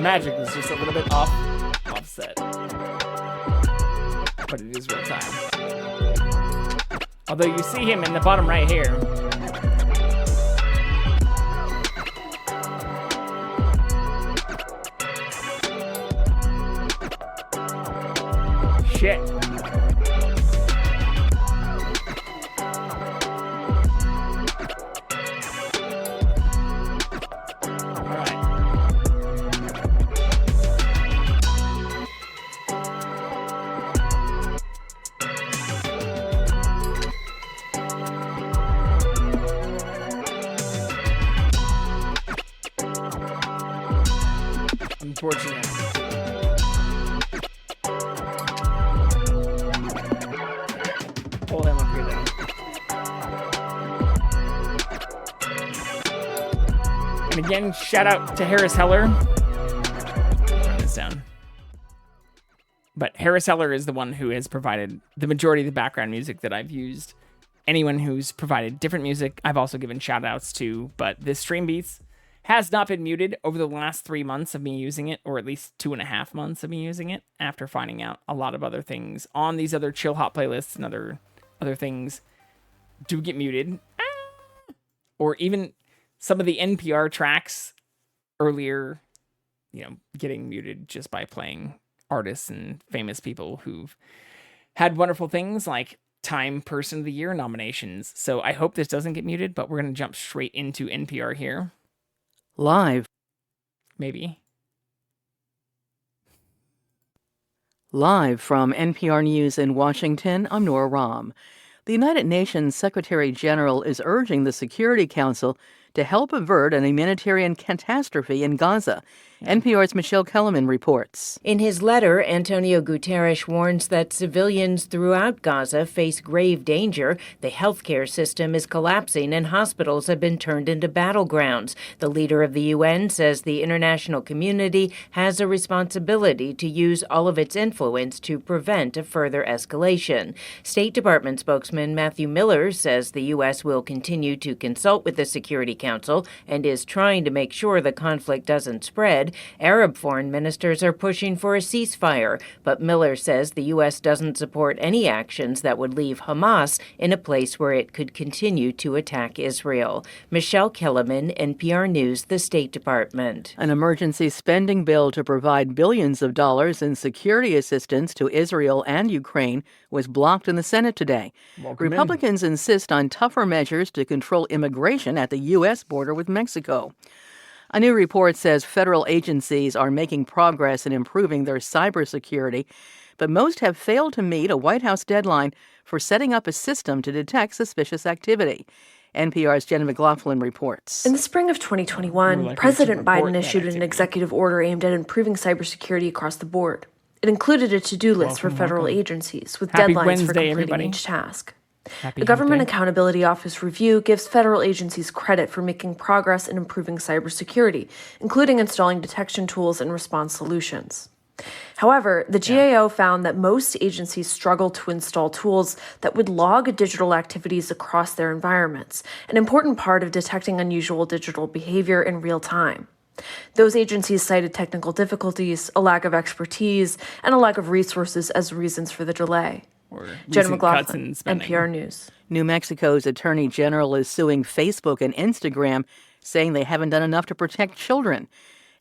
magic is just a little bit offset. But it is real time. Although you see him in the bottom right here. Shit. Unfortunate. Pull him up here though. And again, shout out to Harris Heller. Write this down. But Harris Heller is the one who has provided the majority of the background music that I've used. Anyone who's provided different music, I've also given shout outs to, but this Stream Beats has not been muted over the last 3 months of me using it, or at least 2.5 months of me using it, after finding out a lot of other things on these other chill hot playlists and other things do get muted. Or even some of the NPR tracks earlier, getting muted just by playing artists and famous people who've had wonderful things like Time Person of the Year nominations. So I hope this doesn't get muted, but we're going to jump straight into NPR here. Live from NPR News in Washington, I'm Nora Rahm. The United Nations Secretary General is urging the Security Council to help avert an humanitarian catastrophe in Gaza. NPR's Michelle Kellerman reports. In his letter, Antonio Guterres warns that civilians throughout Gaza face grave danger. The healthcare system is collapsing and hospitals have been turned into battlegrounds. The leader of the UN says the international community has a responsibility to use all of its influence to prevent a further escalation. State Department spokesman Matthew Miller says the U.S. will continue to consult with the Security Council and is trying to make sure the conflict doesn't spread. Arab foreign ministers are pushing for a ceasefire, but Miller says the U.S. doesn't support any actions that would leave Hamas in a place where it could continue to attack Israel. Michelle Kellerman, NPR News, the State Department. An emergency spending bill to provide billions of dollars in security assistance to Israel and Ukraine was blocked in the Senate today. Republicans insist on tougher measures to control immigration at the U.S. border with Mexico. A new report says federal agencies are making progress in improving their cybersecurity, but most have failed to meet a White House deadline for setting up a system to detect suspicious activity. NPR's Jenna McLaughlin reports. In the spring of 2021, President Biden issued an executive order aimed at improving cybersecurity across the board. It included a to-do list for federal agencies with deadlines for completing each task. The Government Accountability Office review gives federal agencies credit for making progress in improving cybersecurity, including installing detection tools and response solutions. However, the GAO found that most agencies struggle to install tools that would log digital activities across their environments, an important part of detecting unusual digital behavior in real time. Those agencies cited technical difficulties, a lack of expertise, and a lack of resources as reasons for the delay. Jenna McLaughlin, NPR News. New Mexico's Attorney General is suing Facebook and Instagram, saying they haven't done enough to protect children.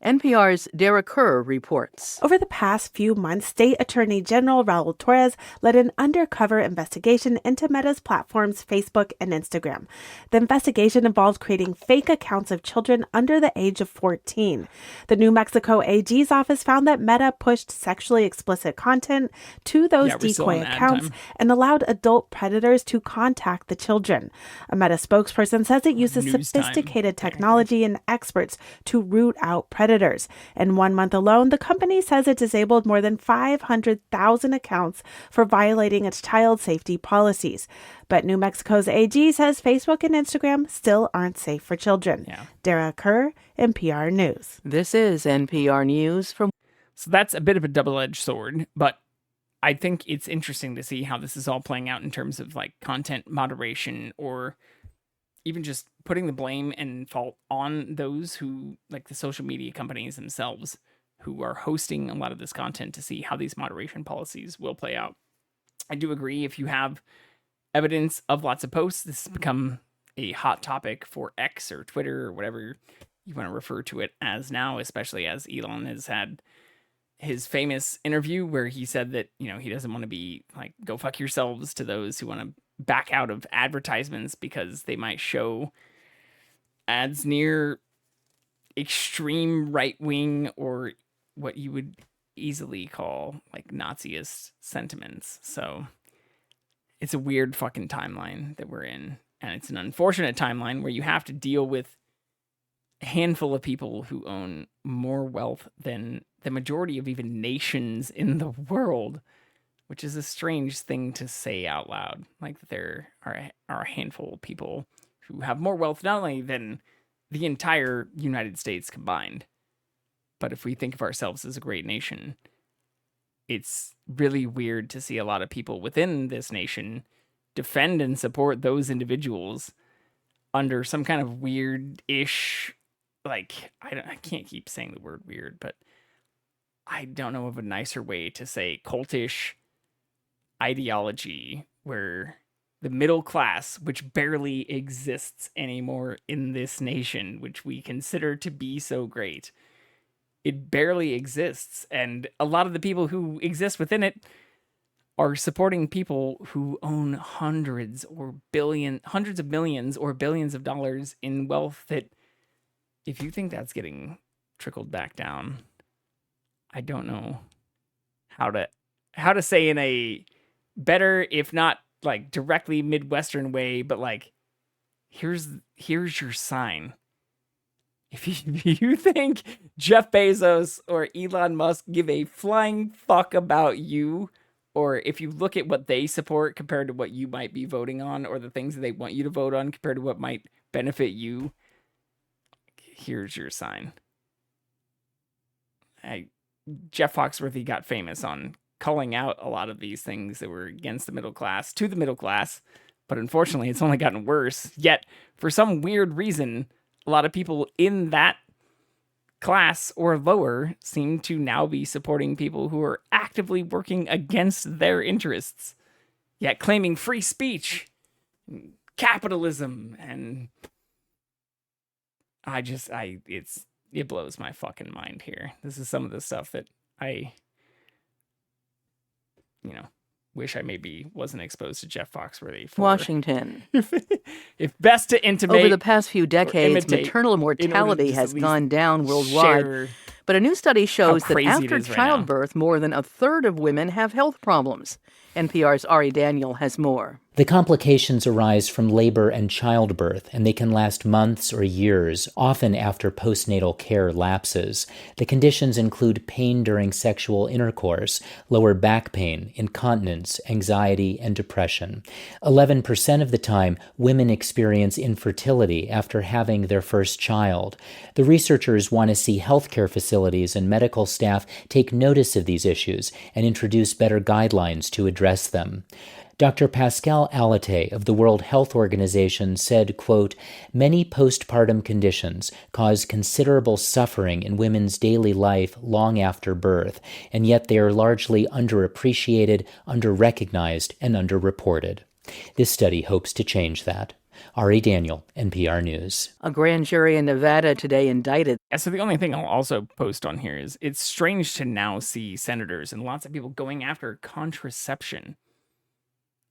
NPR's Dara Kerr reports. Over the past few months, State Attorney General Raul Torres led an undercover investigation into Meta's platforms Facebook and Instagram. The investigation involved creating fake accounts of children under the age of 14. The New Mexico AG's office found that Meta pushed sexually explicit content to those decoy accounts and allowed adult predators to contact the children. A Meta spokesperson says it uses sophisticated technology and experts to root out predators. In 1 month alone, the company says it disabled more than 500,000 accounts for violating its child safety policies. But New Mexico's AG says Facebook and Instagram still aren't safe for children. Dara Kerr, NPR News. This is NPR News from... So that's a bit of a double-edged sword, but I think it's interesting to see how this is all playing out in terms of like content moderation, or even just putting the blame and fault on those who, like the social media companies themselves, who are hosting a lot of this content to see how these moderation policies will play out. I do agree, if you have evidence of lots of posts, this has become a hot topic for X or Twitter or whatever you want to refer to it as now, especially as Elon has had his famous interview where he said that, he doesn't want to be like, go fuck yourselves to those who want to back out of advertisements because they might show ads near extreme right wing or what you would easily call like Naziist sentiments. So it's a weird fucking timeline that we're in. And it's an unfortunate timeline where you have to deal with a handful of people who own more wealth than the majority of even nations in the world, which is a strange thing to say out loud. Like, there are a handful of people who have more wealth not only than the entire United States combined, but if we think of ourselves as a great nation, it's really weird to see a lot of people within this nation defend and support those individuals under some kind of weird-ish, like, I can't keep saying the word weird, but I don't know of a nicer way to say cultish ideology where the middle class, which barely exists anymore in this nation, which we consider to be so great, it barely exists. And a lot of the people who exist within it are supporting people who own hundreds of millions or billions of dollars in wealth that, if you think that's getting trickled back down, I don't know how to say in a better, if not like directly Midwestern way, but like, here's your sign. If you think Jeff Bezos or Elon Musk give a flying fuck about you, or if you look at what they support compared to what you might be voting on, or the things that they want you to vote on compared to what might benefit you, here's your sign. Jeff Foxworthy got famous on calling out a lot of these things that were against the middle class to the middle class, but unfortunately it's only gotten worse. Yet, for some weird reason, a lot of people in that class or lower seem to now be supporting people who are actively working against their interests, yet claiming free speech, capitalism, and it blows my fucking mind here. This is some of the stuff that I wish I maybe wasn't exposed to Jeff Foxworthy for. Washington. If best to intimate. Over the past few decades, maternal mortality has gone down worldwide. But a new study shows that after childbirth, more than a third of women have health problems. NPR's Ari Daniel has more. The complications arise from labor and childbirth, and they can last months or years, often after postnatal care lapses. The conditions include pain during sexual intercourse, lower back pain, incontinence, anxiety, and depression. 11% of the time, women experience infertility after having their first child. The researchers want to see healthcare facilities and medical staff take notice of these issues and introduce better guidelines to address them. Dr. Pascal Alaté of the World Health Organization said, quote, "Many postpartum conditions cause considerable suffering in women's daily life long after birth, and yet they are largely underappreciated, underrecognized, and underreported." This study hopes to change that. Ari Daniel, NPR News. A grand jury in Nevada today indicted. Yeah, so the only thing I'll also post on here is it's strange to now see senators and lots of people going after contraception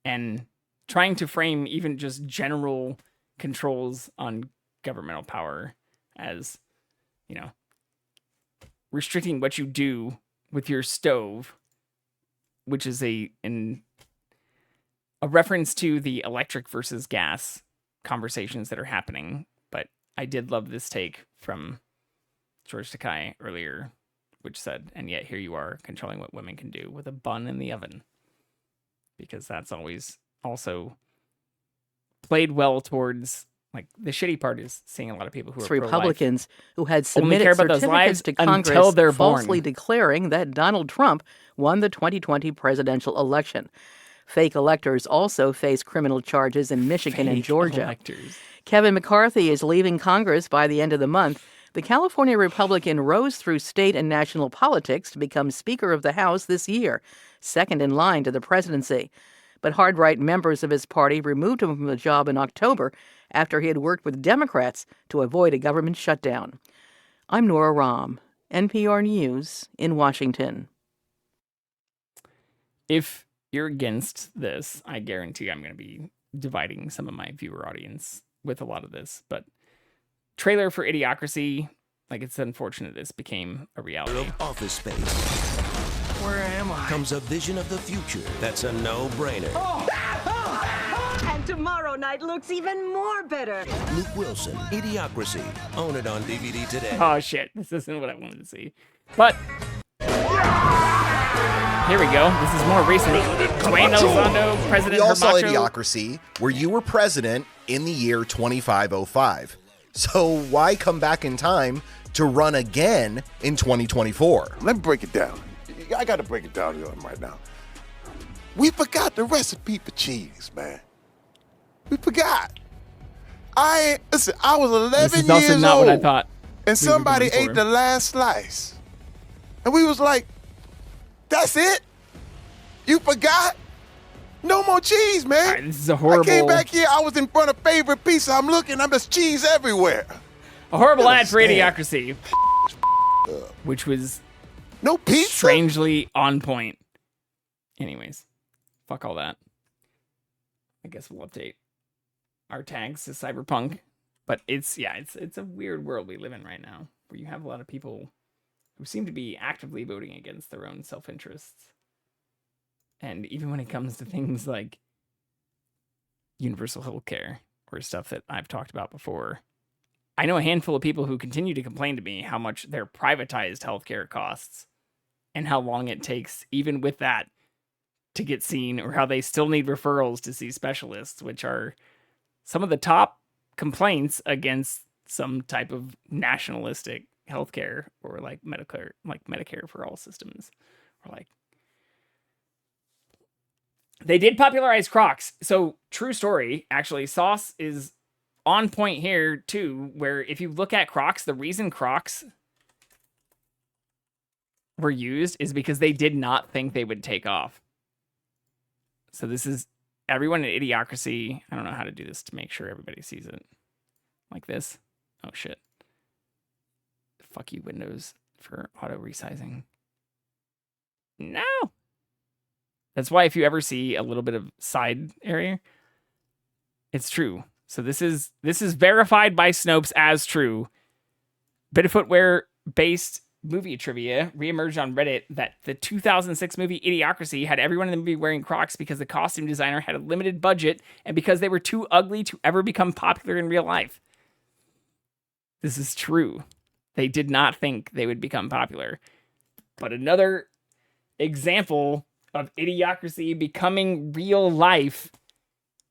and trying to frame even just general controls on governmental power as, restricting what you do with your stove, which is a reference to the electric versus gas conversations that are happening. But I did love this take from George Takei earlier, which said, "And yet here you are controlling what women can do with a bun in the oven." Because that's always also played well towards, like, the shitty part is seeing a lot of people who are Republicans who had submitted certificates to Congress falsely declaring that Donald Trump won the 2020 presidential election. Fake electors also face criminal charges in Michigan and Georgia. Kevin McCarthy is leaving Congress by the end of the month. The California Republican rose through state and national politics to become Speaker of the House this year, second in line to the presidency. But hard-right members of his party removed him from the job in October after he had worked with Democrats to avoid a government shutdown. I'm Nora Rahm, NPR News in Washington. If you're against this, I guarantee I'm going to be dividing some of my viewer audience with a lot of this. But trailer for Idiocracy, like, it's unfortunate this became a reality. Of Office Space. Where am I? Comes a vision of the future that's a no-brainer. And tomorrow night looks even more better. Luke Wilson, Idiocracy. Own it on DVD today. Oh, shit. This isn't what I wanted to see. But here we go. This is more recent. Dwayne Elizondo, President We all saw Hermacho. Idiocracy, where you were president in the year 2505. So why come back in time to run again in 2024? Let me break it down. I got to break it down to them right now. We forgot the recipe for cheese, man. We forgot. I was 11 This is years also not old, what I thought. and somebody ate the last slice, and we was like, "That's it? You forgot? No more cheese, man." All right, this is a horrible. I came back here. I was in front of Favorite Pizza. I'm looking. There's cheese everywhere. A horrible ad for Understand. Idiocracy, which was No pizza. strangely on point. Anyways, fuck all that. I guess we'll update our tags to Cyberpunk, but it's a weird world we live in right now, where you have a lot of people who seem to be actively voting against their own self-interests. And even when it comes to things like universal health care or stuff that I've talked about before, I know a handful of people who continue to complain to me how much their privatized healthcare costs and how long it takes, even with that, to get seen, or how they still need referrals to see specialists, which are some of the top complaints against some type of nationalistic healthcare, or like Medicare for all systems, or like they did popularize Crocs. So true story, actually, Sauce is on point here too, where if you look at Crocs, the reason Crocs were used is because they did not think they would take off. So this is everyone in Idiocracy. I don't know how to do this to make sure everybody sees it. Like this. Oh, shit. Fuck you, Windows, for auto resizing. No. That's why if you ever see a little bit of side area, it's true. So this is verified by Snopes as true. Bit of footwear-based movie trivia reemerged on Reddit that the 2006 movie Idiocracy had everyone in the movie wearing Crocs because the costume designer had a limited budget and because they were too ugly to ever become popular in real life. This is true. They did not think they would become popular. But another example of Idiocracy becoming real life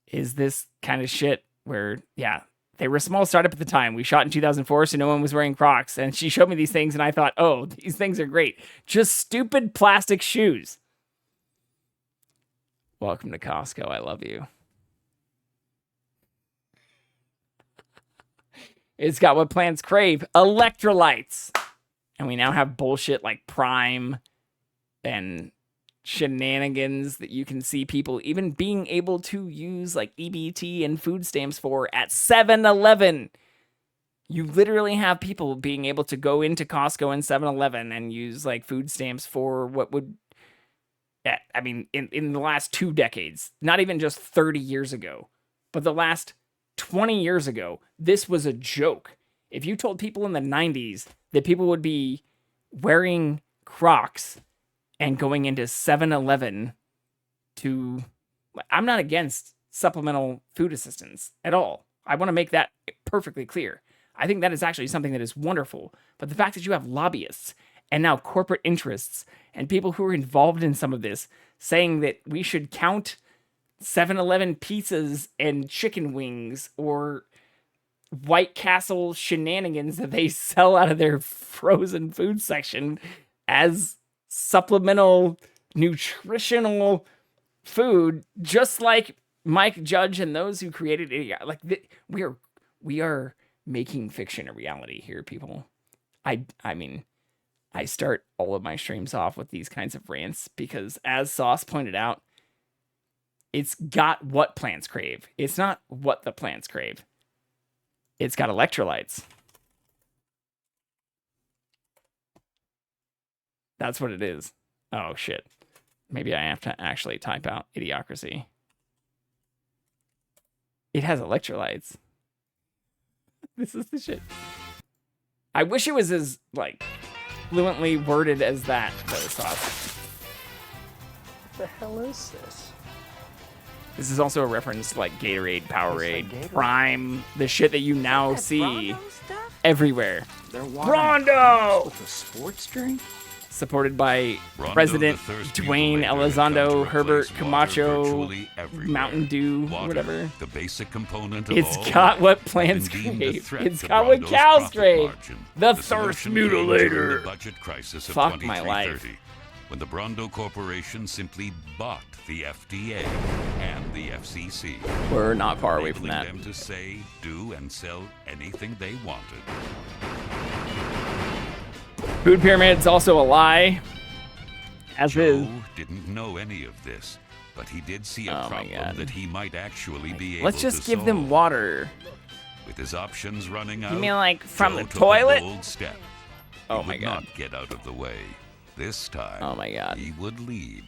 is this kind of shit where, yeah, they were a small startup at the time. We shot in 2004, so no one was wearing Crocs. And she showed me these things, and I thought, oh, these things are great. Just stupid plastic shoes. Welcome to Costco. I love you. It's got what plants crave. Electrolytes. And we now have bullshit like Prime and shenanigans that you can see people even being able to use like EBT and food stamps for at 7-Eleven. You literally have people being able to go into Costco and 7-Eleven and use like food stamps for what would, I mean, in the last 2 decades, not even just 30 years ago, but the last 20 years ago, this was a joke. If you told people in the 90s that people would be wearing Crocs and going into 7-Eleven to... I'm not against supplemental food assistance at all. I want to make that perfectly clear. I think that is actually something that is wonderful. But the fact that you have lobbyists and now corporate interests and people who are involved in some of this saying that we should count 7-Eleven pizzas and chicken wings or White Castle shenanigans that they sell out of their frozen food section as supplemental nutritional food, just like Mike Judge and those who created it. Like we are making fiction a reality here, people. I mean, I start all of my streams off with these kinds of rants because, as Sauce pointed out, it's got what plants crave. It's not what the plants crave. It's got electrolytes. That's what it is. Oh, shit. Maybe I have to actually type out Idiocracy. It has electrolytes. This is the shit. I wish it was as, like, fluently worded as that, though, Sauce. What the hell is this? This is also a reference to, like, Gatorade, Powerade, Prime, the shit that you now see everywhere. Brondo! With a sports drink? Supported by President Dwayne Elizondo, Herbert Camacho, Mountain Dew, whatever. The basic component of it's got what plants crave. It's got what cows crave. The thirst mutilator. Budget crisis of Fuck my life. When the Brondo Corporation simply bought the FDA and the FCC. We're not far away from that. Them to say, do, and sell anything they wanted. Food pyramid's also a lie. As Joe is. Didn't know any of this, but he did see a problem that he might actually be able to Let's just give solve. them water. With his options running out, you mean like from Joe the toilet? Took a bold step. Oh he my would god. Not get out of the way. This time, oh my god. He would lead.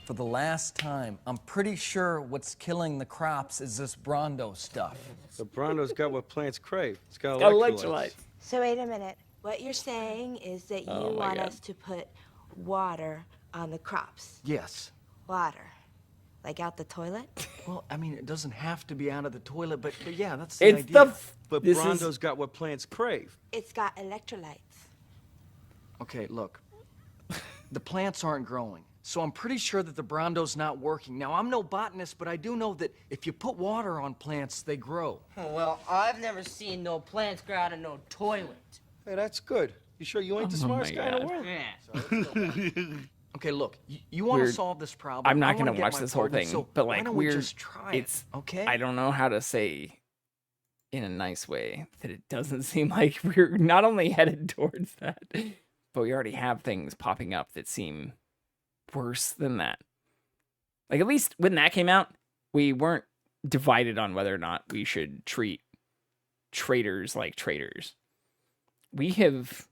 For the last time, I'm pretty sure what's killing the crops is this Brondo stuff. The Brondo's got what plants crave. It's got electrolytes. So wait a minute. What you're saying is that you want us to put water on the crops? Yes. Water? Like out the toilet? Well, I mean, it doesn't have to be out of the toilet, but yeah, that's the it's idea. But Brondo's got what plants crave. It's got electrolytes. Okay, look. The plants aren't growing, so I'm pretty sure that the Brondo's not working. Now, I'm no botanist, but I do know that if you put water on plants, they grow. Well, I've never seen no plants grow out of no toilet. Hey, that's good. You sure you ain't the smartest guy in the world? Yeah. Okay, look, you want to solve this problem. I'm not going to watch this whole thing, so but like we just try it's okay? I don't know how to say in a nice way that it doesn't seem like we're not only headed towards that, but we already have things popping up that seem worse than that. Like, at least when that came out, we weren't divided on whether or not we should treat traitors like traitors. We have,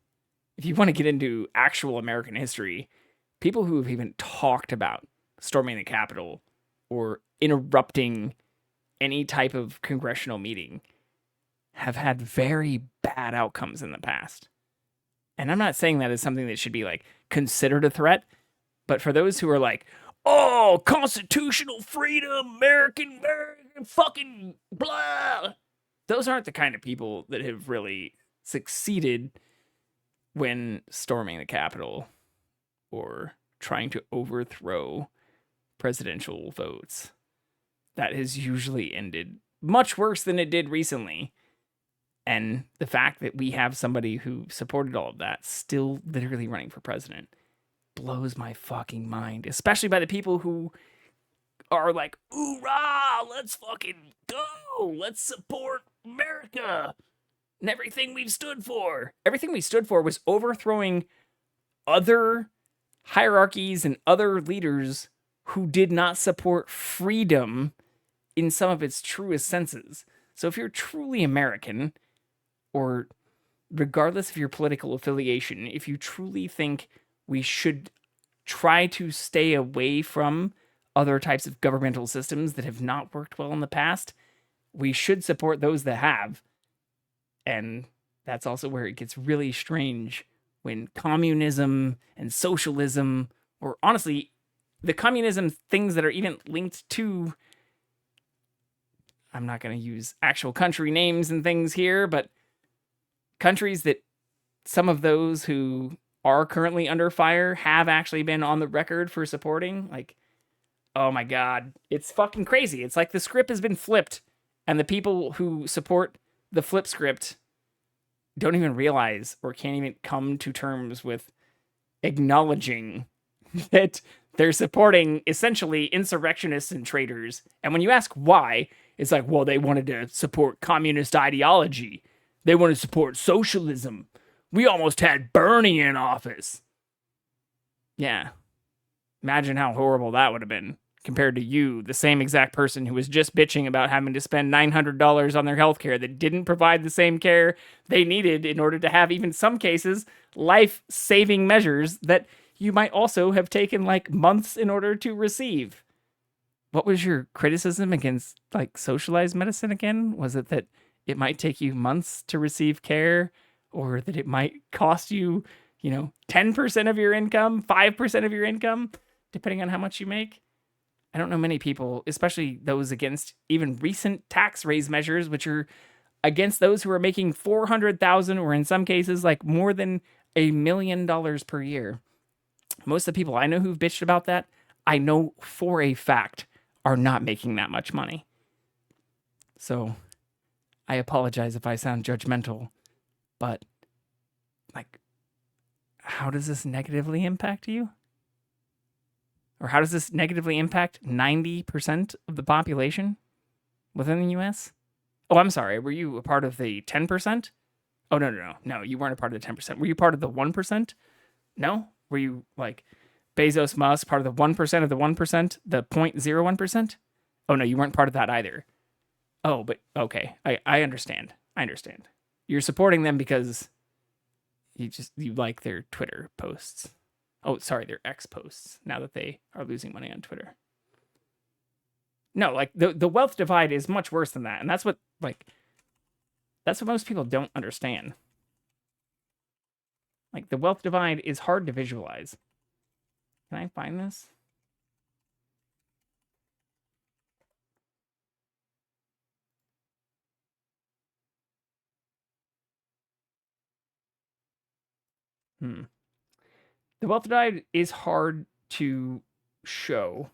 if you want to get into actual American history, people who have even talked about storming the Capitol or interrupting any type of congressional meeting have had very bad outcomes in the past. And I'm not saying that as something that should be like considered a threat, but for those who are like, oh, constitutional freedom, American fucking blah, those aren't the kind of people that have really succeeded when storming the Capitol or trying to overthrow presidential votes. That has usually ended much worse than it did recently. And the fact that we have somebody who supported all of that still literally running for president blows my fucking mind, especially by the people who are like, hoorah, let's fucking go, let's support America and everything we've stood for. Everything we stood for was overthrowing other hierarchies and other leaders who did not support freedom in some of its truest senses. So if you're truly American, or regardless of your political affiliation, if you truly think we should try to stay away from other types of governmental systems that have not worked well in the past, we should support those that have. And that's also where it gets really strange when communism and socialism, or honestly, the communism things that are even linked to, I'm not going to use actual country names and things here, but countries that some of those who are currently under fire have actually been on the record for supporting. Like, oh my God, it's fucking crazy. It's like the script has been flipped, and the people who support the flip script don't even realize or can't even come to terms with acknowledging that they're supporting essentially insurrectionists and traitors. And when you ask why, it's like, well, they wanted to support communist ideology. They want to support socialism. We almost had Bernie in office. Yeah. Imagine how horrible that would have been compared to you, the same exact person who was just bitching about having to spend $900 on their health care that didn't provide the same care they needed in order to have, even some cases, life-saving measures that you might also have taken like months in order to receive. What was your criticism against like socialized medicine again? Was it that it might take you months to receive care, or that it might cost you, 10% of your income, 5% of your income, depending on how much you make? I don't know many people, especially those against even recent tax raise measures, which are against those who are making $400,000 or in some cases like more than $1 million per year. Most of the people I know who've bitched about that, I know for a fact are not making that much money. So I apologize if I sound judgmental, but like, how does this negatively impact you? Or how does this negatively impact 90% of the population within the US? Oh, I'm sorry. Were you a part of the 10%? Oh, no. No, you weren't a part of the 10%. Were you part of the 1%? No? Were you like Bezos, Musk, part of the 1% of the 1%? The 0.01%? Oh, no, you weren't part of that either. Oh, but okay. I understand. You're supporting them because you like their Twitter posts. Oh, sorry, their X posts, now that they are losing money on Twitter. No, like, the wealth divide is much worse than that. And that's what most people don't understand. Like, the wealth divide is hard to visualize. Can I find this? The wealth divide is hard to show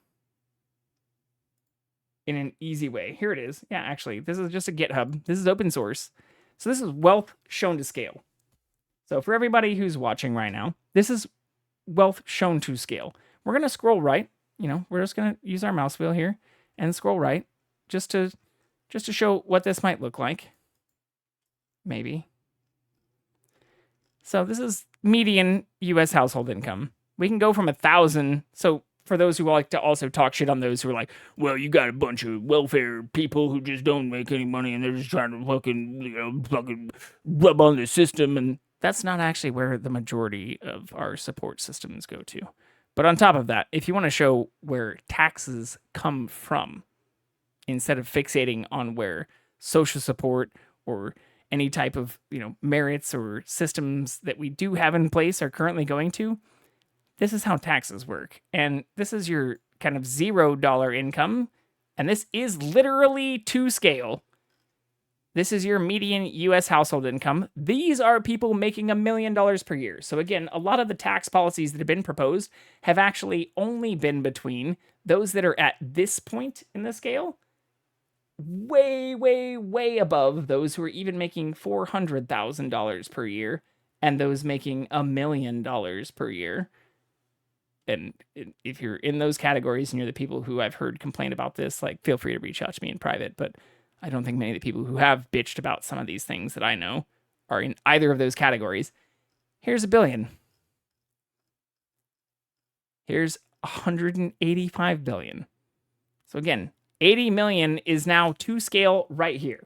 in an easy way. Here it is. Yeah, actually, this is just a GitHub. This is open source. So this is wealth shown to scale. So for everybody who's watching right now, this is wealth shown to scale. We're going to scroll right. We're just going to use our mouse wheel here and scroll right just to show what this might look like. Maybe. So this is median U.S. household income. We can go from 1,000. So for those who like to also talk shit on those who are like, well, you got a bunch of welfare people who just don't make any money and they're just trying to fucking rub on the system. And that's not actually where the majority of our support systems go to. But on top of that, if you want to show where taxes come from, instead of fixating on where social support or any type of, merits or systems that we do have in place are currently going to, this is how taxes work. And this is your kind of $0 income. And this is literally to scale. This is your median US household income. These are people making $1 million per year. So again, a lot of the tax policies that have been proposed have actually only been between those that are at this point in the scale, way, way, way above those who are even making $400,000 per year, and those making $1 million per year. And if you're in those categories and you're the people who I've heard complain about this, like, feel free to reach out to me in private. But I don't think many of the people who have bitched about some of these things that I know are in either of those categories. Here's $1 billion. Here's $185 billion. So again, 80 million is now to scale right here.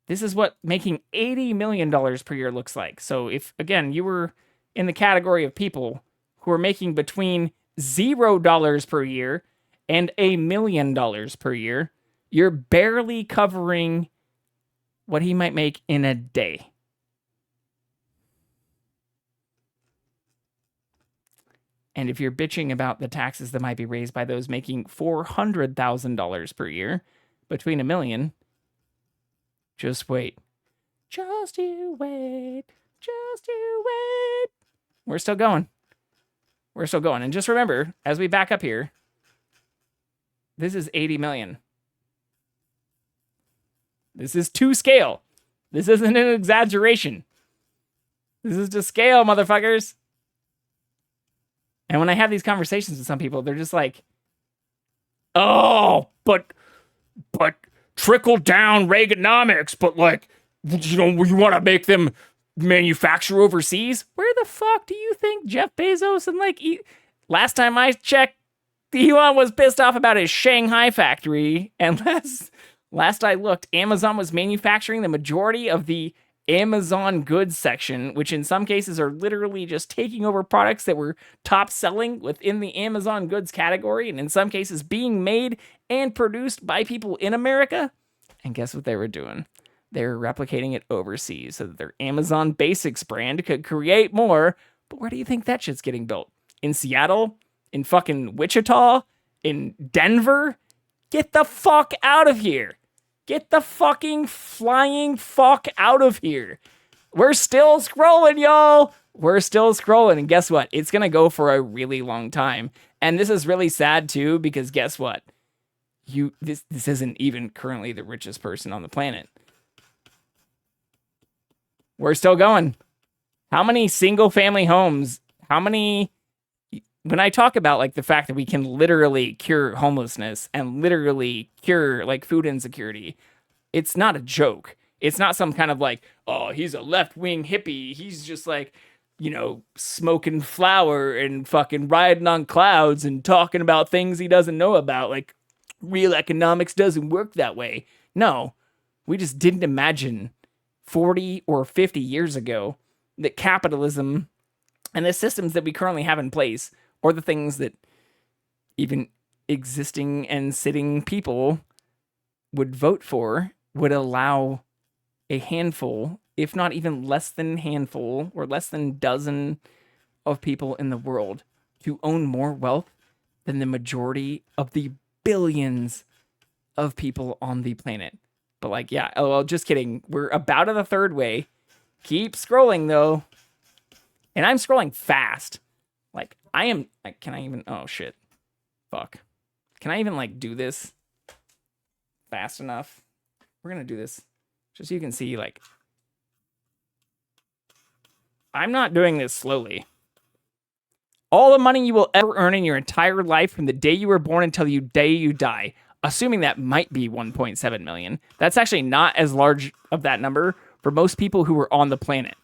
This is what making $80 million per year looks like. So if, again, you were in the category of people who are making between $0 per year and $1 million per year, you're barely covering what he might make in a day. And if you're bitching about the taxes that might be raised by those making $400,000 per year, between $1 million, just wait. Just you wait. Just you wait. We're still going. And just remember, as we back up here, this is 80 million. This is to scale. This isn't an exaggeration. This is to scale, motherfuckers. And when I have these conversations with some people, they're just like, oh, but trickle down Reaganomics, but like, you want to make them manufacture overseas. Where the fuck do you think Jeff Bezos and like last time I checked, Elon was pissed off about his Shanghai factory, and last I looked, Amazon was manufacturing the majority of the Amazon goods section, which in some cases are literally just taking over products that were top selling within the Amazon goods category, and in some cases being made and produced by people in America. And guess what they were doing? They were replicating it overseas so that their Amazon Basics brand could create more. But where do you think that shit's getting built? In Seattle? In fucking Wichita? In Denver? Get the fuck out of here. Get the fucking flying fuck out of here. We're still scrolling, y'all. We're still scrolling. And guess what? It's going to go for a really long time. And this is really sad too, because guess what? This isn't even currently the richest person on the planet. We're still going. How many single family homes? When I talk about like the fact that we can literally cure homelessness and literally cure like food insecurity, it's not a joke. It's not some kind of like, oh, he's a left-wing hippie. He's just like, smoking flower and fucking riding on clouds and talking about things he doesn't know about. Like, real economics doesn't work that way. No, we just didn't imagine 40 or 50 years ago that capitalism and the systems that we currently have in place, or the things that even existing and sitting people would vote for, would allow a handful, if not even less than handful, or less than dozen of people in the world to own more wealth than the majority of the billions of people on the planet. But like, yeah, LOL, just kidding. We're about at the third way. Keep scrolling, though. And I'm scrolling fast. Like, can I even, oh shit. Fuck. Can I even like do this fast enough? We're gonna do this just so you can see, like, I'm not doing this slowly. All the money you will ever earn in your entire life from the day you were born until the day you die, assuming that might be 1.7 million. That's actually not as large of that number for most people who are on the planet.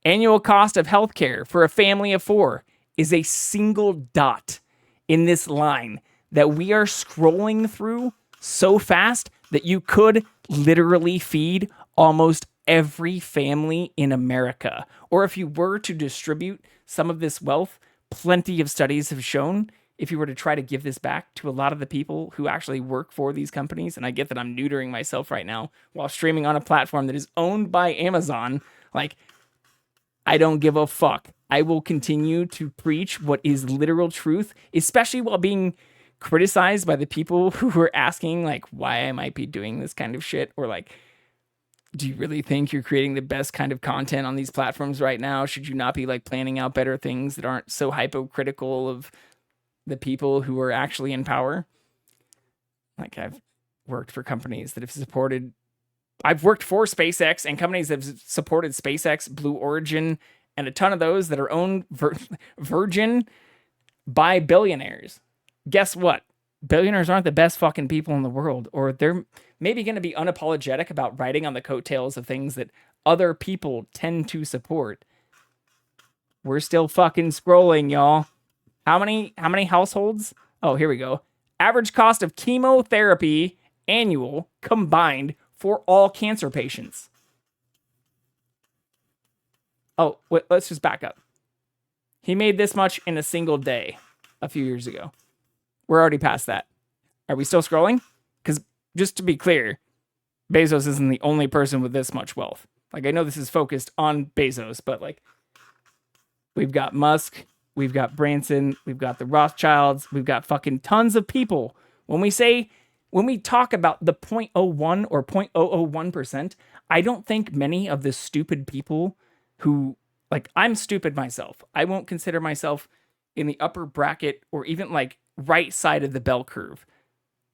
Annual cost of healthcare for a family of 4 is a single dot in this line that we are scrolling through so fast that you could literally feed almost every family in America. Or if you were to distribute some of this wealth, plenty of studies have shown, if you were to try to give this back to a lot of the people who actually work for these companies, and I get that I'm neutering myself right now while streaming on a platform that is owned by Amazon, like, I don't give a fuck. I will continue to preach what is literal truth, especially while being criticized by the people who are asking, like, why I might be doing this kind of shit, or like, do you really think you're creating the best kind of content on these platforms right now? Should you not be like planning out better things that aren't so hypocritical of the people who are actually in power? Like, I've worked for companies that have supported, I've worked for SpaceX and companies that have supported SpaceX, Blue Origin, and a ton of those that are owned Virgin by billionaires. Guess what? Billionaires aren't the best fucking people in the world, or they're maybe going to be unapologetic about riding on the coattails of things that other people tend to support. We're still fucking scrolling, y'all. How many households? Oh, here we go. Average cost of chemotherapy annual combined for all cancer patients. Oh, wait, let's just back up. He made this much in a single day a few years ago. We're already past that. Are we still scrolling? Because just to be clear, Bezos isn't the only person with this much wealth. Like, I know this is focused on Bezos, but like, we've got Musk, we've got Branson, we've got the Rothschilds, we've got fucking tons of people. When we talk about the 0.01 or 0.001%, I don't think many of the stupid people who, like, I'm stupid myself. I won't consider myself in the upper bracket or even like right side of the bell curve.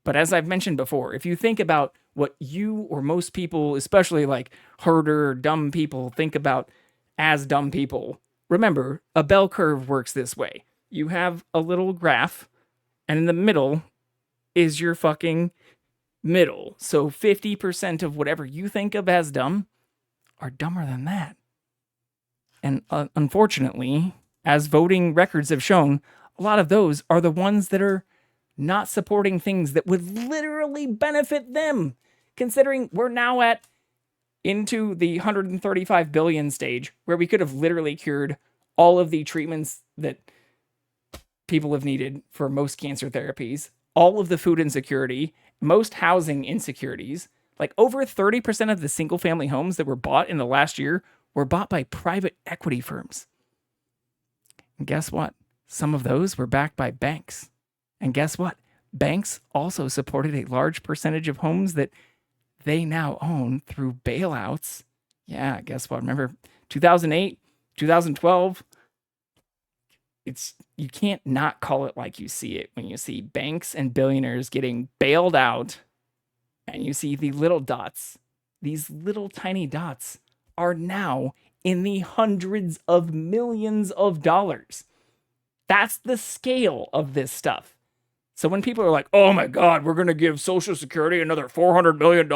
But as I've mentioned before, if you think about what you or most people, especially like herder or dumb people, think about as dumb people, remember, a bell curve works this way. You have a little graph, and in the middle is your fucking middle. So 50% of whatever you think of as dumb are dumber than that. And unfortunately, as voting records have shown, a lot of those are the ones that are not supporting things that would literally benefit them. Considering we're now into the 135 billion stage where we could have literally cured all of the treatments that people have needed for most cancer therapies, all of the food insecurity, most housing insecurities. Like over 30% of the single family homes that were bought in the last year were bought by private equity firms. And guess what? Some of those were backed by banks. And guess what? Banks also supported a large percentage of homes that they now own through bailouts. Yeah, guess what? Remember 2008, 2012? You can't not call it like you see it when you see banks and billionaires getting bailed out and you see the little dots. These little tiny dots are now in the hundreds of millions of dollars. That's the scale of this stuff. So when people are like, oh my God, we're going to give Social Security another $400 million.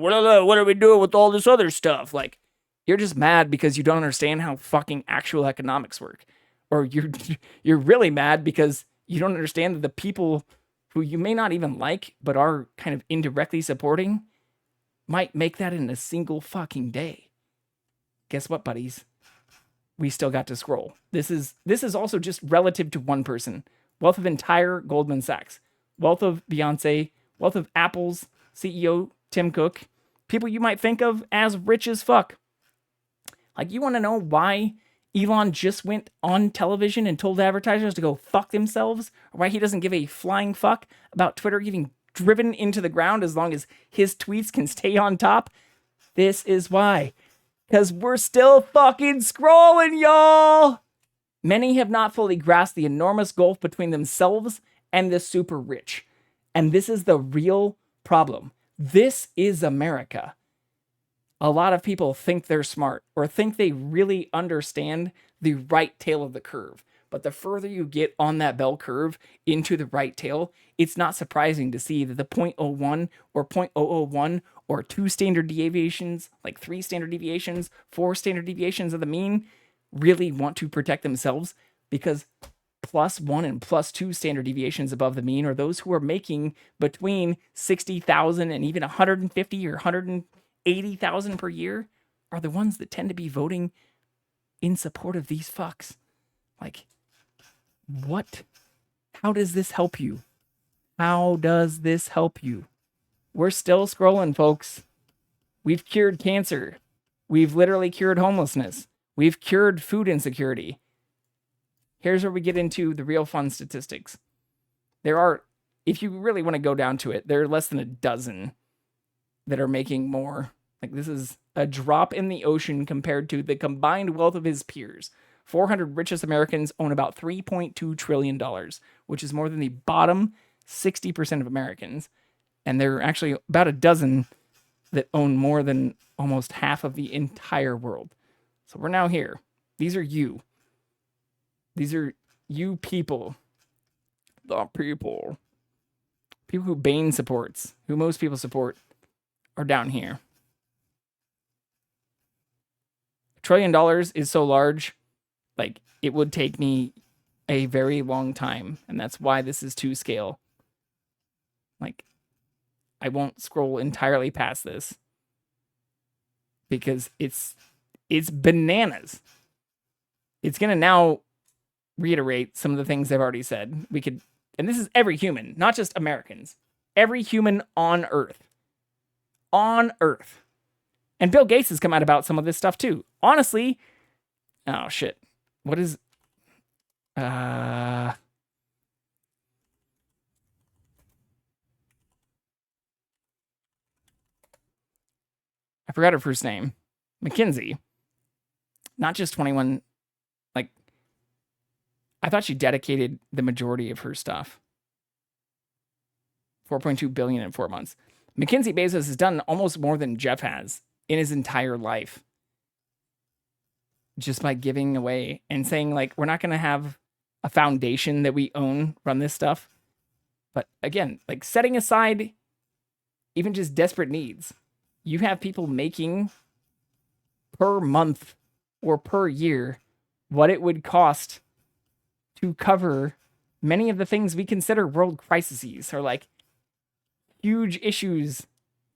What are we doing with all this other stuff? Like, you're just mad because you don't understand how fucking actual economics work. Or you're really mad because you don't understand that the people who you may not even like, but are kind of indirectly supporting, might make that in a single fucking day. Guess what, buddies? We still got to scroll. This is also just relative to one person. Wealth of entire Goldman Sachs. Wealth of Beyonce. Wealth of Apple's CEO, Tim Cook. People you might think of as rich as fuck. Like, you want to know why Elon just went on television and told advertisers to go fuck themselves? Or why he doesn't give a flying fuck about Twitter getting driven into the ground as long as his tweets can stay on top? This is why. Because we're still fucking scrolling, y'all! Many have not fully grasped the enormous gulf between themselves and the super rich. And this is the real problem. This is America. A lot of people think they're smart or think they really understand the right tail of the curve. But the further you get on that bell curve into the right tail, it's not surprising to see that the 0.01 or 0.001 or 2 standard deviations, like 3 standard deviations, 4 standard deviations of the mean, really want to protect themselves, because +1 and +2 standard deviations above the mean are those who are making between 60,000 and even 150 or 180,000 per year are the ones that tend to be voting in support of these fucks. Like, what? How does this help you? How does this help you? We're still scrolling, folks. We've cured cancer. We've literally cured homelessness. We've cured food insecurity. Here's where we get into the real fun statistics. There are, if you really want to go down to it, there are less than a dozen that are making more. Like, this is a drop in the ocean compared to the combined wealth of his peers. 400 richest Americans own about $3.2 trillion, which is more than the bottom 60% of Americans. And there are actually about a dozen that own more than almost half of the entire world. So we're now here. These are you. These are you people. The people. People who Bane supports, who most people support, are down here. $1 trillion is so large, like, it would take me a very long time. And that's why this is to scale. Like, I won't scroll entirely past this, because it's bananas. It's going to now reiterate some of the things I've already said. And this is every human, not just Americans. Every human on Earth. On Earth. And Bill Gates has come out about some of this stuff too. Honestly, oh shit. What is... I forgot her first name. Mackenzie. Not just 21... Like, I thought she dedicated the majority of her stuff. $4.2 billion in 4 months. Mackenzie Bezos has done almost more than Jeff has in his entire life. Just by giving away and saying, like, we're not going to have a foundation that we own run this stuff. But again, like, setting aside even just desperate needs, you have people making per month or per year what it would cost to cover many of the things we consider world crises or like huge issues.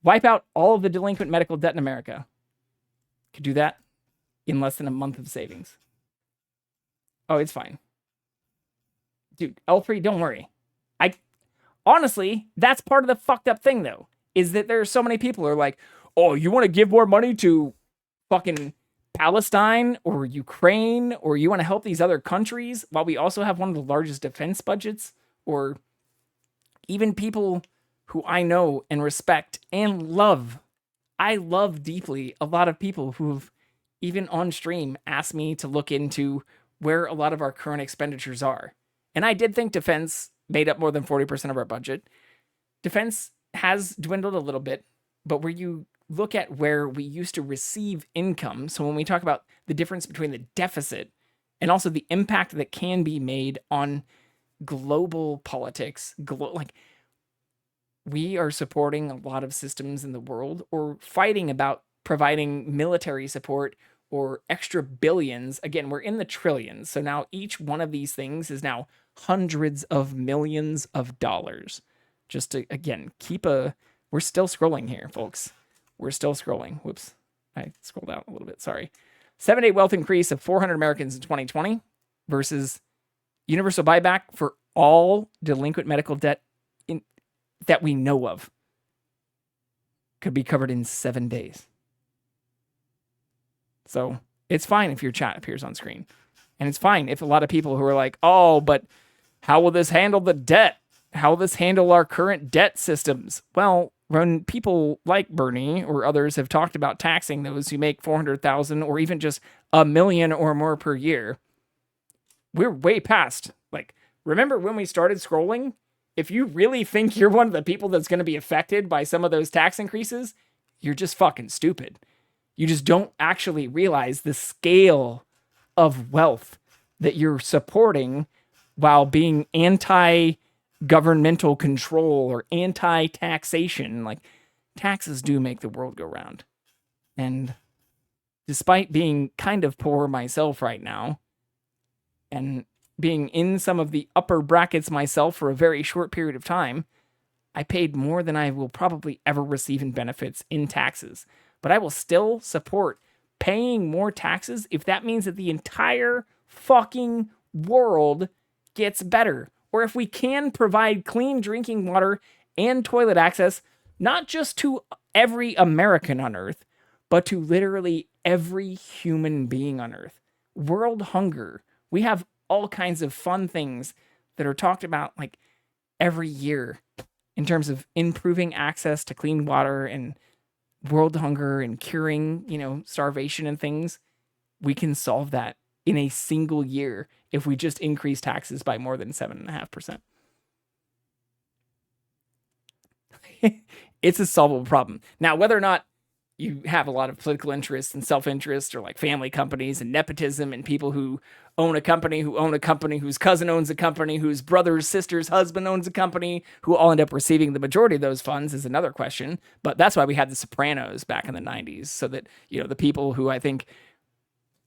Wipe out all of the delinquent medical debt in America. Could do that in less than a month of savings. Oh, it's fine. Dude, L3, don't worry. Honestly, that's part of the fucked up thing, though, is that there are so many people who are like, oh, you want to give more money to fucking Palestine or Ukraine, or you want to help these other countries while we also have one of the largest defense budgets, or even people who I know and respect and love. I love deeply a lot of people who've, even on stream, asked me to look into where a lot of our current expenditures are. And I did think defense made up more than 40% of our budget. Defense has dwindled a little bit, but where you look at where we used to receive income, so when we talk about the difference between the deficit and also the impact that can be made on global politics, like we are supporting a lot of systems in the world or fighting about providing military support or extra billions. Again, we're in the trillions. So now each one of these things is now hundreds of millions of dollars. Just to, again, we're still scrolling here, folks. We're still scrolling. Whoops. I scrolled out a little bit. Sorry. 7-day wealth increase of 400 Americans in 2020 versus universal buyback for all delinquent medical debt that we know of could be covered in 7 days. So it's fine if your chat appears on screen. And it's fine if a lot of people who are like, oh, but how will this handle the debt? How will this handle our current debt systems? Well, when people like Bernie or others have talked about taxing those who make $400,000 or even just $1 million or more per year, we're way past. Like, remember when we started scrolling? If you really think you're one of the people that's going to be affected by some of those tax increases, you're just fucking stupid. You just don't actually realize the scale of wealth that you're supporting while being anti-governmental control or anti-taxation. Like, taxes do make the world go round. And despite being kind of poor myself right now, and being in some of the upper brackets myself for a very short period of time, I paid more than I will probably ever receive in benefits in taxes. But I will still support paying more taxes if that means that the entire fucking world gets better. Or if we can provide clean drinking water and toilet access, not just to every American on Earth, but to literally every human being on Earth. World hunger. We have all kinds of fun things that are talked about like every year in terms of improving access to clean water and world hunger and curing, starvation and things. We can solve that in a single year if we just increase taxes by more than 7.5%. It's a solvable problem. Now, whether or not you have a lot of political interest and self-interest or like family companies and nepotism and people who own a company, whose cousin owns a company, whose brother's sister's husband owns a company, who all end up receiving the majority of those funds is another question. But that's why we had the Sopranos back in the 90s, so that, the people who I think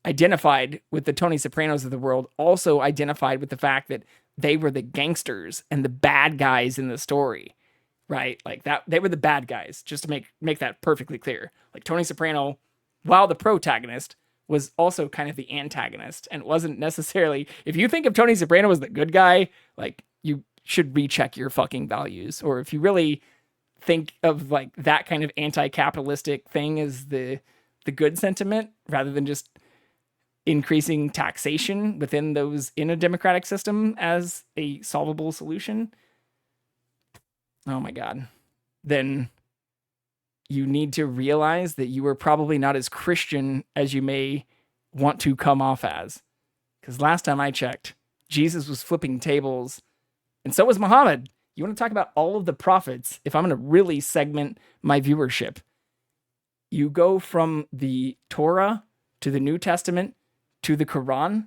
identified with the Tony Sopranos of the world also identified with the fact that they were the gangsters and the bad guys in the story. Right? Like that, they were the bad guys, just to make that perfectly clear. Like Tony Soprano, while the protagonist, was also kind of the antagonist and wasn't necessarily, if you think of Tony Soprano as the good guy, like you should recheck your fucking values. Or if you really think of like that kind of anti-capitalistic thing as the good sentiment, rather than just increasing taxation within those in a democratic system as a solvable solution. Oh my God, then you need to realize that you are probably not as Christian as you may want to come off as. Because last time I checked, Jesus was flipping tables, and so was Muhammad. You want to talk about all of the prophets? If I'm going to really segment my viewership, you go from the Torah to the New Testament to the Quran.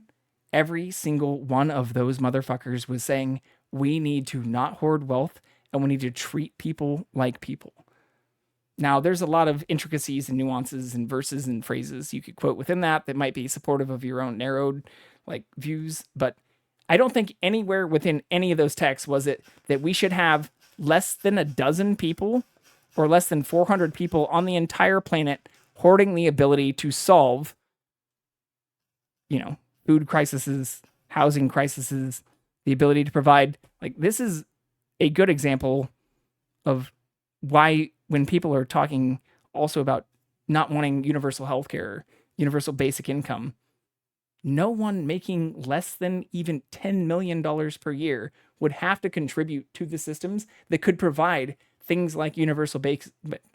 Every single one of those motherfuckers was saying, we need to not hoard wealth, and we need to treat people like people. Now, there's a lot of intricacies and nuances and verses and phrases you could quote within that might be supportive of your own narrowed views, but I don't think anywhere within any of those texts was it that we should have less than a dozen people or less than 400 people on the entire planet hoarding the ability to solve, food crises, housing crises, the ability to provide. This is a good example of why when people are talking also about not wanting universal healthcare, universal basic income, no one making less than even $10 million per year would have to contribute to the systems that could provide things like universal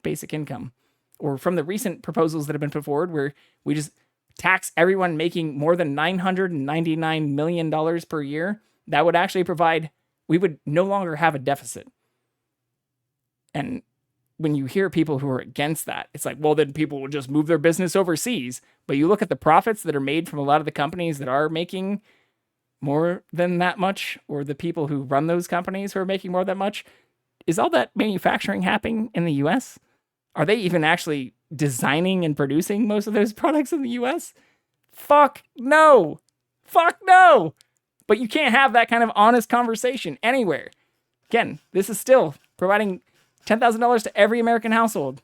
basic income. Or from the recent proposals that have been put forward where we just tax everyone making more than $999 million per year, that would actually provide, we would no longer have a deficit. And when you hear people who are against that, it's like, well, then people will just move their business overseas. But you look at the profits that are made from a lot of the companies that are making more than that much, or the people who run those companies who are making more than that much. Is all that manufacturing happening in the US? Are they even actually designing and producing most of those products in the US? Fuck no. Fuck no. But you can't have that kind of honest conversation anywhere. Again, this is still providing $10,000 to every American household.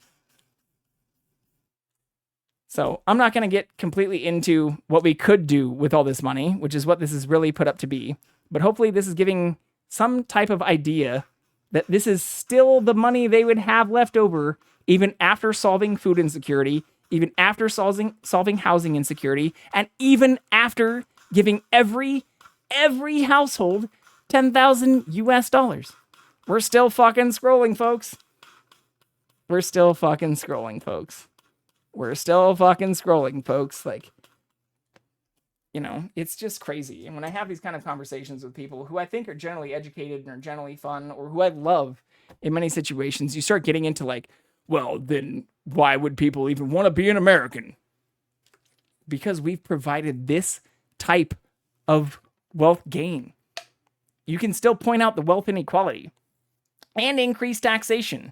So I'm not going to get completely into what we could do with all this money, which is what this is really put up to be. But hopefully this is giving some type of idea that this is still the money they would have left over, even after solving food insecurity, even after solving housing insecurity, and even after giving every household $10,000. We're still fucking scrolling, folks. We're still fucking scrolling, folks. It's just crazy. And when I have these kind of conversations with people who I think are generally educated and are generally fun, or who I love in many situations, you start getting into well, then why would people even want to be an American? Because we've provided this type of wealth gain. You can still point out the wealth inequality and increase taxation.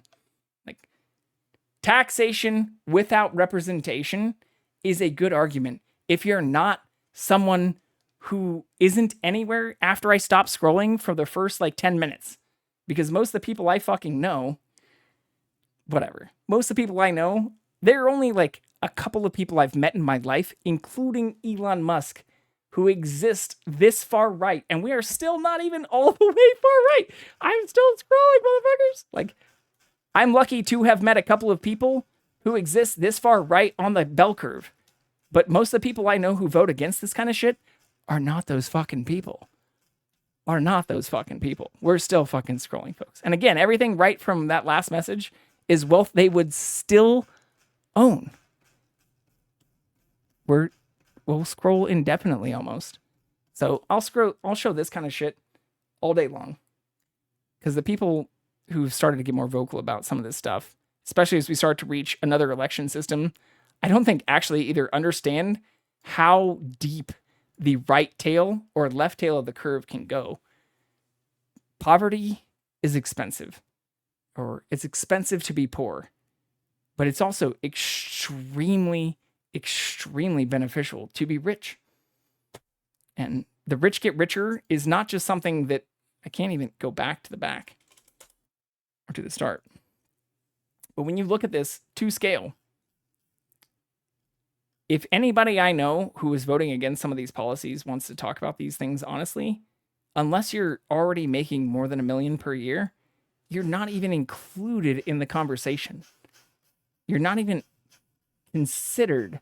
Taxation without representation is a good argument if you're not someone who isn't anywhere after I stop scrolling for the first 10 minutes. Because most of the people I fucking know, most of the people I know, there are only a couple of people I've met in my life, including Elon Musk, who exist this far right. And we are still not even all the way far right. I'm still scrolling, motherfuckers. I'm lucky to have met a couple of people who exist this far right on the bell curve. But most of the people I know who vote against this kind of shit are not those fucking people. We're still fucking scrolling, folks. And again, everything right from that last message is wealth they would still own. We'll scroll indefinitely almost. So I'll show this kind of shit all day long. Because the people who've started to get more vocal about some of this stuff, especially as we start to reach another election system, I don't think actually either understand how deep the right tail or left tail of the curve can go. Poverty is expensive, or it's expensive to be poor, but it's also extremely, extremely beneficial to be rich. And the rich get richer is not just something that I can't even go back to the back or to the start. But when you look at this to scale, if anybody I know who is voting against some of these policies wants to talk about these things honestly, unless you're already making more than $1 million per year, you're not even included in the conversation. You're not even considered,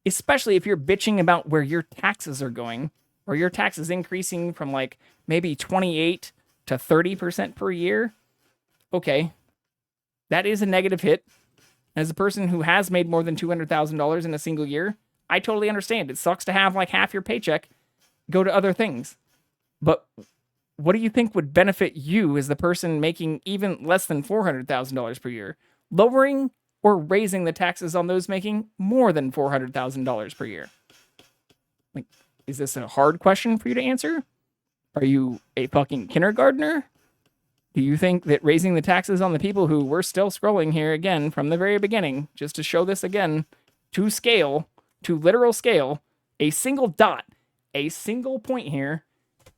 especially if you're bitching about where your taxes are going, or your taxes increasing from maybe 28 to 30% per year. Okay, that is a negative hit. As a person who has made more than $200,000 in a single year, I totally understand. It sucks to have half your paycheck go to other things. But what do you think would benefit you as the person making even less than $400,000 per year? Lowering or raising the taxes on those making more than $400,000 per year? Is this a hard question for you to answer? Are you a fucking kindergartner? Do you think that raising the taxes on the people who we're still scrolling here again from the very beginning, just to show this again to scale, to literal scale, a single dot, a single point here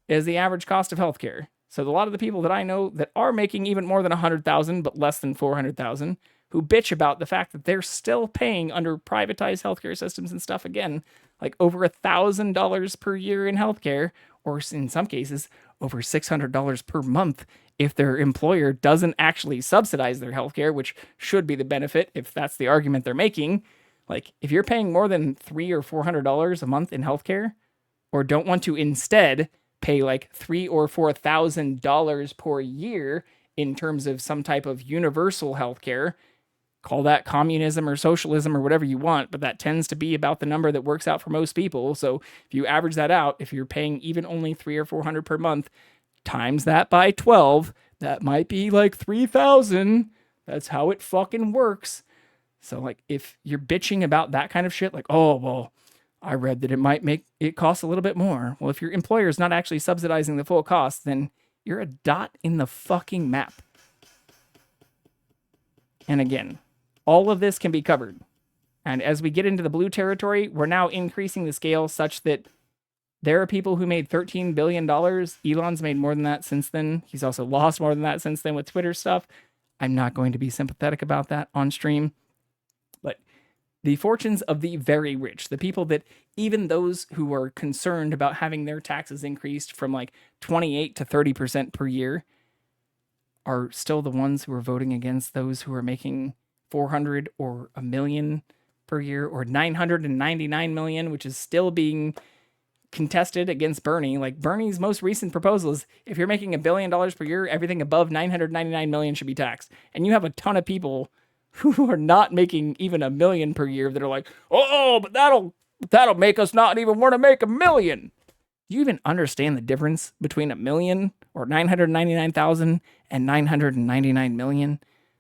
is the average cost of healthcare. So a lot of the people that I know that are making even more than 100,000, but less than 400,000, who bitch about the fact that they're still paying under privatized healthcare systems and stuff again, like over $1,000 per year in healthcare, or in some cases over $600 per month if their employer doesn't actually subsidize their healthcare, which should be the benefit if that's the argument they're making. Like if you're paying more than $300 or $400 a month in healthcare, or don't want to instead pay like $3,000 or $4,000 per year in terms of some type of universal healthcare, call that communism or socialism or whatever you want, but that tends to be about the number that works out for most people. So if you average that out, if you're paying even only $300 or $400 per month, times that by 12, that might be like 3,000. That's how it fucking works. So like if you're bitching about that kind of shit, like, oh, well, I read that it might make it cost a little bit more. Well, if your employer is not actually subsidizing the full cost, then you're a dot in the fucking map. And again, all of this can be covered. And as we get into the blue territory, we're now increasing the scale such that there are people who made $13 billion. Elon's made more than that since then. He's also lost more than that since then with Twitter stuff. I'm not going to be sympathetic about that on stream. But the fortunes of the very rich, the people that even those who are concerned about having their taxes increased from like 28 to 30% per year, are still the ones who are voting against those who are making 400 or $1 million per year, or 999 million, which is still being contested against Bernie. Like Bernie's most recent proposal is if you're making $1 billion per year, everything above 999 million should be taxed. And you have a ton of people who are not making even $1 million per year that are like, oh, but that'll make us not even want to make $1 million. Do you even understand the difference between $1 million or 999,000 and 999 million?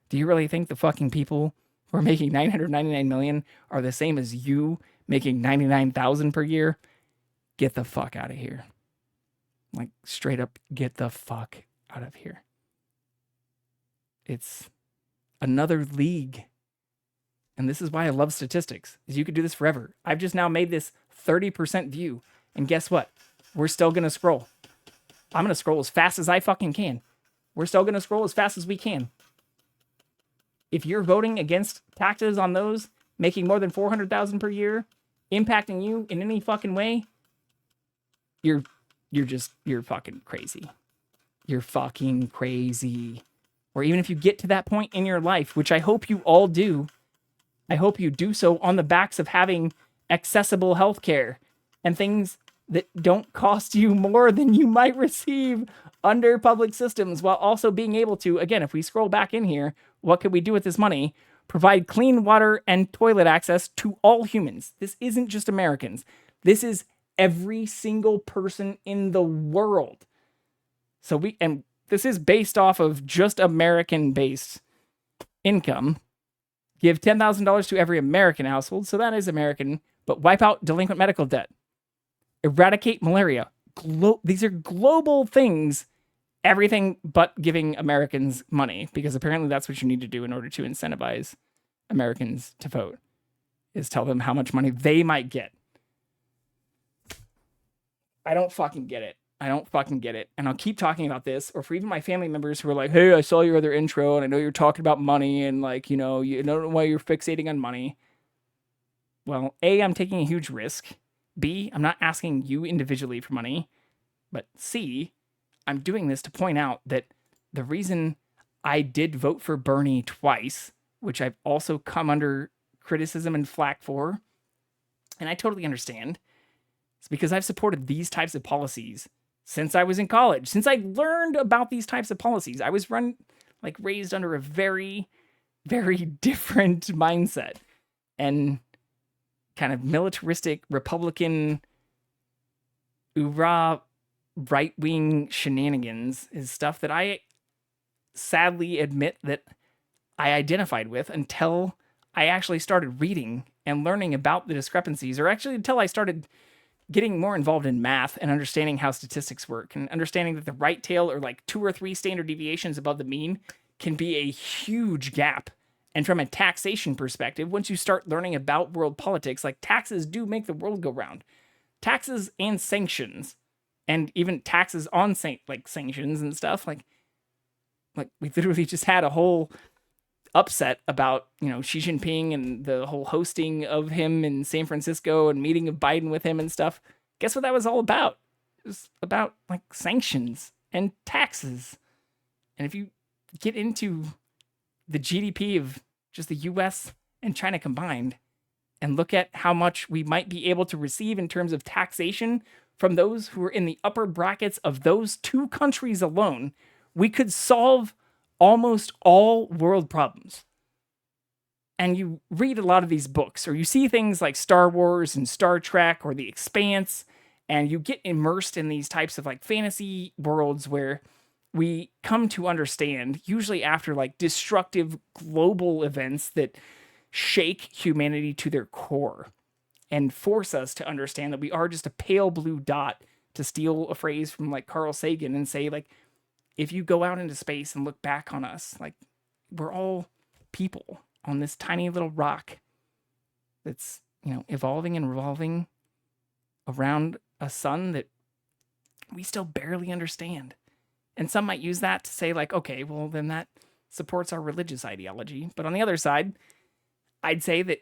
Do you really think the fucking people who are making 999 million are the same as you making 99,000 per year? Get the fuck out of here. Like straight up, get the fuck out of here. It's another league. And this is why I love statistics, is you could do this forever. I've just now made this 30% view. And guess what? We're still going to scroll. I'm going to scroll as fast as I fucking can. We're still going to scroll as fast as we can. If you're voting against taxes on those making more than 400,000 per year, impacting you in any fucking way, you're fucking crazy. You're fucking crazy. Or even if you get to that point in your life, which I hope you all do, I hope you do so on the backs of having accessible healthcare and things that don't cost you more than you might receive under public systems, while also being able to, again, if we scroll back in here, what could we do with this money? Provide clean water and toilet access to all humans. This isn't just Americans. This is every single person in the world. And this is based off of just American-based income. Give $10,000 to every American household, so that is American, but wipe out delinquent medical debt. Eradicate malaria. These are global things. Everything but giving Americans money, because apparently that's what you need to do in order to incentivize Americans to vote, is tell them how much money they might get. I don't fucking get it. And I'll keep talking about this, or for even my family members who are like, hey, I saw your other intro and I know you're talking about money and like, you don't know why you're fixating on money. Well, A, I'm taking a huge risk. B, I'm not asking you individually for money. But C, I'm doing this to point out that the reason I did vote for Bernie twice, which I've also come under criticism and flack for, and I totally understand, is because I've supported these types of policies since I was in college. Since I learned about these types of policies, I was raised under a very, very different mindset. And kind of militaristic Republican hoorah right-wing shenanigans is stuff that I sadly admit that I identified with until I actually started reading and learning about the discrepancies, or actually until I started getting more involved in math and understanding how statistics work and understanding that the right tail or like 2 or 3 standard deviations above the mean can be a huge gap. And from a taxation perspective, once you start learning about world politics, like taxes do make the world go round. Taxes and sanctions, and even taxes on sanctions and stuff, like we literally just had a whole upset about, Xi Jinping and the whole hosting of him in San Francisco and meeting of Biden with him and stuff. Guess what that was all about? It was about like sanctions and taxes. And if you get into the GDP of just the US and China combined and look at how much we might be able to receive in terms of taxation from those who are in the upper brackets of those 2 countries alone, we could solve almost all world problems. And you read a lot of these books, or you see things like Star Wars and Star Trek or The Expanse, and you get immersed in these types of like fantasy worlds where we come to understand, usually after like destructive global events that shake humanity to their core and force us to understand that we are just a pale blue dot, to steal a phrase from like Carl Sagan, and say like, if you go out into space and look back on us, like we're all people on this tiny little rock that's, evolving and revolving around a sun that we still barely understand. And some might use that to say like, okay, well then that supports our religious ideology. But on the other side, I'd say that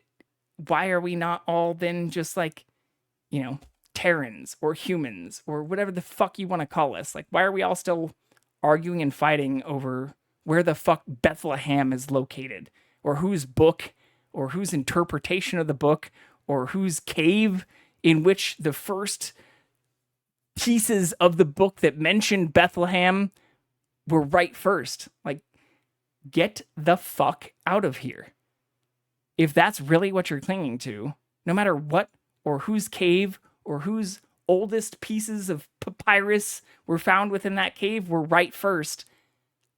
why are we not all then just like, Terrans or humans or whatever the fuck you want to call us? Like, why are we all still arguing and fighting over where the fuck Bethlehem is located, or whose book, or whose interpretation of the book, or whose cave in which the first pieces of the book that mentioned Bethlehem were right first? Like, get the fuck out of here. If that's really what you're clinging to, no matter what or whose cave or whose oldest pieces of papyrus were found within that cave were right first,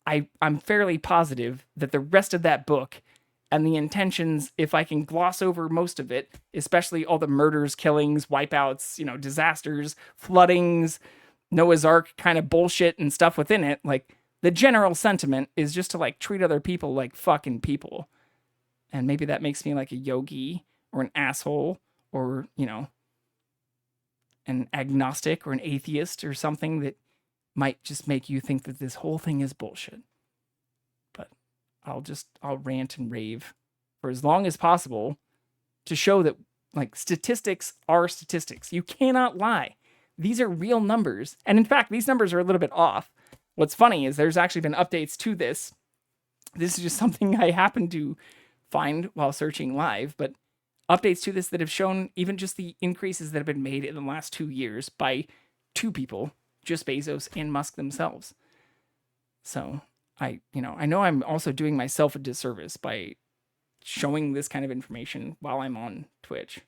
I'm fairly positive that the rest of that book and the intentions, if I can gloss over most of it, especially all the murders, killings, wipeouts, disasters, floodings, Noah's Ark kind of bullshit and stuff within it, like the general sentiment is just to like treat other people like fucking people. And maybe that makes me like a yogi or an asshole or, an agnostic or an atheist or something that might just make you think that this whole thing is bullshit. But I'll rant and rave for as long as possible to show that like statistics are statistics. You cannot lie. These are real numbers. And in fact, these numbers are a little bit off. What's funny is there's actually been updates to this. This is just something I happened to find while searching live, but updates to this that have shown even just the increases that have been made in the last 2 years by 2 people, just Bezos and Musk themselves. So I know I'm also doing myself a disservice by showing this kind of information while I'm on Twitch.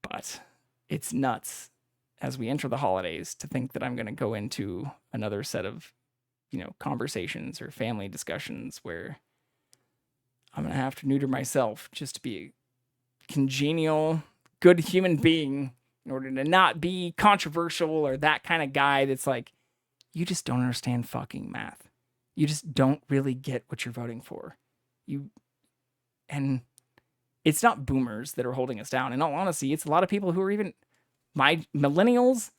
But it's nuts as we enter the holidays to think that I'm going to go into another set of, conversations or family discussions where I'm going to have to neuter myself just to be a congenial, good human being in order to not be controversial or that kind of guy that's like, you just don't understand fucking math. You just don't really get what you're voting for. And it's not boomers that are holding us down. In all honesty, it's a lot of people who are even my millennials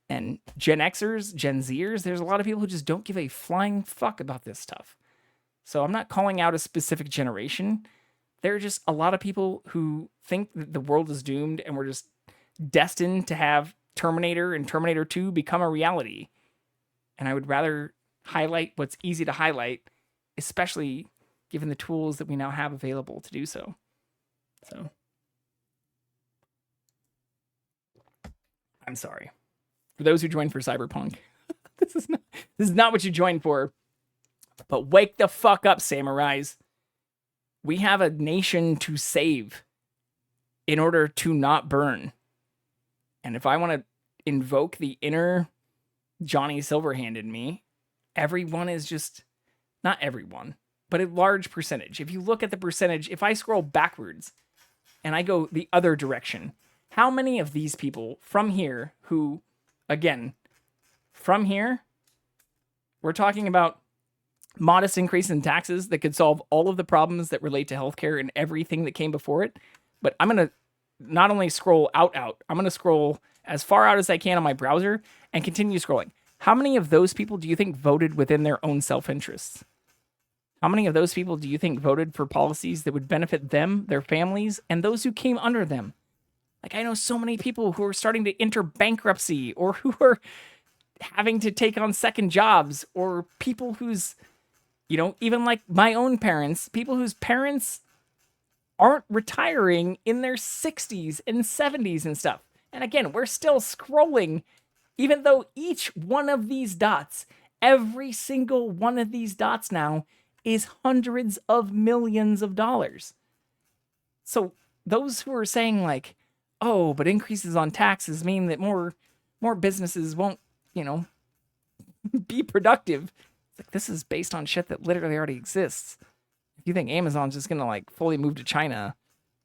and Gen Xers, Gen Zers. There's a lot of people who just don't give a flying fuck about this stuff. So I'm not calling out a specific generation. There are just a lot of people who think that the world is doomed and we're just destined to have Terminator and Terminator 2 become a reality. And I would rather highlight what's easy to highlight, especially given the tools that we now have available to do so. So I'm sorry. For those who joined for Cyberpunk, this is not what you joined for. But wake the fuck up, samurais. We have a nation to save in order to not burn. And if I want to invoke the inner Johnny Silverhand in me, everyone is just, not everyone, but a large percentage. If you look at the percentage, if I scroll backwards and I go the other direction. How many of these people from here who, again, from here, we're talking about modest increase in taxes that could solve all of the problems that relate to healthcare and everything that came before it. But I'm going to not only scroll out, I'm going to scroll as far out as I can on my browser and continue scrolling. How many of those people do you think voted within their own self-interests? How many of those people do you think voted for policies that would benefit them, their families, and those who came under them? Like, I know so many people who are starting to enter bankruptcy, or who are having to take on second jobs, or people whose, you know, even like my own parents, people whose parents aren't retiring in their 60s and 70s and stuff. And again, we're still scrolling, even though each one of these dots, every single one of these dots now is hundreds of millions of dollars. So those who are saying like, oh, but increases on taxes mean that more businesses won't, you know, be productive. It's like, this is based on shit that literally already exists. If you think Amazon's just going to like fully move to China,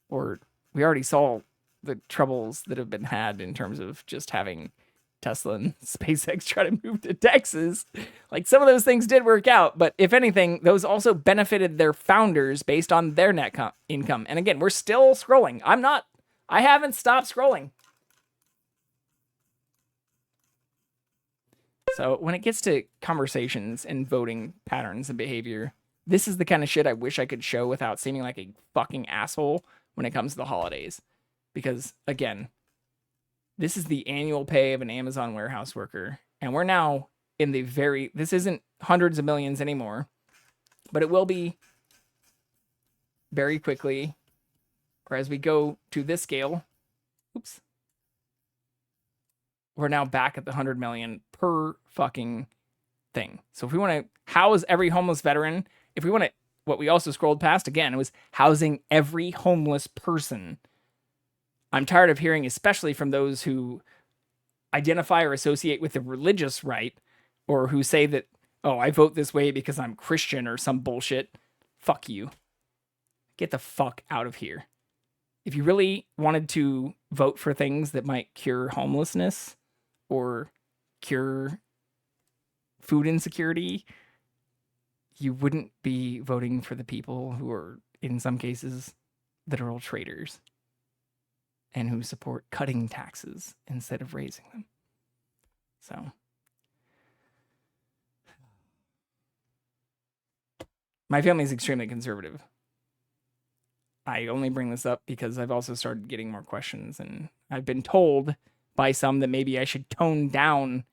or we already saw the troubles that have been had in terms of just having Tesla and SpaceX try to move to Texas. Like, some of those things did work out, but if anything, those also benefited their founders based on their net income. And again, we're still scrolling. I haven't stopped scrolling. So when it gets to conversations and voting patterns and behavior, this is the kind of shit I wish I could show without seeming like a fucking asshole when it comes to the holidays. Because again, this is the annual pay of an Amazon warehouse worker. And we're now in the this isn't hundreds of millions anymore, but it will be very quickly. Or as we go to this scale, we're now back at the 100 million per fucking thing. So if we want to house every homeless veteran, if we want to, what we also scrolled past again, it was housing every homeless person. I'm tired of hearing, especially from those who identify or associate with the religious right, or who say that, oh, I vote this way because I'm Christian or some bullshit. Fuck you. Get the fuck out of here. If you really wanted to vote for things that might cure homelessness or cure food insecurity, you wouldn't be voting for the people who are, in some cases, literal traitors and who support cutting taxes instead of raising them. So, my family is extremely conservative. I only bring this up because I've also started getting more questions, and I've been told by some that maybe I should tone down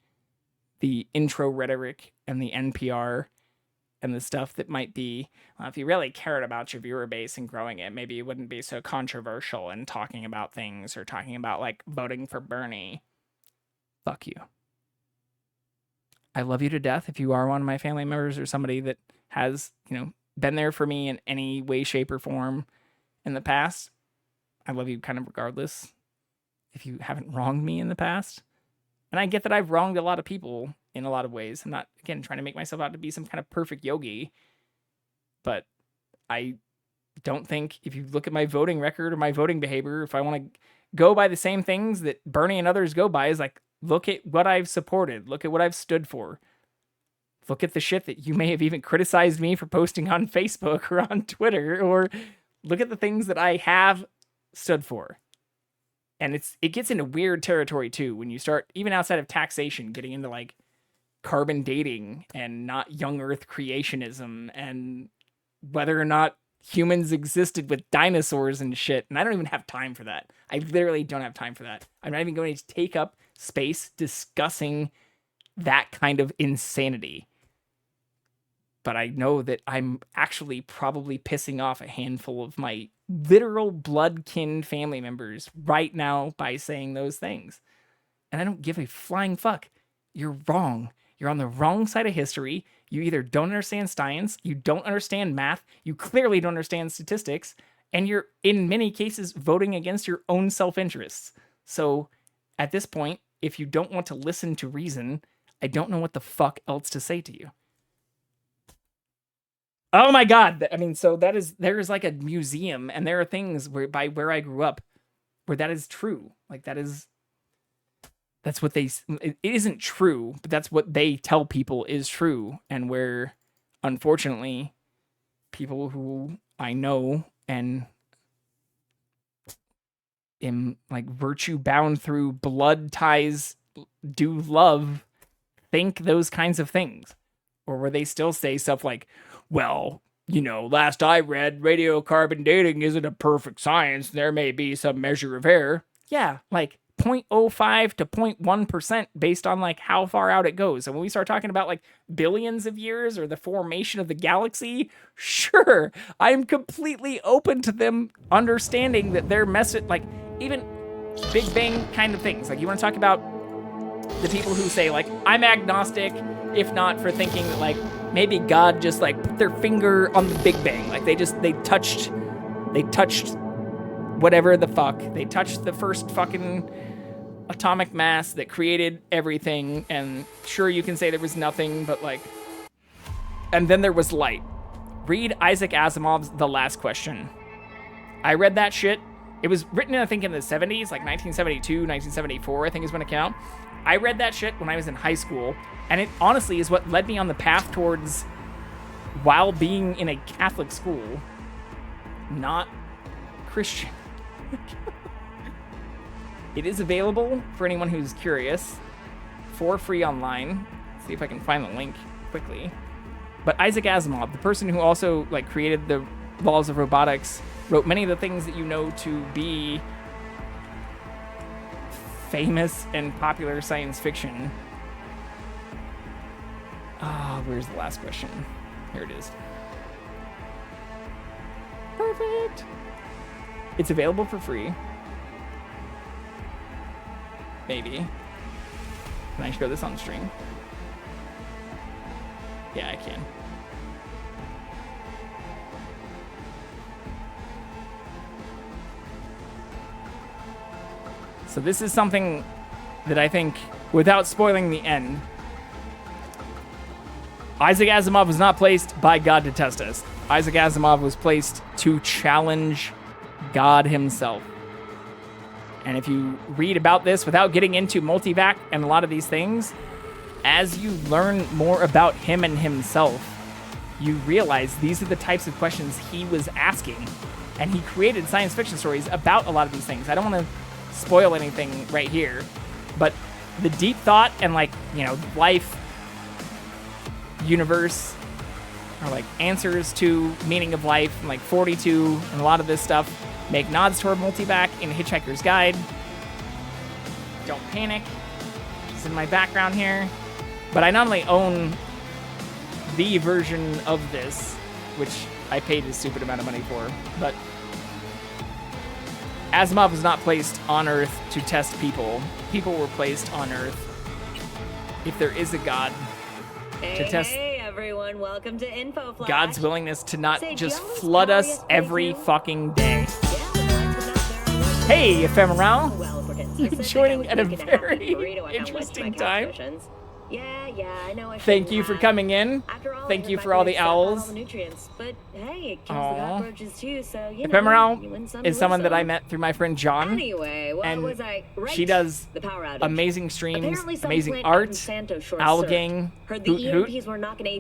the intro rhetoric and the NPR and the stuff that might be, if you really cared about your viewer base and growing it, maybe it wouldn't be so controversial in talking about things or talking about like voting for Bernie. Fuck you. I love you to death if you are one of my family members or somebody that has, you know, been there for me in any way, shape, or form in the past. I love you kind of regardless if you haven't wronged me in the past. And I get that I've wronged a lot of people in a lot of ways. I'm not, again, trying to make myself out to be some kind of perfect yogi. But I don't think, if you look at my voting record or my voting behavior, if I want to go by the same things that Bernie and others go by, is like, look at what I've supported. Look at what I've stood for. Look at the shit that you may have even criticized me for posting on Facebook or on Twitter, or look at the things that I have stood for. And it gets into weird territory too when you start, even outside of taxation, getting into like carbon dating and not young earth creationism and whether or not humans existed with dinosaurs and shit. And I don't even have time for that. I literally don't have time for that. I'm not even going to take up space discussing that kind of insanity. But I know that I'm actually probably pissing off a handful of my literal blood kin family members right now by saying those things. And I don't give a flying fuck. You're wrong. You're on the wrong side of history. You either don't understand science, you don't understand math, you clearly don't understand statistics, and you're, in many cases, voting against your own self-interests. So, at this point, if you don't want to listen to reason, I don't know what the fuck else to say to you. Oh my God. I mean, so there's like a museum, and there are things where I grew up where that is true. Like that's what it isn't true, but that's what they tell people is true. And where, unfortunately, people who I know and am like virtue bound through blood ties do love think those kinds of things, or where they still say stuff like, well, last I read, radiocarbon dating isn't a perfect science. There may be some measure of error. Yeah, like 0.05 to 0.1% based on like how far out it goes. And when we start talking about like billions of years or the formation of the galaxy, sure, I'm completely open to them understanding that they're like even Big Bang kind of things. Like you want to talk about the people who say like, I'm agnostic, if not for thinking that like maybe God just like put their finger on the Big Bang. Like they touched whatever the fuck. They touched the first fucking atomic mass that created everything. And sure, you can say there was nothing, but like, and then there was light. Read Isaac Asimov's The Last Question. I read that shit. It was written, I think, in the 70s, like 1972, 1974, I think is when it came out. I read that shit when I was in high school, and it honestly is what led me on the path towards, while being in a Catholic school, not Christian. It is available for anyone who's curious, for free online. Let's see if I can find the link quickly. But Isaac Asimov, the person who also like created the laws of robotics, wrote many of the things that you know to be famous and popular science fiction. Where's the last question? Here it is. Perfect. It's available for free. Maybe. Can I show this on stream? Yeah, I can. So this is something that I think, without spoiling the end, Isaac Asimov was not placed by God to test us. Isaac Asimov was placed to challenge God himself. And if you read about this without getting into multivac and a lot of these things, as you learn more about him and himself, you realize these are the types of questions he was asking. And he created science fiction stories about a lot of these things. I don't want to spoil anything right here, but the deep thought and like, life, universe, or like answers to meaning of life, and like 42 and a lot of this stuff make nods toward multivac in Hitchhiker's Guide. Don't panic. It's in my background here. But I not only own the version of this, which I paid a stupid amount of money for, but Asimov was not placed on Earth to test people. People were placed on Earth, if there is a God, to test everyone. Welcome to Info Flash. God's willingness to not just flood us every fucking day. Hey, Ephemeral. You're joining at a very interesting time. Yeah, I know. Thank you for coming in. Thank you for all the owls. But hey, it kills the cockroaches too, so Ephemeral is someone that I met through my friend John. Anyway, and she does amazing streams, amazing art, Owl Gang, Hoot Hoot.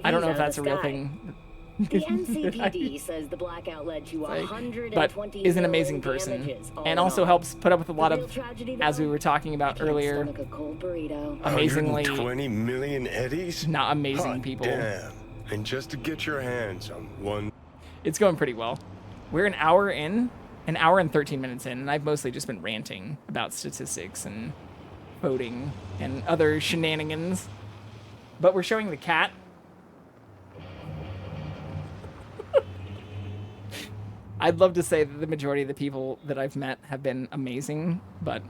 I don't know if that's a real thing. The NCPD says the blackout led to 120 but is an amazing person, and also helps put up with a lot of, as we were talking about earlier, amazingly 20 million eddies? Not amazing people. Damn. And just to get your hands on one. It's going pretty well. We're an hour and 13 minutes in, and I've mostly just been ranting about statistics and voting and other shenanigans. But we're showing the cat. I'd love to say that the majority of the people that I've met have been amazing, but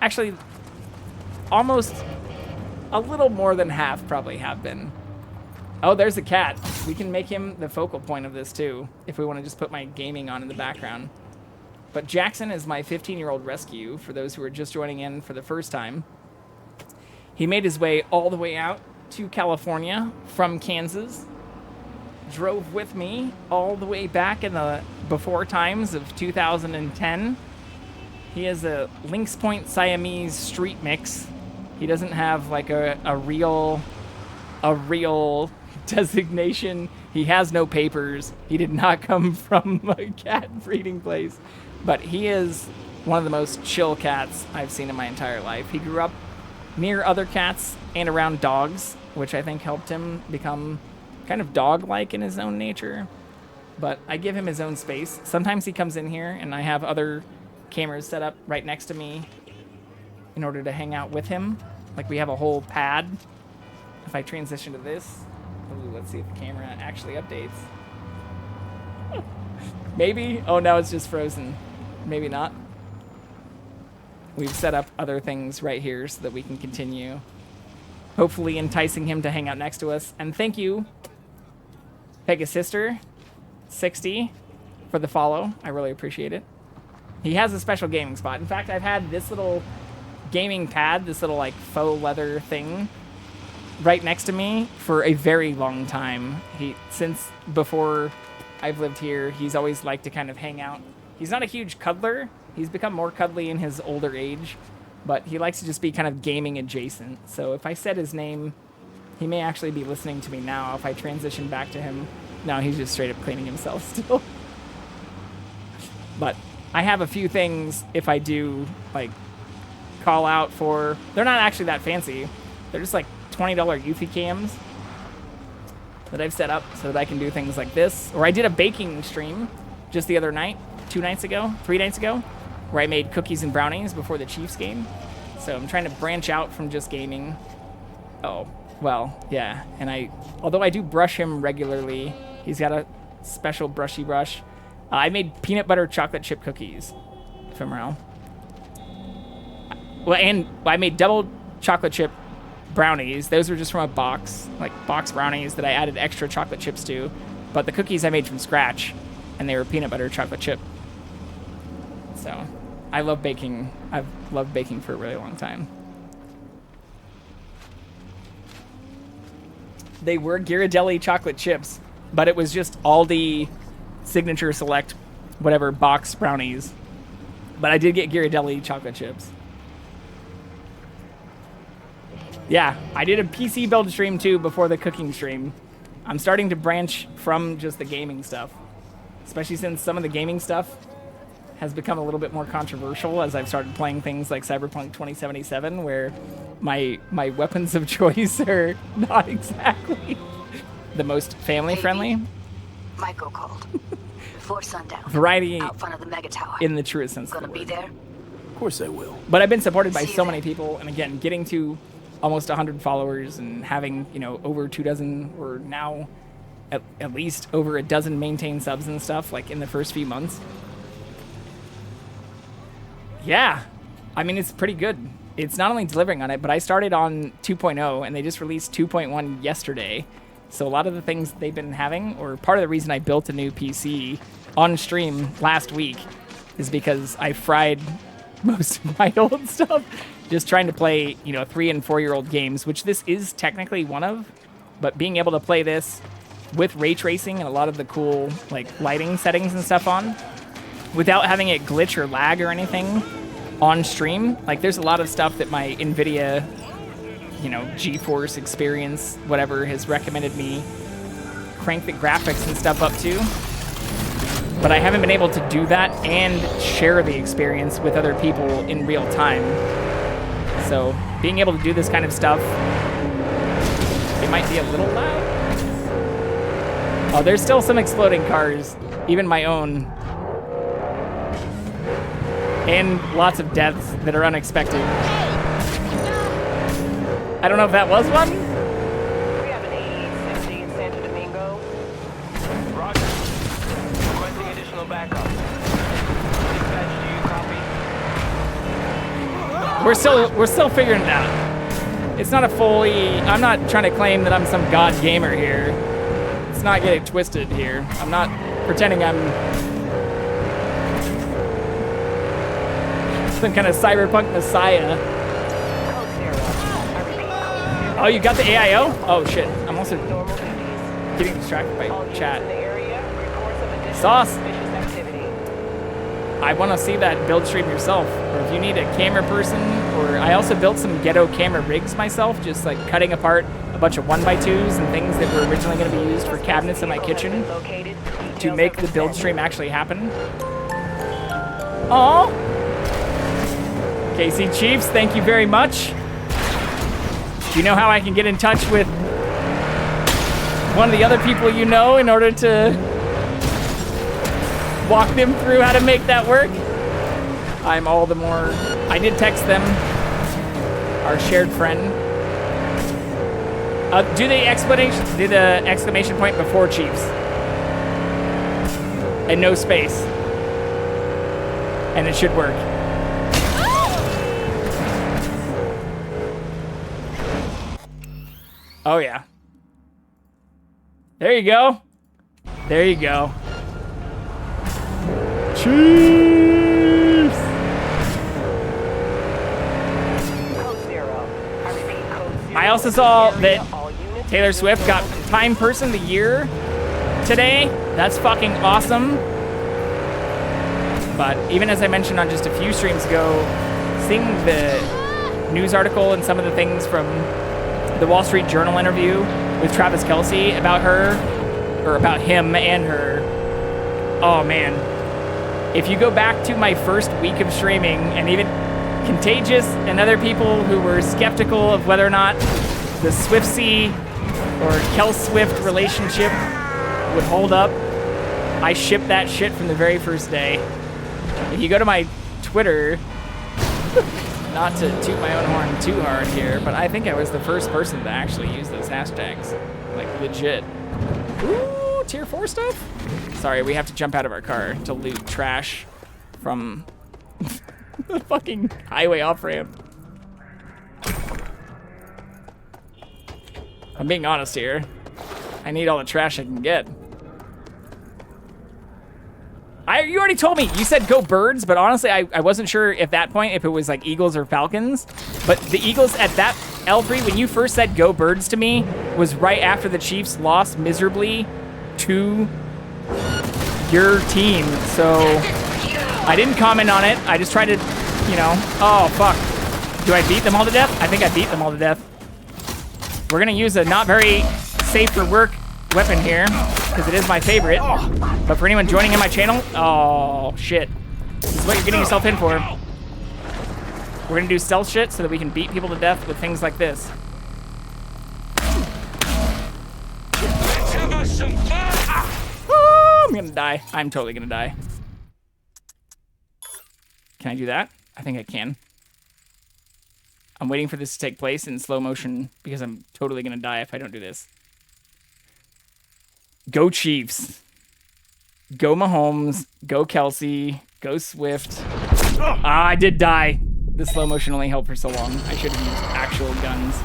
actually, almost a little more than half probably have been. Oh, there's a cat. We can make him the focal point of this too, if we want to just put my gaming on in the background. But Jackson is my 15-year-old rescue, for those who are just joining in for the first time. He made his way all the way out to California from Kansas, drove with me all the way back in the before times of 2010. He is a Lynx Point Siamese street mix. He doesn't have like a real designation. He has no papers. He did not come from a cat breeding place, but he is one of the most chill cats I've seen in my entire life. He grew up near other cats and around dogs, which I think helped him become kind of dog-like in his own nature. But I give him his own space. Sometimes he comes in here and I have other cameras set up right next to me in order to hang out with him. Like we have a whole pad. If I transition to this, ooh, let's see if the camera actually updates. Maybe? Oh, no, it's just frozen. Maybe not. We've set up other things right here so that we can continue, hopefully enticing him to hang out next to us. And thank you, Pegasister60, for the follow. I really appreciate it. He has a special gaming spot. In fact, I've had this little gaming pad, this little like faux leather thing, right next to me for a very long time. Since before I've lived here, he's always liked to kind of hang out. He's not a huge cuddler. He's become more cuddly in his older age, but he likes to just be kind of gaming adjacent. So if I said his name, he may actually be listening to me now. If I transition back to him, no, he's just straight up cleaning himself still. But I have a few things if I do like call out for, they're not actually that fancy. They're just like $20 Eufy cams that I've set up so that I can do things like this. Or I did a baking stream just the other night, 3 nights ago, where I made cookies and brownies before the Chiefs game. So I'm trying to branch out from just gaming. Oh, well, yeah. And although I do brush him regularly, he's got a special brushy brush. I made peanut butter chocolate chip cookies, ephemeral. Well, and I made double chocolate chip brownies. Those were just from a box, like box brownies that I added extra chocolate chips to. But the cookies I made from scratch, and they were peanut butter chocolate chip. So I love baking. I've loved baking for a really long time. They were Ghirardelli chocolate chips, but it was just Aldi Signature Select, whatever, box brownies. But I did get Ghirardelli chocolate chips. Yeah, I did a PC build stream too before the cooking stream. I'm starting to branch from just the gaming stuff, especially since some of the gaming stuff has become a little bit more controversial as I've started playing things like Cyberpunk 2077, where my weapons of choice are not exactly the most family-friendly. Michael called. Before sundown. Variety out front of the mega tower. In the truest sense of the word. Gonna be there? Of course I will. But I've been supported by so many people, and again, getting to almost 100 followers and having, over 24 or now at least over a dozen maintained subs and stuff, like in the first few months. Yeah, I mean, it's pretty good. It's not only delivering on it, but I started on 2.0 and they just released 2.1 yesterday. So a lot of the things they've been having, or part of the reason I built a new PC on stream last week, is because I fried most of my old stuff just trying to play, 3 and 4 year old games, which this is technically one of, but being able to play this with ray tracing and a lot of the cool lighting settings and stuff on, without having it glitch or lag or anything on stream. There's a lot of stuff that my NVIDIA, GeForce experience, whatever, has recommended me crank the graphics and stuff up to. But I haven't been able to do that and share the experience with other people in real time. So being able to do this kind of stuff, it might be a little loud. Oh, there's still some exploding cars, even my own. And lots of deaths that are unexpected. I don't know if that was one. We have an 8060 in Santo Domingo. Roger. Requesting additional backup. Dispatch, do you copy? We're still figuring it out. It's not a fully. I'm not trying to claim that I'm some god gamer here. Let's not get it twisted here. I'm not pretending I'm some kind of cyberpunk messiah. Oh, you got the AIO? Oh shit! I'm also. Getting distracted by chat. Sauce! I want to see that build stream yourself. Or if you need a camera person, or I also built some ghetto camera rigs myself, just like cutting apart a bunch of 1x2s and things that were originally going to be used for cabinets in my kitchen to make the build stream actually happen. Aww! KC Chiefs, thank you very much. Do you know how I can get in touch with one of the other people you know in order to walk them through how to make that work? I'm all the more... I did text them, our shared friend. Do the exclamation point before Chiefs. And no space. And it should work. Oh yeah. There you go. There you go. Chiefs! I also saw that Taylor Swift got Time Person of the Year today. That's fucking awesome. But even as I mentioned on just a few streams ago, seeing the news article and some of the things from the Wall Street Journal interview with Travis Kelce about her, or about him and her, oh man. If you go back to my first week of streaming, and even Contagious and other people who were skeptical of whether or not the Swiftsy or Kel Swift relationship would hold up, I shipped that shit from the very first day. If you go to my Twitter, not to toot my own horn too hard here, but I think I was the first person to actually use those hashtags. Like, legit. Ooh, tier 4 stuff? Sorry, we have to jump out of our car to loot trash from the fucking highway off-ramp. I'm being honest here. I need all the trash I can get. You already told me. You said go birds, but honestly, I wasn't sure at that point if it was like Eagles or Falcons. But the Eagles at that L3, when you first said go birds to me, was right after the Chiefs lost miserably to your team. So I didn't comment on it. I just tried to, you know, oh, fuck. Do I beat them all to death? I think I beat them all to death. We're going to use a not very safe for work weapon here, because it is my favorite. But for anyone joining in my channel, oh shit. This is what you're getting yourself in for. We're gonna do stealth shit so that we can beat people to death with things like this. Oh, I'm gonna die. I'm totally gonna die. Can I do that? I think I can. I'm waiting for this to take place in slow motion because I'm totally gonna die if I don't do this. Go Chiefs. Go Mahomes. Go Kelce. Go Swift. Ah, I did die. The slow motion only held for so long. I should have used actual guns.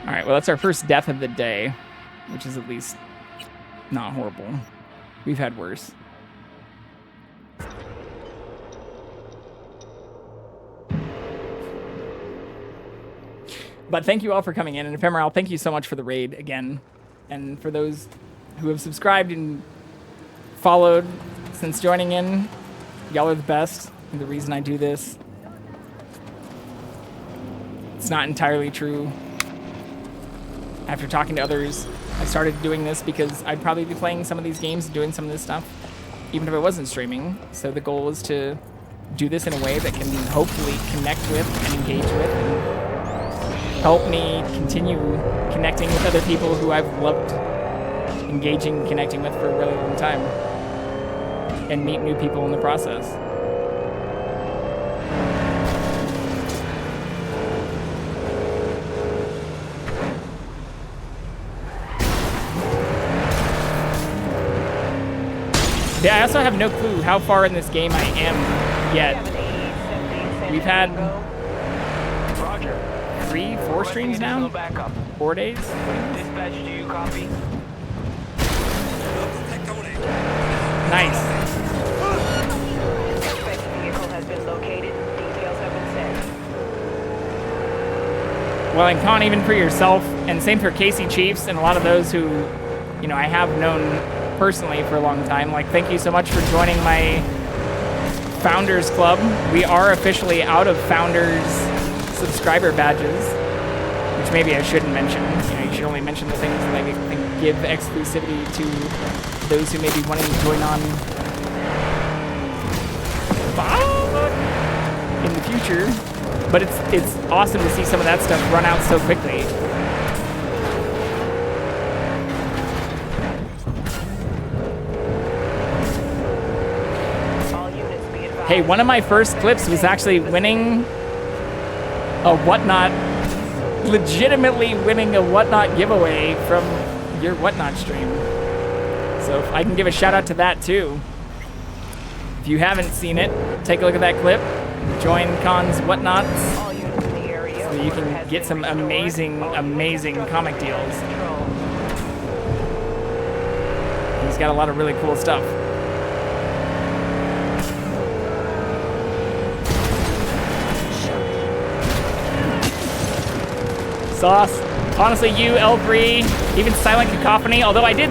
All right, well, that's our first death of the day, which is at least not horrible. We've had worse. But thank you all for coming in. And Ephemeral, thank you so much for the raid again. And for those who have subscribed and followed since joining in, y'all are the best. And the reason I do this, it's not entirely true. After talking to others, I started doing this because I'd probably be playing some of these games and doing some of this stuff, even if I wasn't streaming. So the goal is to do this in a way that can hopefully connect with and engage with and help me continue connecting with other people who I've loved engaging and connecting with for a really long time and meet new people in the process. Yeah, I also have no clue how far in this game I am yet. We've had 3-4 streams now? 4 days? Dispatch, do you copy? Nice. Suspect vehicle has been located. Details have been sent. Well, and Con, even for yourself, and same for Casey Chiefs and a lot of those who, you know, I have known personally for a long time. Like, thank you so much for joining my Founders Club. We are officially out of Founders subscriber badges, which maybe I shouldn't mention. You know, you should only mention the things that I think give exclusivity to those who may be wanting to join on in the future. But it's awesome to see some of that stuff run out so quickly. Hey, one of my first clips was actually winning a Whatnot, legitimately winning a Whatnot giveaway from your Whatnot stream. So if I can give a shout out to that too. If you haven't seen it, take a look at that clip. Join Con's Whatnots so you can get some amazing, amazing comic deals. He's got a lot of really cool stuff. Sauce. Honestly, you, L3, even Silent Cacophony, although I did,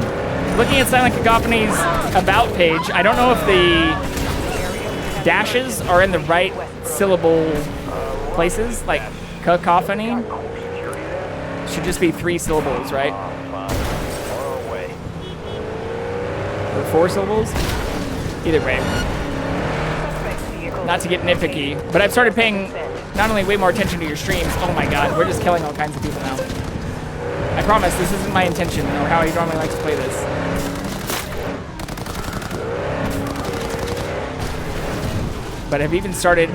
looking at Silent Cacophony's About page, I don't know if the dashes are in the right syllable places, like cacophony. Should just be 3 syllables, right? Or 4 syllables? Either way. Not to get nitpicky, but I've started paying not only way more attention to your streams, oh my god, we're just killing all kinds of people now. I promise, this isn't my intention, or how I normally like to play this. But I've even started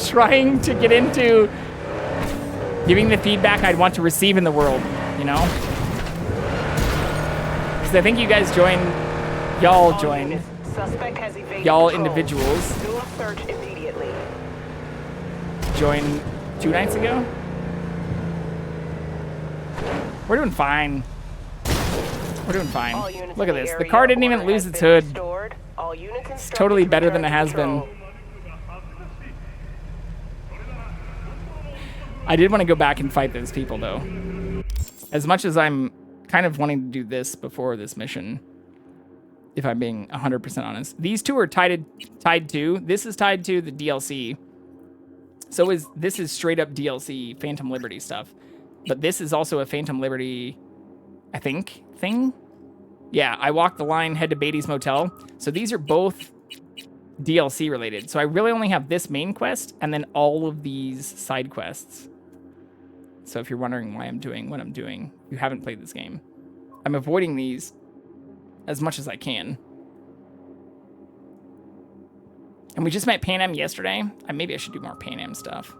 trying to get into giving the feedback I'd want to receive in the world, you know? Because I think you guys joined, y'all individuals joined 2 nights ago? We're doing fine. We're doing fine. Look at this. The car didn't even lose its hood. It's totally better than it has been. I did want to go back and fight those people, though. As much as I'm kind of wanting to do this before this mission, if I'm being 100% honest. These two are tied to. This is tied to the DLC. So this is straight up DLC Phantom Liberty stuff. But this is also a Phantom Liberty, I think, thing. Yeah, I walk the line, head to Beatty's Motel. So these are both DLC related. So I really only have this main quest and then all of these side quests. So if you're wondering why I'm doing what I'm doing, you haven't played this game. I'm avoiding these as much as I can. And we just met Pan Am yesterday. Maybe I should do more Pan Am stuff.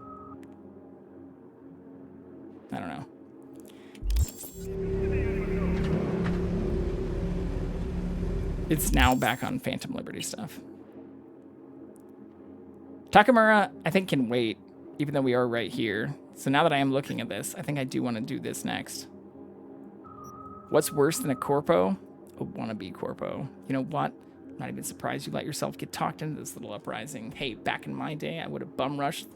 I don't know. It's now back on Phantom Liberty stuff. Takamura, I think, can wait, even though we are right here. So now that I am looking at this, I think I do want to do this next. What's worse than a corpo? A wannabe corpo. You know what? I'm not even surprised you let yourself get talked into this little uprising. Hey, back in my day, I would have bum rushed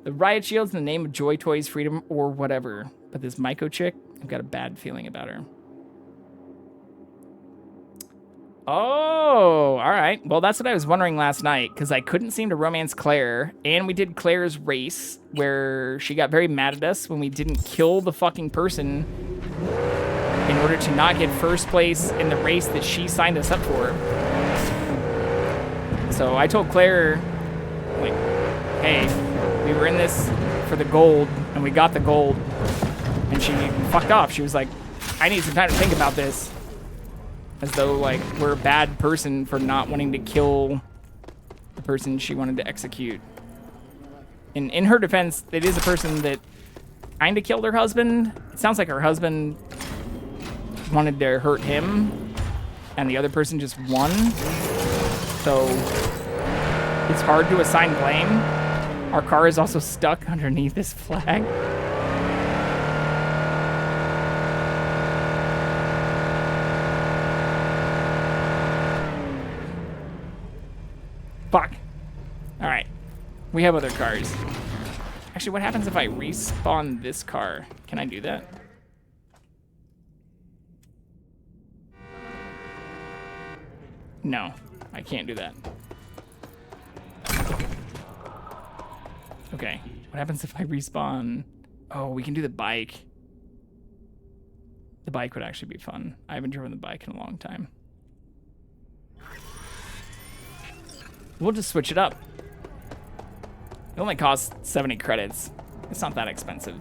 the riot shields in the name of Joy Toys, freedom, or whatever. But this Maiko chick, I've got a bad feeling about her. Oh, all right. Well, that's what I was wondering last night, because I couldn't seem to romance Claire, and we did Claire's race, where she got very mad at us when we didn't kill the fucking person in order to not get first place in the race that she signed us up for. So I told Claire, like, hey, we were in this for the gold, and we got the gold, and she fucked off. She was like, I need some time to think about this. As though, like, we're a bad person for not wanting to kill the person she wanted to execute. In her defense, it is a person that kind of killed her husband. It sounds like her husband wanted to hurt him, and the other person just won. So it's hard to assign blame. Our car is also stuck underneath this flag. Fuck. All right. We have other cars. Actually, what happens if I respawn this car? Can I do that? No, I can't do that. Okay, what happens if I respawn? Oh, we can do the bike. The bike would actually be fun. I haven't driven the bike in a long time. We'll just switch it up. It only costs 70 credits. It's not that expensive.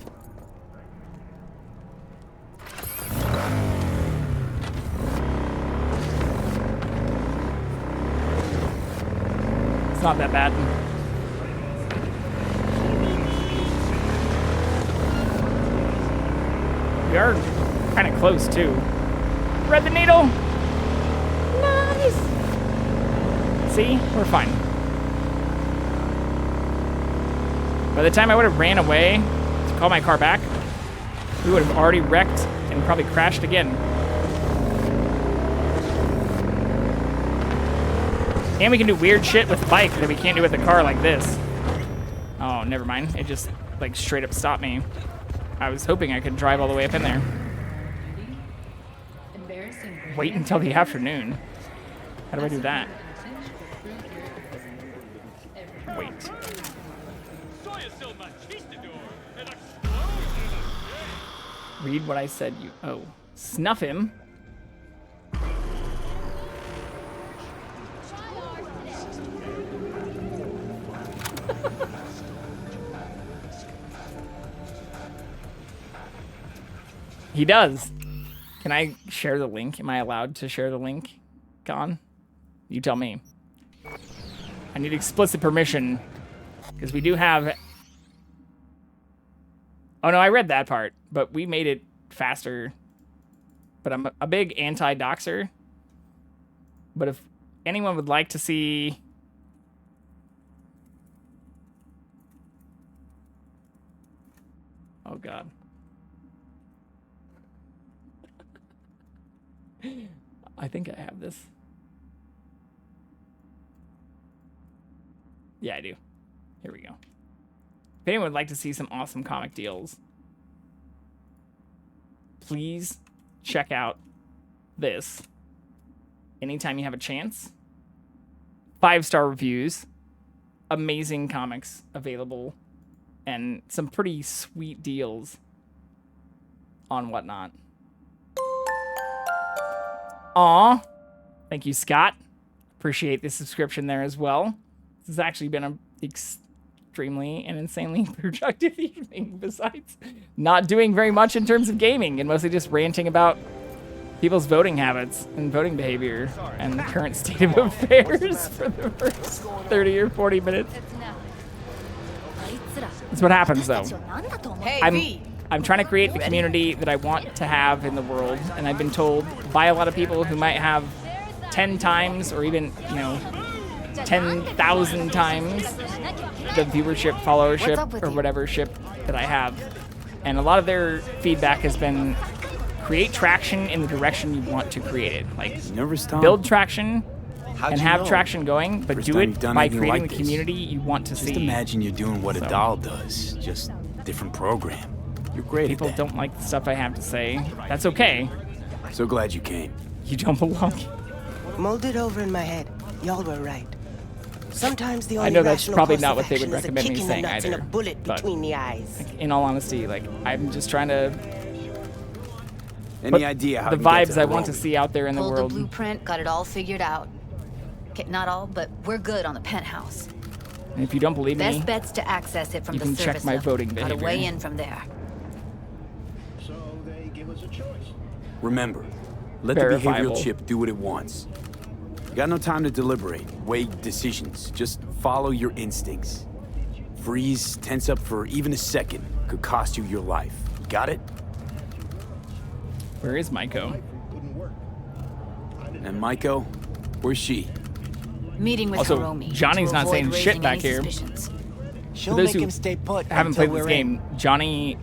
It's not that bad. We are kind of close too. Thread the needle. Nice. See, we're fine. By the time I would have ran away to call my car back, we would have already wrecked and probably crashed again. And we can do weird shit with the bike that we can't do with the car like this. Oh, never mind. It just like straight up stopped me. I was hoping I could drive all the way up in there. Wait until the afternoon. How do I do that? Wait. Read what I said you... Oh. Snuff him? He does. Can I share the link? Am I allowed to share the link? Gone? You tell me. I need explicit permission. Because we do have... Oh no, I read that part. But we made it faster. But I'm a big anti-doxer. But if anyone would like to see... Oh god. I think I have this. Yeah, I do. Here we go. If anyone would like to see some awesome comic deals, please check out this anytime you have a chance. 5-star reviews, amazing comics available, and some pretty sweet deals on whatnot. Aw, thank you, Scott. Appreciate the subscription there as well. This has actually been an extremely and insanely productive evening, besides not doing very much in terms of gaming and mostly just ranting about people's voting habits and voting behavior and the current state of affairs for the first 30 or 40 minutes. That's what happens, though. I'm trying to create the community that I want to have in the world, and I've been told by a lot of people who might have 10 times or even, 10,000 times the viewership, followership, or whatever ship that I have. And a lot of their feedback has been create traction in the direction you want to create it. Like, build traction and have traction going, but do it by creating the community you want to see. Just imagine you're doing what a doll does, just different program. You're great. People don't like the stuff I have to say. That's okay. So glad you came. You don't belong. Mulled it over in my head. Y'all were right. Sometimes the only I know that's probably not what they would recommend me saying either. And a bullet between the eyes. Like, in all honesty, like, I'm just trying to Any idea how the vibes I want to see out there in the Pulled world. the blueprint, got it all figured out. Okay, not all, but we're good on the penthouse. And if you don't believe me, Best bet's to access it from you the can surface check my level. voting Gotta behavior. weigh in from there. Remember, let the behavioral Verifiable. chip do what it wants. You got no time to deliberate, weigh decisions. Just follow your instincts. Freeze, tense up for even a second could cost you your life. Got it? Where is Maiko? And Maiko, where's she? Meeting with Also, Hiromi Johnny's to not saying avoid shit raising back any here. suspicions. For those who haven't played this game, Johnny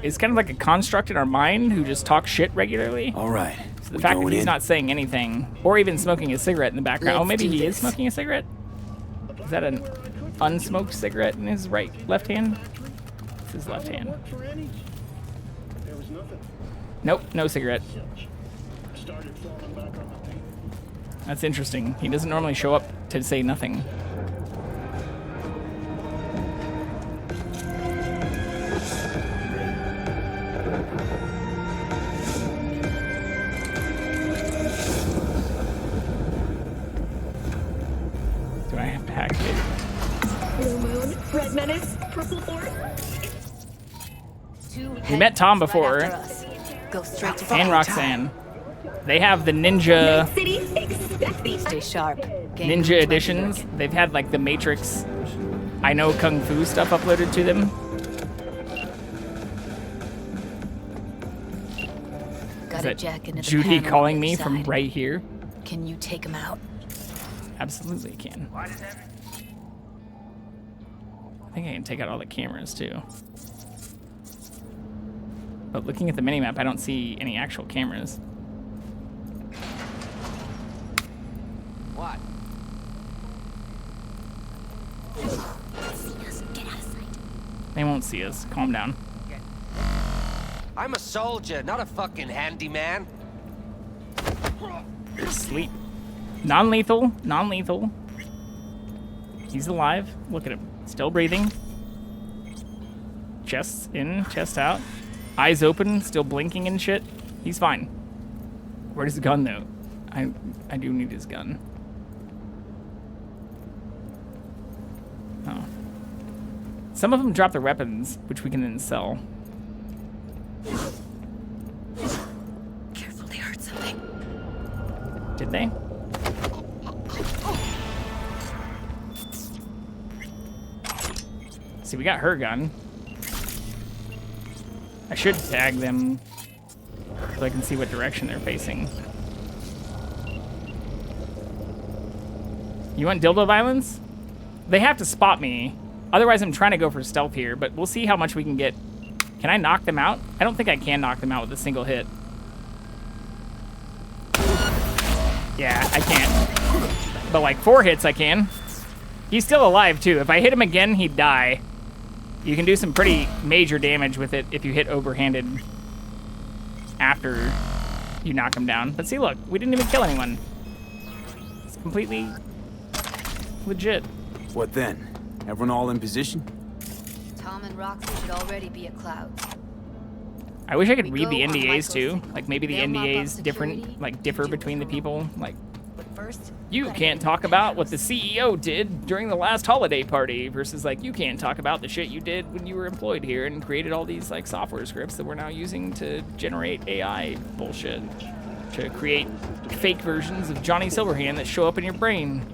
is kind of like a construct in our mind who just talks shit regularly. All right. So the fact that he's not saying anything, or even smoking a cigarette in the background. Oh, maybe he is smoking a cigarette? Is that an... unsmoked cigarette in his left hand. It's his left hand. Nope, no cigarette. That's interesting. He doesn't normally show up to say nothing. Do I have to activate it? Blue moon, red menace, purple force. We met Tom before. Go straight to And Roxanne. They have the Ninja Stay sharp. Ninja editions. They've had like the Matrix, I Know Kung Fu stuff uploaded to them. Got a jack into the Judy panel calling on the me other from side. right here. Can you take him out? Absolutely can. I think I can take out all the cameras too. But looking at the minimap, I don't see any actual cameras. What? They won't see us. Calm down. I'm a soldier, not a fucking handyman. Sleep. Non-lethal. Non-lethal. He's alive. Look at him. Still breathing. Chest in, chest out. Eyes open, still blinking and shit. He's fine. Where's his gun, though? I do need his gun. Oh. Some of them drop their weapons, which we can then sell. Careful, they heard something. Did they? See, we got her gun. I should tag them so I can see what direction they're facing. You want dildo violence? They have to spot me. Otherwise, I'm trying to go for stealth here, but we'll see how much we can get. Can I knock them out? I don't think I can knock them out with a single hit. Yeah, I can't. But like 4 hits, I can. He's still alive, too. If I hit him again, he'd die. You can do some pretty major damage with it if you hit overhanded after you knock him down. But see, look, we didn't even kill anyone. It's completely legit. What then? Everyone all in position? Tom and Roxy should already be at Clouds. I wish I could read the NDAs too. Like maybe the NDAs differ between the people. Like, you can't talk about what the CEO did during the last holiday party versus like you can't talk about the shit you did when you were employed here and created all these like software scripts that we're now using to generate AI bullshit to create fake versions of Johnny Silverhand that show up in your brain.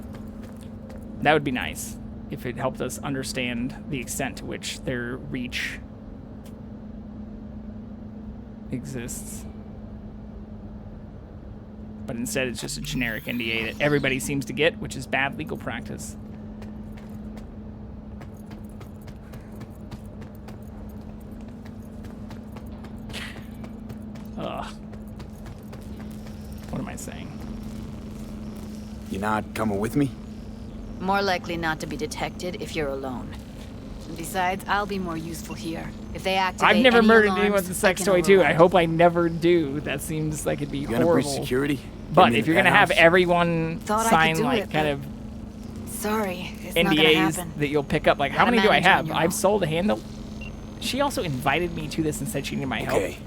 That would be nice if it helped us understand the extent to which their reach exists. But instead, it's just a generic NDA that everybody seems to get, which is bad legal practice. Ugh. What am I saying? You're not coming with me? More likely not to be detected if you're alone. Besides, I'll be more useful here. If they activate I've never any murdered alarms, anyone with a sex I can toy too. I override. hope I never do. That seems like it'd be You gonna horrible. breach security? But Get me if in you're the gonna have penthouse? everyone Thought I sign could do like it, kind of Sorry, it's not gonna NDAs happen. that you'll pick up, like how Gotta many do I manage on have? your I've own. sold a handle. She also invited me to this and said she needed my help. Okay,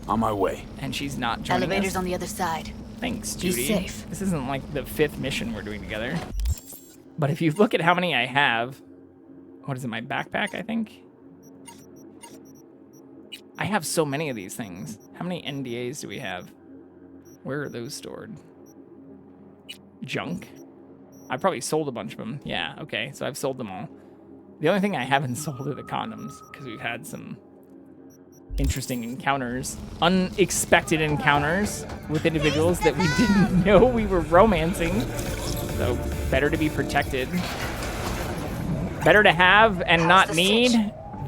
on my way. And she's not joining Elevator's us. on the other side. Thanks, Be Judy. safe. This isn't like the 5th mission we're doing together. But if you look at how many I have, what is it, my backpack, I think? I have so many of these things. How many NDAs do we have? Where are those stored? Junk? I probably sold a bunch of them. Yeah, okay, so I've sold them all. The only thing I haven't sold are the condoms, because we've had some interesting encounters, unexpected encounters with individuals that we didn't know we were romancing. So better to be protected. Better to have and not need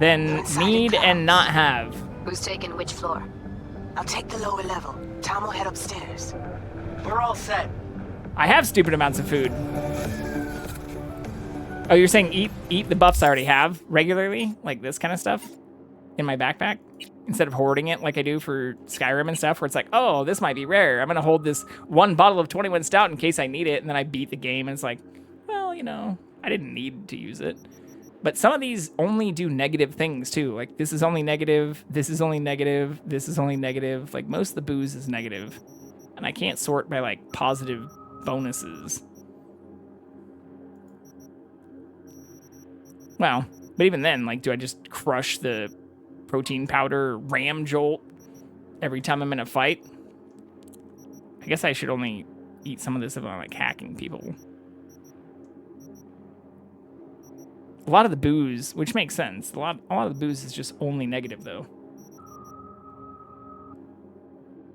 than need and not have. Who's taking which floor? I'll take the lower level. Tom will head upstairs. We're all set. I have stupid amounts of food. Oh, you're saying eat the buffs I already have regularly, like this kind of stuff, in my backpack, instead of hoarding it like I do for Skyrim and stuff, where it's like, oh, this might be rare. I'm gonna hold this one bottle of 21 Stout in case I need it, and then I beat the game, and it's like, well, you know, I didn't need to use it. But some of these only do negative things too. Like this is only negative, this is only negative, this is only negative. Like most of the booze is negative. And I can't sort by like positive bonuses. Well, but even then, like, do I just crush the protein powder ram jolt every time I'm in a fight? I guess I should only eat some of this if I'm like hacking people. A lot of the booze, which makes sense. A lot of the booze is just only negative, though.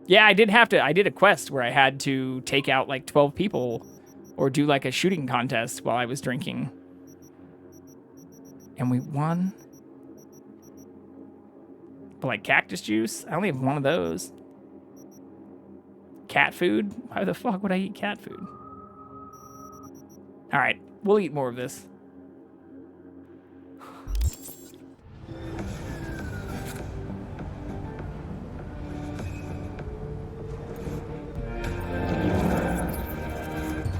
Yeah, I did a quest where I had to take out like 12 people or do like a shooting contest while I was drinking. And we won. But like cactus juice, I only have one of those. Cat food? Why the fuck would I eat cat food? All right, we'll eat more of this.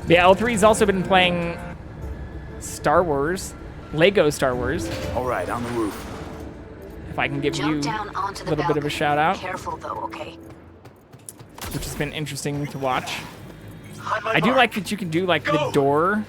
Yeah, L3's also been playing Star Wars, Lego Star Wars. All right, on the roof. If I can give you a little bit of a shout out. Careful though, okay? Which has been interesting to watch. I do like that you can do like the door.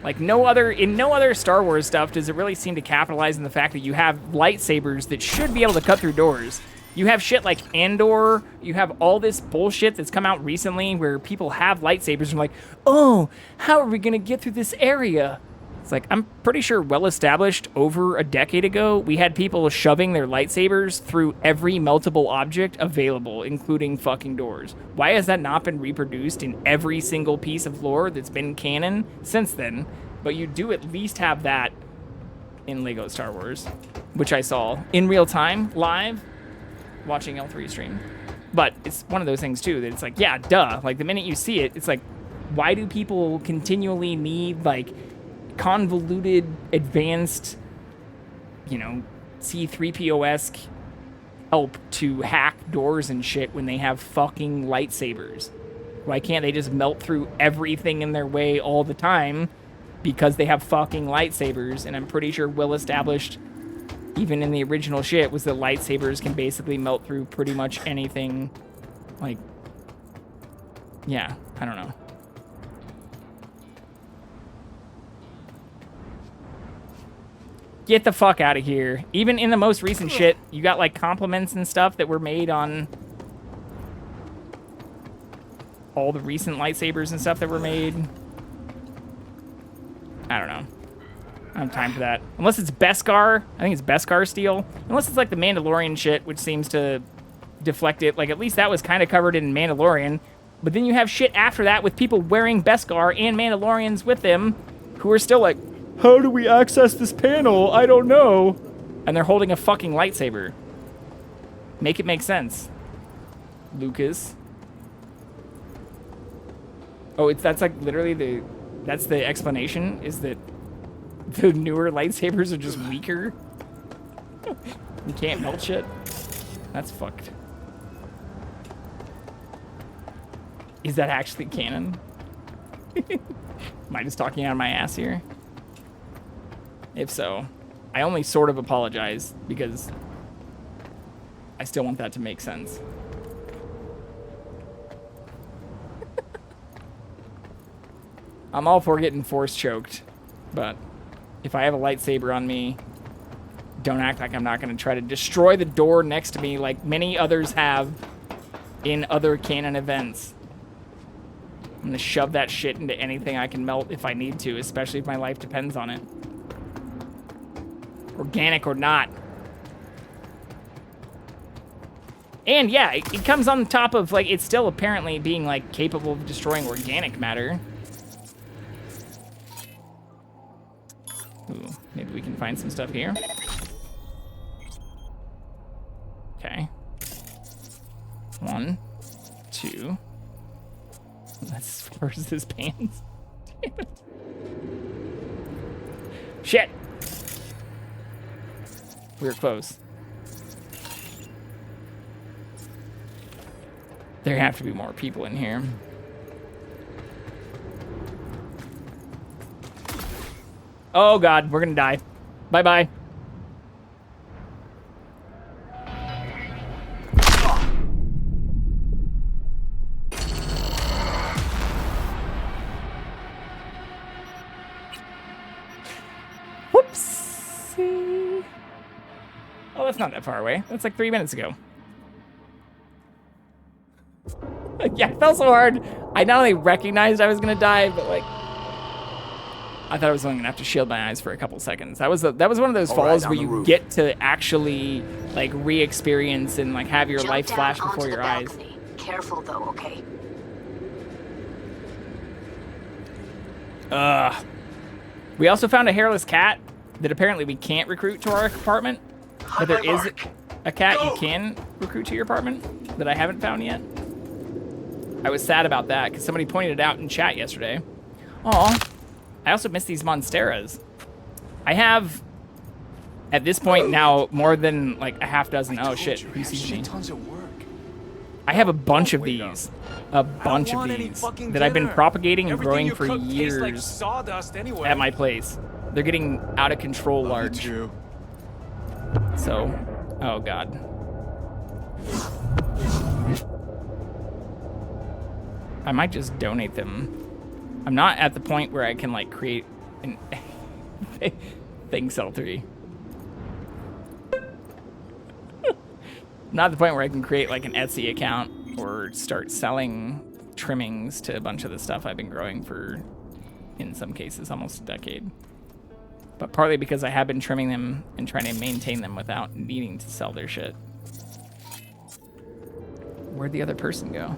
Like in no other Star Wars stuff does it really seem to capitalize on the fact that you have lightsabers that should be able to cut through doors. You have shit like Andor, you have all this bullshit that's come out recently where people have lightsabers and are like, oh, how are we gonna get through this area? It's like, I'm pretty sure well established over a decade ago, we had people shoving their lightsabers through every meltable object available, including fucking doors. Why has that not been reproduced in every single piece of lore that's been canon since then? But you do at least have that in Lego Star Wars, which I saw in real time, live, watching L3 stream. But it's one of those things too that it's like, yeah, duh. Like the minute you see it, it's like, why do people continually need like convoluted, advanced, you know, C-3PO-esque help to hack doors and shit when they have fucking lightsabers? Why can't they just melt through everything in their way all the time because they have fucking lightsabers? And I'm pretty sure well established, even in the original shit, was that lightsabers can basically melt through pretty much anything. Like, yeah, I don't know. Get the fuck out of here. Even in the most recent shit, you got like compliments and stuff that were made on all the recent lightsabers and stuff that were made. I don't know. I don't have time for that. Unless it's Beskar. I think it's Beskar steel. Unless it's like the Mandalorian shit, which seems to deflect it. Like, at least that was kind of covered in Mandalorian. But then you have shit after that with people wearing Beskar and Mandalorians with them who are still like, how do we access this panel? I don't know. And they're holding a fucking lightsaber. Make it make sense, Lucas. Oh, that's like literally that's the explanation, is that the newer lightsabers are just weaker. You can't melt shit. That's fucked. Is that actually canon? Am I just talking out of my ass here? If so, I only sort of apologize because I still want that to make sense. I'm all for getting force choked, but if I have a lightsaber on me, don't act like I'm not going to try to destroy the door next to me like many others have in other canon events. I'm going to shove that shit into anything I can melt if I need to, especially if my life depends on it. Organic or not. And yeah, it comes on top of, like, it's still apparently being, like, capable of destroying organic matter. Ooh, maybe we can find some stuff here. Okay. 1, 2. Where's this pants? Damn it. Shit! We were close. There have to be more people in here. Oh god, we're gonna die. Bye-bye. Whoopsie. Oh, that's not that far away. That's like 3 minutes ago. Yeah, it felt so hard. I not only recognized I was gonna die, but like I thought I was only gonna have to shield my eyes for a couple seconds. That was one of those falls where you get to actually like re-experience and like have your life flash before your eyes. Careful though, okay? We also found a hairless cat that apparently we can't recruit to our apartment. But there is a cat you can recruit to your apartment that I haven't found yet. I was sad about that because somebody pointed it out in chat yesterday. Aw. I also miss these Monsteras. I have, at this point now, more than like a half dozen. Oh shit, who sees me? I have a bunch of these. A bunch of these that I've been propagating and growing for years at my place. They're getting out of control large. So, oh god. I might just donate them. I'm not at the point where I can like create an thing sell 3. Not at the point where I can create like an Etsy account or start selling trimmings to a bunch of the stuff I've been growing for, in some cases, almost a decade. But partly because I have been trimming them and trying to maintain them without needing to sell their shit. Where'd the other person go?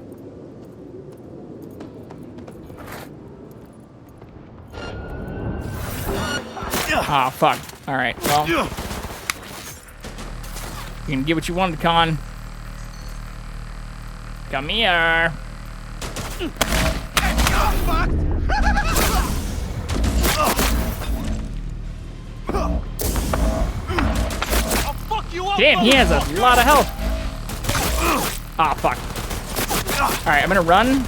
Ah, fuck. Alright, well. You can get what you wanted, Con. Come here. Damn, he has a lot of health. Ah, fuck. Alright, I'm gonna run.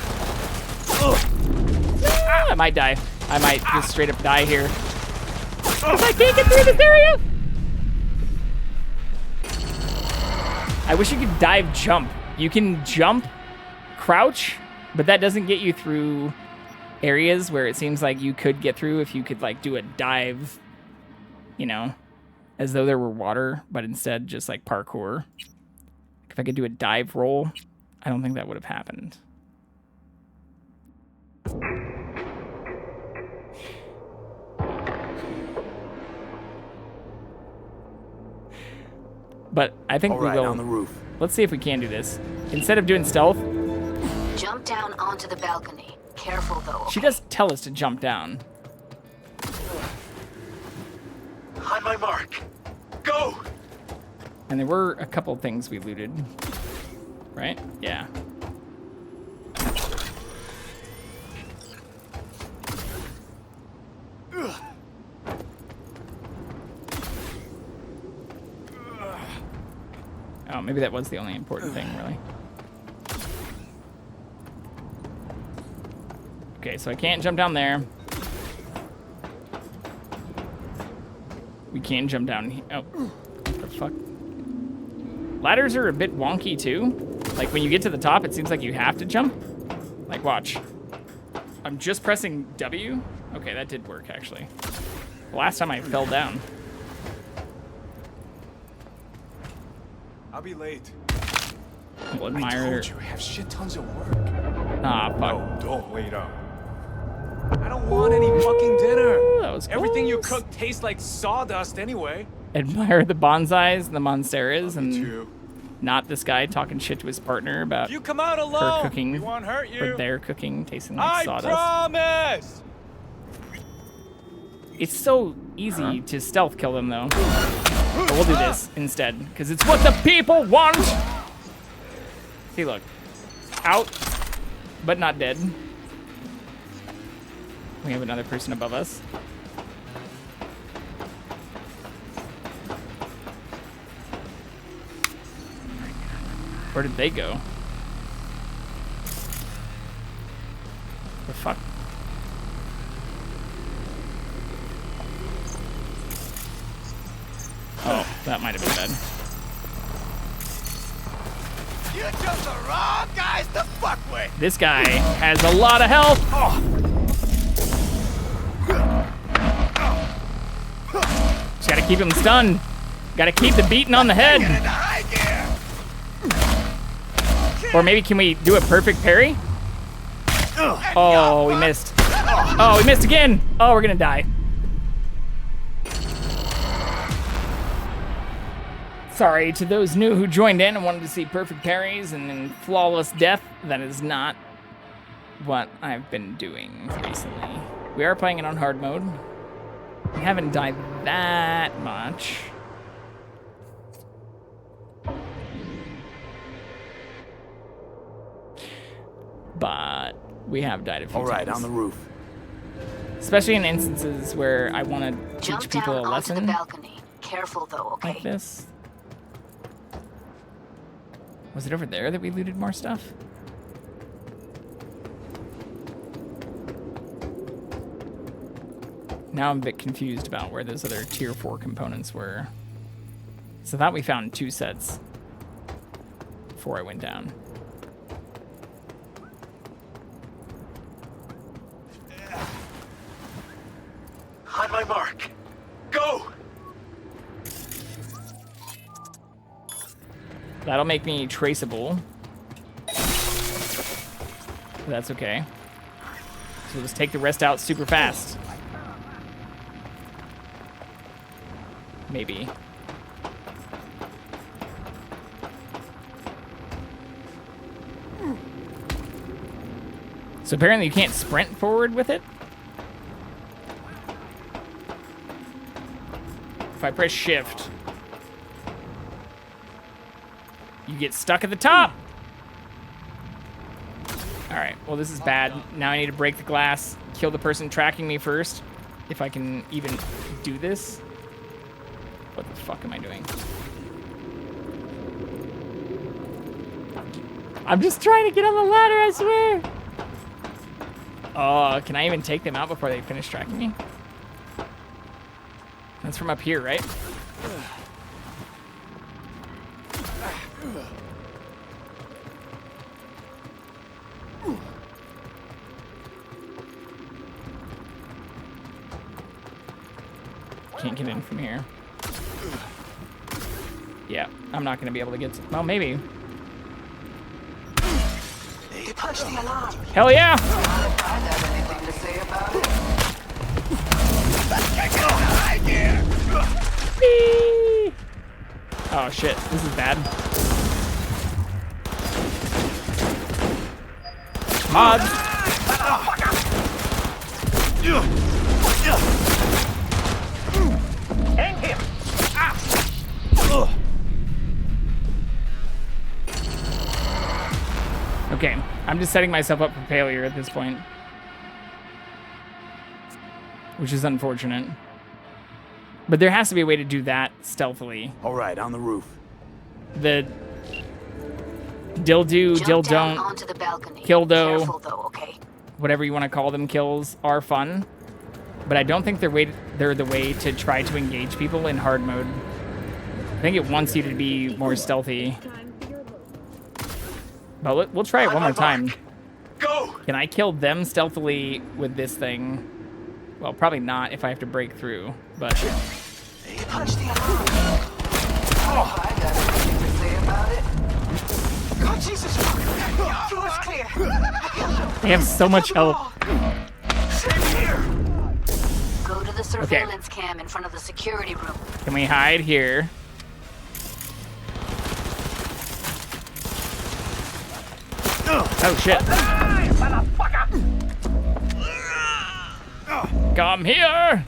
I might die. I might just straight up die here. Because I can't get through this area! I wish you could dive jump. You can jump, crouch, but that doesn't get you through areas where it seems like you could get through if you could like do a dive, you know, as though there were water, but instead just like parkour. If I could do a dive roll, I don't think that would have happened. But I think we will. On the roof. Let's see if we can do this. Instead of doing stealth. Jump down onto the balcony. Careful though. Okay? She does tell us to jump down. On my mark. Go! And there were a couple things we looted. Right? Yeah. Oh, maybe that was the only important thing, really. Okay, so I can't jump down there. We can jump down here. Oh, what the fuck? Ladders are a bit wonky, too. Like, when you get to the top, it seems like you have to jump. Like, watch. I'm just pressing W. Okay, that did work, actually. The last time I fell down. I'll be late. We'll admire. I told you, I have shit tons of work. Ah, fuck. No, don't wait up. I don't want any fucking dinner. That was close. Everything you cook tastes like sawdust anyway. Admire the bonsais and the monsteras and not this guy talking shit to his partner about you come out alone, her cooking we won't hurt you. or their cooking tasting like sawdust. I promise! It's so easy to stealth kill them though. But we'll do this instead, because it's what the people want! See, look. Out, but not dead. We have another person above us. Where did they go? The fuck? Oh, that might have been bad. You chose the wrong guys to fuck with. This guy has a lot of health. Just gotta keep him stunned. Gotta keep the beating on the head. Or maybe can we do a perfect parry? Oh, we missed. Oh, we missed again. Oh, we're gonna die. Sorry to those new who joined in and wanted to see perfect parries and then flawless death. That is not what I've been doing recently. We are playing it on hard mode. We haven't died that much. But we have died a few times. All right, on the roof. Especially in instances where I want to teach people a lesson. Onto the balcony. Careful though, okay? Like this. Was it over there that we looted more stuff? Now I'm a bit confused about where those other tier 4 components were. So I thought we found 2 sets before I went down. On my mark. Go! That'll make me traceable. That's okay. So we'll just take the rest out super fast. Maybe. So apparently you can't sprint forward with it. If I press shift, you get stuck at the top. All right, well this is bad. Now I need to break the glass, kill the person tracking me first, if I can even do this. What the fuck am I doing? I'm just trying to get on the ladder, I swear. Oh, can I even take them out before they finish tracking me? That's from up here, right? Can't get in from here. Yeah, I'm not gonna be able to get to, well, maybe. They punched the alarm. Hell yeah! Whee! Oh shit, this is bad. Mods! Hang him! Okay, I'm just setting myself up for failure at this point. Which is unfortunate. But there has to be a way to do that stealthily. All right, on the roof. The dill do, dill don't, onto the balcony. kildo, Careful though, okay? whatever you want to call them, kills are fun. But I don't think they're the way to try to engage people in hard mode. I think it wants you to be more stealthy. But we'll try it one more time. Go! Can I kill them stealthily with this thing? Well, probably not if I have to break through, but... They punched the alarm. Oh, I got something to say about it. God, Jesus! Floor is clear. They have so much health. Same here. Go to the surveillance cam in front of the security room. Can we hide here? Oh shit. Come here!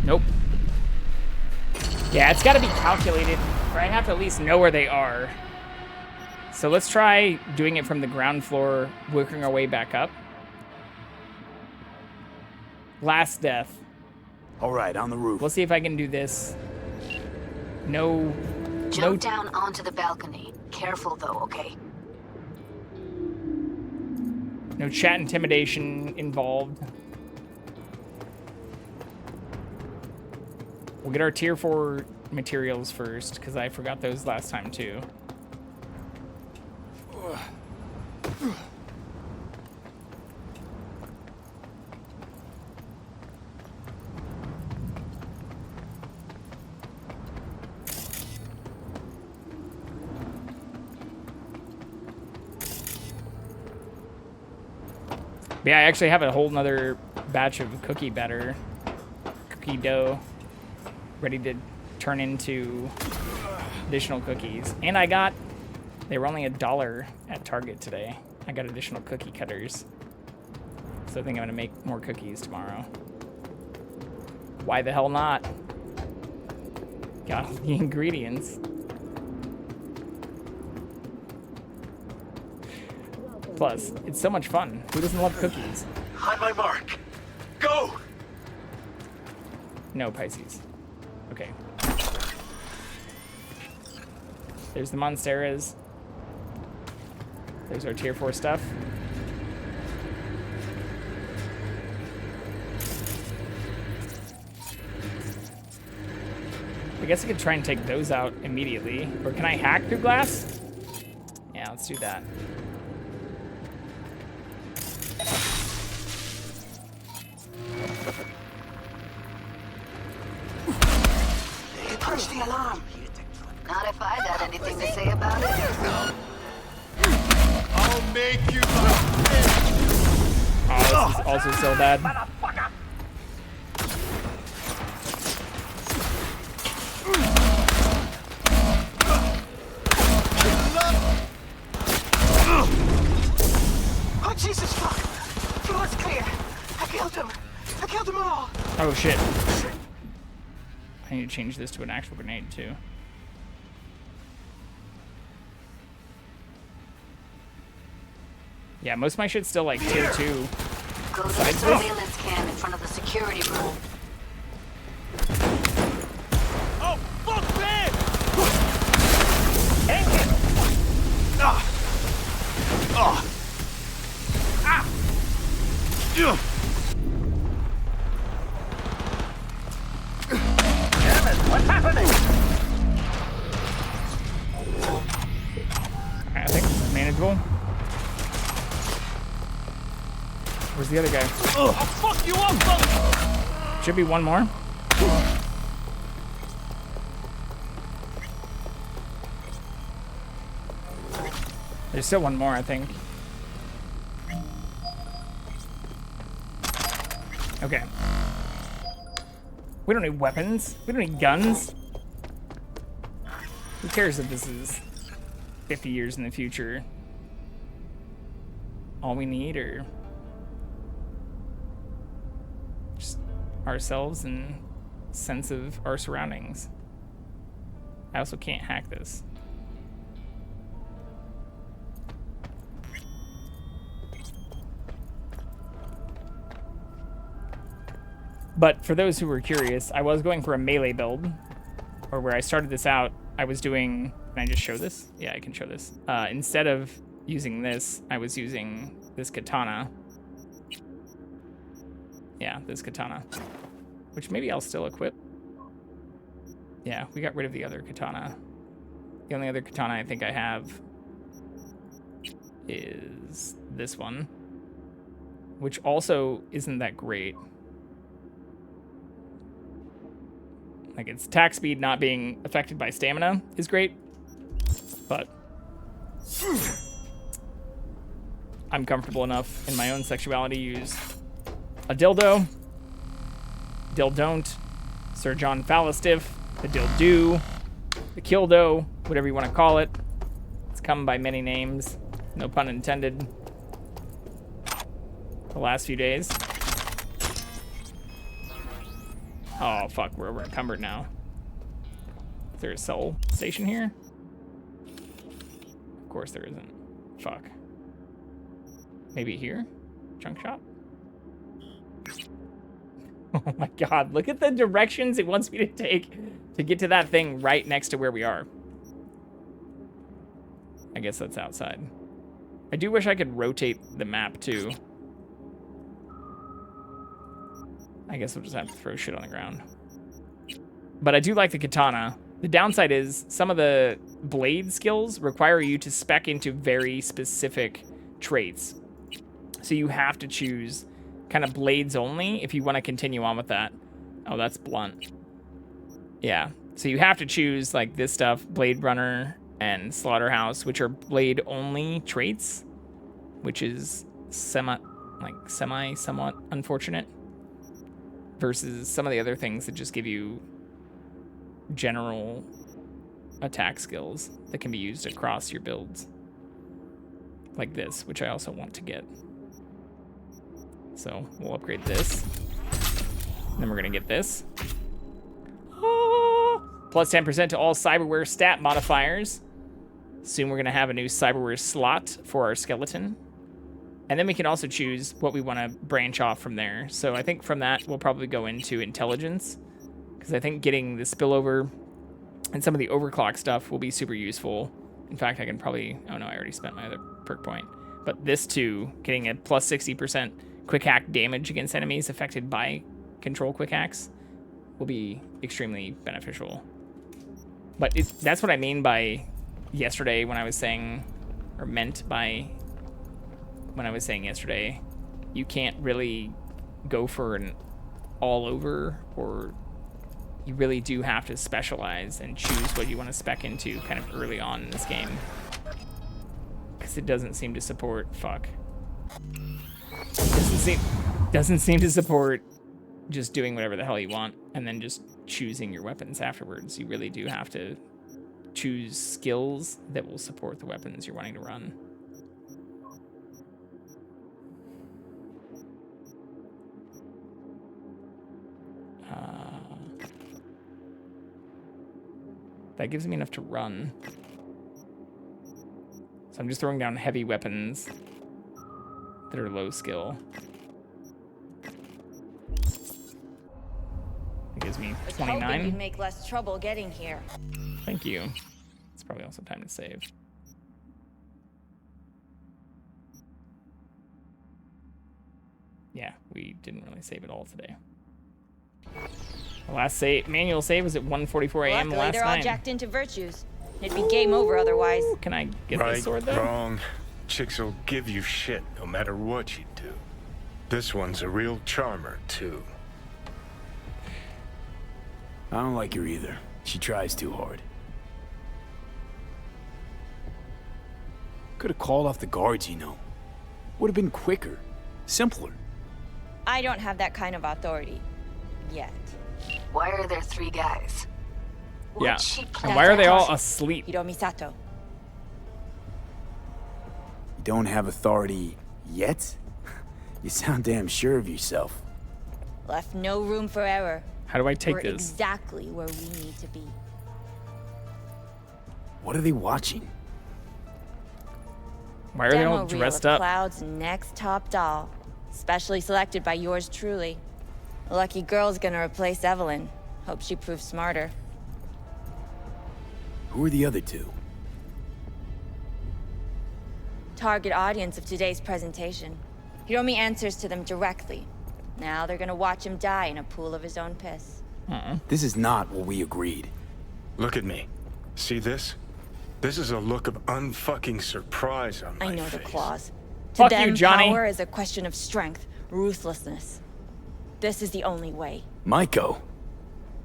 Nope. Yeah, it's gotta be calculated, or I have to at least know where they are. So let's try doing it from the ground floor, working our way back up. Last death. All right, on the roof. We'll see if I can do this No. Jump down onto the balcony. Careful though, okay? No chat intimidation involved. We'll get our tier 4 materials first, because I forgot those last time too. Yeah, I actually have a whole nother batch of cookie dough ready to turn into additional cookies. And they were only $1 at Target today. I got additional cookie cutters. So I think I'm gonna make more cookies tomorrow. Why the hell not? Got all the ingredients. Plus, it's so much fun. Who doesn't love cookies? On my mark. Go! No, Pisces. Okay. There's the Monsteras. There's our tier 4 stuff. I guess I could try and take those out immediately. Or can I hack through glass? Yeah, let's do that. Punch the alarm. Not if I got anything to say about it. I'll make you Oh, this is also so bad. Oh, Jesus, fuck. Floor's clear. I killed him. I killed them all. Oh, shit. I need to change this to an actual grenade, too. Yeah, most of my shit's still like tier 2. Go to the surveillance cam in front of the security room. Oh, fuck, man! Hang it! Ah! Ah! Ah! Damn it, what's happening? I think this is manageable. Where's the other guy? I'll fuck you up, brother! Should be one more. There's still one more, I think. Okay. We don't need weapons. We don't need guns. Who cares if this is 50 years in the future? All we need are just ourselves and sense of our surroundings. I also can't hack this. But for those who were curious, I was going for a melee build, or where I started this out, I was doing, can I just show this? Yeah, I can show this. Instead of using this, I was using this katana. Yeah, this katana, which maybe I'll still equip. Yeah, we got rid of the other katana. The only other katana I think I have is this one, which also isn't that great. Like, its attack speed not being affected by stamina is great, but I'm comfortable enough in my own sexuality to use a dildo, dildon't, Sir John Fallistiff, the dildo, the kildo, whatever you want to call it. It's come by many names, no pun intended, the last few days. Oh, fuck, we're over encumbered now. Is there a soul station here? Of course there isn't. Fuck. Maybe here? Junk shop? Oh my god, look at the directions it wants me to take to get to that thing right next to where we are. I guess that's outside. I do wish I could rotate the map too. I guess we'll just have to throw shit on the ground. But I do like the katana. The downside is some of the blade skills require you to spec into very specific traits. So you have to choose kind of blades only if you want to continue on with that. Oh, that's blunt. Yeah. So you have to choose like this stuff, Blade Runner and Slaughterhouse, which are blade only traits, which is somewhat unfortunate. Versus some of the other things that just give you general attack skills that can be used across your builds. Like this, which I also want to get. So we'll upgrade this. And then we're going to get this. Plus 10% to all cyberware stat modifiers. Soon we're going to have a new cyberware slot for our skeleton. And then we can also choose what we want to branch off from there. So I think from that, we'll probably go into intelligence. Because I think getting the spillover and some of the overclock stuff will be super useful. In fact, I can probably... Oh no, I already spent my other perk point. But this too, getting a plus 60% quick hack damage against enemies affected by control quick hacks will be extremely beneficial. But that's what I mean by yesterday when I was saying, or meant by... when I was saying yesterday, you can't really go for an all-over, or you really do have to specialize and choose what you want to spec into kind of early on in this game. Because it doesn't seem to support... Fuck. Doesn't seem to support just doing whatever the hell you want and then just choosing your weapons afterwards. You really do have to choose skills that will support the weapons you're wanting to run. That gives me enough to run. So I'm just throwing down heavy weapons that are low skill. It gives me 29. You'd make less trouble getting here. Thank you. It's probably also time to save. Yeah, we didn't really save it all today. The last manual save was at 1:44 a.m. Luckily, last they're all night. jacked into virtues. It'd be game over otherwise. Can I get right, this sword though? Wrong. Chicks will give you shit no matter what you do. This one's a real charmer, too. I don't like her either. She tries too hard. Could have called off the guards, you know. Would have been quicker, simpler. I don't have that kind of authority. Yet. Why are there 3 guys? Yeah. And why are they all asleep? Hiromi Sato. You don't have authority yet? You sound damn sure of yourself. Left no room for error. How do I take We're this? Exactly where we need to be. What are they watching? Why are they all dressed up? Cloud's next top doll, specially selected by yours truly. A lucky girl's gonna replace Evelyn. Hope she proves smarter. Who are the other 2? Target audience of today's presentation. Hiromi answers to them directly. Now they're gonna watch him die in a pool of his own piss. This is not what we agreed. Look at me. See this? This is a look of unfucking surprise on my I know face. the claws. Fuck To them, you, Johnny. power is a question of strength, ruthlessness. This is the only way. Maiko.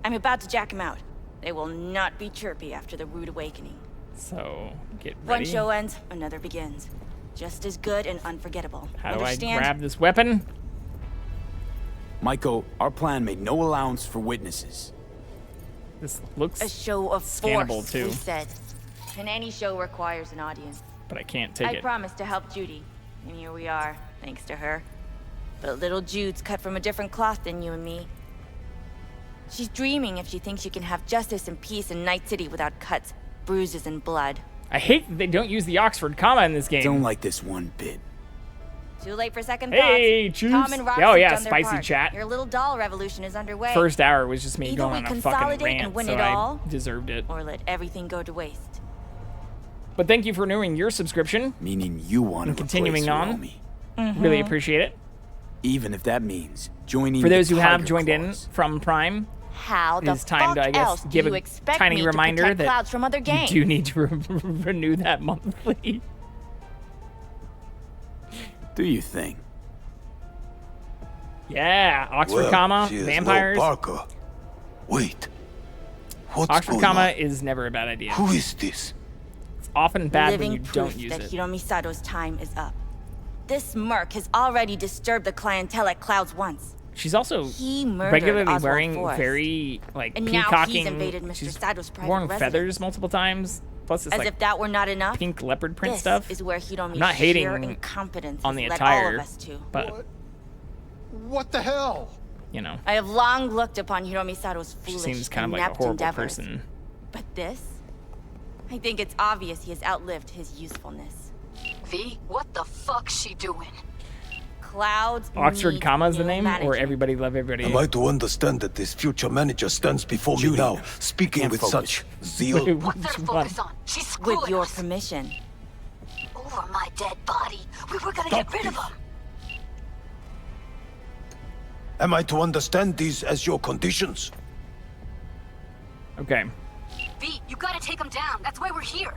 I'm about to jack him out. They will not be chirpy after the rude awakening. So, get One ready. show ends, another begins. Just as good and unforgettable. How do Understand? I grab this weapon? Maiko, our plan made no allowance for witnesses. This looks A show of scannable force, too, we said. And any show requires an audience. but I can't take I it. promised to help Judy, and here we are, thanks to her. But little Jude's cut from a different cloth than you and me. She's dreaming if she thinks she can have justice and peace in Night City without cuts, bruises, and blood. I hate that they don't use the Oxford comma in this game. Don't like this one bit. Too late for second Hey, thoughts. choose. Tom and Roxy Oh, yeah, done their spicy part. chat. Your little doll revolution is underway. First hour was just me Either going we on a fucking consolidate rant, and win so it all, I deserved it. or let everything go to waste. But thank you for renewing your subscription. Meaning you want to continuing on. Mm-hmm. Really appreciate it. Even if that means joining For those the who have Tiger joined in Claws. from Prime, How the it's time to, I fuck guess, else give do you a expect tiny me reminder to protect that Clouds from other you gangs? do need to renew that monthly. Do you think? Yeah, Oxford Well, comma, she is vampires. no Parker. Wait. What's Oxford going comma on? is never a bad idea. Who is this? It's often bad Living when you proof don't use that it. Hiromi Sato's time is up. This merc has already disturbed the clientele at Clouds once. She's also He murdered regularly Oswald wearing Forrest. very And now he's peacocking. invaded Mr. She's Sato's private worn residence. feathers multiple times. Plus, this As like if that were not enough, pink leopard print this stuff. is where Hiromi's I'm not sheer hating incompetence on the has led all attire, of us to. but What the hell? you know, I have long looked upon Hiromi Sato's she foolish seems kind of and like a inept horrible endeavors. person. But this? I think it's obvious he has outlived his usefulness. V, what the fuck's she doing? Clouds Oxford need comma is the new name, or management. everybody love everybody. Am I to understand that this future manager stands before me now, speaking Can't with focus. such zeal? What's there to focus on? She's screwing With your us. permission. Over my dead body. We were gonna get rid of him. Am I to understand these as your conditions? Okay, V, you gotta take him down. That's why we're here.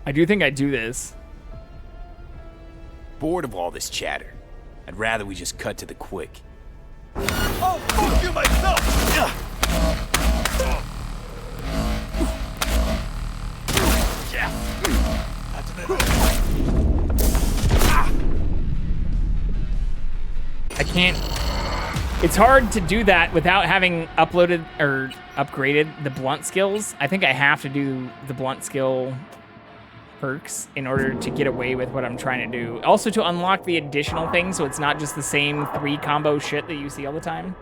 I do think I do this. Bored of all this chatter. I'd rather we just cut to the quick. Oh, fuck you myself! I can't. It's hard to do that without having uploaded or upgraded the blunt skills. I think I have to do the blunt skill perks in order to get away with what I'm trying to do. Also to unlock the additional things so it's not just the same 3 combo shit that you see all the time.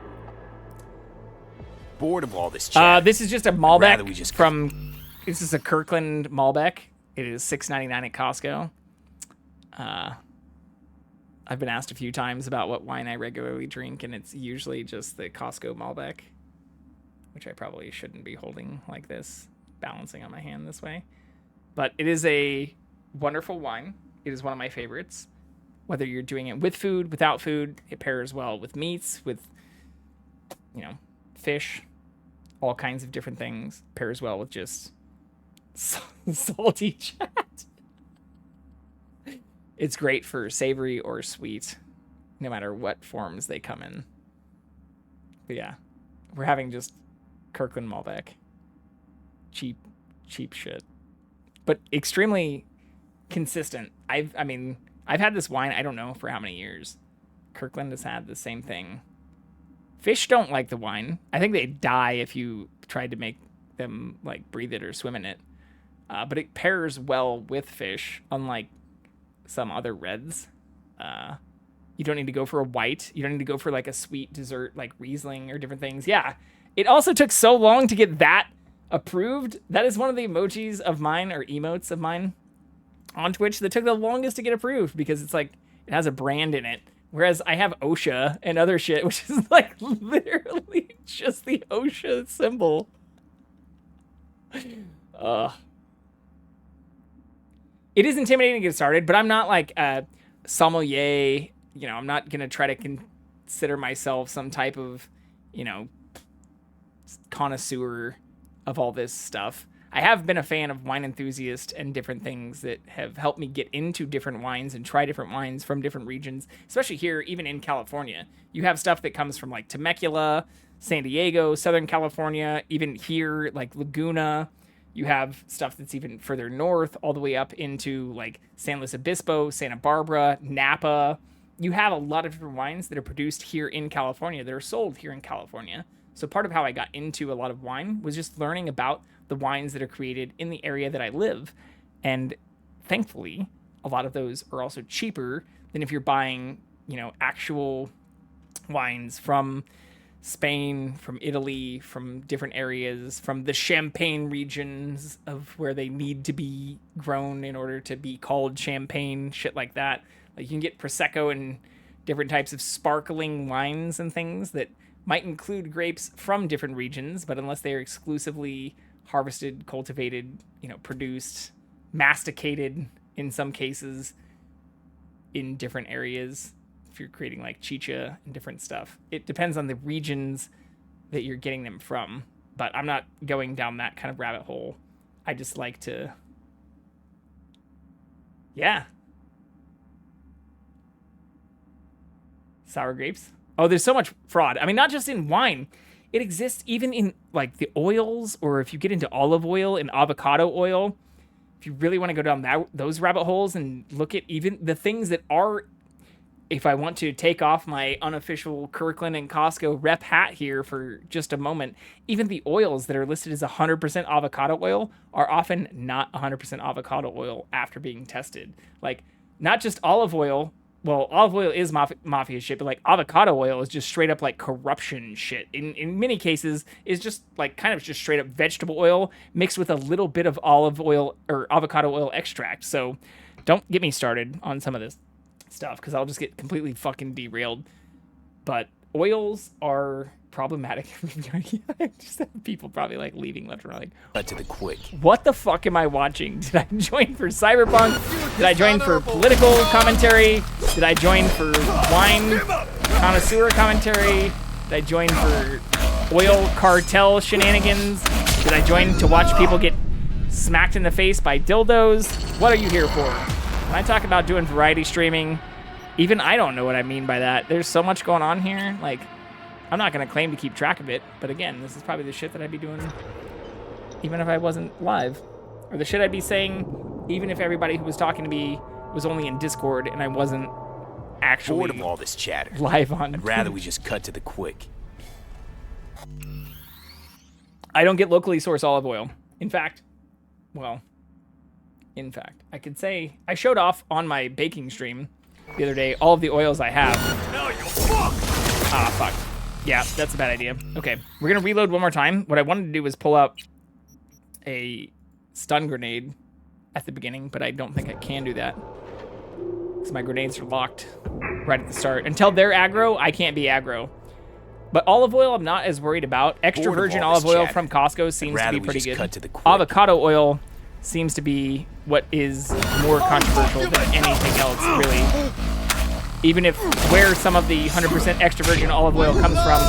Bored of all this chatter. This is just a I'd Malbec rather we just from... This is a Kirkland Malbec. It is $6.99 at Costco. I've been asked a few times about what wine I regularly drink, and it's usually just the Costco Malbec, which I probably shouldn't be holding like this, balancing on my hand this way. But it is a wonderful wine. It is one of my favorites. Whether you're doing it with food, without food, it pairs well with meats, with, you know, fish, all kinds of different things. Pairs well with just salty chat. It's great for savory or sweet, no matter what forms they come in. But yeah, we're having just Kirkland Malbec. Cheap shit. But extremely consistent. I've had this wine, I don't know for how many years. Kirkland has had the same thing. Fish don't like the wine. I think they'd die if you tried to make them like breathe it or swim in it. But it pairs well with fish, unlike some other reds. You don't need to go for a white. You don't need to go for like a sweet dessert like Riesling or different things. Yeah. It also took so long to get that approved. That is one of the emojis of mine, or emotes of mine on Twitch, that took the longest to get approved because it's like it has a brand in it. Whereas I have OSHA and other shit, which is like literally just the OSHA symbol. It is intimidating to get started, but I'm not like a sommelier. You know, I'm not going to try to consider myself some type of, you know, connoisseur of all this stuff. I have been a fan of Wine Enthusiast and different things that have helped me get into different wines and try different wines from different regions, especially here, even in California. You have stuff that comes from like Temecula, San Diego, Southern California, even here, like Laguna. You have stuff that's even further north, all the way up into like San Luis Obispo, Santa Barbara, Napa. You have a lot of different wines that are produced here in California, that are sold here in California. So part of how I got into a lot of wine was just learning about the wines that are created in the area that I live. And thankfully, a lot of those are also cheaper than if you're buying, you know, actual wines from Spain, from Italy, from different areas, from the Champagne regions of where they need to be grown in order to be called champagne, shit like that. Like you can get Prosecco and different types of sparkling wines and things that might include grapes from different regions, but unless they are exclusively harvested, cultivated, produced, masticated in some cases in different areas, if you're creating like chicha and different stuff, it depends on the regions that you're getting them from. But I'm not going down that kind of rabbit hole. I just like to, sour grapes. Oh, there's so much fraud. I mean, not just in wine. It exists even in like the oils, or if you get into olive oil and avocado oil. If you really want to go down those rabbit holes and look at even the things that are, if I want to take off my unofficial Kirkland and Costco rep hat here for just a moment, even the oils that are listed as 100% avocado oil are often not 100% avocado oil after being tested. Like, not just olive oil. Well, olive oil is mafia shit, but like avocado oil is just straight up like corruption shit. In many cases, is just like kind of just straight up vegetable oil mixed with a little bit of olive oil or avocado oil extract. So don't get me started on some of this stuff because I'll just get completely fucking derailed. But oils are problematic. Just have people probably like leaving left and right. Cut to the quick. What the fuck am I watching? Did I join for Cyberpunk? Did I join for political commentary? Did I join for wine connoisseur commentary? Did I join for oil cartel shenanigans? Did I join to watch people get smacked in the face by dildos? What are you here for? When I talk about doing variety streaming, even I don't know what I mean by that. There's so much going on here. Like, I'm not going to claim to keep track of it, but again, this is probably the shit that I'd be doing even if I wasn't live. Or the shit I'd be saying even if everybody who was talking to me was only in Discord and I wasn't actually bored of all this chatter. Live on. I'd rather we just cut to the quick. I don't get locally sourced olive oil. In fact, I could say I showed off on my baking stream the other day all of the oils I have. No, you fuck! Ah, fuck. Yeah, that's a bad idea. Okay, we're gonna reload one more time. What I wanted to do was pull up a stun grenade at the beginning, but I don't think I can do that because my grenades are locked right at the start. Until they're aggro, I can't be aggro. But olive oil, I'm not as worried about. Extra virgin olive oil from Costco seems to be pretty good. Avocado oil seems to be what is more controversial than anything else, really. Even if where some of the 100% extra virgin olive oil comes from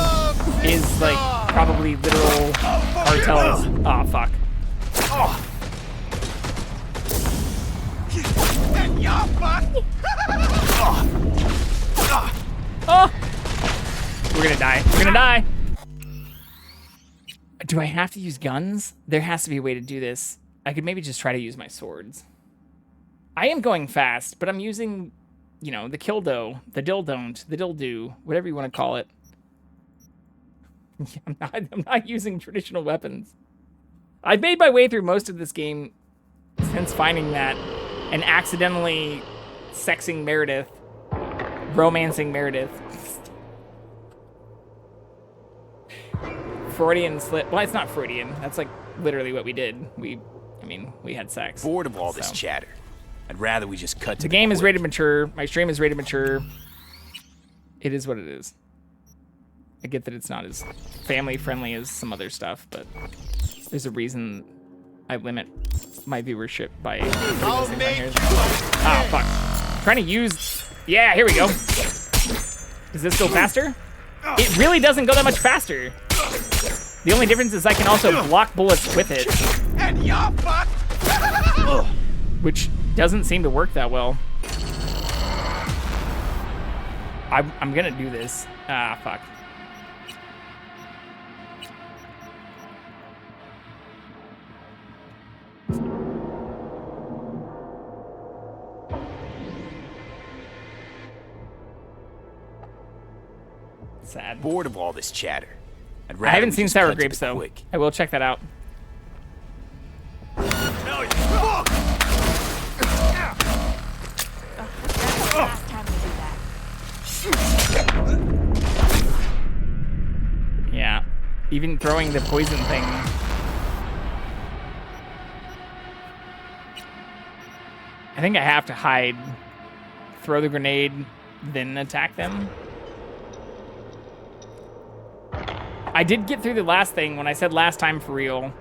is like probably literal cartels. Ah, fuck. Oh! We're gonna die. We're gonna die. Do I have to use guns? There has to be a way to do this. I could maybe just try to use my swords. I am going fast, but I'm using, you know, the kildo, the dildon't, the dildo, whatever you want to call it. I'm not using traditional weapons. I've made my way through most of this game since finding that and accidentally sexing Meredith, romancing Meredith. Freudian slip. Well, it's not Freudian. That's like literally what we did. We had sex. Bored of all this chatter. I'd rather we just cut to the game is rated mature. My stream is rated mature. It is what it is. I get that it's not as family friendly as some other stuff, but there's a reason I limit my viewership by. Ah, fuck. I'm trying to use. Yeah, here we go. Does this go faster? It really doesn't go that much faster. The only difference is I can also block bullets with it. And you're fucked. Which doesn't seem to work that well. I'm gonna do this. Ah, fuck. Sad. Bored of all this chatter. I haven't seen sour grapes though. I will check that out. No, you Yeah, even throwing the poison thing. I think I have to hide throw the grenade, then attack them. I did get through the last thing. When I said last time for real,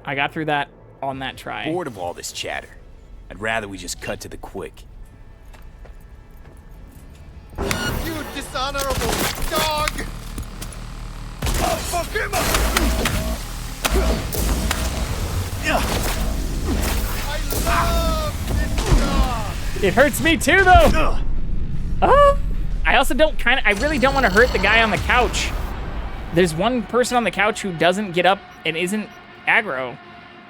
I got through that on that try. Bored of all this chatter. I'd rather we just cut to the quick. You dishonorable dog! Oh, fuck him up! I love this dog! It hurts me too, though. I also I really don't want to hurt the guy on the couch. There's one person on the couch who doesn't get up and isn't aggro.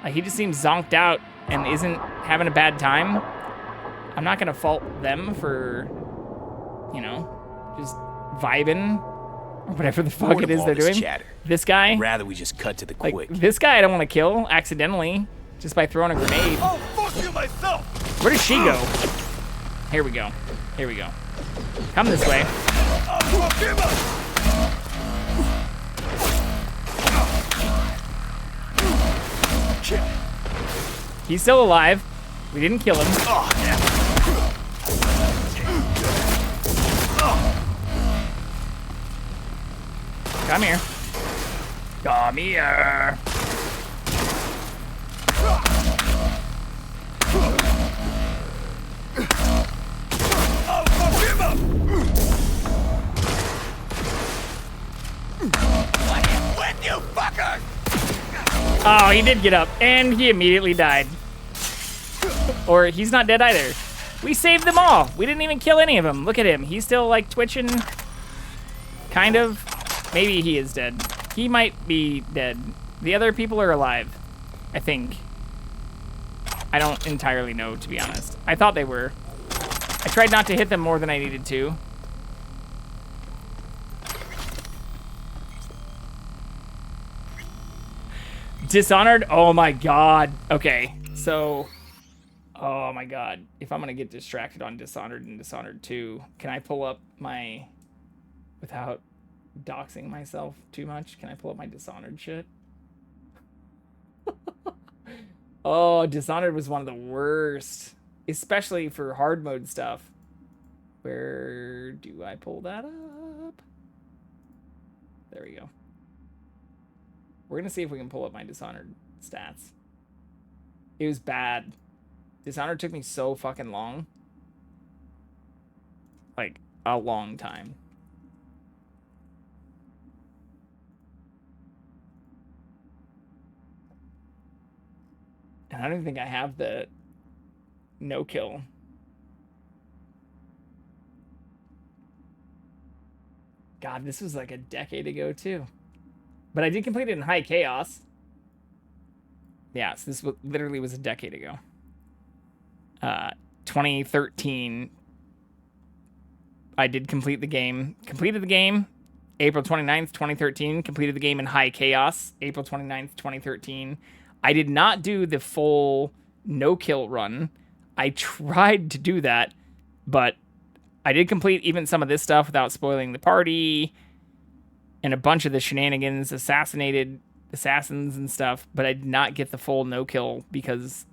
He just seems zonked out and isn't having a bad time. I'm not gonna fault them for, you know, just vibing or whatever the fuck it is they're doing. This guy, I'd rather we just cut to the quick. This guy I don't want to kill accidentally just by throwing a grenade. Oh, fuck you myself! Where does she go? Here we go. Here we go. Come this way. Oh, fuck him up! He's still alive. We didn't kill him. Oh, yeah. Come here. Come here. Oh, fuck him up! When you fucker! Oh, he did get up, and he immediately died. Or he's not dead either. We saved them all. We didn't even kill any of them. Look at him. He's still, like, twitching. Kind of. Maybe he is dead. He might be dead. The other people are alive, I think. I don't entirely know, to be honest. I thought they were. I tried not to hit them more than I needed to. Dishonored? Oh my god. Okay, so... Oh my god. If I'm gonna get distracted on Dishonored and Dishonored 2, can I pull up my... Without doxing myself too much, can I pull up my Dishonored shit? Oh, Dishonored was one of the worst. Especially for hard mode stuff. Where do I pull that up? There we go. We're gonna see if we can pull up my Dishonored stats. It was bad. Dishonored took me so fucking long. Like, a long time. And I don't even think I have the no kill. God, this was like a decade ago too. But I did complete it in high chaos. Yeah, so this literally was a decade ago. 2013, I did complete the game. Completed the game April 29th, 2013. Completed the game in high chaos, April 29th, 2013. I did not do the full no-kill run. I tried to do that, but I did complete even some of this stuff without spoiling the party and a bunch of the shenanigans, assassinated assassins and stuff, but I did not get the full no-kill because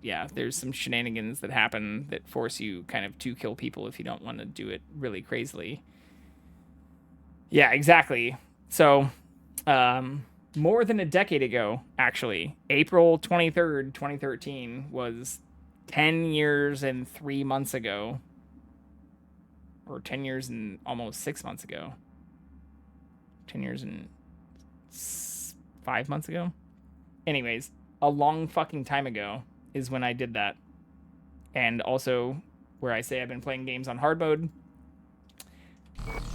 yeah, there's some shenanigans that happen that force you kind of to kill people if you don't want to do it really crazily. Yeah, exactly. So, more than a decade ago, actually, April 23rd, 2013 was 10 years and 3 months ago. Or 10 years and almost 6 months ago. 10 years and 5 months ago. Anyways, a long fucking time ago is when I did that. And also, where I say I've been playing games on hard mode.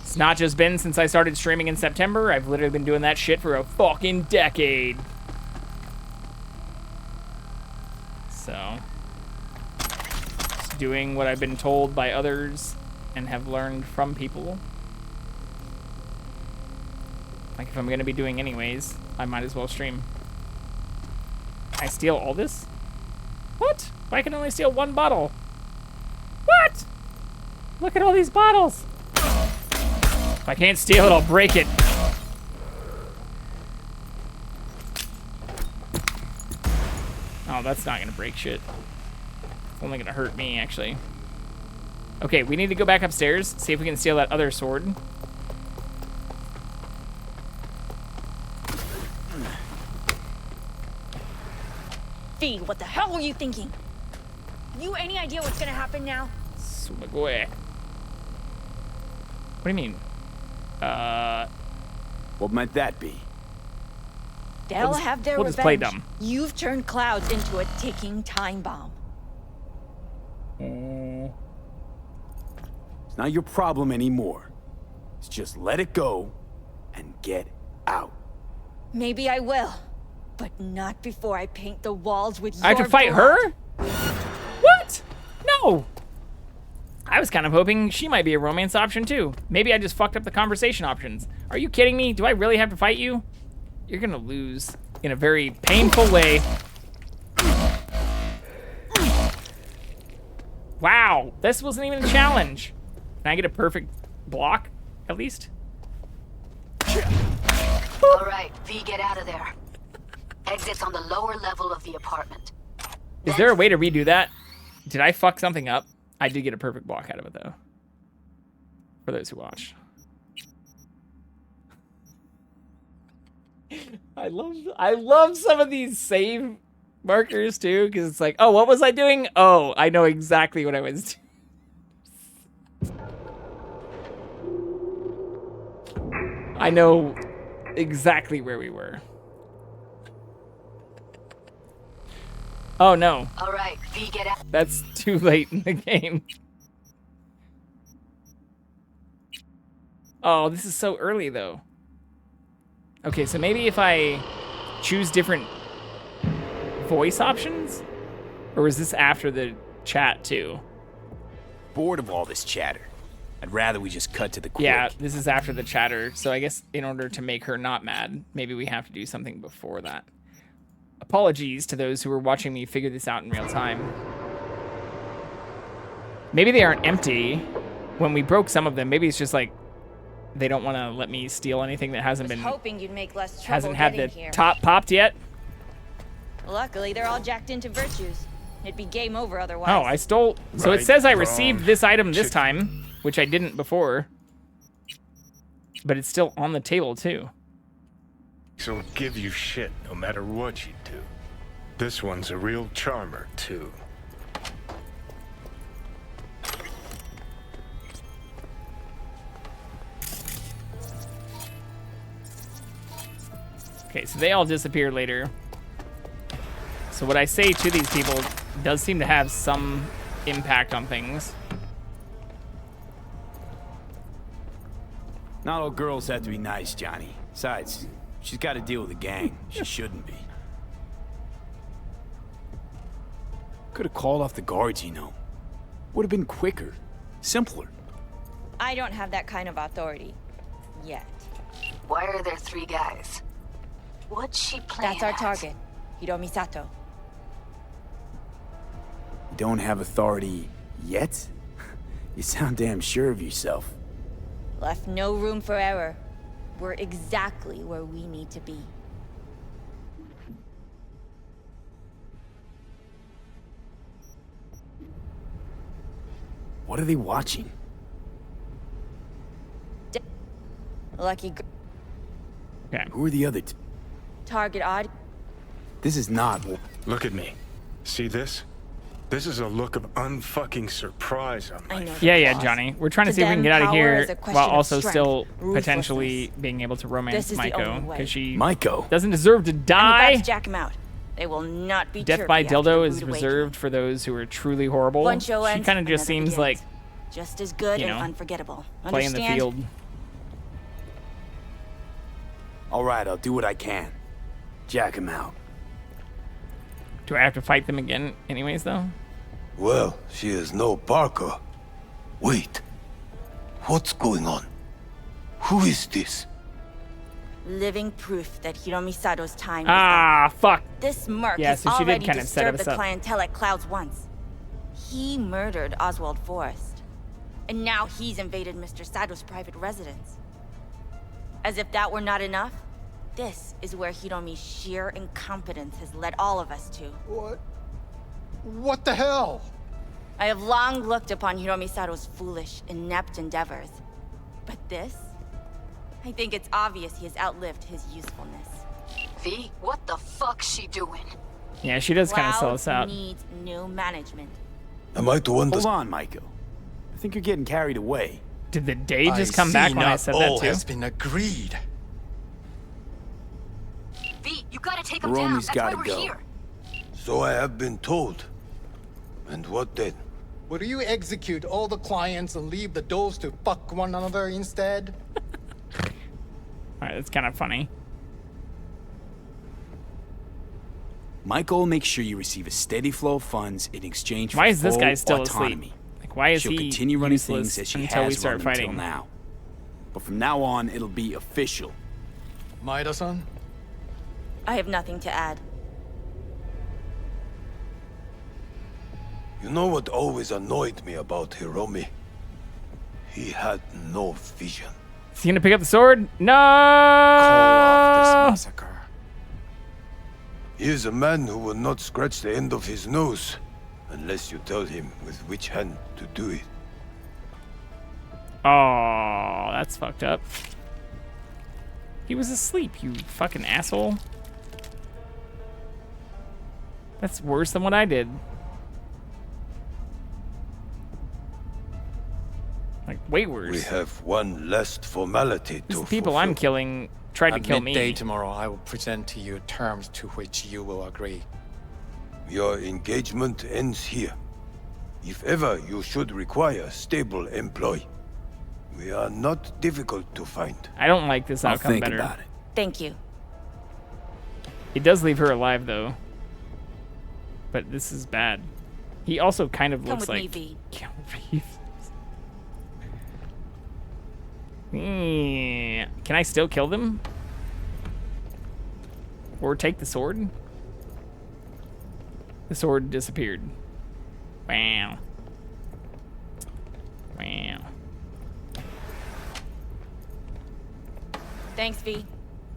It's not just been since I started streaming in September. I've literally been doing that shit for a fucking decade. So, just doing what I've been told by others and have learned from people. Like, if I'm gonna be doing anyways, I might as well stream. I steal all this? What? I can only steal one bottle. What? Look at all these bottles. If I can't steal it, I'll break it. Oh, that's not gonna break shit. It's only gonna hurt me, actually. Okay, we need to go back upstairs, see if we can steal that other sword. V, what the hell were you thinking? You any idea what's gonna happen now? What do you mean? What might that be? They'll have their we'll revenge. just play dumb. You've turned clouds into a ticking time bomb. It's not your problem anymore. It's just let it go and get out. Maybe I will, but not before I paint the walls with I have to fight her? What? No. I was kind of hoping she might be a romance option too. Maybe I just fucked up the conversation options. Are you kidding me? Do I really have to fight you? You're gonna lose in a very painful way. Wow, this wasn't even a challenge. Can I get a perfect block, at least? All right, V, get out of there. Exit's on the lower level of the apartment. Is there a way to redo that? Did I fuck something up? I did get a perfect block out of it, though. For those who watch. I love some of these save markers, too, because it's like, oh, what was I doing? Oh, I know exactly what I was doing. I know exactly where we were. Oh, no. All right, V, get out. That's too late in the game. Oh, this is so early, though. Okay, so maybe if I choose different voice options? Or is this after the chat, too? Bored of all this chatter. I'd rather we just cut to the quick. Yeah, this is after the chatter. So I guess in order to make her not mad, maybe we have to do something before that. Apologies to those who were watching me figure this out in real time. Maybe they aren't empty. When we broke some of them, maybe it's just like they don't want to let me steal anything that hasn't been Hoping you'd make less trouble hasn't had the getting here. top popped yet. Luckily, they're all jacked into virtues. It'd be game over otherwise. Oh, I stole. So it Right, says I wrong, received this item this chicken. time, which I didn't before. But it's still on the table too. So give you shit no matter what you do. This one's a real charmer, too. Okay, so they all disappear later. So what I say to these people does seem to have some impact on things. Not all girls have to be nice, Johnny. Besides, she's got to deal with a gang. She shouldn't be. Could have called off the guards, you know. Would have been quicker, simpler. I don't have that kind of authority. Yet. Why are there 3 guys? What's she playing That's our at? target. Hiromi Sato. You don't have authority yet? You sound damn sure of yourself. Left no room for error. We're exactly where we need to be. What are they watching? Lucky Okay. Who are the other two? target odd. This is not... Look at me. See this? This is a look of unfucking surprise on my face. Yeah, Johnny. We're trying to To see if we can them, get out of power here is a question while of also strength, still ruthlessness. potentially being able to romance This is the Maiko, only way. because she Maiko doesn't deserve to I'm about die. to jack 'em out. They will not be Death chirpy by after dildo the is rude reserved awakening. for those who are truly horrible. One show She ends, kind of just another seems like begins. Just as good you and know, unforgettable. play in the Understand? field. All right, I'll do what I can. Jack him out. Do I have to fight them again anyways, though? Well, she is no Parker. Wait. What's going on? Who is this? Living proof that Hiromi Sato's time is Ah, up. fuck. This merc Yeah, has so she did already kind of set disturbed us the up. clientele at Clouds once. He murdered Oswald Forrest. And now he's invaded Mr. Sato's private residence. As if that were not enough, this is where Hiromi's sheer incompetence has led all of us to. What the hell? I have long looked upon Hiromisaru's foolish, inept endeavors. But this? I think it's obvious he has outlived his usefulness. V, what the fuck's she doing? Yeah, she does kind of sell Cloud us out. needs new management. Am I to understand? Hold on, Michael. I think you're getting carried away. Did the day just come back when I said that too? has been agreed. V, you gotta take him down. Hiromi's That's why gotta we're go. here. So I have been told. And what then? Will you execute all the clients and leave the dolls to fuck one another instead? Alright, that's kind of funny. Michael, make sure you receive a steady flow of funds in exchange for Why is this full guy still autonomy. asleep? Like, why is She'll he continue running useless things as she until we has start run fighting? until now. But from now on, it'll be official. Maeda-san? I have nothing to add. You know what always annoyed me about Hiromi? He had no vision. Is he gonna pick up the sword? No! Massacre. He is a man who will not scratch the end of his nose unless you tell him with which hand to do it. Oh, that's fucked up. He was asleep, you fucking asshole. That's worse than what I did. Like, way worse. We have one last formality These to people I'm killing tried to At kill midday me. tomorrow, I will present to you terms to which you will agree. Your engagement ends here. If ever you should require stable employ, we are not difficult to find. I don't like this I'll outcome think better. about it. Thank you. It does leave her alive, though. But this is bad. He also kind of Come looks with like... me, V. Keanu Reeves. Can I still kill them? Or take the sword? The sword disappeared. Wow. Wow. Thanks, V.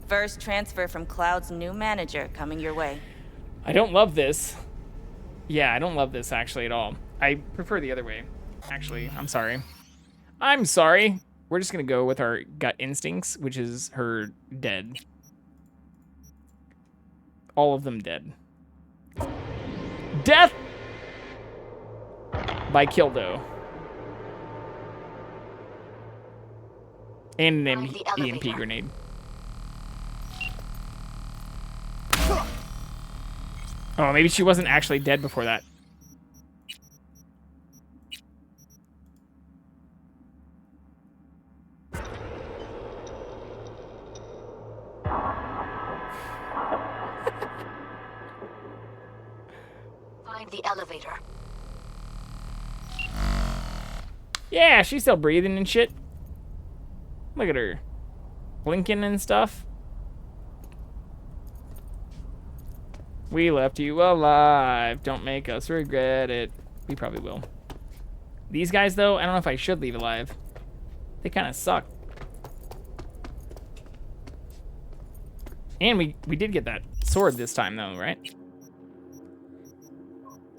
First transfer from Cloud's new manager coming your way. I don't love this. Yeah, I don't love this actually at all. I prefer the other way. Actually, I'm sorry. I'm sorry. We're just gonna go with our gut instincts, which is her dead. All of them dead. Death by Kildo. And an EMP grenade. Oh, maybe she wasn't actually dead before that. Find the elevator. Yeah, she's still breathing and shit. Look at her. Blinking and stuff. We left you alive. Don't make us regret it. We probably will. These guys, though, I don't know if I should leave alive. They kind of suck. And we did get that sword this time, though, right?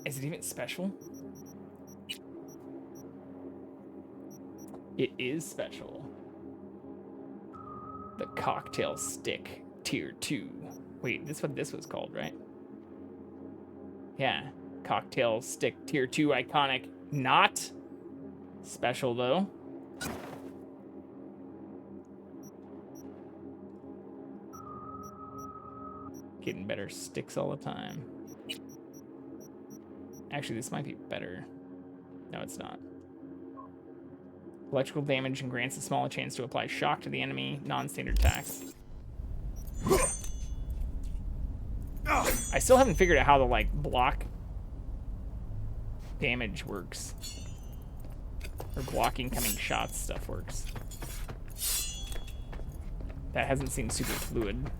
Is it even special? It is special. The cocktail stick, tier 2. Wait, this is what this was called, right? Yeah, cocktail stick, tier 2, iconic. Not special, though. Getting better sticks all the time. Actually, this might be better. No, it's not. Electrical damage and grants a smaller chance to apply shock to the enemy. Non-standard attacks. I still haven't figured out how the, like, block damage works. Or blocking coming shots stuff works. That hasn't seemed super fluid.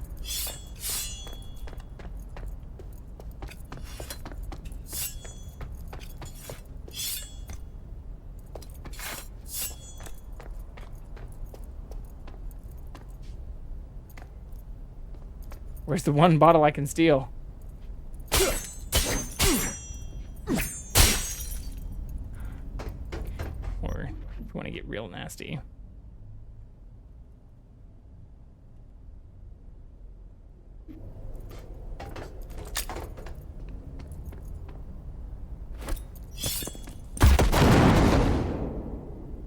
Where's the one bottle I can steal? nasty.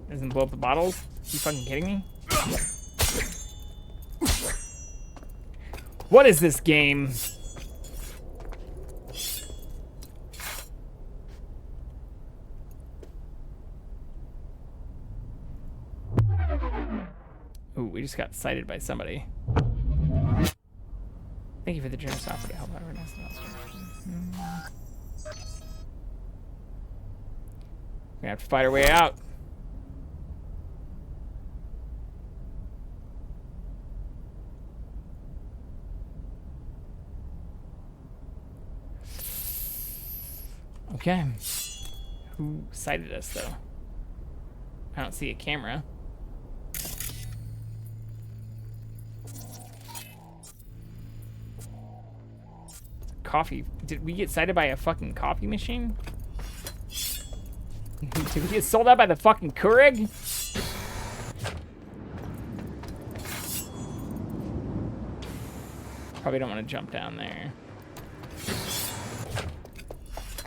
Doesn't blow up the bottles? You fucking kidding me? What is this game? Ooh, we just got cited by somebody. Thank you for the generous offer to help out. We have to fight our way out. Okay. Who cited us, though? I don't see a camera. Coffee. Did we get cited by a fucking coffee machine? Did we get sold out by the fucking Keurig? Probably don't want to jump down there.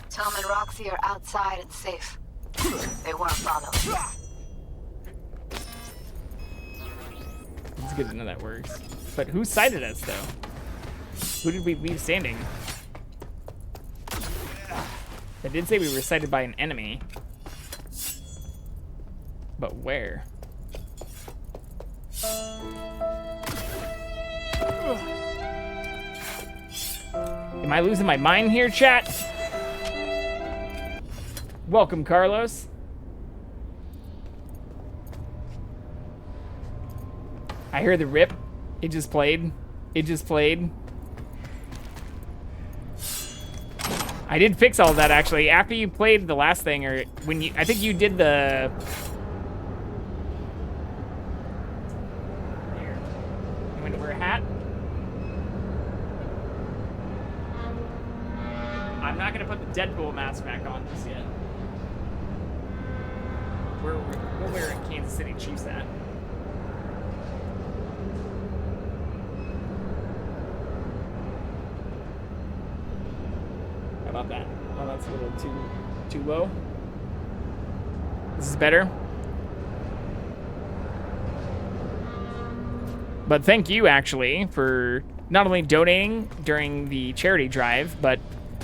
Tom and Roxy are outside and safe. They weren't followed. It's good to know that works. But who cited us, though? Who did we leave standing? They did say we were cited by an enemy. But where? Am I losing my mind here, chat? Welcome, Carlos. I hear the rip. It just played. It just played. I did fix all of that, actually. After you played the last thing, or when you... I think you did the... Here. You want to wear a hat? I'm not going to put the Deadpool mask back on just yet. We'll wear a Kansas City Chiefs hat. How about that? Oh, that's a little too low. This is better. But thank you, actually, for not only donating during the charity drive, but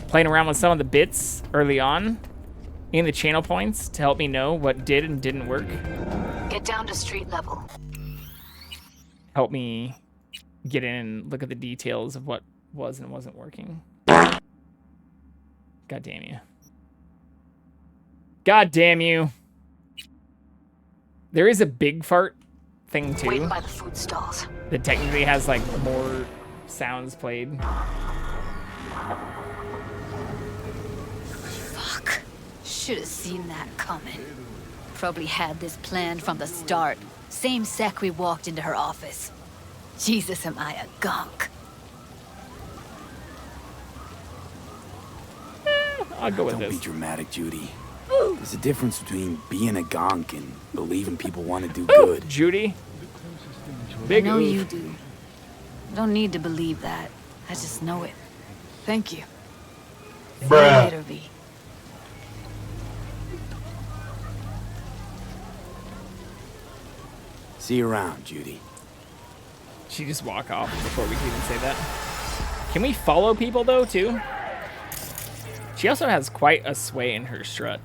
playing around with some of the bits early on in the channel points to help me know what did and didn't work. Get down to street level. Help me get in and look at the details of what was and wasn't working. God damn you. God damn you. There is a big fart thing too. Wait by the food stalls. That technically has like more sounds played. Fuck. Should have seen that coming. Probably had this planned from the start. Same sec we walked into her office. Jesus, am I a gunk. I'll go with Don't this. be dramatic, Judy. There's a difference between being a gonk and believing people want to do good. Judy. I know you do. I don't need to believe that. I just know it. Thank you. See you later, V. See you around, Judy. She just walk off before we can even say that. Can we follow people though too? She also has quite a sway in her strut.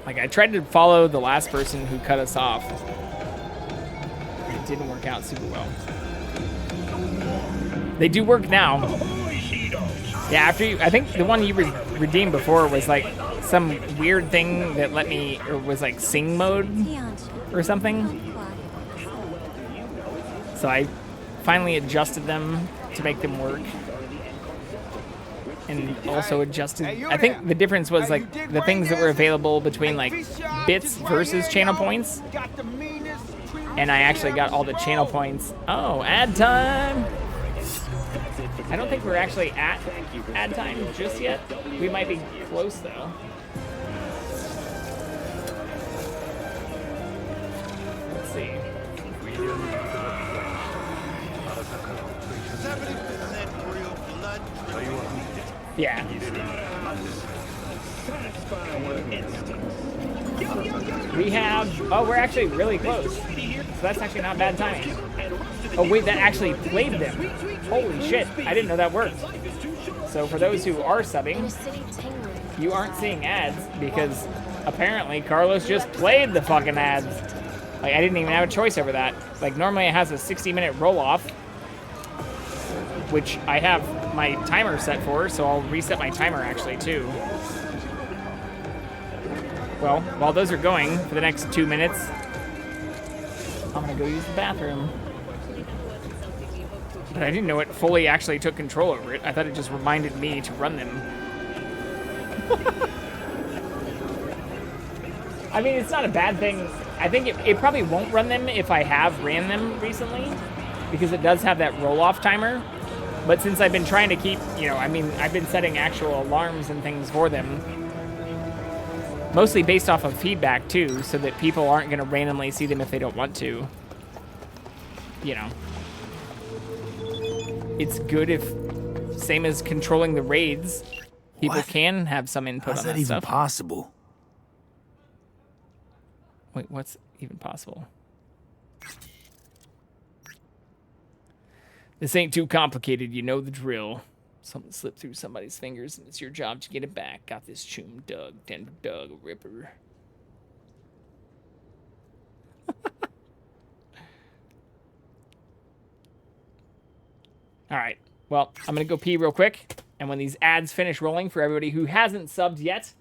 Like, I tried to follow the last person who cut us off. It didn't work out super well. They do work now. Yeah, after you, I think the one you redeemed before was like some weird thing that let me, or was like sing mode or something. So I finally adjusted them to make them work. And also adjusted. I think the difference was like the things that were available between like bits versus channel points. And I actually got all the channel points. Oh, ad time. I don't think we're actually at ad time just yet. We might be close though. Yeah. We have... Oh, we're actually really close. So that's actually not bad timing. Oh, wait, that actually played them. Holy shit. I didn't know that worked. So for those who are subbing, you aren't seeing ads because apparently Carlos just played the fucking ads. Like, I didn't even have a choice over that. Like, normally it has a 60-minute roll-off, which I have my timer set for, so I'll reset my timer actually too. Well, while those are going for the next 2 minutes, I'm gonna go use the bathroom. But I didn't know it fully actually took control over it. I thought it just reminded me to run them. I mean, it's not a bad thing. I think it probably won't run them if I have ran them recently, because it does have that roll-off timer. But since I've been trying to keep, you know, I mean, I've been setting actual alarms and things for them, mostly based off of feedback too, so that people aren't going to randomly see them if they don't want to. You know. It's good if, same as controlling the raids, people can have some input on that stuff. How's that even possible? Wait, what's even possible? This ain't too complicated, you know the drill. Something slipped through somebody's fingers and it's your job to get it back. Got this chum Doug, Denver Doug, Ripper. All right, well, I'm gonna go pee real quick. And when these ads finish rolling for everybody who hasn't subbed yet,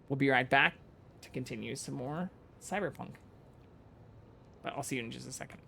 we'll be right back to continue some more Cyberpunk. But I'll see you in just a second.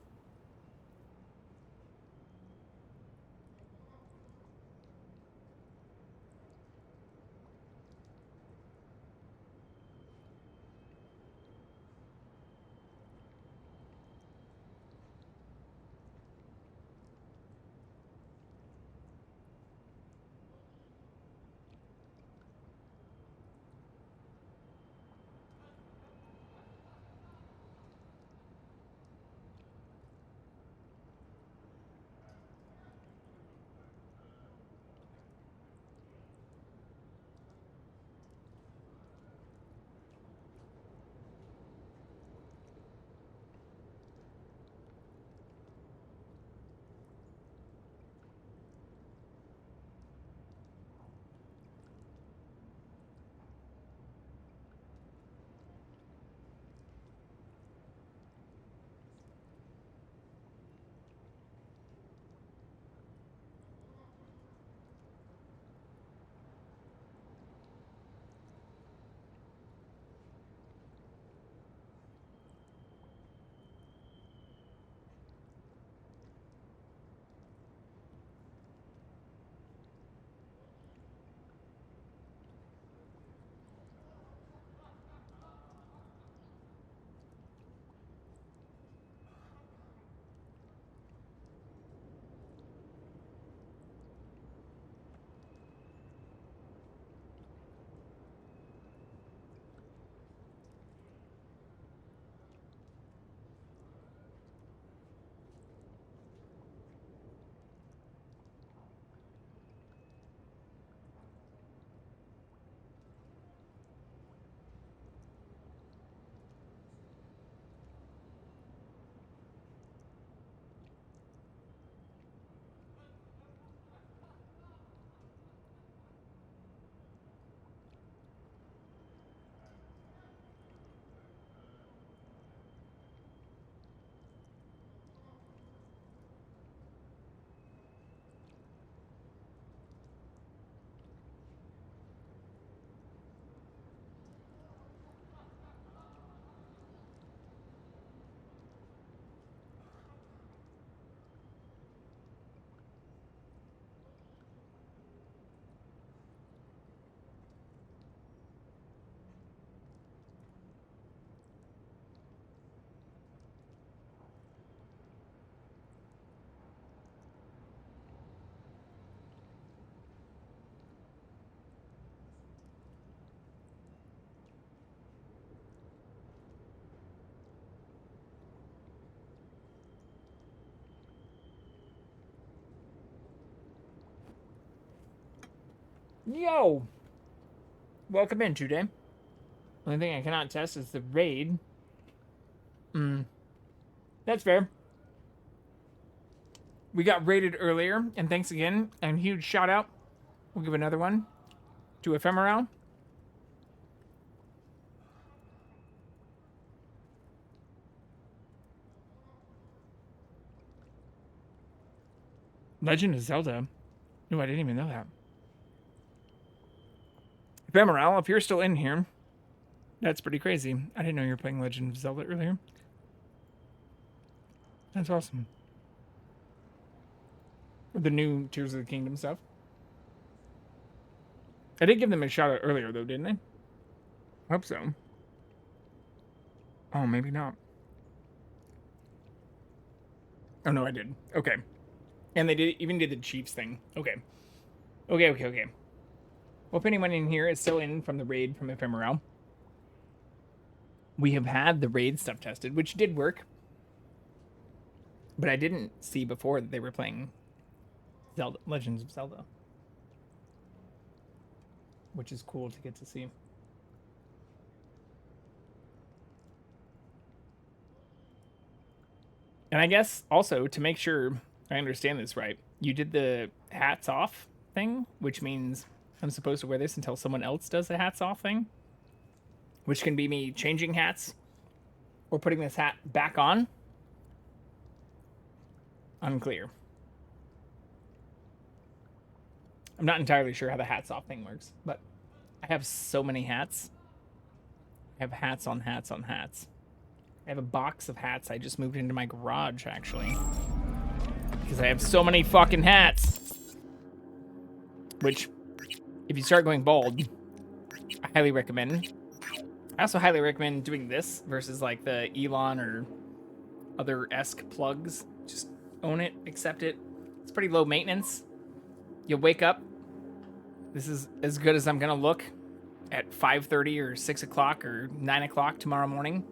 Yo! Welcome in, today. Only thing I cannot test is the raid. That's fair. We got raided earlier, and thanks again. And huge shout out. We'll give another one to Ephemeral. Legend of Zelda. No, I didn't even know that. Ephemeral, if you're still in here, that's pretty crazy. I didn't know you were playing Legend of Zelda earlier. That's awesome. The new Tears of the Kingdom stuff. I did give them a shout out earlier, though, didn't I? Hope so. Oh, maybe not. Oh, no, I did. Okay. And they even did the Chiefs thing. Okay. Okay. Well, if anyone in here is still in from the raid from Ephemeral, we have had the raid stuff tested, which did work. But I didn't see before that they were playing Zelda, Legends of Zelda. Which is cool to get to see. And I guess also to make sure I understand this right, you did the hats off thing, which means I'm supposed to wear this until someone else does the hats off thing, which can be me changing hats or putting this hat back on. Unclear. I'm not entirely sure how the hats off thing works, but I have so many hats. I have hats on hats on hats. I have a box of hats I just moved into my garage, actually. Because I have so many fucking hats. Which, if you start going bald, I highly recommend. I also highly recommend doing this versus like the Elon or other-esque plugs. Just own it, accept it. It's pretty low maintenance. You'll wake up. This is as good as I'm gonna look at 5:30 or 6 o'clock or 9 o'clock tomorrow morning.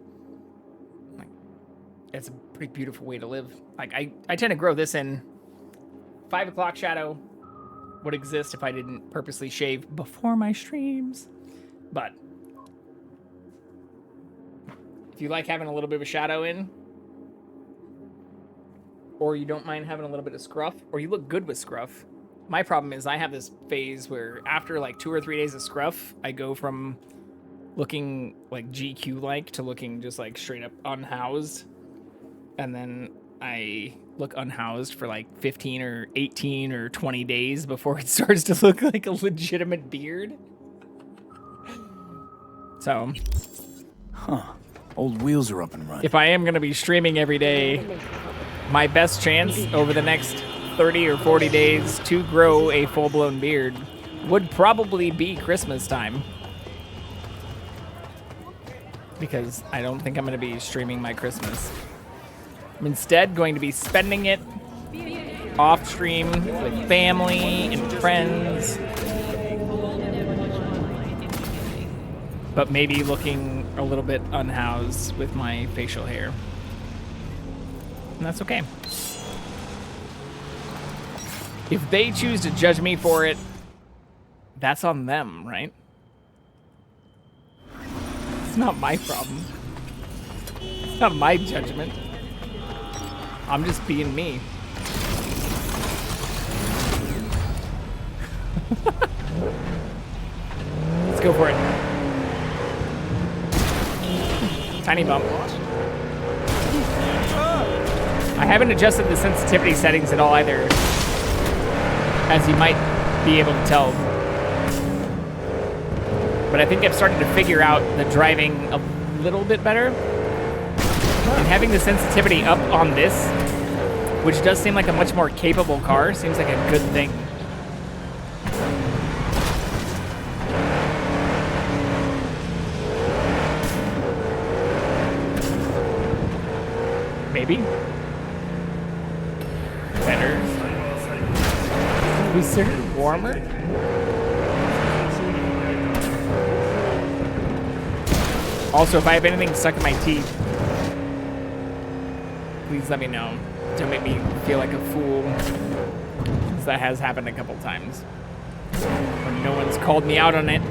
Like, it's a pretty beautiful way to live. Like I tend to grow this in. 5 o'clock shadow would exist if I didn't purposely shave before my streams. But if you like having a little bit of a shadow in, or you don't mind having a little bit of scruff, or you look good with scruff. My problem is I have this phase where after like 2 or 3 days of scruff, I go from looking like GQ-like to looking just like straight up unhoused. And then I look unhoused for like 15 or 18 or 20 days before it starts to look like a legitimate beard. So. Huh. Old wheels are up and running. If I am going to be streaming every day, my best chance over the next 30 or 40 days to grow a full-blown beard would probably be Christmas time. Because I don't think I'm going to be streaming my Christmas. I'm instead going to be spending it off-stream with family and friends. But maybe looking a little bit unhoused with my facial hair. And that's okay. If they choose to judge me for it, that's on them, right? It's not my problem. It's not my judgment. I'm just being me. Let's go for it. Tiny bump. I haven't adjusted the sensitivity settings at all either, as you might be able to tell. But I think I've started to figure out the driving a little bit better. And having the sensitivity up on this, which does seem like a much more capable car, seems like a good thing. Maybe. Better. Booster. Warmer. Also, if I have anything stuck in my teeth, please let me know. Don't make me feel like a fool, because that has happened a couple times. When no one's called me out on it.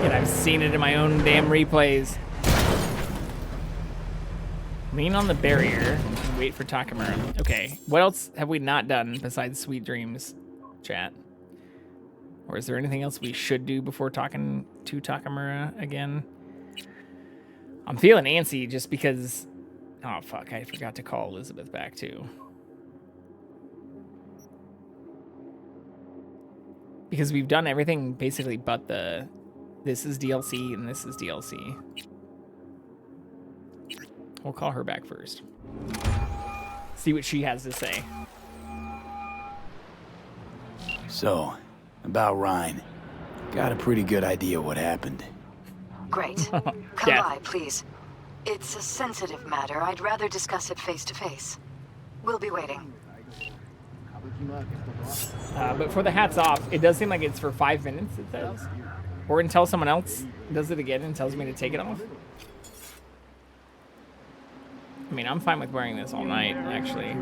And I've seen it in my own damn replays. Lean on the barrier and wait for Takamura. Okay, what else have we not done besides Sweet Dreams, chat? Or is there anything else we should do before talking to Takamura again? I'm feeling antsy just because... Oh, fuck, I forgot to call Elizabeth back, too. Because we've done everything basically but the... This is DLC and this is DLC. We'll call her back first. See what she has to say. So, about Ryan. Got a pretty good idea what happened. Great. Come by, please. It's a sensitive matter. I'd rather discuss it face to face. We'll be waiting. But for the hats off, it does seem like it's for 5 minutes, it says. Or until someone else does it again and tells me to take it off. I mean, I'm fine with wearing this all night, actually.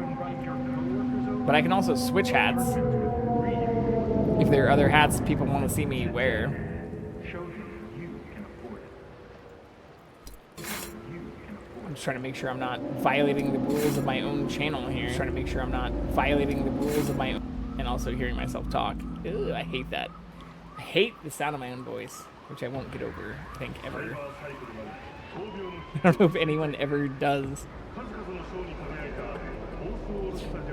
But I can also switch hats. If there are other hats people want to see me wear. I'm just trying to make sure I'm not violating the rules of my own channel here. Trying to make sure I'm not violating the rules of my own... And also hearing myself talk. Ugh, I hate that. I hate the sound of my own voice, which I won't get over, I think, ever. I don't know if anyone ever does.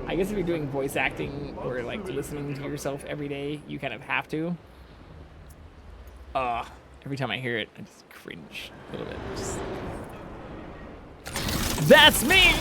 I guess if you're doing voice acting or like listening to yourself every day, you kind of have to. Every time I hear it, I just cringe a little bit. Just... That's me!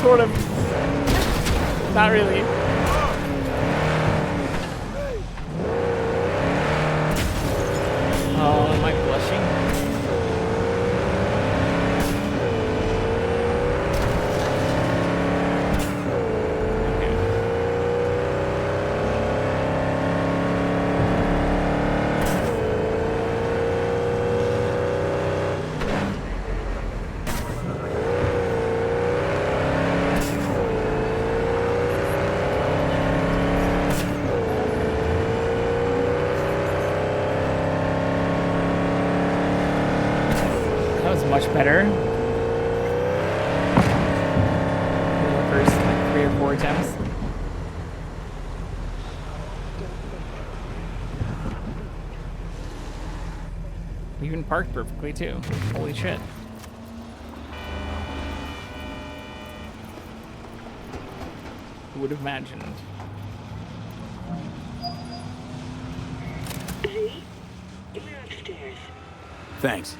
Sort of. Not really. Oh, am I blushing? Much better. In the first like 3 or 4 attempts. We even parked perfectly too. Holy shit. Who would have imagined? We're upstairs. Thanks.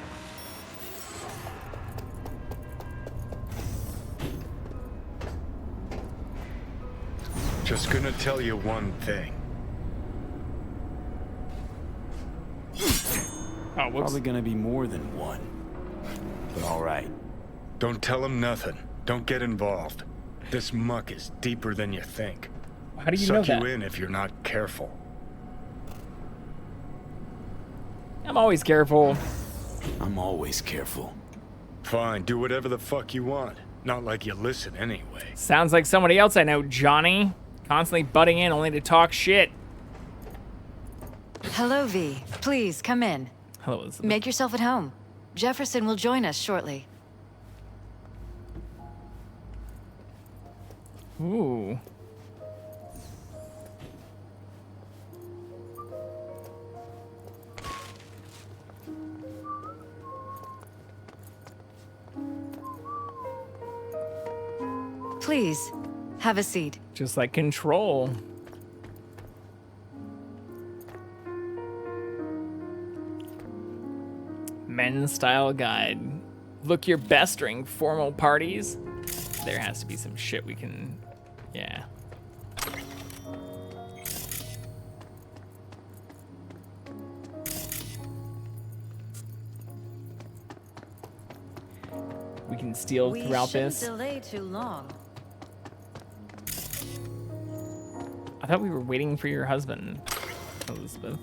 Just gonna tell you one thing. Oh, probably gonna be more than one. But all right. Don't tell him nothing. Don't get involved. This muck is deeper than you think. How do you know that? Suck you in if you're not careful. I'm always careful. I'm always careful. Fine, do whatever the fuck you want. Not like you listen anyway. Sounds like somebody else I know, Johnny. Constantly butting in only to talk shit. Hello, V. Please, come in. Hello, Elizabeth. Make yourself at home. Jefferson will join us shortly. Ooh. Please, have a seat. Just like Control. Men's style guide. Look your best during formal parties. there has to be some shit we can... Yeah. We can steal throughout this. Delay too long. I thought we were waiting for your husband, Elizabeth.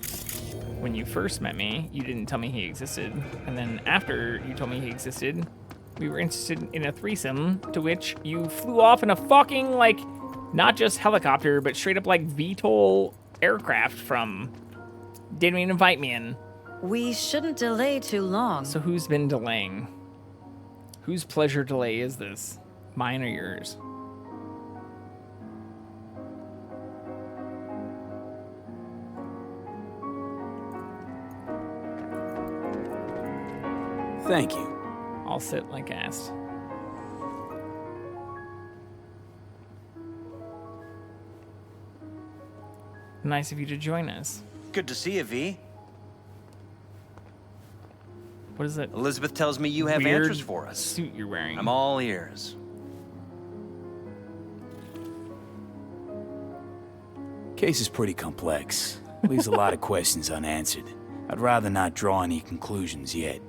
When you first met me, you didn't tell me he existed. And then after you told me he existed, we were interested in a threesome, to which you flew off in a fucking, like, not just helicopter, but straight up, like, VTOL aircraft from... Didn't even invite me in. We shouldn't delay too long. So who's been delaying? Whose pleasure delay is this? Mine or yours? Thank you. I'll sit like asked. Nice of you to join us. Good to see you, V. What is it? Elizabeth tells me you have Weird answers for us. Suit you're wearing. I'm all ears. Case is pretty complex. Leaves a lot of questions unanswered. I'd rather not draw any conclusions yet.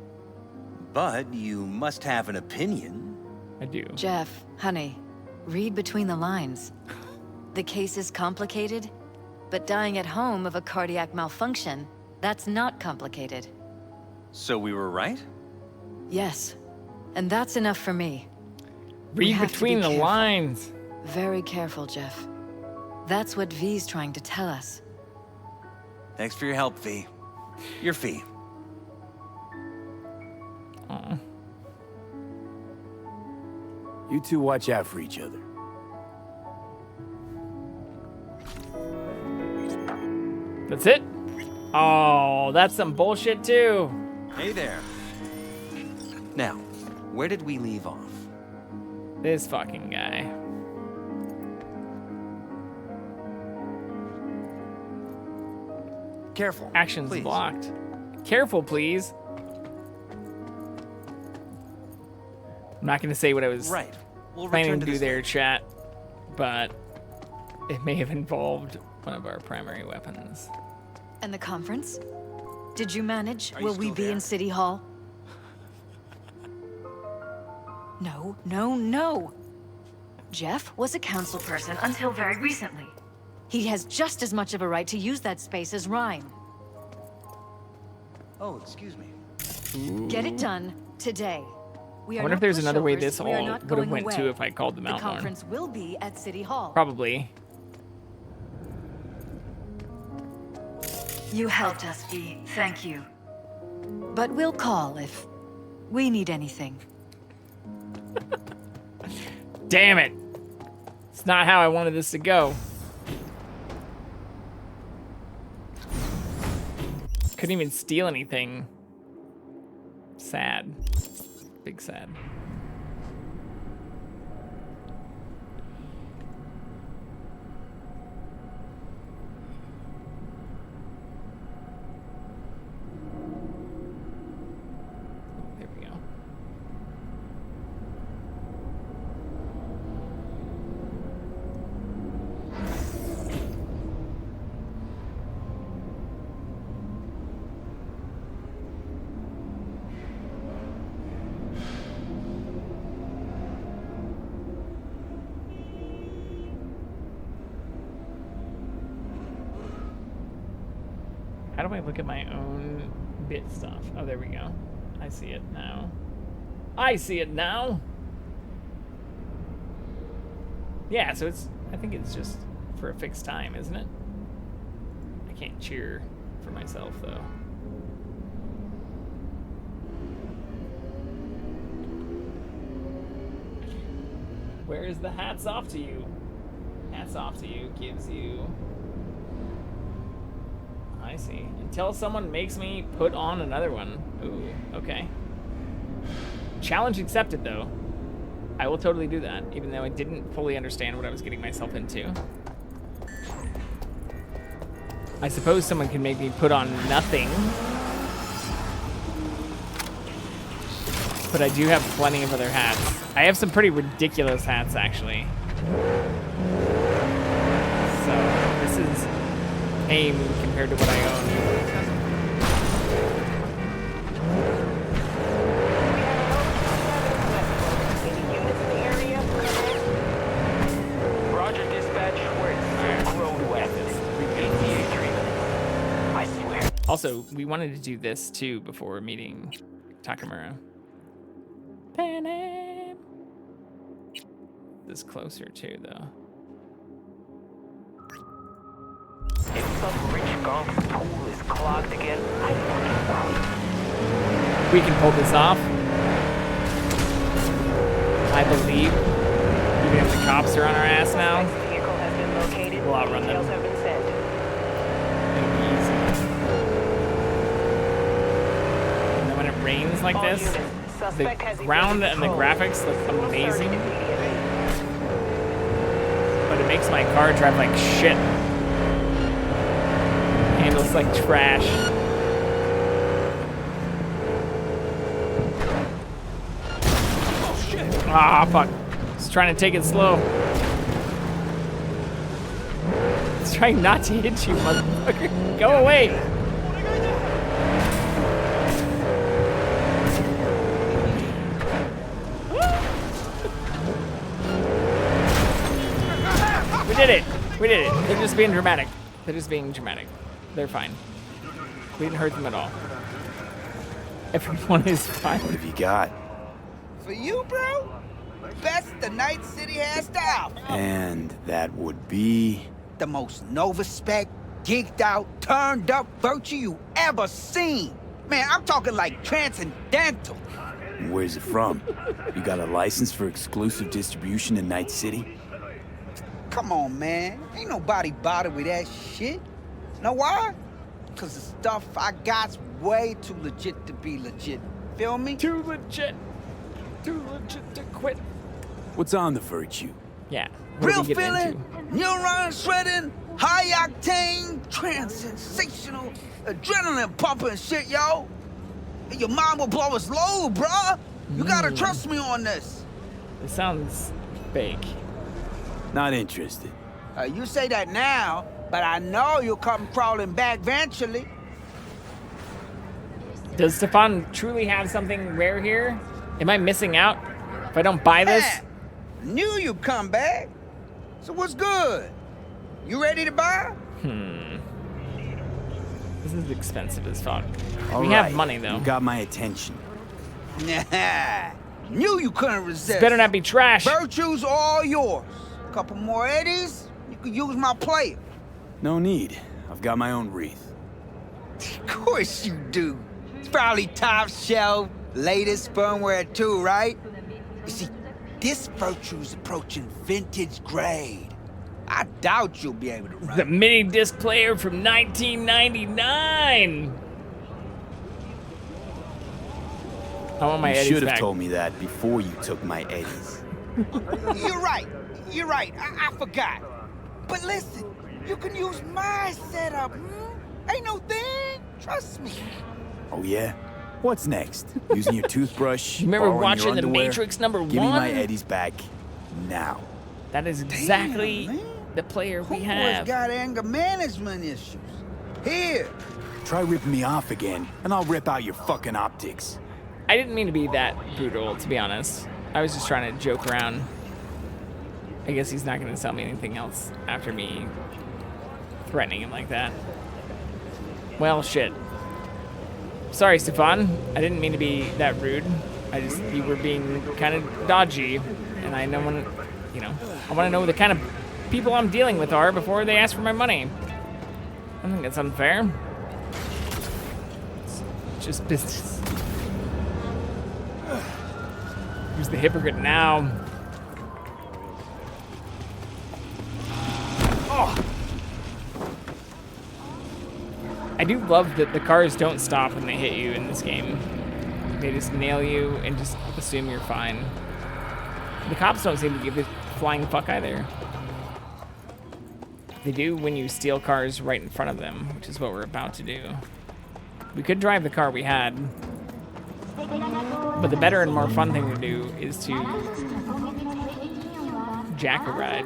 But you must have an opinion. I do. Jeff, honey, read between the lines. The case is complicated, but dying at home of a cardiac malfunction, that's not complicated. So we were right? Yes, and that's enough for me. Read between the lines. Very careful, Jeff. That's what V's trying to tell us. Thanks for your help, V. Your fee. You two watch out for each other. That's it? Oh, that's some bullshit too. Hey there. Now, where did we leave off? This fucking guy. Careful. Actions please. blocked. Careful, please. I'm not going to say what I was We'll planning return to to do this there, later. chat, but it may have involved one of our primary weapons. And the conference? Did you manage? Are you Will we still be there? in City Hall? No, no, no. Jeff was a council person until very recently. He has just as much of a right to use that space as Ryan. Oh, excuse me. Get it done today. We I are wonder not if there's another way pushovers. this all We are not would have going went away. to if I called them The out more. conference will be at City Hall. Probably. You helped us, V. Thank you. But we'll call if we need anything. Damn it. It's not how I wanted this to go. Couldn't even steal anything. Sad. Big sad. There we go. How do I look at my own bit stuff? Oh, there we go. I see it now. I see it now! Yeah, so it's... I think it's just for a fixed time, isn't it? I can't cheer for myself, though. Where's the hats off to you? Hats off to you gives you... I see. Until someone makes me put on another one. Ooh, okay. Challenge accepted, though. I will totally do that, even though I didn't fully understand what I was getting myself into. I suppose someone can make me put on nothing. But I do have plenty of other hats. I have some pretty ridiculous hats, actually. So this is tame compared to what I own. Roger, dispatch. We're at Road West. Repeat the agreement. I swear. Also, we wanted to do this too before meeting Takamura. This closer too, though. If some rich gonk's pool is clogged again, I fucking We can pull this off. I believe. Even if the cops are on our ass now, vehicle has been located. we'll outrun them. Details have been sent. It'll be easy. And then when it rains like this, the ground and the graphics look amazing. But it makes my car drive like shit. Handles like trash. Ah, fuck. Just trying to take it slow. It's trying not to hit you, motherfucker. Go away. We did it. We did it. They're just being dramatic. They're just being dramatic. They're fine. We didn't hurt them at all. Everyone is fine. What have you got? For you, bro? Best the Night City has to offer. And that would be... The most Nova-spec, geeked out, turned up virtue you ever seen. Man, I'm talking like transcendental. Where's it from? You got a license for exclusive distribution in Night City? Come on, man. Ain't nobody bothered with that shit. Know why? Because the stuff I got's way too legit to be legit. Feel me? Too legit. Too legit to quit. What's on the virtue? Yeah. Real feeling, neuron shredding, high octane, trans-sensational, adrenaline pumping shit, yo. Your mind will blow its load, bruh. You gotta trust me on this. It sounds fake. Not interested. You say that now, but I know you'll come crawling back eventually. Does Stefan truly have something rare here? Am I missing out if I don't buy this? Knew you'd come back. So what's good? You ready to buy? This is expensive as fuck. All we right, have money though. You got my attention. Knew you couldn't resist. This better not be trash. Virtue's all yours. Couple more eddies, you could use my player. No need. I've got my own wreath. Of course you do. It's probably top shelf, latest firmware too, right? You see, this Virtue's approaching vintage grade. I doubt you'll be able to run. The mini disc player from 1999. I want my You eddies should have back. told me that before you took my eddies. You're right. You're right. I forgot. But listen, you can use my setup. Ain't no thing. Trust me. Oh yeah? What's next? Using your toothbrush? Remember borrowing watching your The underwear? Matrix #1? Give me my eddies back now. That is exactly the player we have. Who's got anger management issues? Here. Try ripping me off again, and I'll rip out your fucking optics. I didn't mean to be that brutal, to be honest. I was just trying to joke around. I guess he's not going to sell me anything else after me threatening him like that. Well, shit. Sorry, Stefan. I didn't mean to be that rude. You were being kind of dodgy, and I don't want to, I want to know who the kind of people I'm dealing with are before they ask for my money. I think that's unfair. It's just business. Who's the hypocrite now? Oh. I do love that the cars don't stop when they hit you in this game. They just nail you and just assume you're fine. The cops don't seem to give a flying fuck either. They do when you steal cars right in front of them, which is what we're about to do. We could drive the car we had. But the better and more fun thing to do is to jack a ride.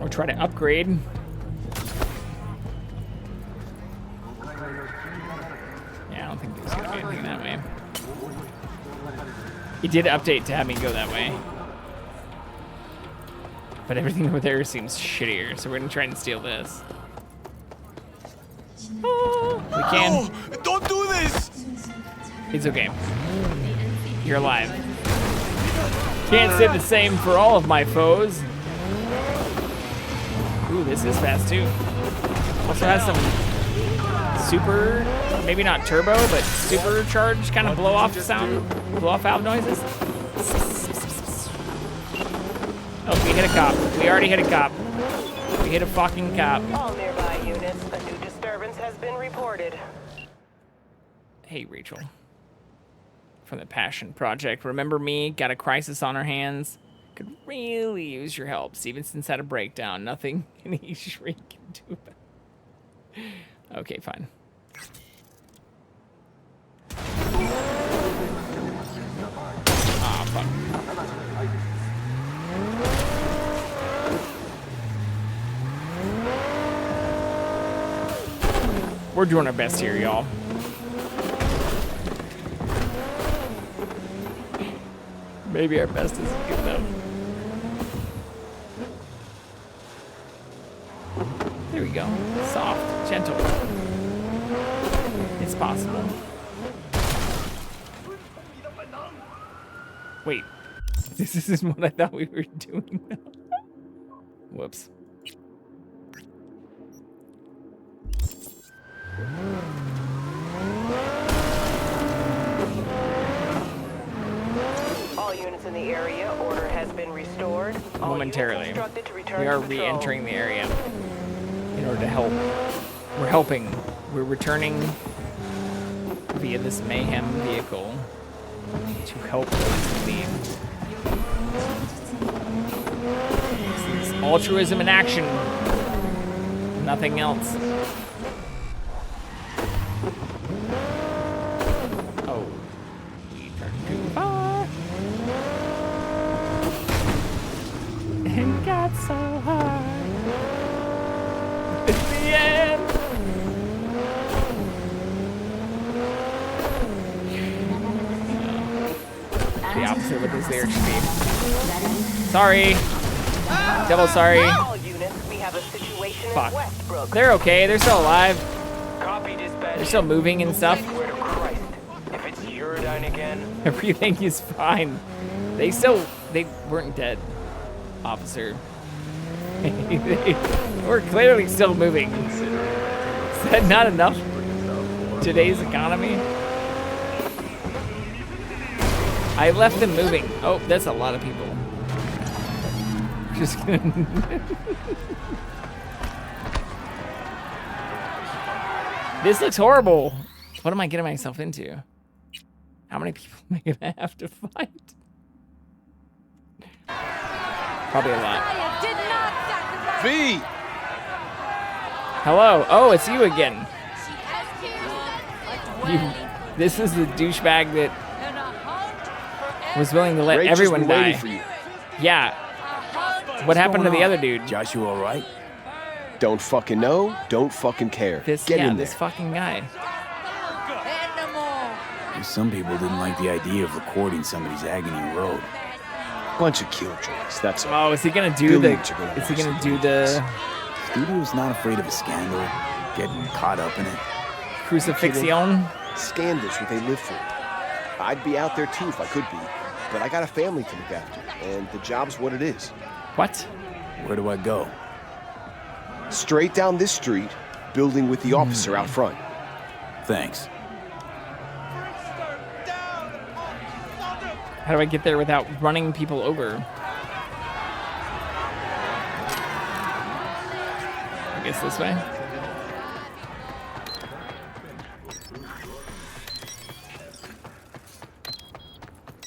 Or try to upgrade. Yeah, I don't think there's gonna be anything that way. He did update to have me go that way. But everything over there seems shittier, so we're gonna try and steal this. Oh, we can. No, don't do this! It's okay. You're alive. Can't say the same for all of my foes. Ooh, this is fast too. Also has some super, maybe not turbo, but supercharged kind of blow off valve noises. Oh, we hit a cop. We already hit a cop. We hit a fucking cop. All nearby units, a new disturbance has been reported. Hey, Rachel. From the Passion Project. Remember me? Got a crisis on our hands. Could really use your help. Stevenson's had a breakdown. Nothing any shrink can do about it. Okay, fine. Ah, fuck. We're doing our best here, y'all. Maybe our best isn't good enough. There we go. Soft, gentle. It's possible. Wait. This isn't what I thought we were doing now. Whoops. All units in the area, order has been restored. Momentarily. To return We are to patrol. re-entering the area in order to help. We're helping. We're returning via this mayhem vehicle to help those in need. This is altruism in action. Nothing else. Oh, we turned too far. And got so hard. In the end. The opposite of what this lyric should be. Sorry. Double sorry. All units, we have a situation Fuck. in Westbrook. They're okay. They're still alive. Copy dispatch. They're still moving and stuff. Swear to Christ, if it's Uridine again. Everything is fine. They weren't dead, officer. We're clearly still moving. Is that not enough? Today's economy? I left them moving. Oh, that's a lot of people. Just kidding. This looks horrible. What am I getting myself into? How many people am I gonna have to fight? Probably a lot. V! Hello. Oh, it's you again. This is the douchebag that was willing to let Rachel's everyone been waiting die. for you. Yeah. What happened to the other dude? Joshua all right? Don't fucking know, don't fucking care. Get in there. This fucking guy. Some people didn't like the idea of recording somebody's agony road. Bunch of killjoys, that's all. Oh, is he gonna do the? Billions are gonna Is he watch gonna the do the Studio's not afraid of a scandal, getting caught up in it. crucifixion? Scandals what they live for. I'd be out there too if I could be, but I got a family to look after, and the job's what it is. What? Where do I go? Straight down this street, building with the officer out front. Thanks. How do I get there without running people over? I guess this way.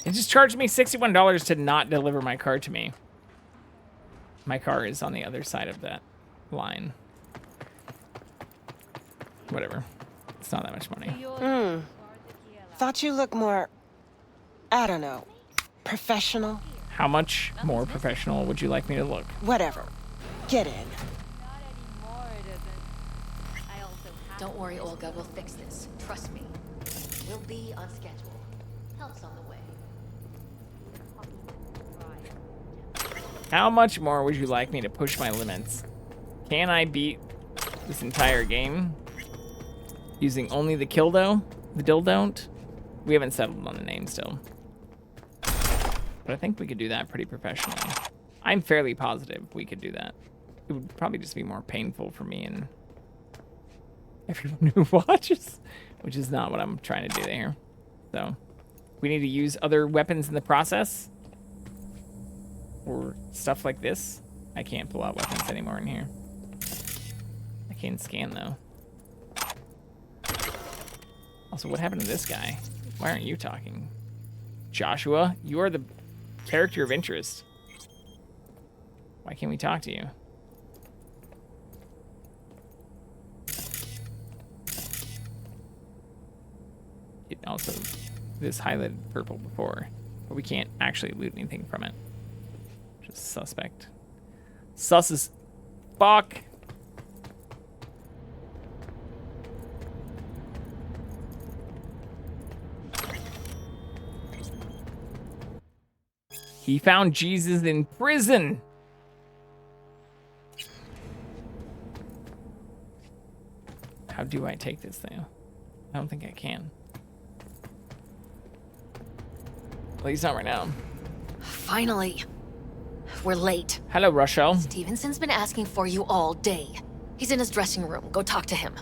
It just charged me $61 to not deliver my car to me. My car is on the other side of that line. Whatever. It's not that much money. Thought you looked more, I don't know, professional? How much more professional would you like me to look? Whatever. Get in. Don't worry, Olga. We'll fix this. Trust me. We'll be on schedule. Help's on the way. How much more would you like me to push my limits? Can I beat this entire game using only the kildo? The dildo? We haven't settled on the name still. But I think we could do that pretty professionally. I'm fairly positive we could do that. It would probably just be more painful for me and everyone who watches, which is not what I'm trying to do here. So, we need to use other weapons in the process or stuff like this. I can't pull out weapons anymore in here. I can scan though. Also, what happened to this guy? Why aren't you talking? Joshua, you are the character of interest. Why can't we talk to you? It also, this highlighted purple before, but we can't actually loot anything from it. Just suspect. Sus as fuck. He found Jesus in prison. How do I take this thing? I don't think I can. At least not right now. Finally. We're late. Hello, Rochelle. Stevenson's been asking for you all day. He's in his dressing room. Go talk to him.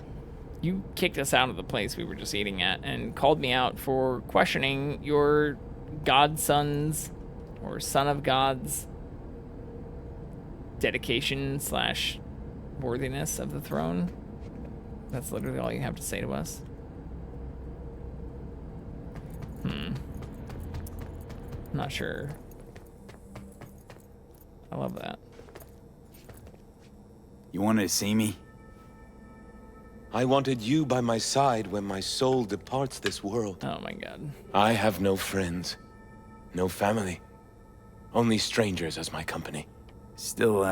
You kicked us out of the place we were just eating at and called me out for questioning your godson's or son of God's dedication / worthiness of the throne. That's literally all you have to say to us. I'm not sure. I love that. You wanted to see me? I wanted you by my side when my soul departs this world. Oh my god. I have no friends, no family. Only strangers as my company. Still,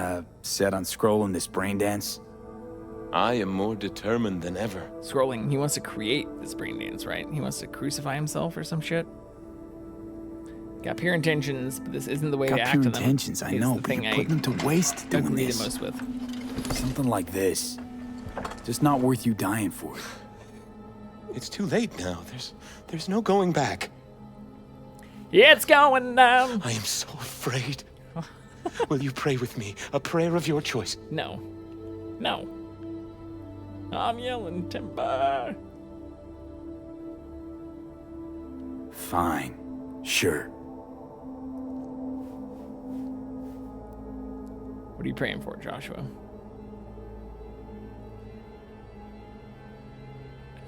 set on scrolling this brain dance? I am more determined than ever. Scrolling, he wants to create this brain dance, right? He wants to crucify himself or some shit. Got pure intentions, but this isn't the way to act on them. Got pure intentions, I know, but you're putting them to waste doing agree this. The most with. Something like this. Just not worth you dying for it. It's too late now. There's no going back. It's going down. I am so afraid. Will you pray with me? A prayer of your choice. No. No. I'm yelling timber. Fine. Sure. What are you praying for, Joshua?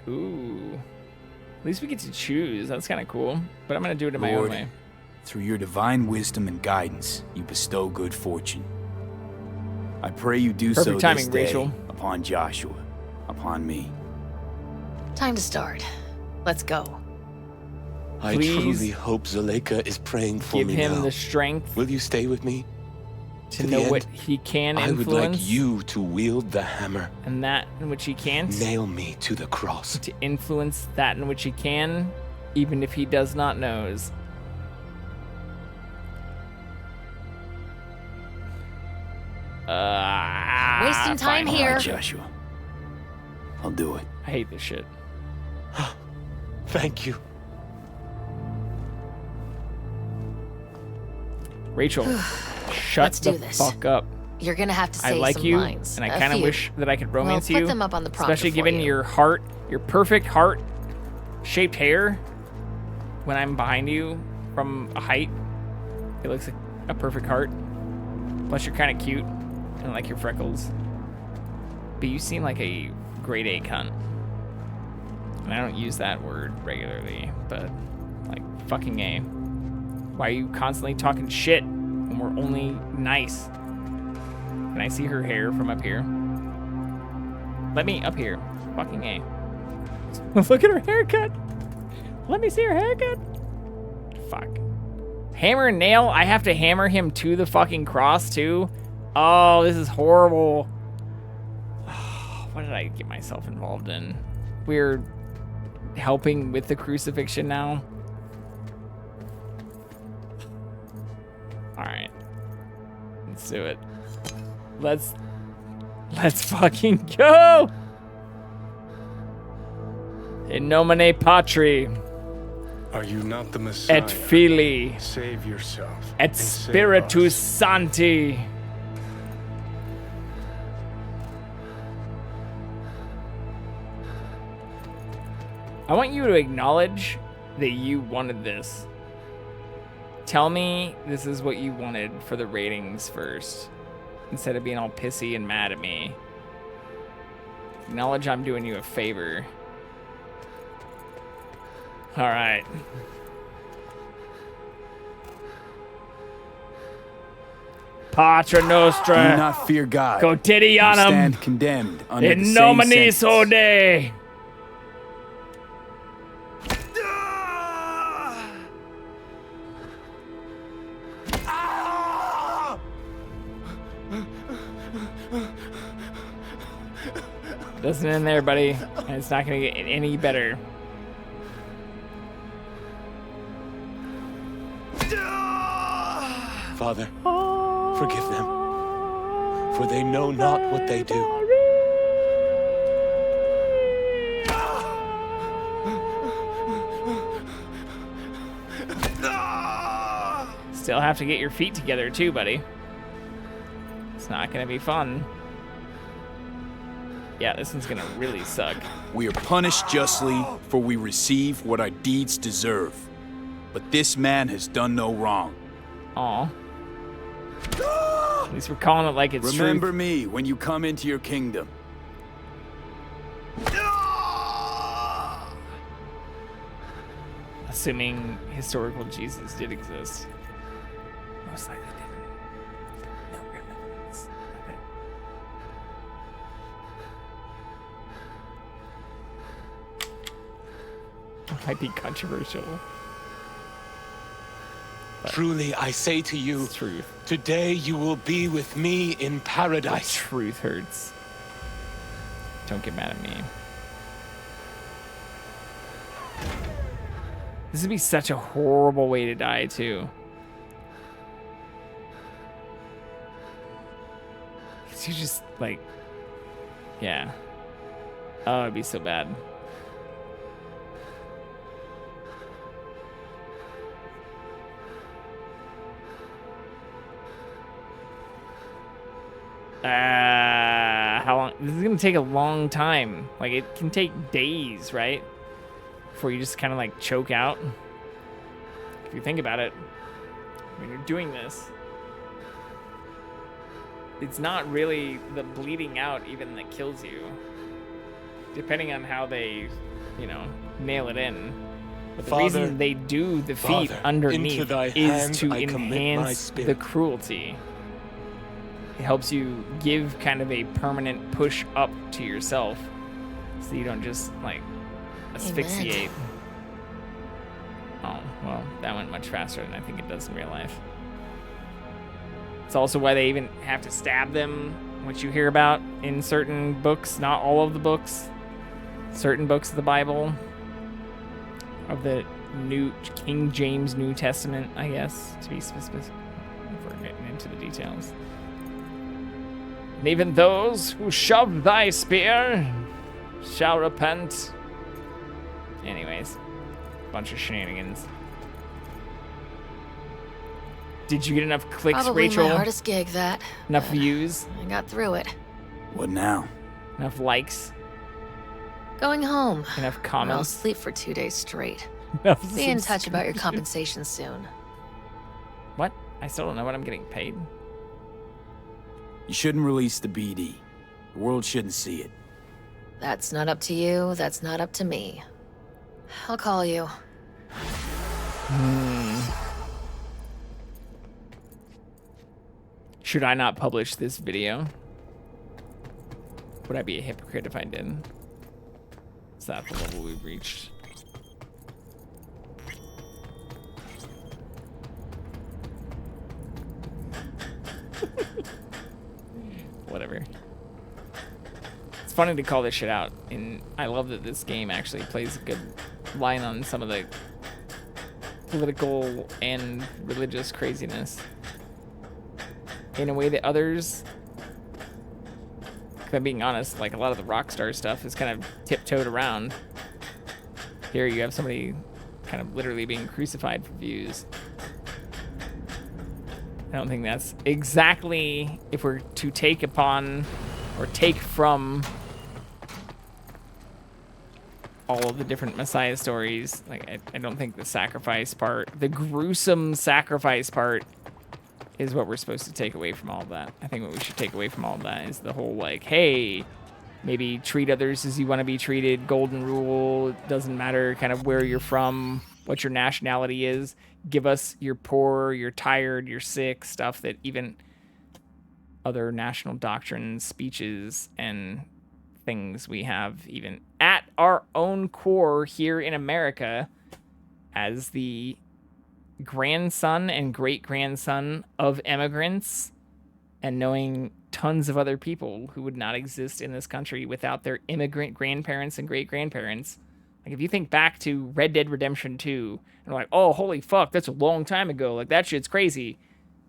Ooh. At least we get to choose. That's kind of cool. But I'm going to do it in my own way. Through your divine wisdom and guidance, you bestow good fortune. I pray you do so Perfect timing, this day Rachel. upon Joshua, upon me. Time to start. Let's go. I truly hope Zuleika is praying for me now. Give him the strength. Will you stay with me? To know what he can influence. I would like you to wield the hammer. And that in which he can't. Nail me to the cross. To influence that in which he can, even if he does not knows. Wasting time All here. right, Joshua. I'll do it. I hate this shit. Thank you. Rachel, shut Let's do the this. fuck up. You're gonna have to say I like some you, lines. and I A kind of few. wish that I could romance We'll you. put them up on the prompter especially for given you. your perfect heart-shaped hair. When I'm behind you from a height, it looks like a perfect heart. Plus, you're kind of cute, and I like your freckles. But you seem like a grade A cunt. And I don't use that word regularly, but like fucking A. Why are you constantly talking shit when we're only nice? Can I see her hair from up here? Let me up here. Fucking A. Look at her haircut. Let me see her haircut. Fuck. Hammer and nail? I have to hammer him to the fucking cross too? Oh, this is horrible. What did I get myself involved in? We're helping with the crucifixion now. All right. Let's do it. Let's fucking go. In nomine Patri. Are you not the Messiah? Et Filii. Save yourself. Et Spiritus Sancti. I want you to acknowledge that you wanted this. Tell me this is what you wanted for the ratings first, instead of being all pissy and mad at me. Acknowledge I'm doing you a favor. All right. Patra Nostra. Do not fear God. Quotidianum. Stand condemned under In the nominis same sentence. Dei. Doesn't end there, buddy. And it's not gonna get any better. Father, forgive them, for they know not what they do. Still have to get your feet together too, buddy. It's not gonna be fun. Yeah, this one's gonna really suck. We are punished justly, for we receive what our deeds deserve. But this man has done no wrong. Aw. At least we're calling it like it's Remember truth. me when you come into your kingdom. Assuming historical Jesus did exist. Most likely didn't. No real evidence. Okay. Might be controversial. Truly, I say to you, truth. Today you will be with me in paradise. The truth hurts. Don't get mad at me. This would be such a horrible way to die, too. Cause you just, like... Yeah. Oh, it'd be so bad. How long? This is gonna take a long time. Like, it can take days, right? Before you just kind of like choke out. If you think about it, when you're doing this, it's not really the bleeding out even that kills you. Depending on how they, you know, nail it in. But the reason they do the feet underneath is to enhance the cruelty. It helps you give kind of a permanent push up to yourself so you don't just like asphyxiate. Oh, well, that went much faster than I think it does in real life. It's also why they even have to stab them, which you hear about in certain books, not all of the books, certain books of the Bible, of the New King James New Testament, I guess, to be specific, if we're getting into the details. And even those who shoved thy spear shall repent. Anyways, bunch of shenanigans. Did you get enough clicks, Probably Rachel? my hardest gig, that. Enough views? I got through it. What now? Enough likes? Going home. Enough I'll comments? sleep for 2 days straight. Enough Be in touch about your compensation soon. What? I still don't know what I'm getting paid. You shouldn't release the BD. The world shouldn't see it. That's not up to you. That's not up to me. I'll call you. Should I not publish this video? Would I be a hypocrite if I didn't? that the level we've reached? Whatever. It's funny to call this shit out, and I love that this game actually plays a good line on some of the political and religious craziness in a way that others, if I'm being honest, like a lot of the Rockstar stuff is kind of tiptoed around. Here you have somebody kind of literally being crucified for views. I don't think that's exactly, if we're to take upon or take from all of the different Messiah stories, like I don't think the sacrifice part, the gruesome sacrifice part, is what we're supposed to take away from all of that. I think what we should take away from all of that is the whole, like, hey, maybe treat others as you want to be treated, golden rule, it doesn't matter kind of where you're from, what your nationality is, give us your poor, your tired, your sick, stuff that even other national doctrines, speeches, and things we have even at our own core here in America as the grandson and great-grandson of immigrants, and knowing tons of other people who would not exist in this country without their immigrant grandparents and great-grandparents. Like, if you think back to Red Dead Redemption 2, and like, oh, holy fuck, that's a long time ago, like, that shit's crazy.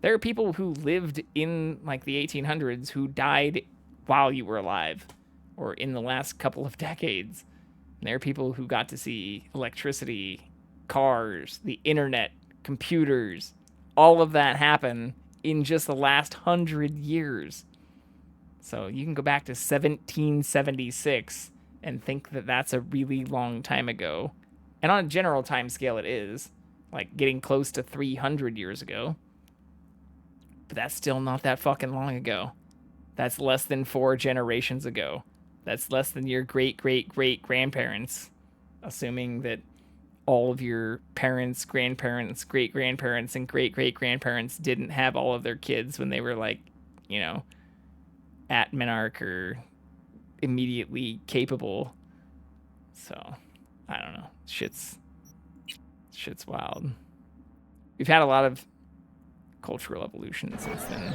There are people who lived in, like, the 1800s who died while you were alive, or in the last couple of decades. And there are people who got to see electricity, cars, the internet, computers, all of that happen in just the last 100 years. So you can go back to 1776 and think that that's a really long time ago. And on a general time scale, it is. Like, getting close to 300 years ago. But that's still not that fucking long ago. That's less than 4 generations ago. That's less than your great-great-great-grandparents. Assuming that all of your parents, grandparents, great-grandparents, and great-great-grandparents didn't have all of their kids when they were, like, you know, at Menarch or immediately capable. So, I don't know. Shit's wild. We've had a lot of cultural evolution since then.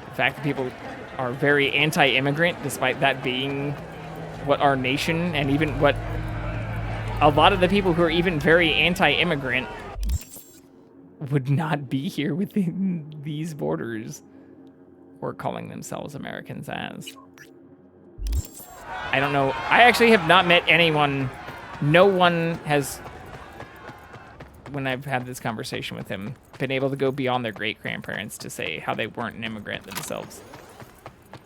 The fact that people are very anti-immigrant, despite that being what our nation, and even what a lot of the people who are even very anti-immigrant would not be here within these borders, or calling themselves Americans as. I don't know. I actually have not met anyone. No one has, when I've had this conversation with him, been able to go beyond their great-grandparents to say how they weren't an immigrant themselves.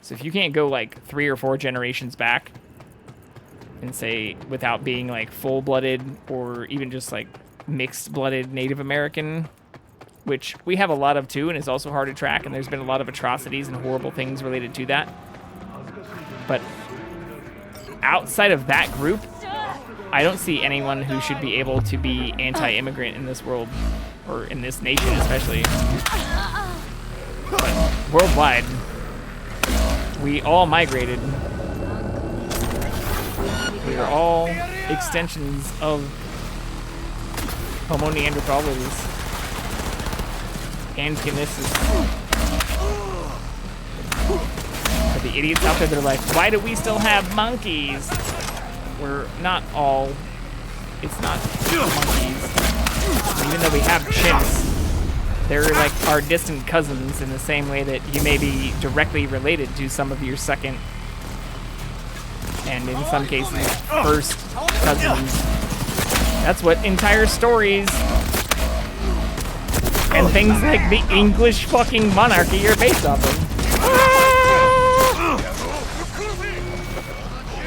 So if you can't go like 3 or 4 generations back and say, without being like full-blooded or even just like mixed-blooded Native American, which we have a lot of too and is also hard to track, and there's been a lot of atrocities and horrible things related to that. But outside of that group, I don't see anyone who should be able to be anti-immigrant in this world, or in this nation especially. But worldwide, we all migrated. We are all extensions of Homo neanderthalis and kinesis. For the idiots out there that are like, why do we still have monkeys? We're not all, it's not monkeys. Even though we have chimps, they're like our distant cousins in the same way that you may be directly related to some of your second, and in some cases, first cousins. That's what entire stories and things like the English fucking monarchy are based off of.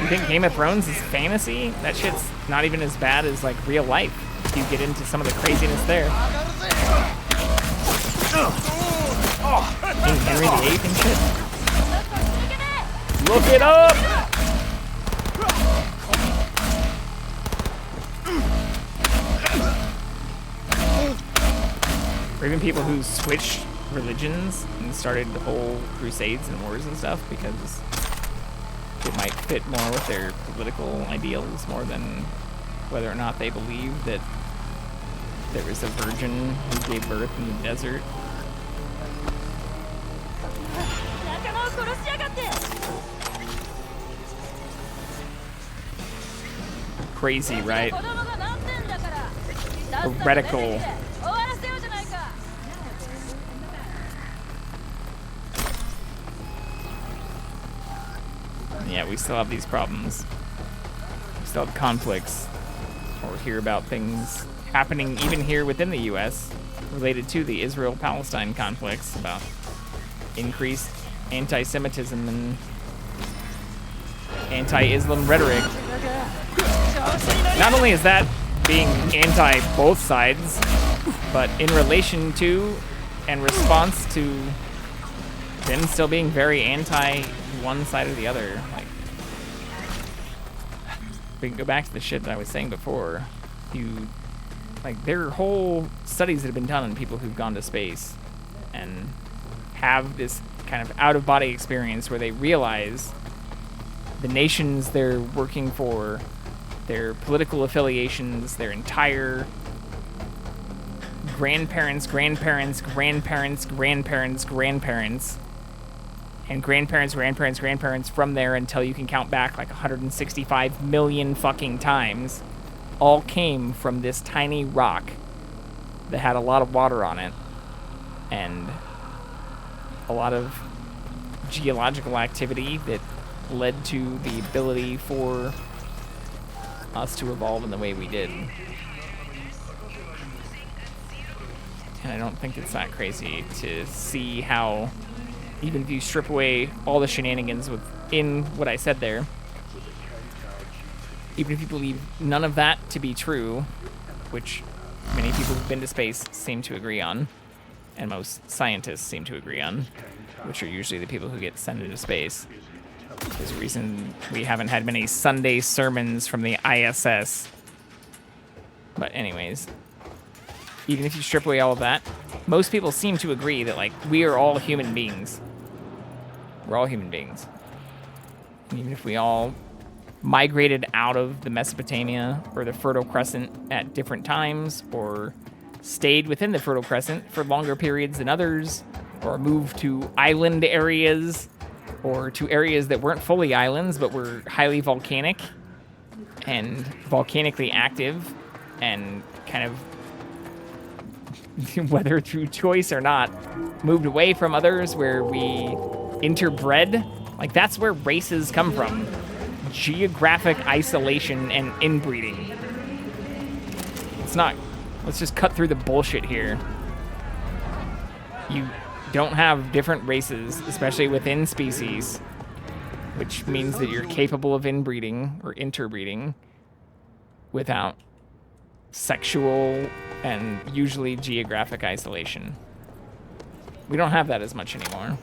You think Game of Thrones is fantasy? That shit's not even as bad as like real life. If you get into some of the craziness there. King Henry VIII and shit. Look it up! Or even people who switched religions and started the whole crusades and wars and stuff because it might fit more with their political ideals more than whether or not they believe that there was a virgin who gave birth in the desert. Crazy, right? Heretical. Yeah, we still have these problems. We still have conflicts. Or hear about things happening even here within the U.S. related to the Israel-Palestine conflicts about increased anti-Semitism and anti-Islam rhetoric. Not only is that being anti both sides, but in relation to and response to them still being very anti one side or the other. Like, we can go back to the shit that I was saying before. There are whole studies that have been done on people who've gone to space and have this kind of out-of-body experience where they realize the nations they're working for, their political affiliations, their entire grandparents, grandparents, grandparents, grandparents, grandparents, and grandparents, grandparents, grandparents from there until you can count back like 165 million fucking times, all came from this tiny rock that had a lot of water on it and a lot of geological activity that led to the ability for us to evolve in the way we did. And I don't think it's that crazy to see how, even if you strip away all the shenanigans within what I said there, even if you believe none of that to be true, which many people who've been to space seem to agree on, and most scientists seem to agree on, which are usually the people who get sent into space. There's a reason we haven't had many Sunday sermons from the ISS. But anyways, even if you strip away all of that, most people seem to agree that, like, we are all human beings. We're all human beings. And even if we all migrated out of the Mesopotamia or the Fertile Crescent at different times, or stayed within the Fertile Crescent for longer periods than others, or moved to island areas, or to areas that weren't fully islands but were highly volcanic and volcanically active, and kind of, whether through choice or not, moved away from others where we interbred. Like, that's where races come from. Geographic isolation and inbreeding. It's not, let's just cut through the bullshit here. You don't have different races, especially within species, which means that you're capable of inbreeding or interbreeding without sexual and usually geographic isolation. We don't have that as much anymore.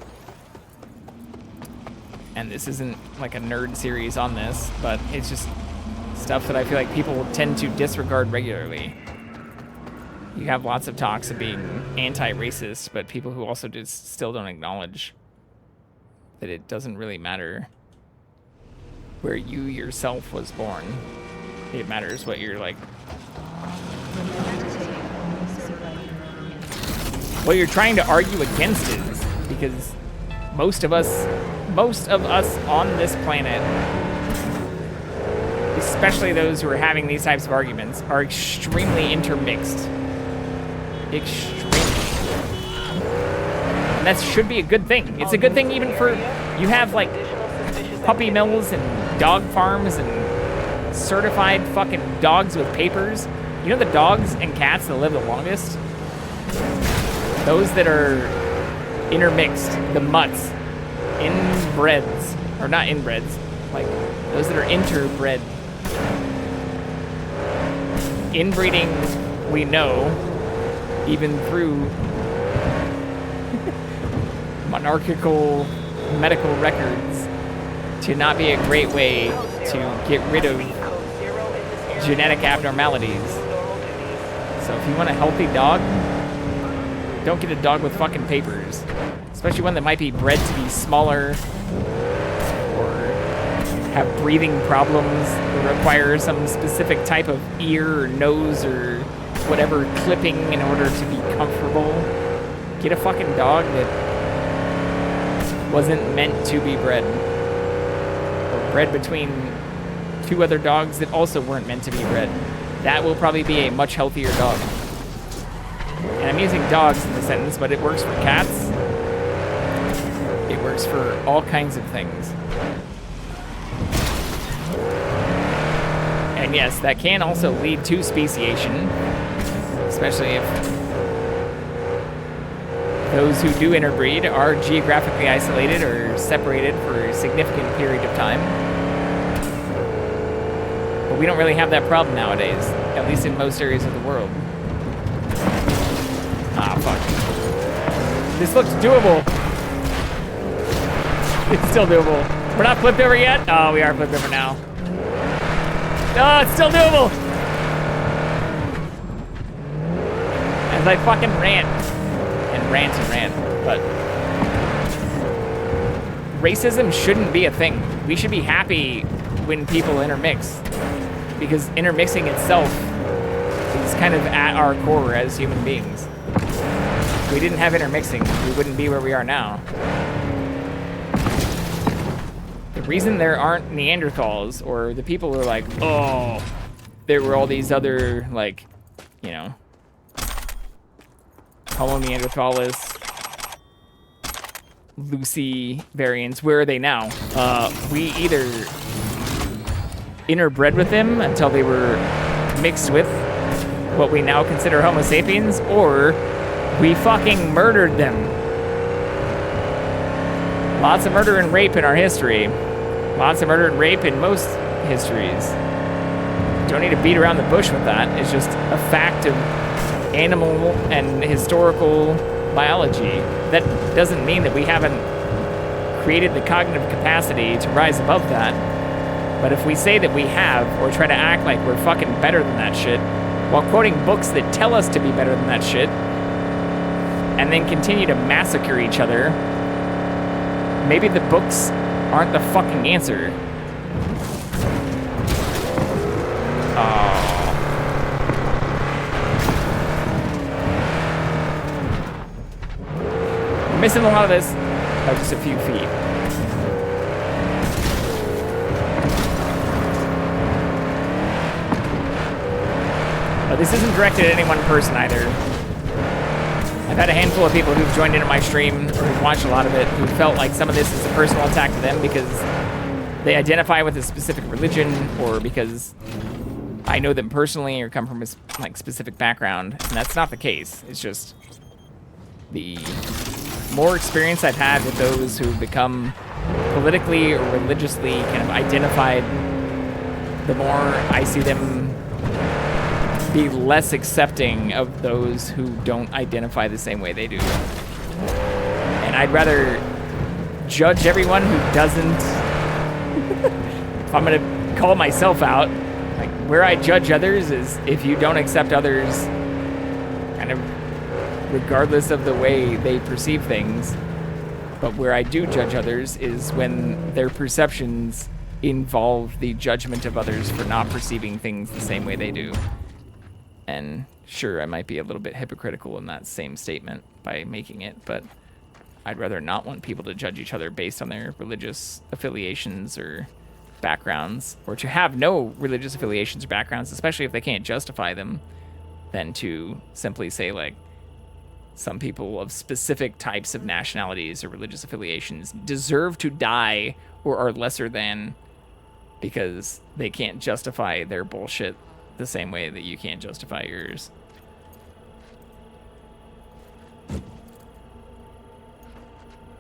And this isn't like a nerd series on this, but it's just stuff that I feel like people tend to disregard regularly. You have lots of talks of being anti-racist, but people who also just still don't acknowledge that it doesn't really matter where you yourself was born. It matters what you're like. What you're trying to argue against is, because most of us on this planet, especially those who are having these types of arguments, are extremely intermixed. Extremely. And that should be a good thing. It's a good thing even for, you have like puppy mills and dog farms and certified fucking dogs with papers. You know the dogs and cats that live the longest? Those that are intermixed, the mutts, inbreds, or not inbreds, like those that are interbred. Inbreeding, we know, even through monarchical medical records, to not be a great way to get rid of genetic abnormalities. So if you want a healthy dog, don't get a dog with fucking papers. Especially one that might be bred to be smaller or have breathing problems or require some specific type of ear or nose or whatever clipping in order to be comfortable. Get a fucking dog that wasn't meant to be bred. Or bred between two other dogs that also weren't meant to be bred. That will probably be a much healthier dog. And I'm using dogs in the sentence, but it works for cats. It works for all kinds of things. And yes, that can also lead to speciation, especially if those who do interbreed are geographically isolated or separated for a significant period of time. But we don't really have that problem nowadays, at least in most areas of the world. Ah, fuck. This looks doable. It's still doable. We're not flipped over yet? Oh, we are flipped over now. Oh, it's still doable! As I fucking rant. And rant. But racism shouldn't be a thing. We should be happy when people intermix. Because intermixing itself is kind of at our core as human beings. If we didn't have intermixing, we wouldn't be where we are now. The reason there aren't Neanderthals, or the people who are like, oh, there were all these other, like, you know, Homo neanderthalis, Lucy variants, where are they now? We either interbred with them until they were mixed with what we now consider Homo sapiens, or we fucking murdered them. Lots of murder and rape in our history. Lots of murder and rape in most histories. Don't need to beat around the bush with that. It's just a fact of animal and historical biology. That doesn't mean that we haven't created the cognitive capacity to rise above that. But if we say that we have, or try to act like we're fucking better than that shit, while quoting books that tell us to be better than that shit, and then continue to massacre each other, maybe the books aren't the fucking answer. We're missing a lot of this by just a few feet. But this isn't directed at any one person either. I've had a handful of people who've joined into my stream, or who've watched a lot of it, who felt like some of this is a personal attack to them because they identify with a specific religion, or because I know them personally or come from a like specific background, and that's not the case. It's just the more experience I've had with those who've become politically or religiously kind of identified, the more I see them be less accepting of those who don't identify the same way they do. And I'd rather judge everyone who doesn't. If I'm gonna call myself out, like where I judge others is if you don't accept others kind of regardless of the way they perceive things. But where I do judge others is when their perceptions involve the judgment of others for not perceiving things the same way they do. And sure, I might be a little bit hypocritical in that same statement by making it, but I'd rather not want people to judge each other based on their religious affiliations or backgrounds, or to have no religious affiliations or backgrounds, especially if they can't justify them, than to simply say, like, some people of specific types of nationalities or religious affiliations deserve to die or are lesser than because they can't justify their bullshit the same way that you can't justify yours.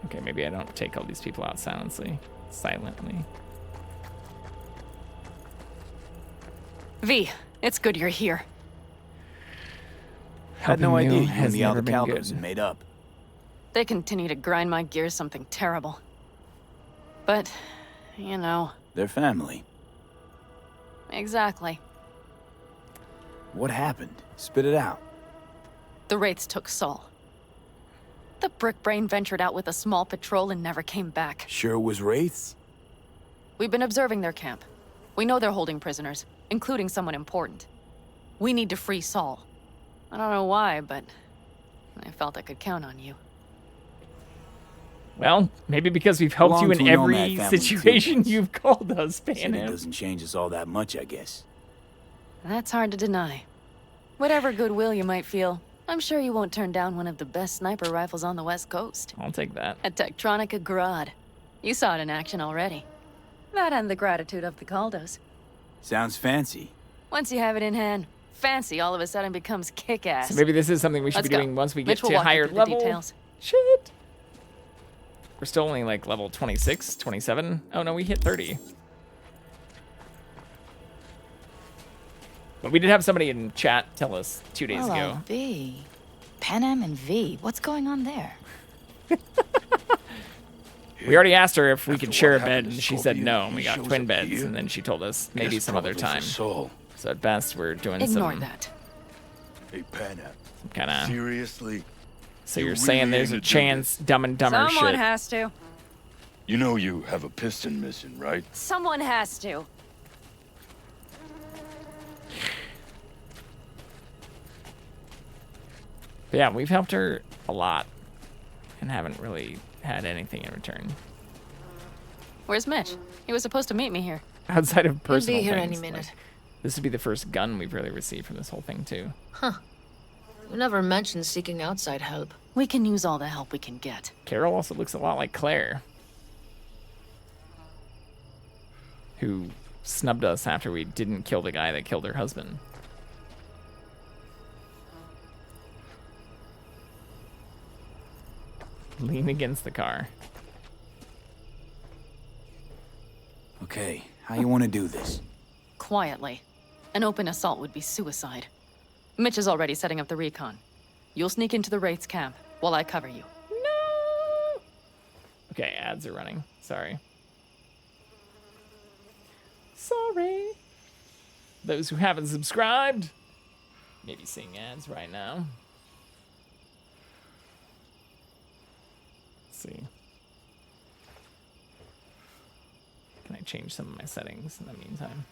Okay, maybe I don't take all these people out silently. V, it's good you're here. Had no Helping idea you you has and the never been Aldecaldos good. made up. They continue to grind my gears something terrible. But, you know. They're family. Exactly. What happened? Spit it out. The Wraiths took Saul. The Brick Brain ventured out with a small patrol and never came back. Sure was Wraiths? We've been observing their camp. We know they're holding prisoners, including someone important. We need to free Saul. I don't know why, but I felt I could count on you. Well, maybe because we've helped you in every situation you've called us, It Panam. doesn't change us all that much, I guess. That's hard to deny. Whatever goodwill you might feel, I'm sure you won't turn down one of the best sniper rifles on the West Coast. I'll take that. A Tektronica Grad. You saw it in action already. That and the gratitude of the Caldos. Sounds fancy. Once you have it in hand, fancy all of a sudden becomes kick-ass. So maybe this is something we should Let's be go. doing once we get Mitch will to walk you higher through the level. details. Shit. We're still only like level 26, 27. Oh no, we hit 30. But we did have somebody in chat tell us 2 days ago. V. Panam and V. What's going on there? We already asked her if we could share a bed, and she said no, and we got twin beds, and then she told us maybe some other time. So at best, we're doing Ignore some that. Hey, Panam. kind of. Seriously? So you're saying there's a chance Dumb and Dumber Someone shit. has to. You know you have a piston missing, right? Someone has to. But yeah, we've helped her a lot, and haven't really had anything in return. Where's Mitch? He was supposed to meet me here. Outside of personal He'll be here things, any minute. like, this would be the first gun we've really received from this whole thing, too. Huh. You never mentioned seeking outside help. We can use all the help we can get. Carol also looks a lot like Claire, who snubbed us after we didn't kill the guy that killed her husband. Lean against the car. Okay, how you want to do this? Quietly. An open assault would be suicide. Mitch is already setting up the recon. You'll sneak into the Wraith's camp while I cover you. No! Okay, ads are running. Sorry. Sorry. Those who haven't subscribed, maybe seeing ads right now. Let's see. Can I change some of my settings in the meantime?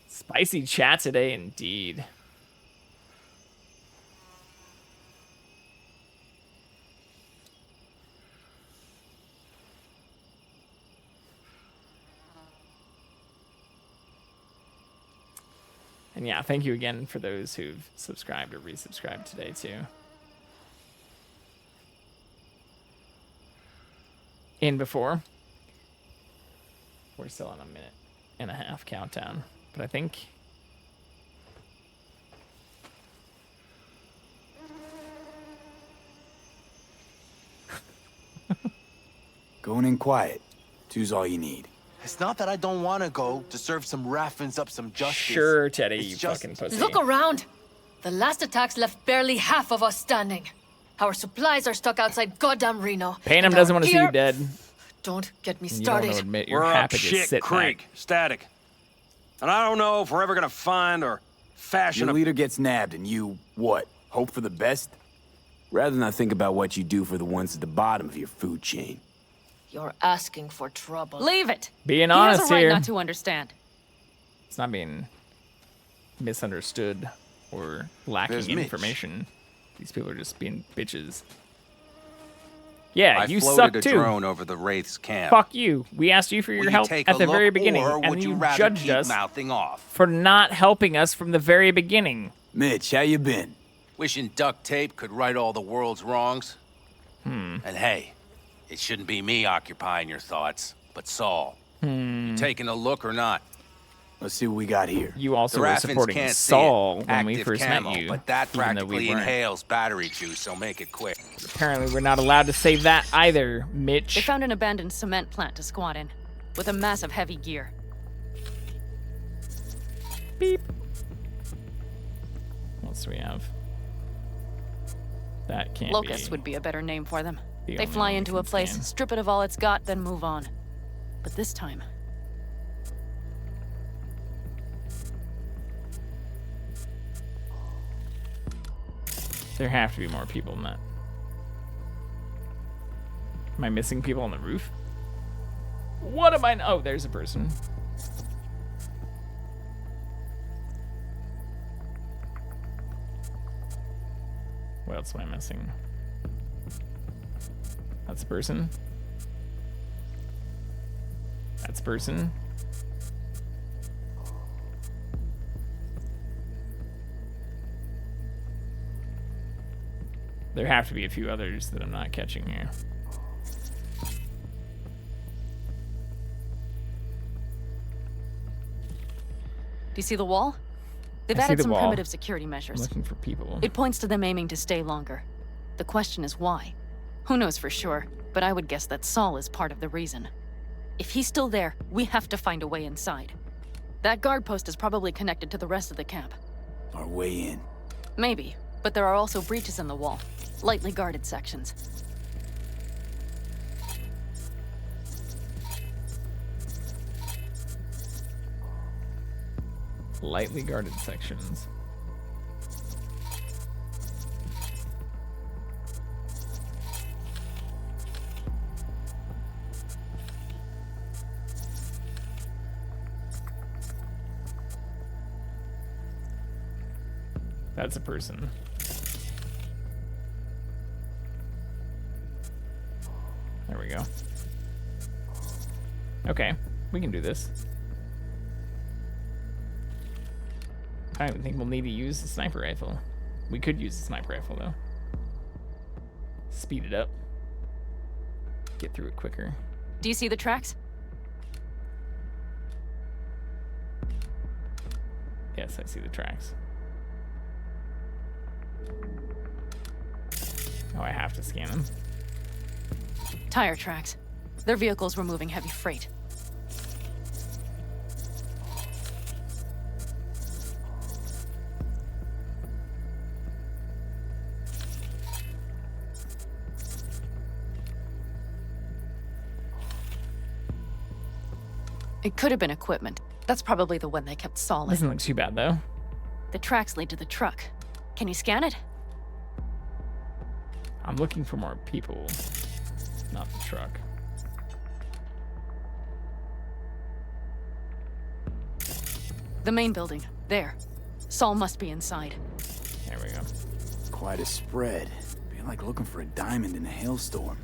Spicy chat today, indeed. And yeah, thank you again for those who've subscribed or resubscribed today, too. In before. We're still on a 1.5-minute countdown. But I think... Going in quiet. Two's all you need. It's not that I don't want to go to serve some raffins up some justice. Sure, Teddy, It's you just... fucking pussy. Look around! The last attacks left barely half of us standing. Our supplies are stuck outside goddamn Reno. Panam and doesn't our want to see you gear- dead. Don't get me You don't started. want to admit you're We're happy up to shit sit creek, back. static. And I don't know if we're ever gonna find or fashion Your a... leader gets nabbed and you, what, hope for the best? Rather not think about what you do for the ones at the bottom of your food chain. You're asking for trouble. Leave it. Being He has honest a right here. not to understand. It's not being misunderstood or lacking There's Mitch. information. These people are just being bitches. Yeah, I you floated suck a too. drone over the Wraith's camp. Fuck you. We asked you for Will your you help take at a the very look, beginning, or and would you you rather judged keep us mouthing off? for not helping us from the very beginning. Mitch, how you been? Wishing duct tape could right all the world's wrongs. Hmm. And hey, it shouldn't be me occupying your thoughts, but Saul. You taking a look or not? Let's see what we got here. You also The were Raffins supporting can't see Saul it. when we Active first camo, met you. but that even though we practically weren't. inhales battery juice, so make it quick. Apparently, we're not allowed to say that either, They Mitch. found an abandoned cement plant to squat in, with a massive heavy gear. Beep. What else do we have? That can't Locust be. would be a better name for them. the They only fly one we into can a place, scan. strip it of all it's got, then move on. But this time, There have to be more people than that. Am I missing people on the roof? What am I? Oh, there's a person. What else am I missing? That's a person. That's a person. There have to be a few others that I'm not catching here. Do you see the wall? They've I see added the some wall. primitive security measures. I'm looking for people. It points to them aiming to stay longer. The question is why? Who knows for sure, but I would guess that Saul is part of the reason. If he's still there, we have to find a way inside. That guard post is probably connected to the rest of the camp. Our way in. Maybe, but there are also breaches in the wall. Lightly guarded sections. Lightly guarded sections. That's a person. There we go. Okay, we can do this. I don't think we'll need to use the sniper rifle. We could use the sniper rifle though. Speed it up. Get through it quicker. Do you see the tracks? Yes, I see the tracks. Oh, I have to scan them. Tire tracks. Their vehicles were moving heavy freight. It could have been equipment. That's probably the one they kept Saul in. Doesn't look too bad though. The tracks lead to the truck. Can you scan it? I'm looking for more people, not the truck. The main building. There. Saul must be inside. There we go. Quite a spread. Be like looking for a diamond in a hailstorm.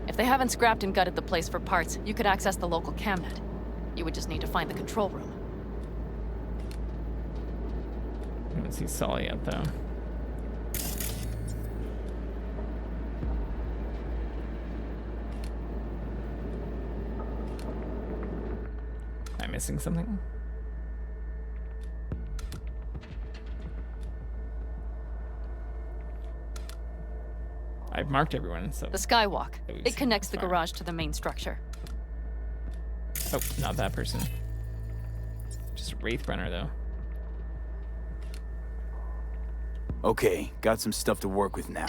If they haven't scrapped and gutted the place for parts, you could access the local camnet. You would just need to find the control room. I haven't seen Saul yet, though. Am I missing something? I've marked everyone, so... The skywalk. It connects the garage to the main structure. Oh, not that person. Just Wraithbrenner, though. Okay, got some stuff to work with now.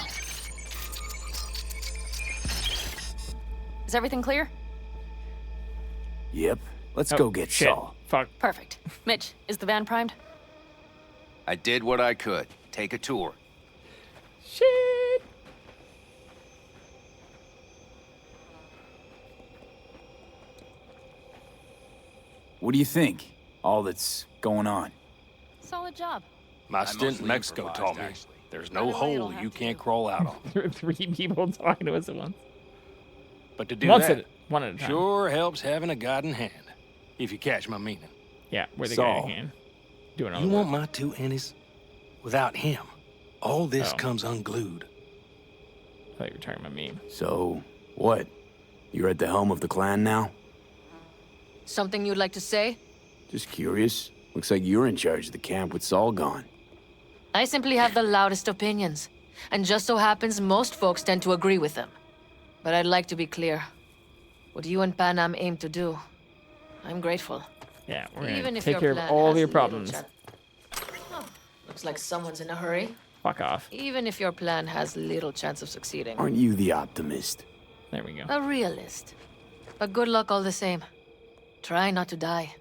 Is everything clear? Yep. Let's go get Saul. Fuck. Perfect. Mitch, is the van primed? I did what I could. Take a tour. Shit. What do you think? All that's going on. Solid job. My stint in Mexico taught me there's no hole you can't crawl out of. There are 3 people talking to us at once. But to do One that, at a time. sure helps having a guiding hand, if you catch my meaning. Yeah, we're the Saul, guy hand. Doing all you the want work. my 2 Annies? Without him, all this Oh. comes unglued. I thought you were talking about me. So, what? You're at the helm of the clan now? Something you'd like to say? Just curious. Looks like you're in charge of the camp with Saul gone. I simply have the loudest opinions, and just so happens most folks tend to agree with them. But I'd like to be clear. What you and Panam aim to do, I'm grateful. Yeah, we're gonna Even if take your care of plan all has your little problems. Oh, looks like someone's in a hurry. Fuck off. Even if your plan has little chance of succeeding. Aren't you the optimist? There we go. A realist. But good luck all the same. Try not to die.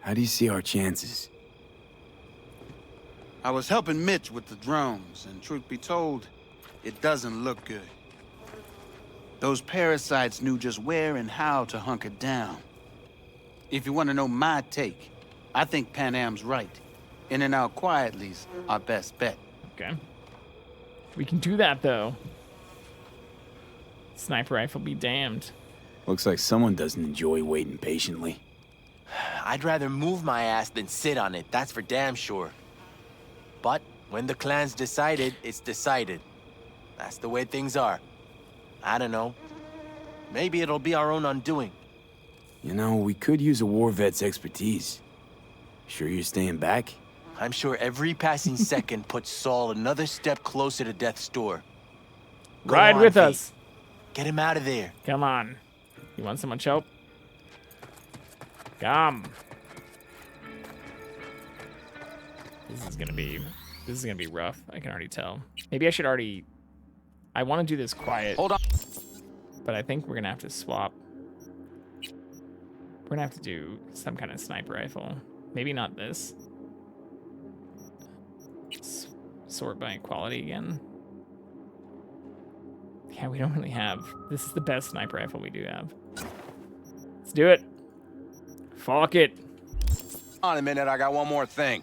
How do you see our chances? I was helping Mitch with the drones, and truth be told, it doesn't look good. Those parasites knew just where and how to hunker down. If you want to know my take, I think Pan Am's right. In and out quietly's our best bet. Okay. We can do that, though. Sniper rifle be damned. Looks like someone doesn't enjoy waiting patiently. I'd rather move my ass than sit on it, that's for damn sure. But when the clan's decided, it's decided. That's the way things are. I don't know. Maybe it'll be our own undoing. You know, we could use a war vet's expertise. Sure you're staying back? I'm sure every passing second puts Saul another step closer to death's door. Go Ride on, with V. us. Get him out of there. Come on. You want so much help? Come. This is gonna be rough. I can already tell. Maybe I should already. I want to do this quiet. Hold on. But I think we're gonna have to swap. We're gonna have to do some kind of sniper rifle. Maybe not this. Sort by quality again. Yeah, we don't really have. This is the best sniper rifle we do have. Let's do it. Fuck it. On a minute, I got one more thing.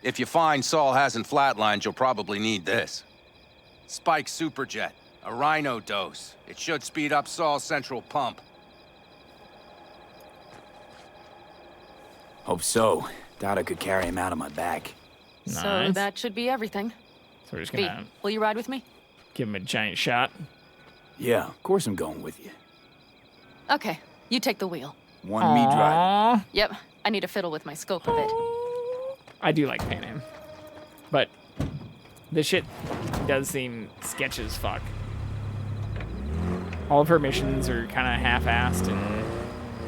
If you find Saul hasn't flatlined, you'll probably need this. Spike Superjet, a Rhino dose. It should speed up Saul's central pump. Hope so. Doubt I could carry him out on my back. So Nice. that should be everything. So we're just V, gonna will you ride with me? give him a giant shot. Yeah, of course I'm going with you. Okay, you take the wheel. One me driving. Aw. Yep, I need to fiddle with my scope a bit. I do like Pan Am, but this shit does seem sketchy as fuck. All of her missions are kind of half-assed, and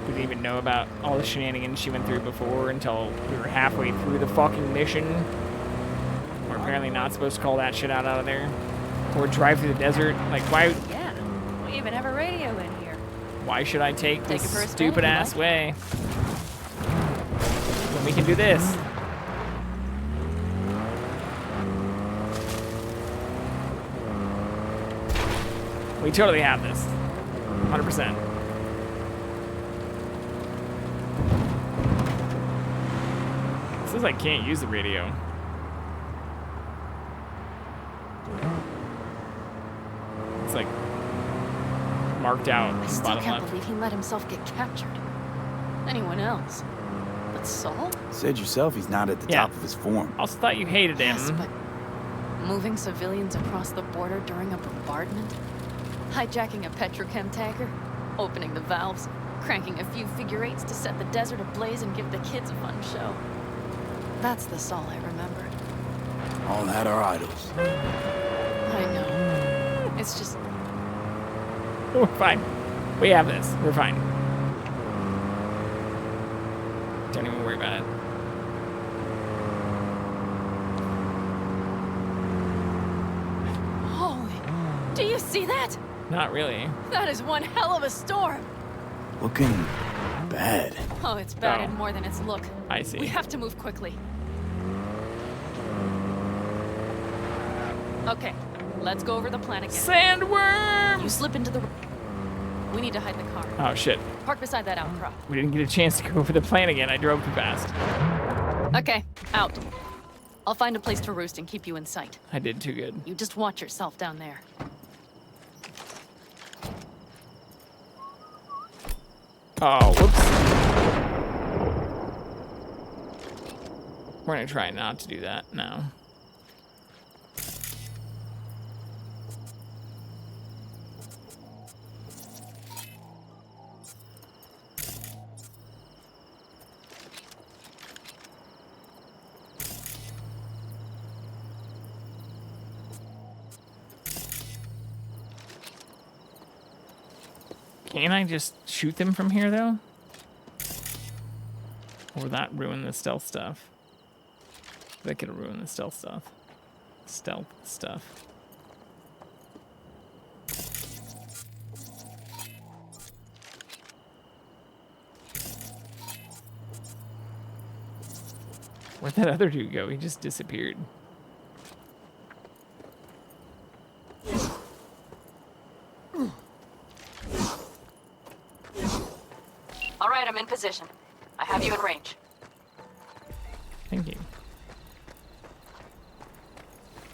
we didn't even know about all the shenanigans she went through before until we were halfway through the fucking mission. We're apparently not supposed to call that shit out of there. Or drive through the desert. Like, why? Yeah, we even have a radio in here. Why should I take Take this it for a spin, stupid you ass like? way? When we can do this. We totally have this. 100%. It says I can't use the radio. It's like marked out I still bottom can't left. believe he let himself get captured. Anyone else? But Saul? Said yourself he's not at the Yeah. top of his form. Also thought you hated him. Yes, but moving civilians across the border during a bombardment? Hijacking a petrochem tanker? Opening the valves? Cranking a few figure eights to set the desert ablaze and give the kids a fun show? That's the Saul I remembered. All had our idols. I know. It's just... We're fine. We have this. We're fine. Don't even worry about it. Holy... Do you see that? Not really. That is one hell of a storm! Looking bad. Oh, it's bad Oh. in more than its look. I see. We have to move quickly. Okay, let's go over the plan again. Sandworm! You slip into the... We need to hide the car. Oh, shit. Park beside that outcrop. We didn't get a chance to go over the plan again. I drove too fast. Okay, out. I'll find a place to roost and keep you in sight. I did too good. You just watch yourself down there. Oh, whoops. We're gonna try not to do that now. Can't I just shoot them from here, though? Or would that ruin the stealth stuff? That could ruin the stealth stuff. Stealth stuff. Where'd that other dude go? He just disappeared. All right, I'm in position. I have you in range. Thank you.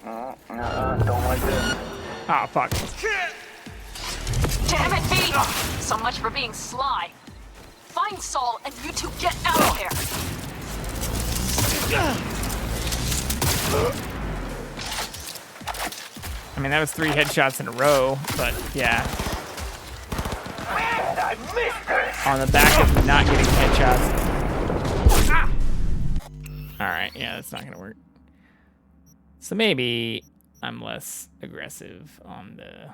Don't like this. Ah, fuck. Damn it, V! So much for being sly. Find Saul and you two get out of there. I mean, that was 3 headshots in a row, but yeah. Man, I missed this. On the back of not getting headshots. Alright, yeah, that's not gonna work. So maybe I'm less aggressive on the...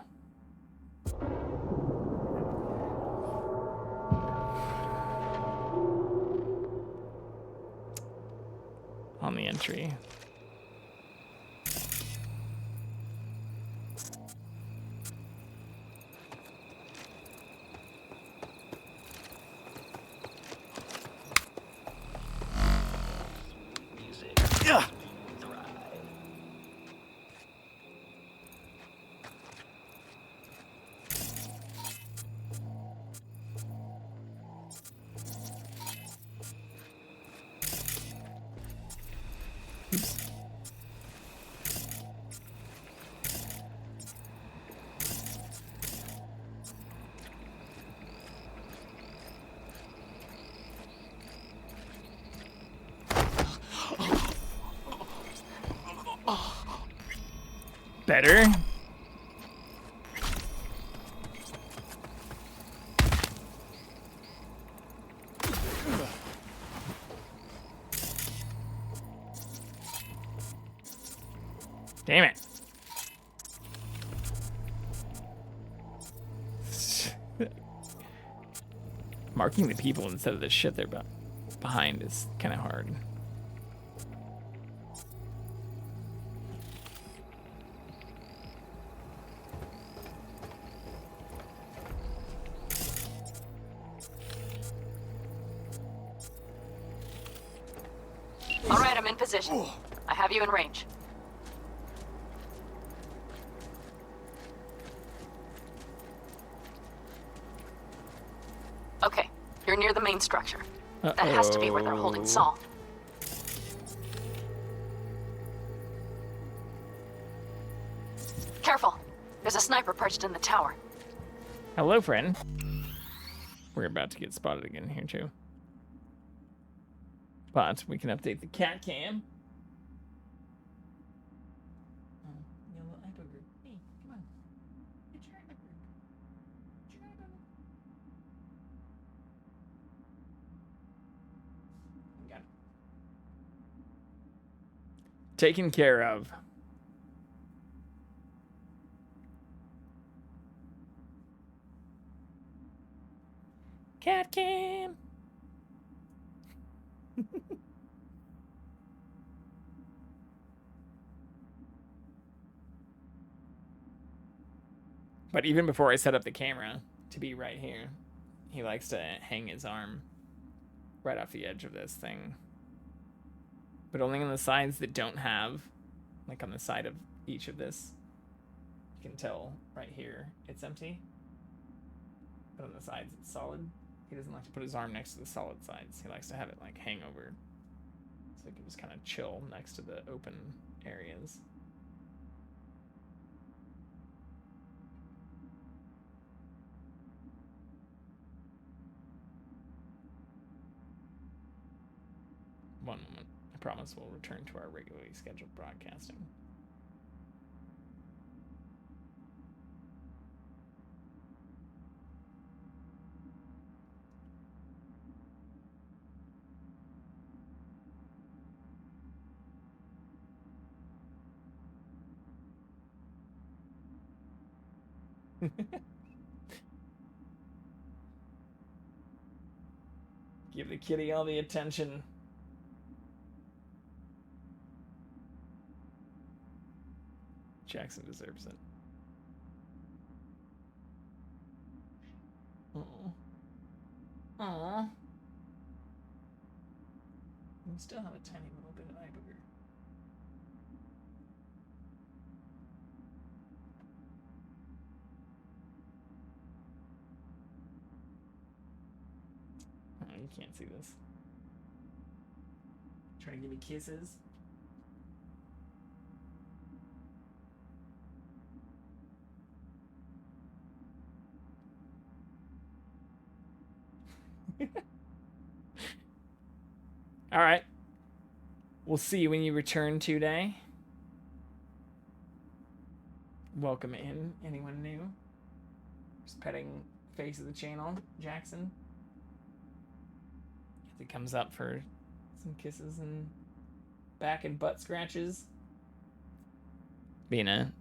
on the entry. Better. Damn it. Marking the people instead of the shit they're behind is kind of hard. All right, I'm in position. I have you in range. Okay, you're near the main structure. That has to be where they're holding Saul. Careful. There's a sniper perched in the tower. Hello, friend. We're about to get spotted again here, too. But we can update the CatCam. Taken care of. CatCam. But even before I set up the camera to be right here, he likes to hang his arm right off the edge of this thing. But only on the sides that don't have, like on the side of each of this, you can tell right here it's empty. But on the sides it's solid. He doesn't like to put his arm next to the solid sides. He likes to have it like hang over, so he can just kind of chill next to the open areas. One moment. I promise we'll return to our regularly scheduled broadcasting. Give the kitty all the attention. Jackson deserves it. Aww. Aww. You still have a tiny little bit of eye booger. Oh, you can't see this. Trying to give me kisses. All right. We'll see you when you return today. Welcome in. Anyone new? Just petting face of the channel, Jackson. As he comes up for some kisses and back and butt scratches. Being a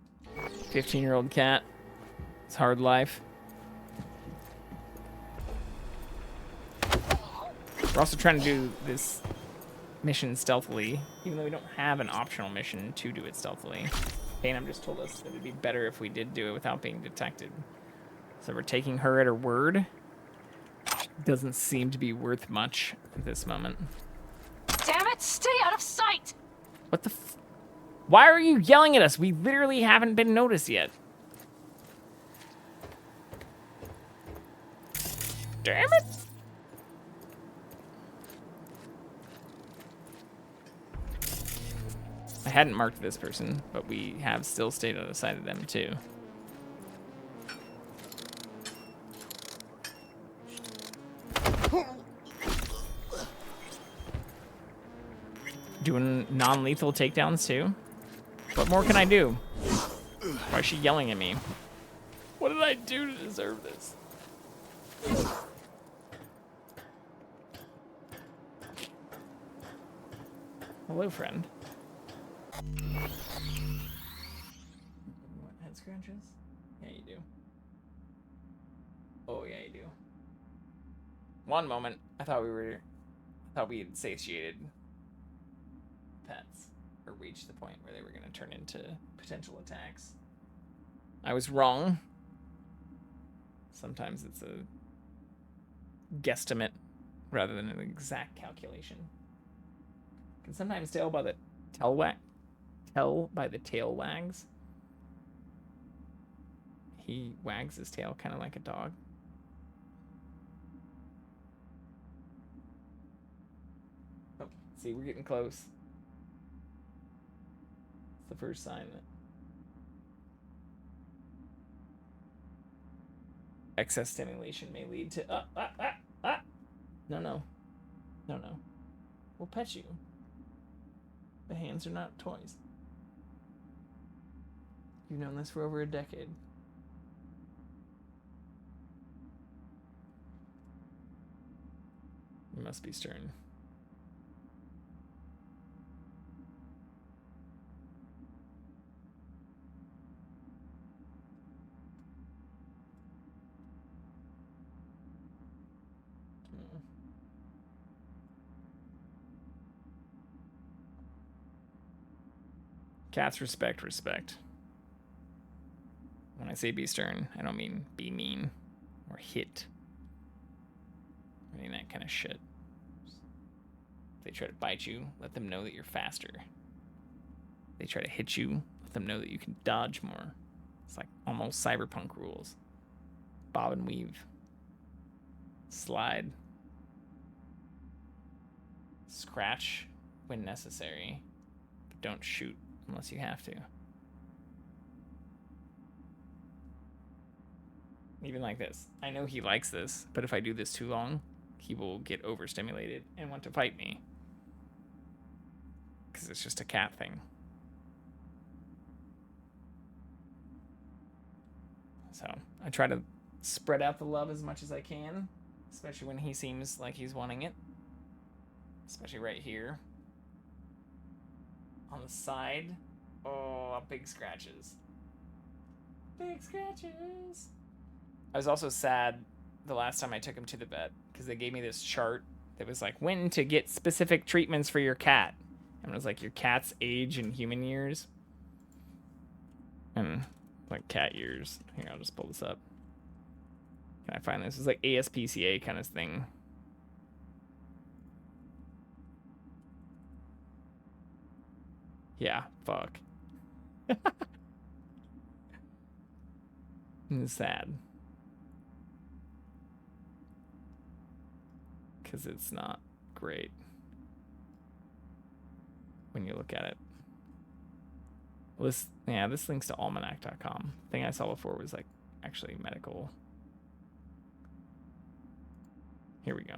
15-year-old cat, it's hard life. We're also trying to do this mission stealthily, even though we don't have an optional mission to do it stealthily. Panem just told us that it'd be better if we did do it without being detected. So we're taking her at her word. Doesn't seem to be worth much at this moment. Damn it! Stay out of sight! What the f... Why are you yelling at us? We literally haven't been noticed yet. Damn it! I hadn't marked this person, but we have still stayed on the side of them too. Doing non-lethal takedowns too? What more can I do? Why is she yelling at me? What did I do to deserve this? Hello, friend. What, head scratches? Yeah, you do. Oh, yeah, you do. One moment, I thought we had satiated pets, or reached the point where they were going to turn into potential attacks. I was wrong. Sometimes it's a guesstimate rather than an exact calculation. Can sometimes tell by the tail wags. He wags his tail kind of like a dog. Oh, see, we're getting close. It's the first sign that excess stimulation may lead to No. We'll pet you. The hands are not toys. You've known this for over a decade. You must be stern. Cats respect. When I say be stern, I don't mean be mean or hit. I mean that kind of shit. If they try to bite you, let them know that you're faster. If they try to hit you, let them know that you can dodge more. It's like almost Cyberpunk rules. Bob and weave. Slide. Scratch when necessary. But don't shoot unless you have to. Even like this. I know he likes this, but if I do this too long, he will get overstimulated and want to fight me. Because it's just a cat thing. So I try to spread out the love as much as I can, especially when he seems like he's wanting it. Especially right here. On the side. Oh, big scratches. Big scratches. I was also sad the last time I took him to the vet because they gave me this chart that was like when to get specific treatments for your cat. And it was like your cat's age in human years. And like cat years. Here, I'll just pull this up. Can I find this? It's like ASPCA kind of thing. Yeah, fuck. It's sad. Because it's not great when you look at it. Well, this links to almanac.com. The thing I saw before was like actually medical. Here we go.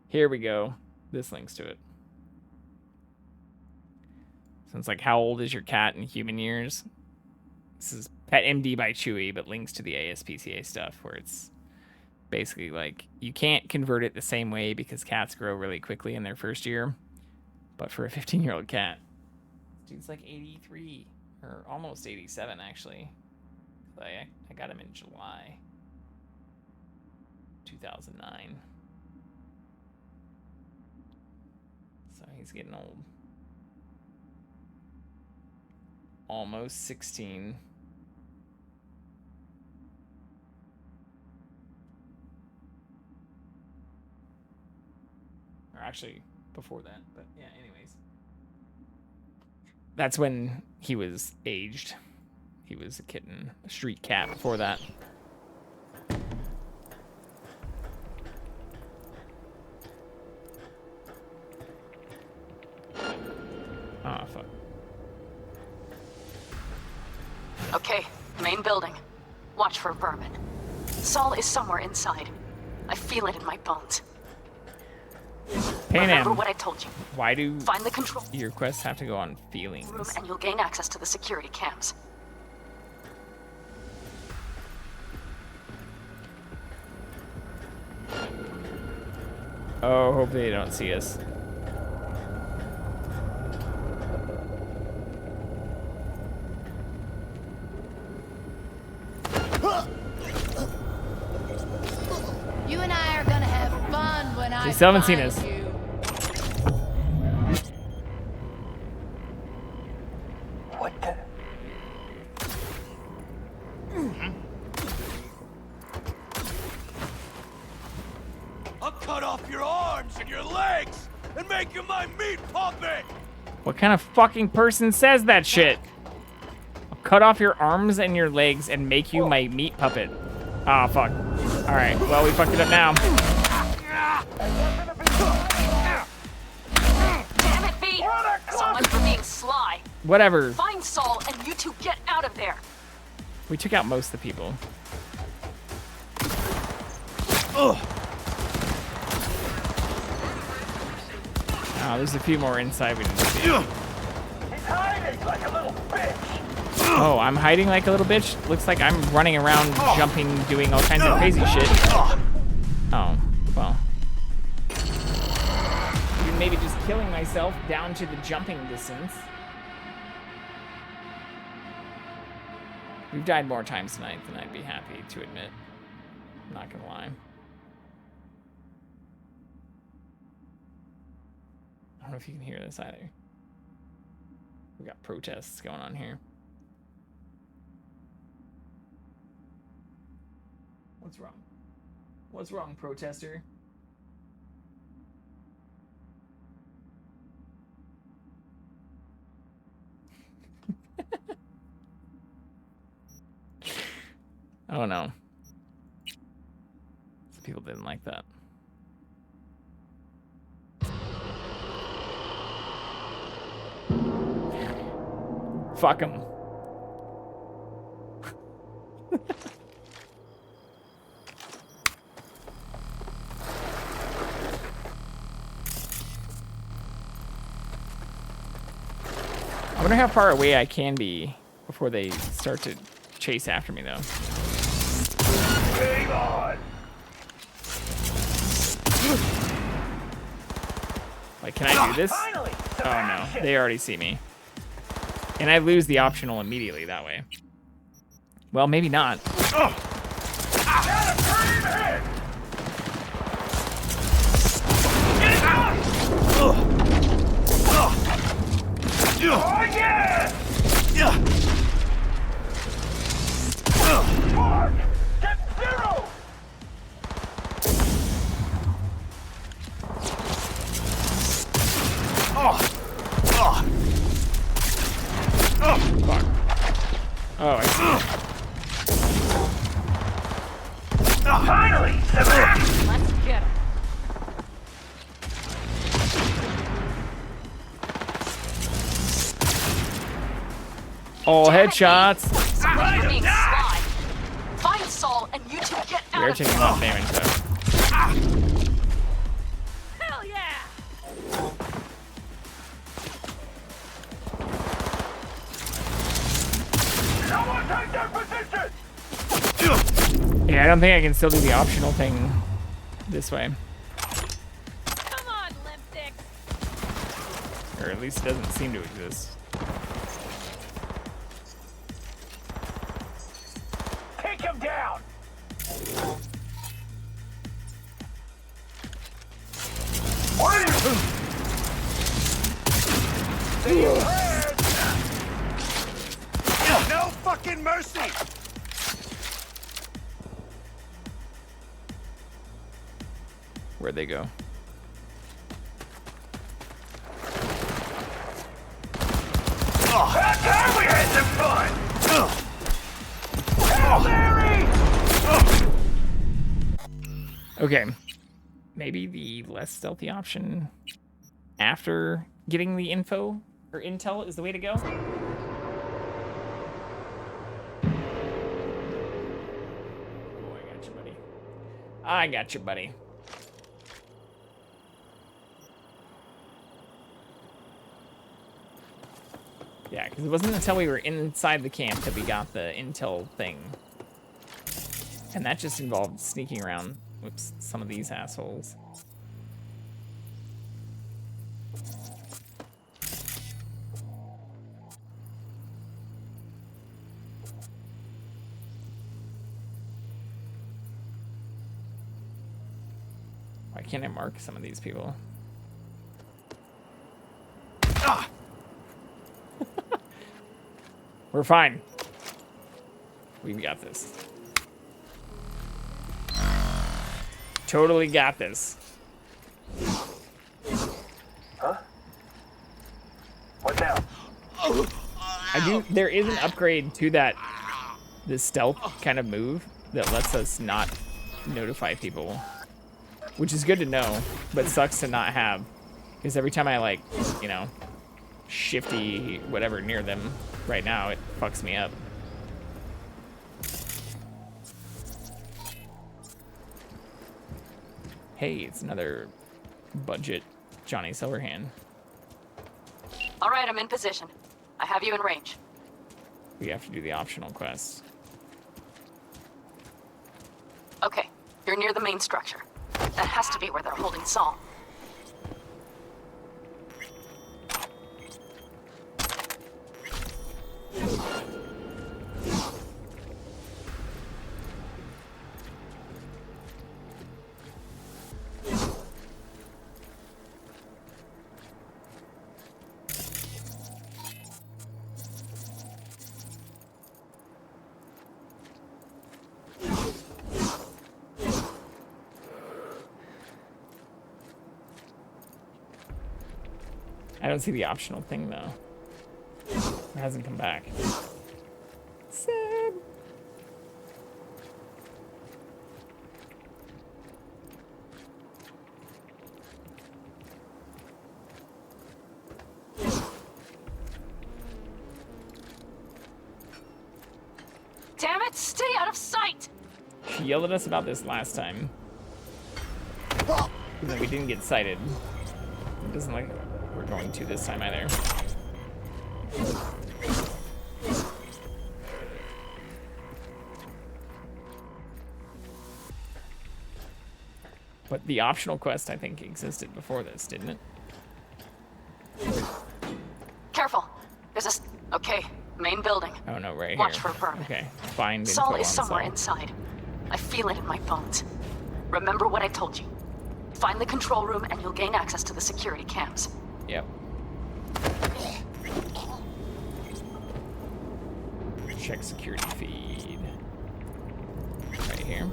Here we go. This links to it. So it's like, how old is your cat in human years? This is Pet MD by Chewy, but links to the ASPCA stuff where it's basically like you can't convert it the same way because cats grow really quickly in their first year. But for a 15-year-old cat, dude's like 83 or almost 87 actually. I got him in July 2009. So he's getting old. Almost 16. Or actually before that, but yeah, anyways. That's when he was aged. He was a kitten, a street cat before that. Ah, fuck. Okay, main building. Watch for vermin. Saul is somewhere inside. I feel it in my bones. Remember what I told you. Why do Find the control your quests have to go on feelings? room and you'll gain access to the security cams. Oh, hopefully they don't see us. You and I are gonna have fun when They still haven't seen us. What the? I'll cut off your arms and your legs and make you my meat puppet! What kind of fucking person says that shit? I'll cut off your arms and your legs and make you my meat puppet. Ah, fuck. Alright, well, we fucked it up now. Damn it, V! So much for being sly. Whatever. Find Saul and you two get out of there. We took out most of the people. Ugh. Oh, there's a few more inside we didn't see. He's hiding like a little bitch. Oh, I'm hiding like a little bitch? Looks like I'm running around, jumping, doing all kinds of crazy shit. Oh, well. Even maybe just killing myself down to the jumping distance. We've died more times tonight than I'd be happy to admit. I'm not gonna lie. I don't know if you can hear this either. We got protests going on here. What's wrong? What's wrong, protester? Oh no. Some people didn't like that. Fuck him. I wonder how far away I can be before they start to chase after me, though. Game on. Like, can I do this? Oh no, they already see me. And I lose the optional immediately that way. Well, maybe not. Oh yeah! Mark, get zero! Oh, I see. Finally! Let's get him. All headshots. Somebody being sly. Find Saul and you two get We out are of taking a here. lot of damage though. Hell yeah! Someone take their position! Yeah, I don't think I can still do the optional thing this way. Come on, lipstick. Or at least it doesn't seem to exist. Take him down! What are you? Say your prayers! No fucking mercy! Where'd they go? That time we had some fun! Hail Mary! Okay. Maybe the less stealthy option after getting the info or intel is the way to go. Oh, I got you, buddy. I got you, buddy. Yeah, because it wasn't until we were inside the camp that we got the intel thing. And that just involved sneaking around, whoops, some of these assholes. Why can't I mark some of these people? Ah! We're fine. We've got this. Totally got this. Huh? What now? There is an upgrade to that, this stealth kind of move that lets us not notify people, which is good to know, but sucks to not have, because every time I like, you know, shifty whatever near them right now, it fucks me up. Hey, it's another budget Johnny Silverhand. All right, I'm in position. I have you in range. We have to do the optional quest. Okay, you're near the main structure. That has to be where they're holding Saul. I don't see the optional thing though. It hasn't come back. Sad. Damn it, stay out of sight! She yelled at us about this last time. Even though we didn't get sighted. It doesn't like we're going to this time either. But the optional quest, I think, existed before this, didn't it? Careful. There's a... Okay, main building. Oh no, right here. Watch for vermin. Okay, find Saul info is on somewhere Saul. inside. I feel it in my bones. Remember what I told you. Find the control room and you'll gain access to the security cams. Yep. Check security feed. Right here.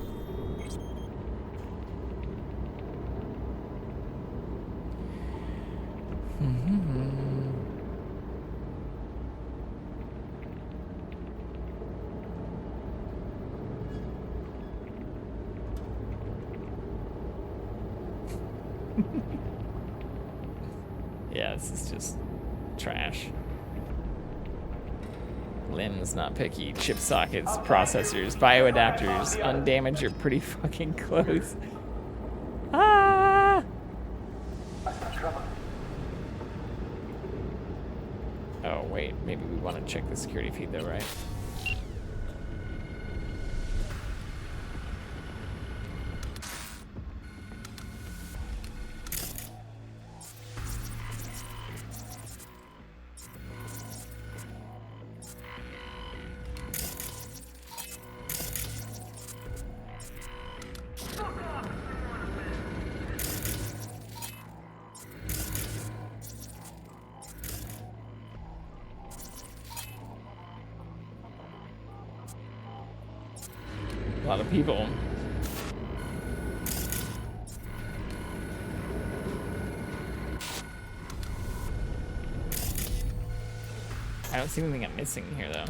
Yeah, this is just trash. Limbs not picky, chip sockets, processors, bioadapters, undamaged or pretty fucking close. Ah! Oh wait, maybe we want to check the security feed though, right? A lot of people. I don't see anything I'm missing here, though.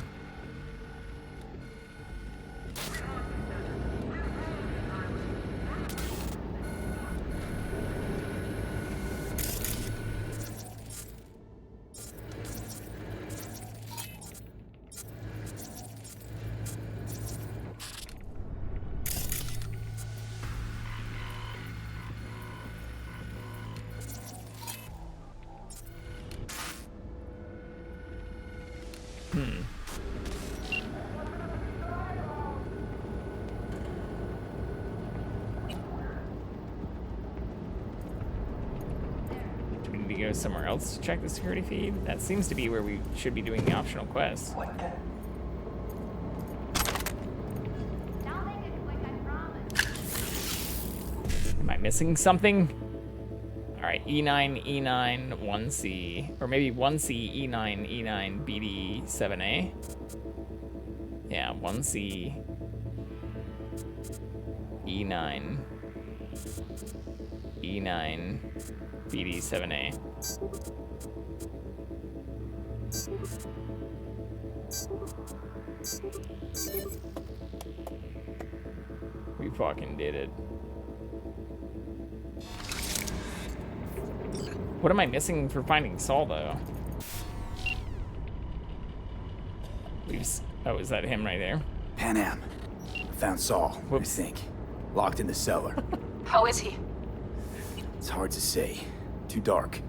Do we need to go somewhere else to check the security feed? That seems to be where we should be doing the optional quests. Am I missing something? All right, E9, E9, 1C, or maybe 1C, E9, E9, BD, 7A. Yeah, 1C, E9, E9, BD, 7A. We fucking did it. What am I missing for finding Saul, though? Oh, is that him right there? Panam. I found Saul, I think. Locked in the cellar. How is he? It's hard to say. Too dark.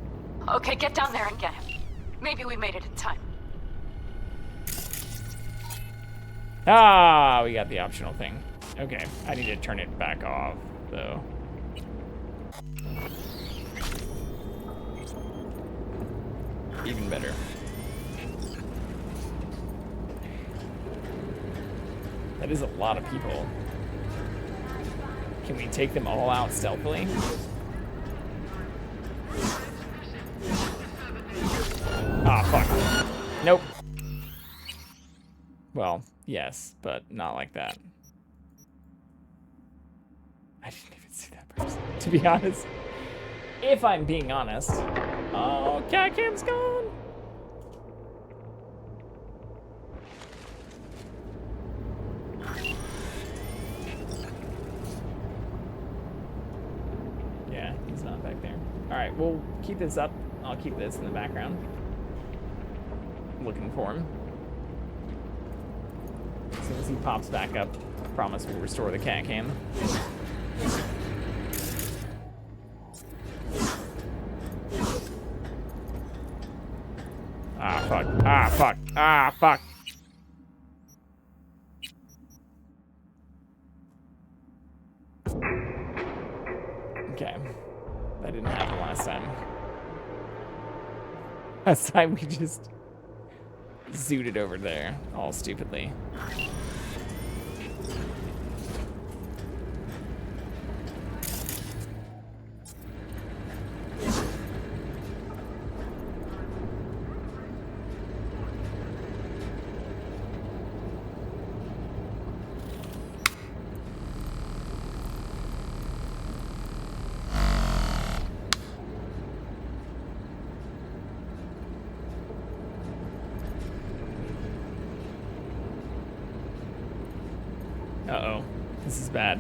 Okay, get down there and get him. Maybe we made it in time. Ah, we got the optional thing. Okay, I need to turn it back off, though. Even better. That is a lot of people. Can we take them all out stealthily? Ah, fuck. Nope. Well, yes, but not like that. I didn't even see that person, to be honest. If I'm being honest. Oh, CatCam's gone. Yeah, he's not back there. All right, we'll keep this up. I'll keep this in the background. Looking for him. As soon as he pops back up, I promise we'll restore the CatCam. Ah, fuck. Ah, fuck. Ah, fuck. Okay. That didn't happen last time. Last time we just zooted over there, all stupidly. Uh-oh. This is bad.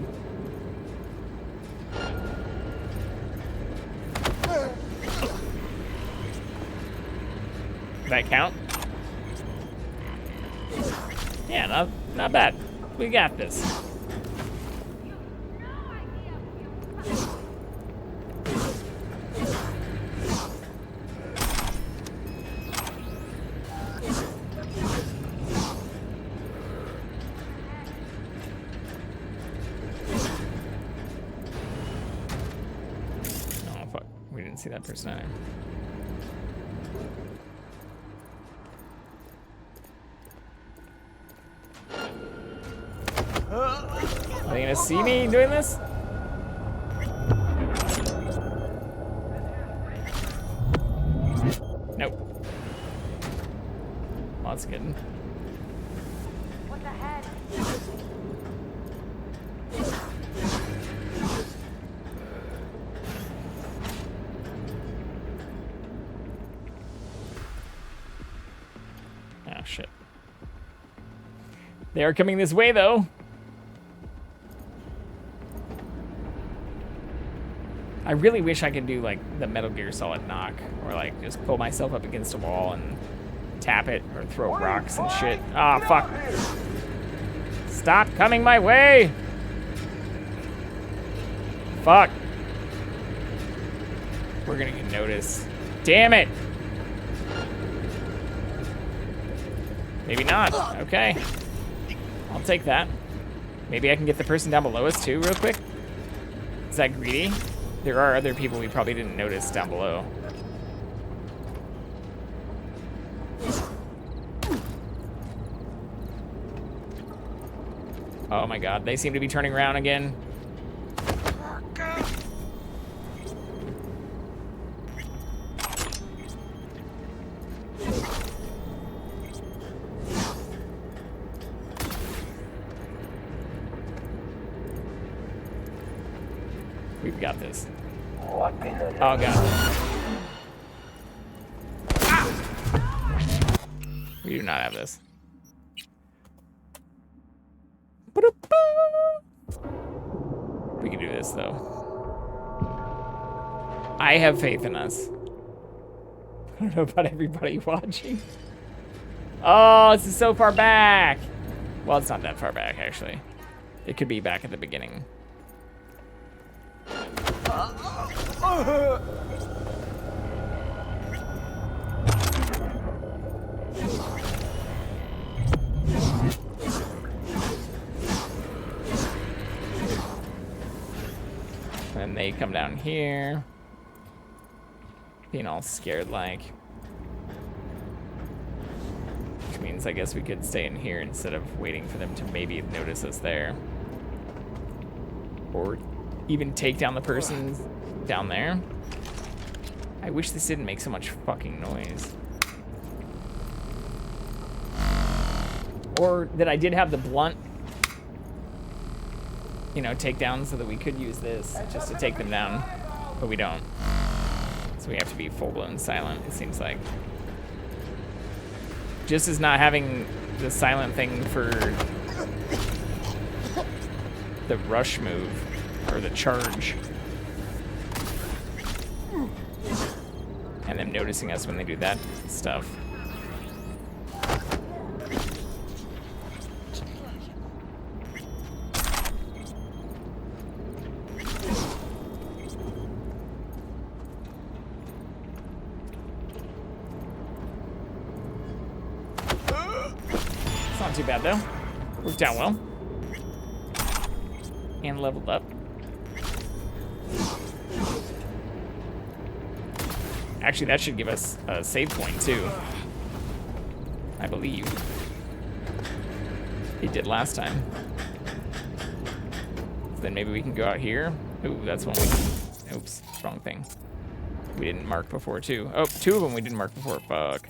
Does that count? Yeah, not bad. We got this. Oh, fuck. We didn't see that person either. Are they gonna see me doing this? Nope. Well, that's good. What's ahead? Ah, shit. They are coming this way, though. I really wish I could do, like, the Metal Gear Solid knock, or, like, just pull myself up against a wall and tap it, or throw rocks and shit. Ah, oh, fuck. Stop coming my way! Fuck. We're gonna get noticed. Damn it! Maybe not. Okay. I'll take that. Maybe I can get the person down below us, too, real quick. Is that greedy? There are other people we probably didn't notice down below. Oh my god, they seem to be turning around again. We've got this. Oh god. We do not have this. We can do this though. I have faith in us. I don't know about everybody watching. Oh, this is so far back. Well, it's not that far back actually. It could be back at the beginning. And they come down here, being all scared like. Which means I guess we could stay in here instead of waiting for them to maybe notice us there. Or even take down the person down there. I wish this didn't make so much fucking noise. Or that I did have the blunt, you know, take down so that we could use this just to take them down, but we don't. So we have to be full-blown silent, it seems like. Just as not having the silent thing for the rush move, or the charge. And them noticing us when they do that stuff. It's not too bad though. Worked out well. And leveled up. Actually, that should give us a save point too. I believe. It did last time. So then maybe we can go out here. Ooh, that's one we can. Oops, wrong thing. We didn't mark before too. Oh, two of them we didn't mark before. Fuck.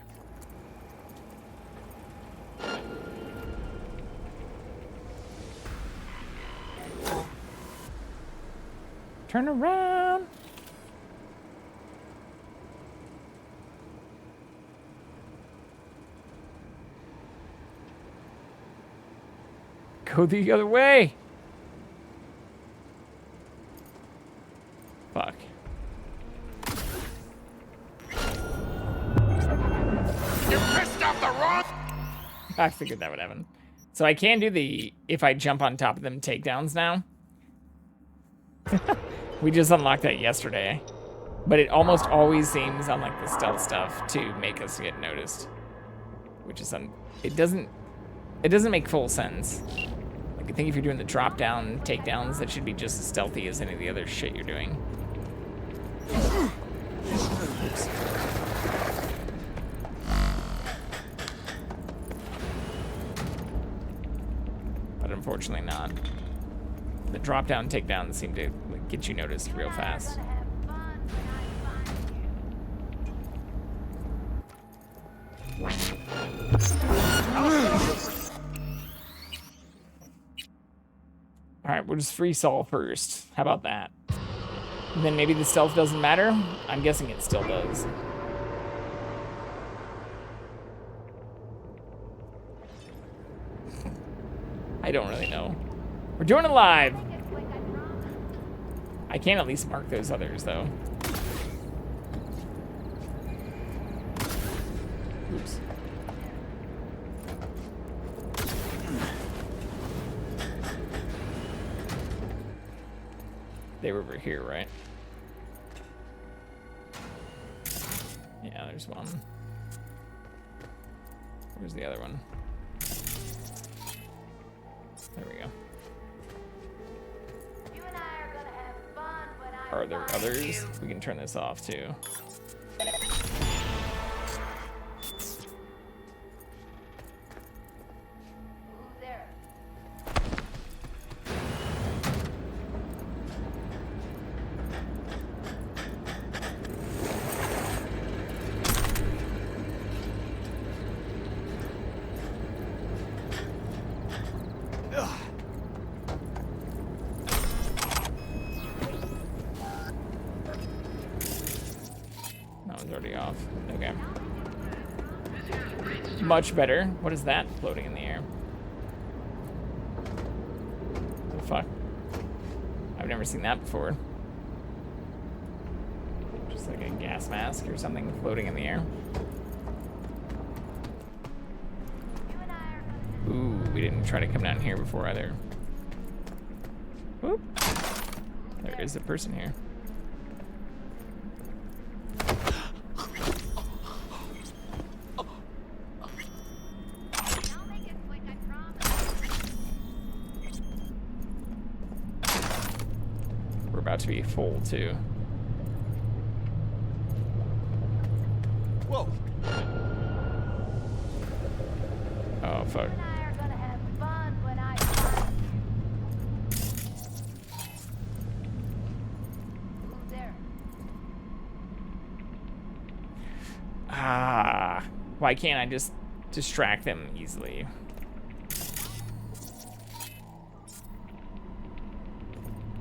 Turn around. Go the other way. Fuck. I figured that would happen. So I can do the, if I jump on top of them, takedowns now. We just unlocked that yesterday. But it almost always seems on like the stealth stuff to make us get noticed. Which is, it doesn't make full sense. Like, I think if you're doing the drop down takedowns, that should be just as stealthy as any of the other shit you're doing. Oops. But unfortunately not. The drop down takedowns seem to like, get you noticed real fast. Alright, we'll just free Saul first. How about that? And then maybe the stealth doesn't matter? I'm guessing it still does. I don't really know. We're doing it live! I can at least mark those others, though. Oops. They were over here, right? Yeah, there's one. Where's the other one? There we go. Are there others? We can turn this off too. Much better. What is that floating in the air? What the fuck? I've never seen that before. Just like a gas mask or something floating in the air. Ooh, we didn't try to come down here before either. Whoop. There is a person here. To be full too. Whoa. Oh fuck. Ah, why can't I just distract them easily?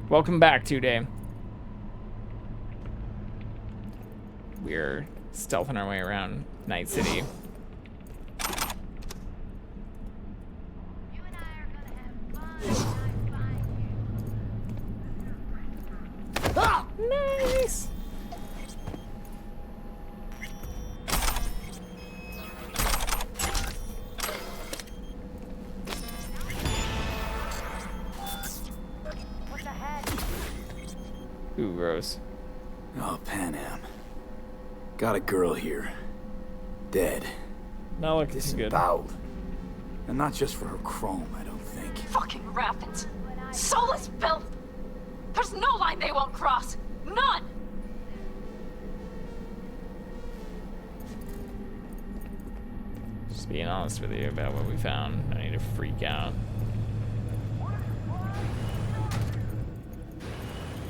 Welcome back, 2-Day. We're stealthing our way around Night City. Ah, nice! Ooh, gross. Oh, Pan Am. Got a girl here. Dead. Not looking too good. Disemboweled. And not just for her chrome, I don't think. Fucking rabbits. Soulless filth. There's no line they won't cross. None. Just being honest with you about what we found. I need to freak out.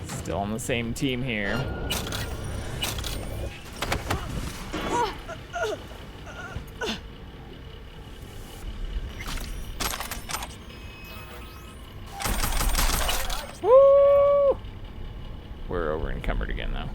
Still on the same team here. Woo! We're over encumbered again now.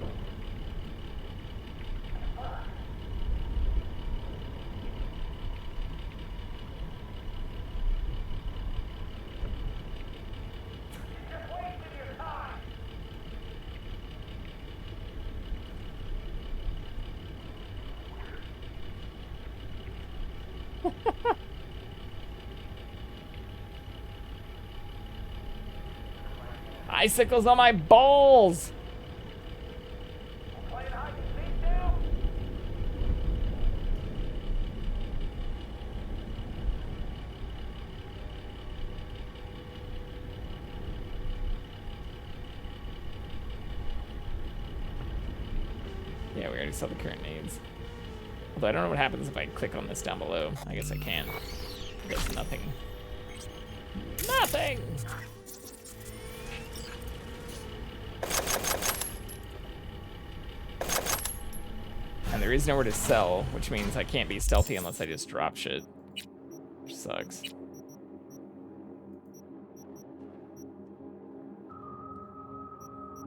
Icicles on my balls! Yeah, we already saw the current needs. Although I don't know what happens if I click on this down below. I guess I can. There's nothing. Nothing! And there is nowhere to sell, which means I can't be stealthy unless I just drop shit. Which sucks.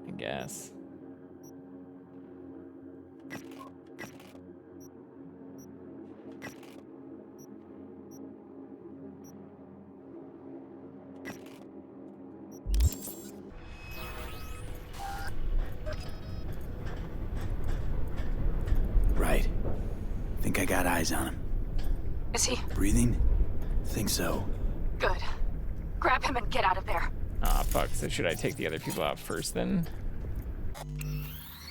I guess. Right. Think I got eyes on him. Is he? Breathing? Think so. Good. Grab him and get out of there. Ah, fuck. So should I take the other people out first then?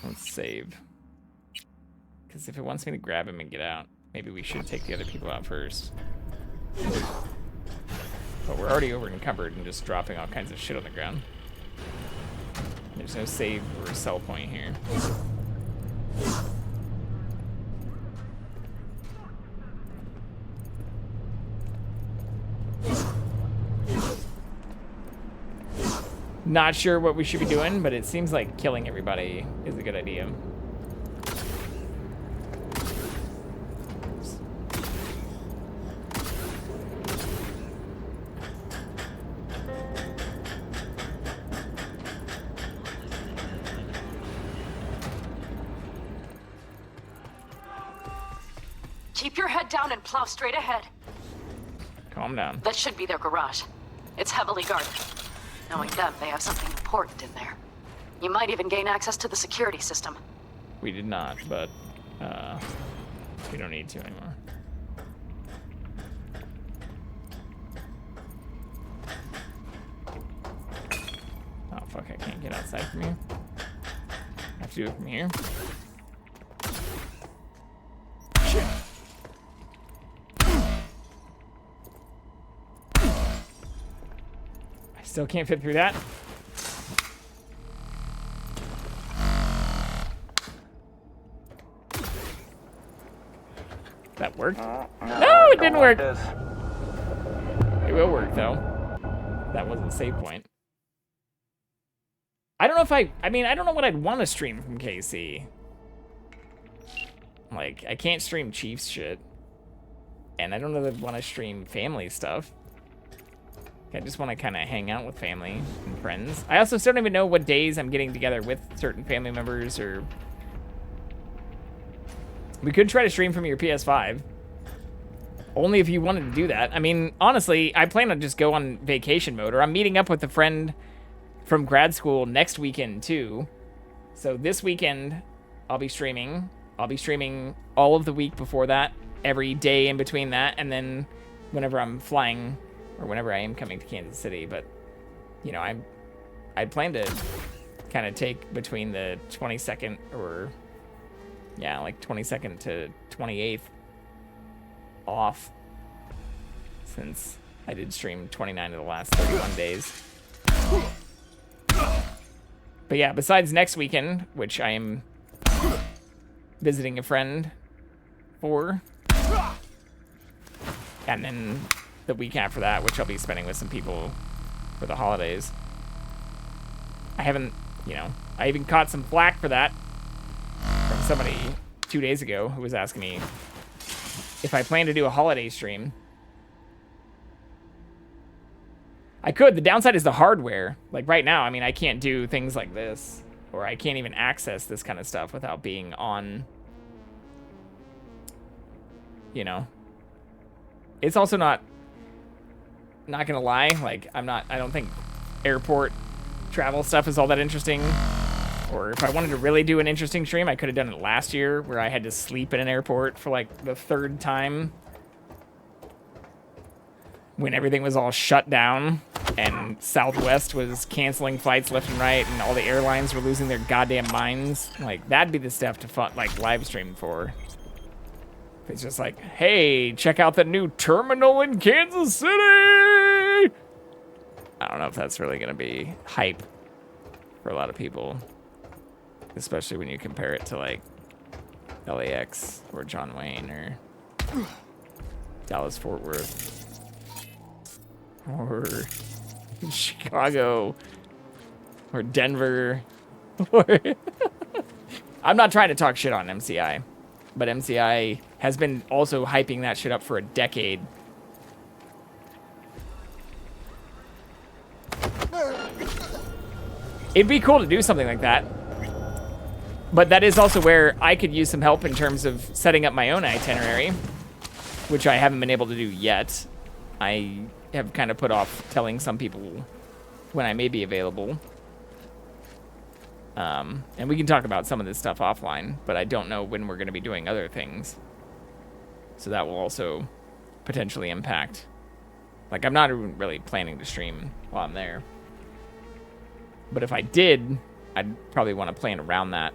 Let's save. Because if it wants me to grab him and get out, maybe we should take the other people out first. But we're already over encumbered and just dropping all kinds of shit on the ground. There's no save or sell point here. Not sure what we should be doing, but it seems like killing everybody is a good idea. Keep your head down and plow straight ahead. Calm down. That should be their garage. It's heavily guarded. Knowing them, they have something important in there. You might even gain access to the security system. We did not, but we don't need to anymore. Oh fuck, I can't get outside from here. I have to do it from here. Shit. I still can't fit through that. That worked? No, it didn't work. It will work though. That wasn't a save point. I don't know if I mean, I don't know what I'd want to stream from KC. Like, I can't stream Chiefs shit. And I don't know that I'd want to stream family stuff. I just want to kind of hang out with family and friends. I also still don't even know what days I'm getting together with certain family members, or... We could try to stream from your PS5. Only if you wanted to do that. I mean, honestly, I plan on just go on vacation mode, or I'm meeting up with a friend from grad school next weekend too. So this weekend, I'll be streaming. I'll be streaming all of the week before that, every day in between that, and then whenever I'm flying, or whenever I am coming to Kansas City. But, you know, I plan to kind of take between the 22nd or... Yeah, like 22nd to 28th off, since I did stream 29 of the last 31 days. But yeah, besides next weekend, which I am visiting a friend for, and then the week after that, which I'll be spending with some people for the holidays. I haven't, you know, I even caught some flack for that from somebody 2 days ago who was asking me if I plan to do a holiday stream. I could. The downside is the hardware. Like right now, I mean, I can't do things like this, or I can't even access this kind of stuff without being on, you know. It's also not gonna lie, like I don't think airport travel stuff is all that interesting. Or if I wanted to really do an interesting stream, I could have done it last year, where I had to sleep in an airport for like the 3rd time. when everything was all shut down and Southwest was canceling flights left and right and all the airlines were losing their goddamn minds. Like, that'd be the stuff to like live stream for. It's just like, hey, check out the new terminal in Kansas City. I don't know if that's really gonna be hype for a lot of people, especially when you compare it to like LAX or John Wayne or Dallas Fort Worth or Chicago or Denver. Or I'm not trying to talk shit on MCI, but MCI has been also hyping that shit up for a decade. It'd be cool to do something like that. But that is also where I could use some help in terms of setting up my own itinerary, which I haven't been able to do yet. I have kind of put off telling some people when I may be available. And we can talk about some of this stuff offline, but I don't know when we're going to be doing other things. So that will also potentially impact. Like, I'm not even really planning to stream while I'm there. But if I did, I'd probably want to plan around that,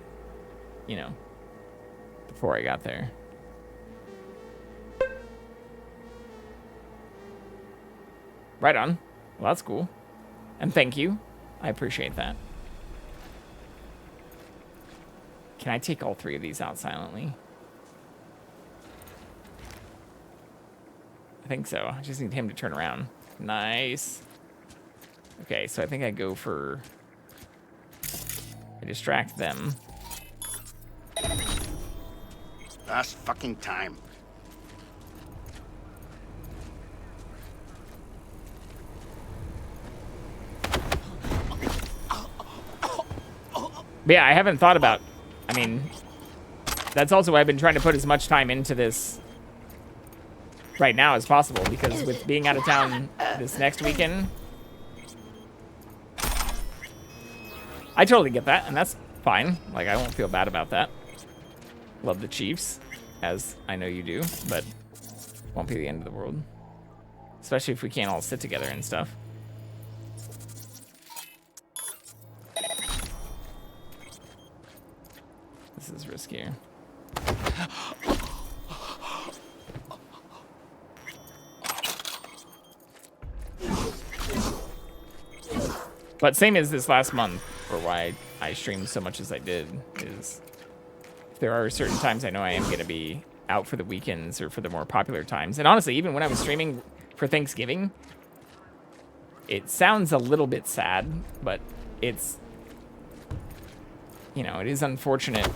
you know, before I got there. Right on. Well, that's cool. And thank you. I appreciate that. Can I take all three of these out silently? I think so. I just need him to turn around. Nice. Okay, so I think I go for... I distract them. Last fucking time. But yeah, I haven't thought about... I mean, that's also why I've been trying to put as much time into this right now as possible, because with being out of town this next weekend, I totally get that, and that's fine. Like, I won't feel bad about that. Love the Chiefs, as I know you do, but won't be the end of the world. Especially if we can't all sit together and stuff. This is riskier. But same as this last month, or why I streamed so much as I did, is there are certain times I know I am going to be out for the weekends or for the more popular times. And honestly, even when I was streaming for Thanksgiving, it sounds a little bit sad, but it's, you know, it is unfortunate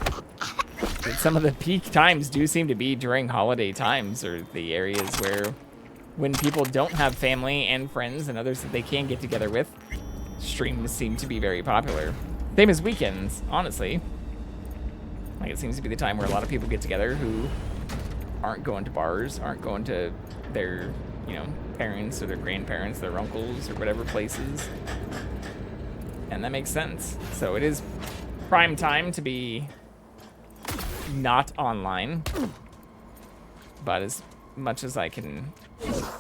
that some of the peak times do seem to be during holiday times, or the areas where when people don't have family and friends and others that they can get together with, streams seem to be very popular. Same as weekends, honestly. Like, it seems to be the time where a lot of people get together who aren't going to bars, aren't going to their, you know, parents or their grandparents, their uncles or whatever places. And that makes sense. So it is prime time to be not online. But as much as I can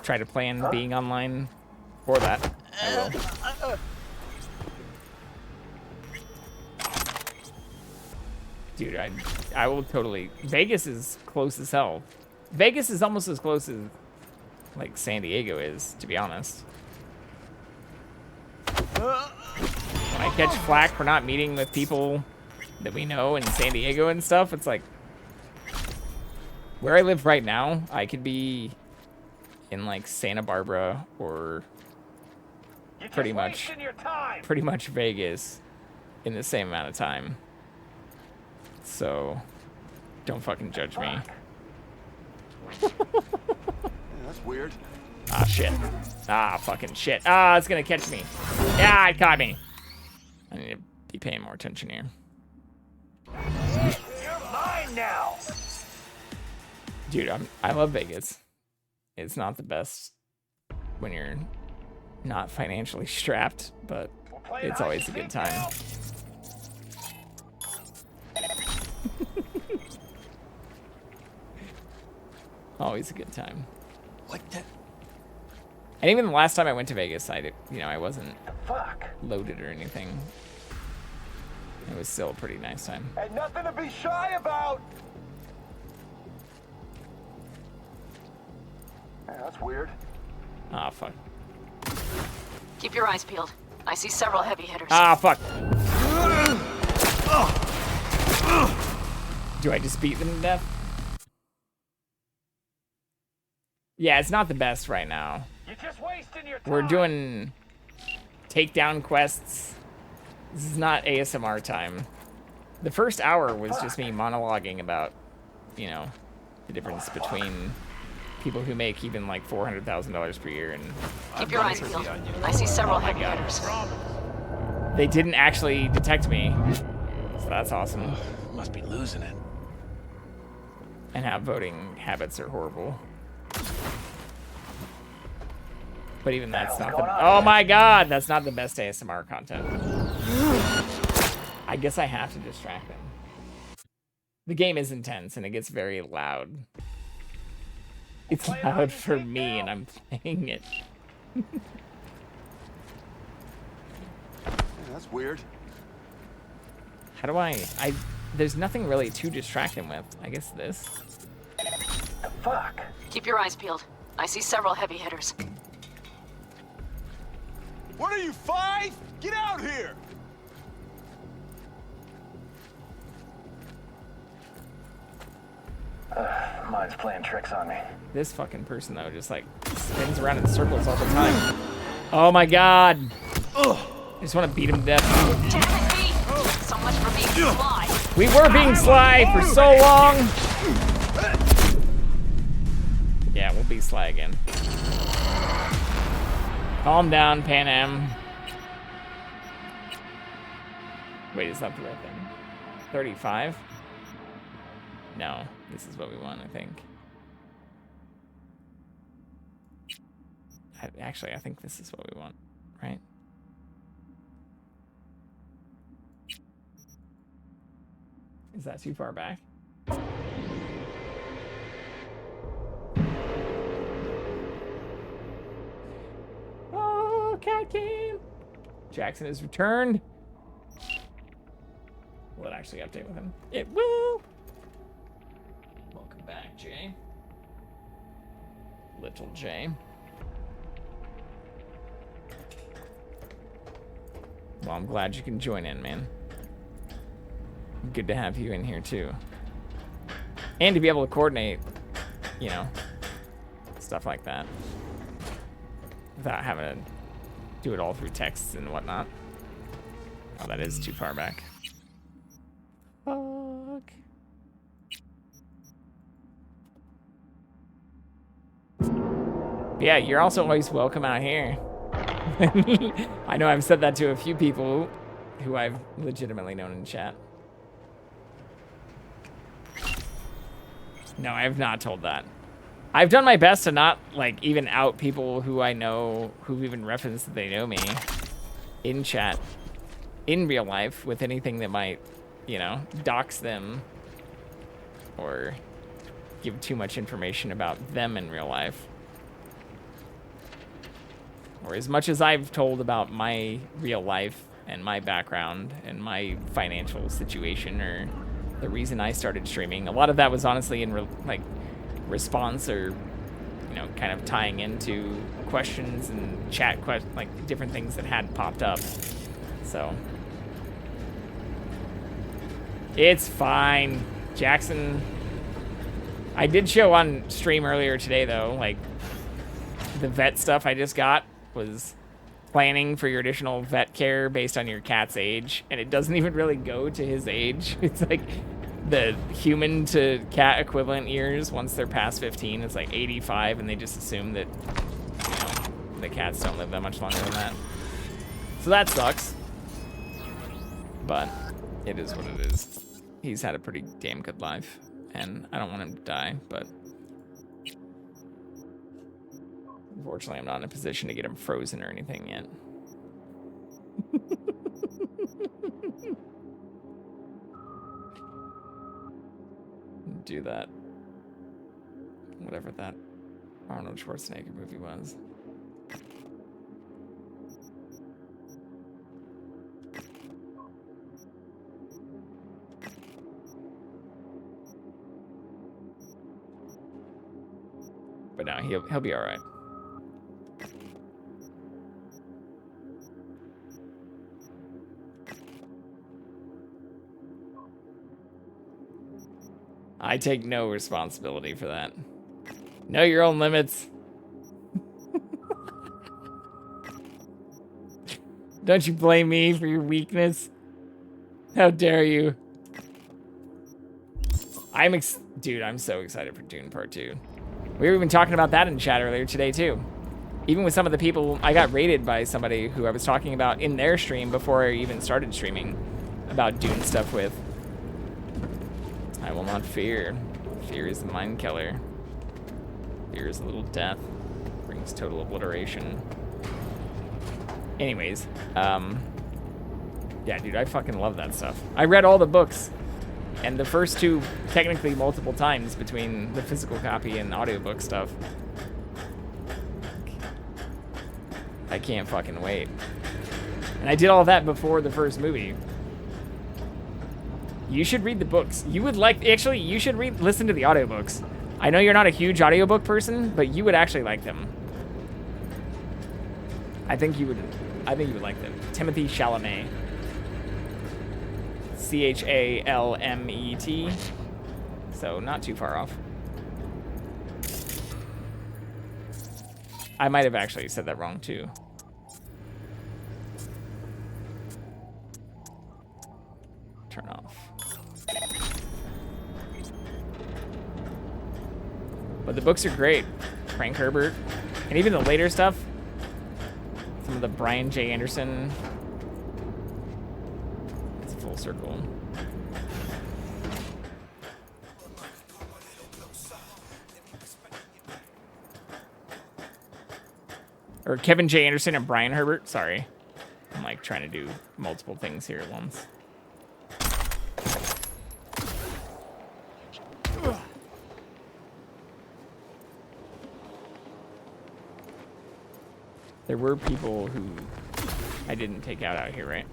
try to plan being online for that, I will. Dude, I will totally... Vegas is close as hell. Vegas is almost as close as, like, San Diego is, to be honest. When I catch flack for not meeting with people that we know in San Diego and stuff, it's like... Where I live right now, I could be in, like, Santa Barbara or pretty much Vegas in the same amount of time. So, don't fucking judge me. Yeah, that's weird. Ah, shit. Ah, fucking shit. Ah, it's gonna catch me. Yeah, it caught me. I need to be paying more attention here. You're mine now. Dude, I love Vegas. It's not the best when you're not financially strapped, but it's always a good time. Always a good time. What the? And even the last time I went to Vegas, I wasn't loaded or anything. It was still a pretty nice time. And nothing to be shy about. Yeah, that's weird. Ah, fuck. Keep your eyes peeled. I see several heavy hitters. Ah, fuck. Do I just beat them to death? Yeah, it's not the best right now. You're just wasting your time. We're doing takedown quests. This is not ASMR time. The first hour was just me monologuing about, the difference between people who make even like $400,000 per year and... Keep your eyes peeled. I see several heavy hitters. They didn't actually detect me, so that's awesome. Must be losing it. And how voting habits are horrible. But even that's not the... Oh my god, that's not the best ASMR content. I guess I have to distract them. The game is intense and it gets very loud. It's loud for me and I'm playing it. Yeah, that's weird. How do I... There's nothing really to distract him with. I guess this. The fuck? Keep your eyes peeled. I see several heavy hitters. What are you, 5? Get out here! Mine's playing tricks on me. This fucking person, though, just like spins around in circles all the time. Oh my god! I just want to beat him to death. So much for being sly. We were being sly for so long! Yeah, we'll be sly again. Calm down, Pan Am. Wait, is that the right thing? 35? No, this is what we want, I think. Actually, I think this is what we want, right? Is that too far back? Oh, CatCam! Jackson has returned. Will it actually update with him? It will! Welcome back, Jay. Little Jay. Well, I'm glad you can join in, man. Good to have you in here, too. And to be able to coordinate, stuff like that. Without having to do it all through texts and whatnot. Oh, that is too far back. Fuck. Yeah, you're also always welcome out here. I know I've said that to a few people who I've legitimately known in chat. No, I have not told that. I've done my best to not, even out people who I know, who've even referenced that they know me in chat, in real life, with anything that might, dox them or give too much information about them in real life. Or as much as I've told about my real life and my background and my financial situation or the reason I started streaming, a lot of that was honestly in response or kind of tying into questions and chat different things that had popped up. So it's fine, Jackson. I did show on stream earlier today though, the vet stuff I just got was planning for your additional vet care based on your cat's age, and it doesn't even really go to his age. It's the human to cat equivalent years once they're past 15 is 85, and they just assume that the cats don't live that much longer than that. So that sucks, but it is what it is. He's had a pretty damn good life, and I don't want him to die, but unfortunately I'm not in a position to get him frozen or anything yet. Do that. Whatever that Arnold Schwarzenegger movie was. But no, he'll be all right. I take no responsibility for that. Know your own limits. Don't you blame me for your weakness? How dare you? Dude, I'm so excited for Dune Part 2. We were even talking about that in chat earlier today, too. Even with some of the people, I got raided by somebody who I was talking about in their stream before I even started streaming about Dune stuff with. I will not fear. Fear is the mind killer. Fear is a little death. Brings total obliteration. Anyways, yeah, dude, I fucking love that stuff. I read all the books, and the first two technically multiple times between the physical copy and audiobook stuff. I can't fucking wait. And I did all that before the first movie. You should read the books. You would like, actually, you should listen to the audiobooks. I know you're not a huge audiobook person, but you would actually like them. I think you would like them. Timothy Chalamet. Chalmet. So not too far off. I might have actually said that wrong too. Turn off. But the books are great. Frank Herbert. And even the later stuff. Some of the Brian J. Anderson. It's a full circle. Or Kevin J. Anderson and Brian Herbert. Sorry. I'm like trying to do multiple things here at once. There were people who I didn't take out here, right?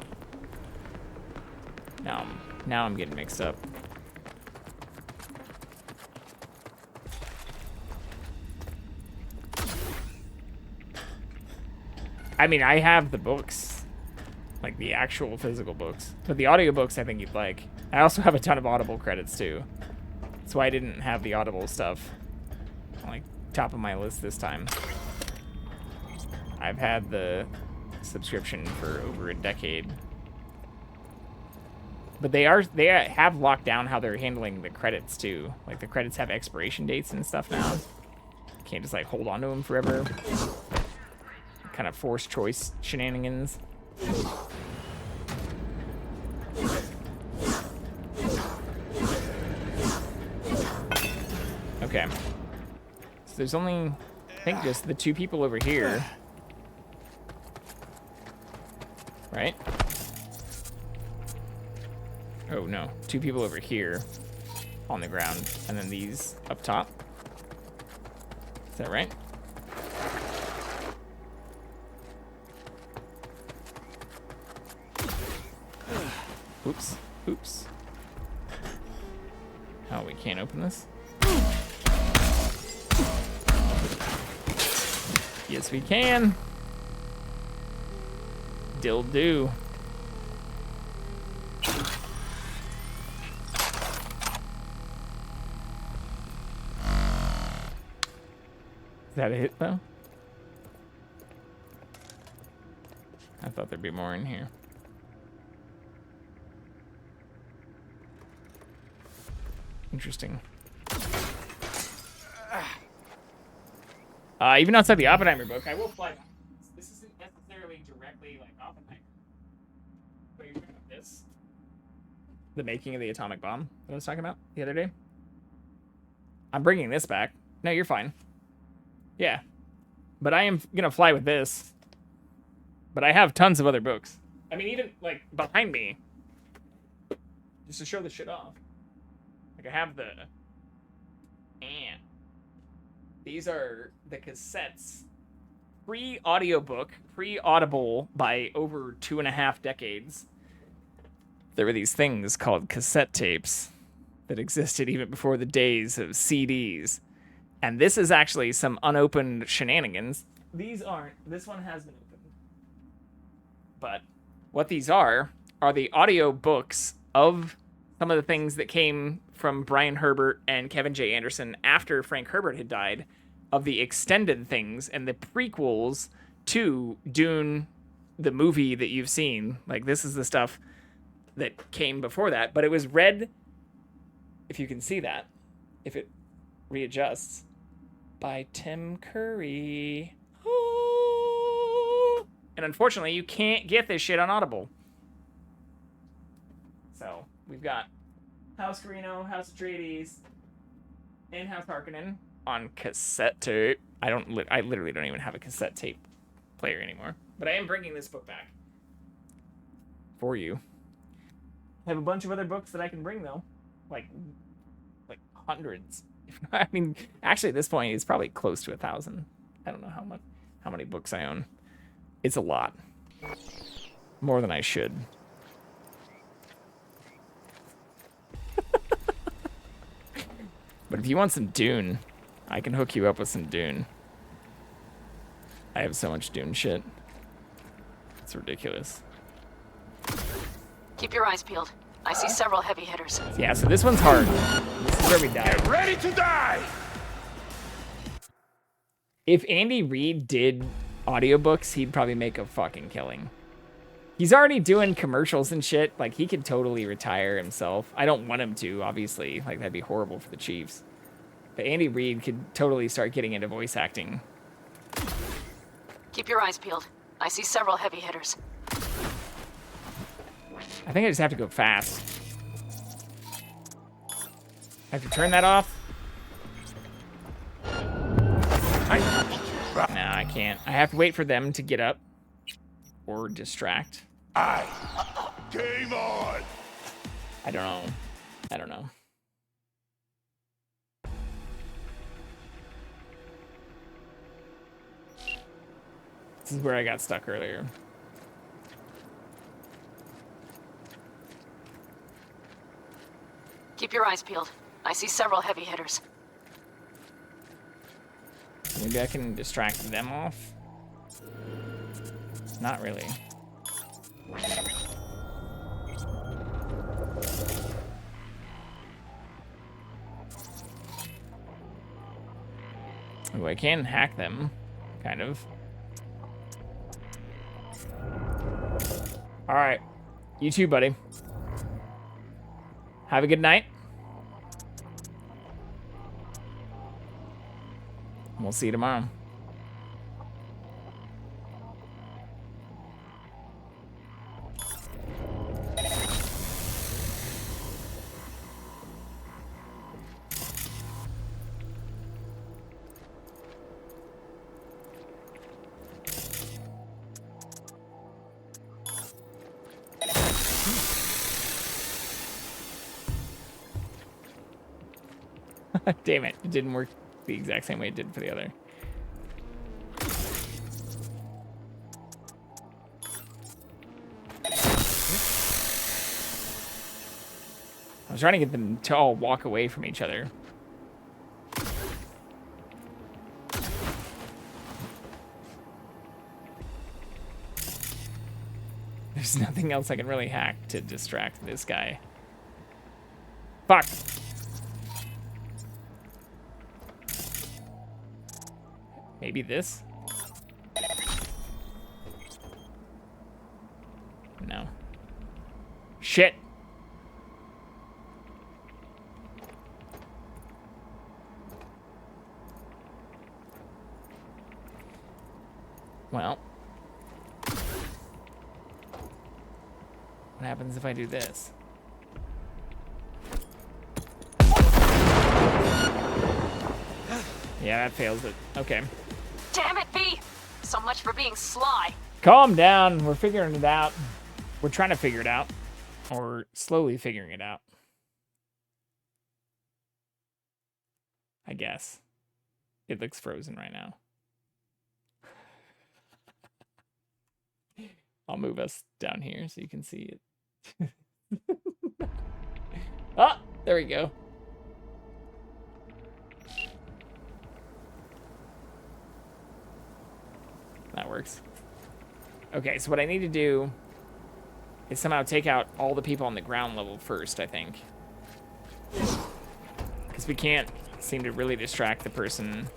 Now I'm getting mixed up. I mean, I have the books, like the actual physical books, but the audiobooks I think you'd like. I also have a ton of Audible credits too. That's why I didn't have the Audible stuff like top of my list this time. I've had the subscription for over a decade. But they have locked down how they're handling the credits too. Like the credits have expiration dates and stuff now. Can't just like hold on to them forever. Kind of forced choice shenanigans. Okay. So there's only, I think, just the two people over here. Right? Oh, no. Two people over here on the ground. And then these up top. Is that right? Oops. Oops. Oh, we can't open this? Yes, we can. Dill do. Is that a hit, though? I thought there'd be more in here. Interesting. Even outside the Oppenheimer book, I will fly. This isn't necessarily directly like Oppenheimer. But you're talking about this? The making of the atomic bomb that I was talking about the other day? I'm bringing this back. No, you're fine. Yeah. But I am gonna fly with this. But I have tons of other books. I mean, even, like, behind me. Just to show the shit off. Like, I have the... And these are the cassettes pre-audiobook, pre-audible by over 2.5 decades. There were these things called cassette tapes that existed even before the days of CDs. And this is actually some unopened shenanigans. These aren't. This one has been opened. But what these are the audio books of some of the things that came from Brian Herbert and Kevin J. Anderson after Frank Herbert had died, of the extended things and the prequels to Dune, the movie that you've seen. Like, this is the stuff that came before that, but it was read, if you can see that, if it readjusts, by Tim Curry. And unfortunately, you can't get this shit on Audible. So, we've got House Carino, House Atreides, and House Harkonnen on cassette tape. I literally don't even have a cassette tape player anymore. But I am bringing this book back for you. I have a bunch of other books that I can bring, though. Like hundreds. I mean, actually, at this point, it's probably close to 1,000. I don't know how many books I own. It's a lot. More than I should. But if you want some Dune, I can hook you up with some Dune. I have so much Dune shit. It's ridiculous. Keep your eyes peeled. I see several heavy hitters. Yeah, so this one's hard. This is where we die. Get ready to die! If Andy Reid did audiobooks, he'd probably make a fucking killing. He's already doing commercials and shit. Like, he could totally retire himself. I don't want him to, obviously. Like, that'd be horrible for the Chiefs. But Andy Reid could totally start getting into voice acting. Keep your eyes peeled. I see several heavy hitters. I think I just have to go fast. I have to turn that off. No, I can't. I have to wait for them to get up or distract. Game on! I don't know. I don't know. This is where I got stuck earlier. Keep your eyes peeled. I see several heavy hitters. Maybe I can distract them off? Not really. Oh, I can hack them, kind of. All right, you too, buddy. Have a good night. We'll see you tomorrow. Damn it, it didn't work the exact same way it did for the other. I was trying to get them to all walk away from each other. There's nothing else I can really hack to distract this guy. Fuck. Maybe this? No. Shit. Well. What happens if I do this? Yeah, that fails it. Okay. Damn it, V! So much for being sly. Calm down. We're figuring it out. We're trying to figure it out. Or slowly figuring it out. I guess. It looks frozen right now. I'll move us down here so you can see it. Ah, there we go. That works. Okay, so what I need to do is somehow take out all the people on the ground level first, I think. Because we can't seem to really distract the person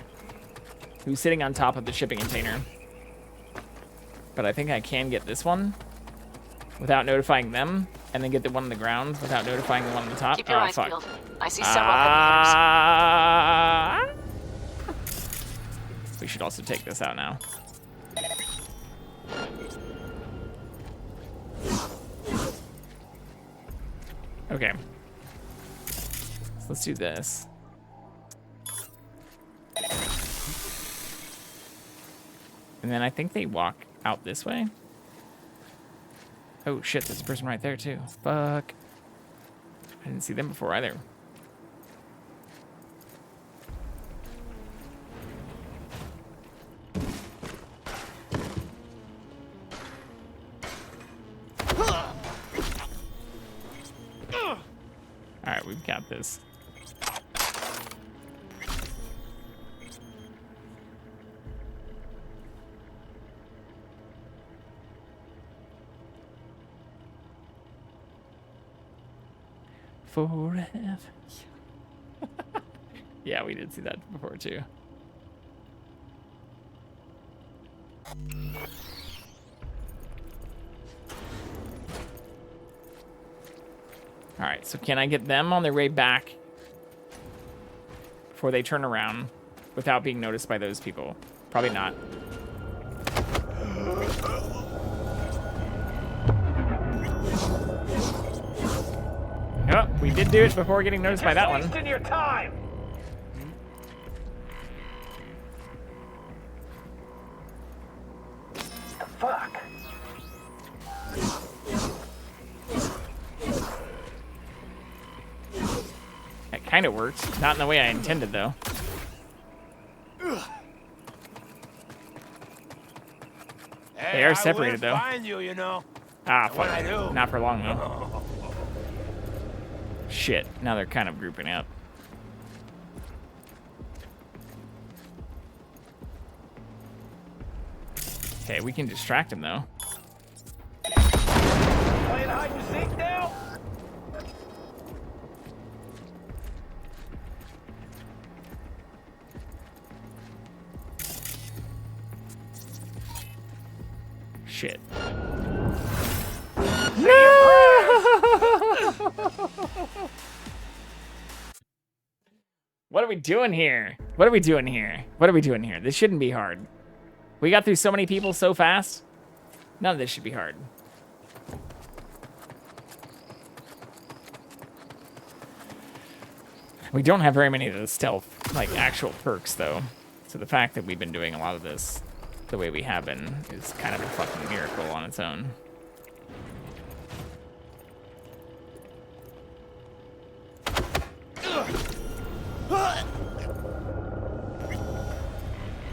who's sitting on top of the shipping container. But I think I can get this one without notifying them, and then get the one on the ground without notifying the one on the top. Keep your eyes fuck. peeled. I see several heavy hitters. We should also take this out now. Okay. So let's do this. And then I think they walk out this way. Oh shit, there's a person right there too. Fuck. I didn't see them before either. Alright, we've got this. Forever. Yeah, we did see that before too. All right, so can I get them on their way back before they turn around without being noticed by those people? Probably not. Oh, we did do it before getting noticed by that one. Wasting your time. The fuck? That kind of worked. Not in the way I intended, though. Hey, They are separated, I will though. find you, you know. Ah, And when fuck. I do- Not for long, though. Shit. Now they're kind of grouping up. Okay, we can distract him, though. Playing hide and seek now? Shit. What are we doing here? What are we doing here? What are we doing here? This shouldn't be hard. We got through so many people so fast. None of this should be hard. We don't have very many of the stealth, like, actual perks, though. So the fact that we've been doing a lot of this the way we have been is kind of a fucking miracle on its own.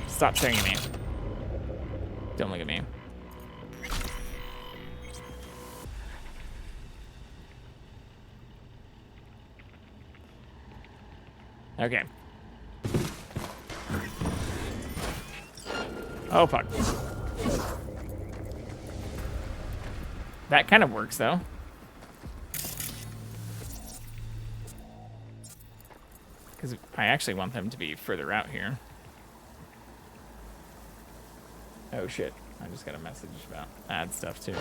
Stop staring at me. Don't look at me. Okay. Oh, fuck. That kind of works, though. Because I actually want them to be further out here. Oh, shit. I just got a message about ad stuff, too.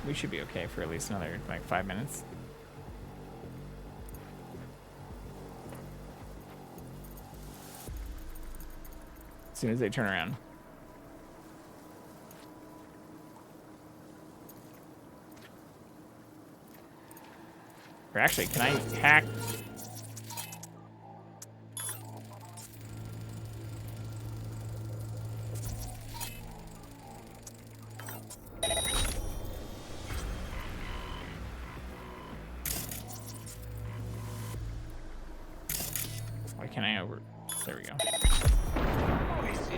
We should be okay for at least another, like, 5 minutes. As soon as they turn around. Or actually, can I hack? Why can't I over? There we go.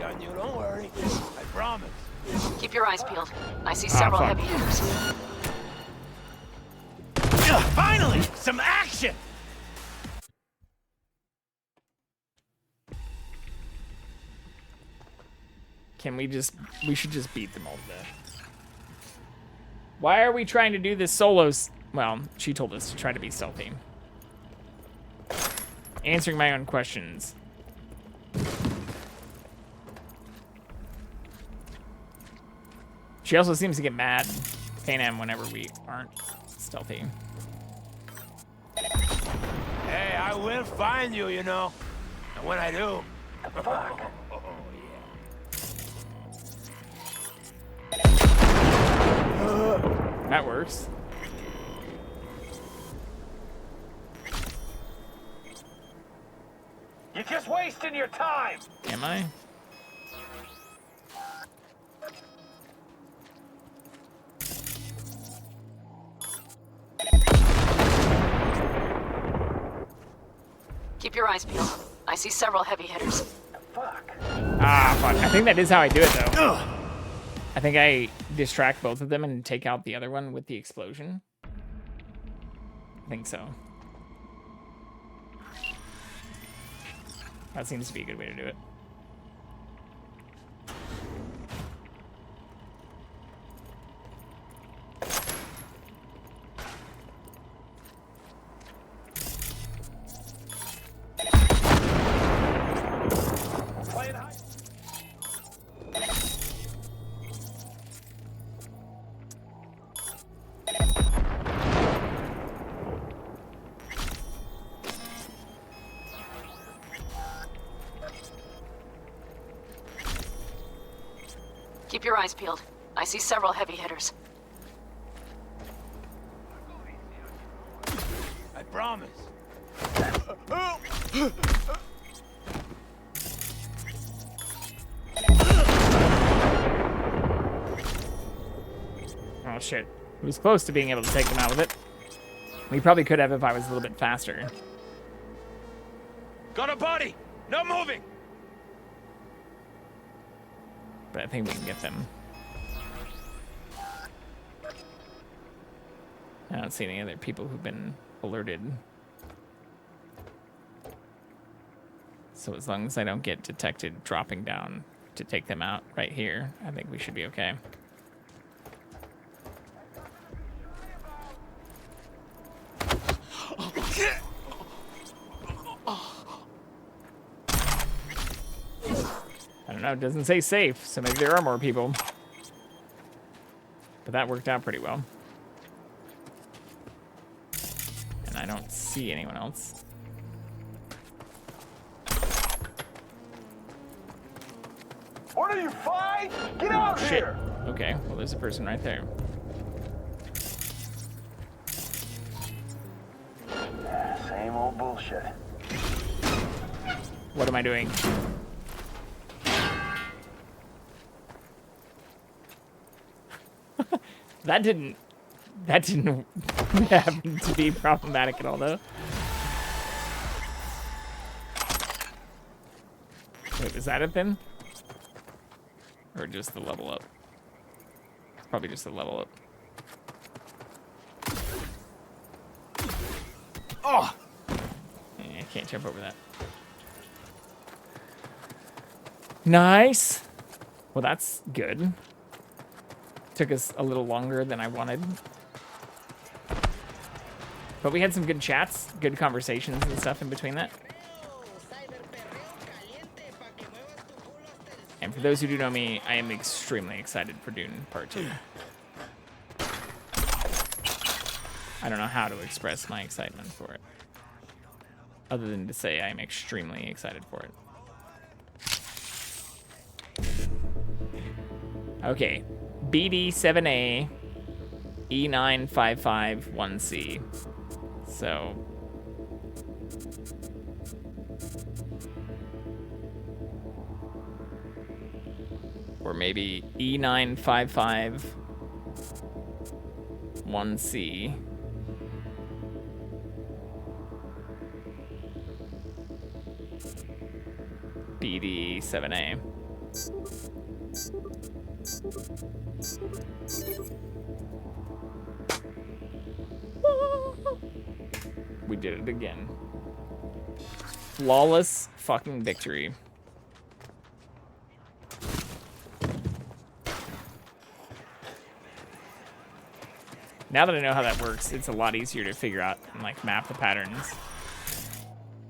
easy on you, don't worry. I promise. Keep your eyes peeled. I see several heavy hitters. Finally, some action! We should just beat them all to death. Why are we trying to do this solos? Well, she told us to try to be stealthy. Answering my own questions. She also seems to get mad, Pan whenever we aren't stealthy. Hey, I will find you, you know. And when I do... Fuck. That works. You're just wasting your time. Am I? Keep your eyes peeled. I see several heavy hitters. Fuck. Ah, fuck. I think that is how I do it, though. I think I distract both of them and take out the other one with the explosion. I think so. That seems to be a good way to do it. Keep your eyes peeled. I see several heavy hitters. I promise. Oh, shit. It was close to being able to take them out with it. We probably could have if I was a little bit faster. Got a body! No moving! But I think we can get them. I don't see any other people who've been alerted. So as long as I don't get detected dropping down to take them out right here, I think we should be okay. I don't know, it doesn't say safe, so maybe there are more people. But that worked out pretty well. And I don't see anyone else. What are you, five? Get out Shit. here! Okay, well there's a person right there. Same old bullshit. What am I doing? That didn't happen to be problematic at all, though. Wait, was that it then? Or just the level up? It's probably just the level up. Oh! Yeah, I can't jump over that. Nice! Well, that's good. Took us a little longer than I wanted. But we had some good chats, good conversations and stuff in between that. And for those who do know me, I am extremely excited for Dune Part 2. I don't know how to express my excitement for it, other than to say I am extremely excited for it. Okay, BD7A E9551C. So or maybe E9551C. BD7A. We did it again. Flawless fucking victory. Now that I know how that works, it's a lot easier to figure out and like map the patterns.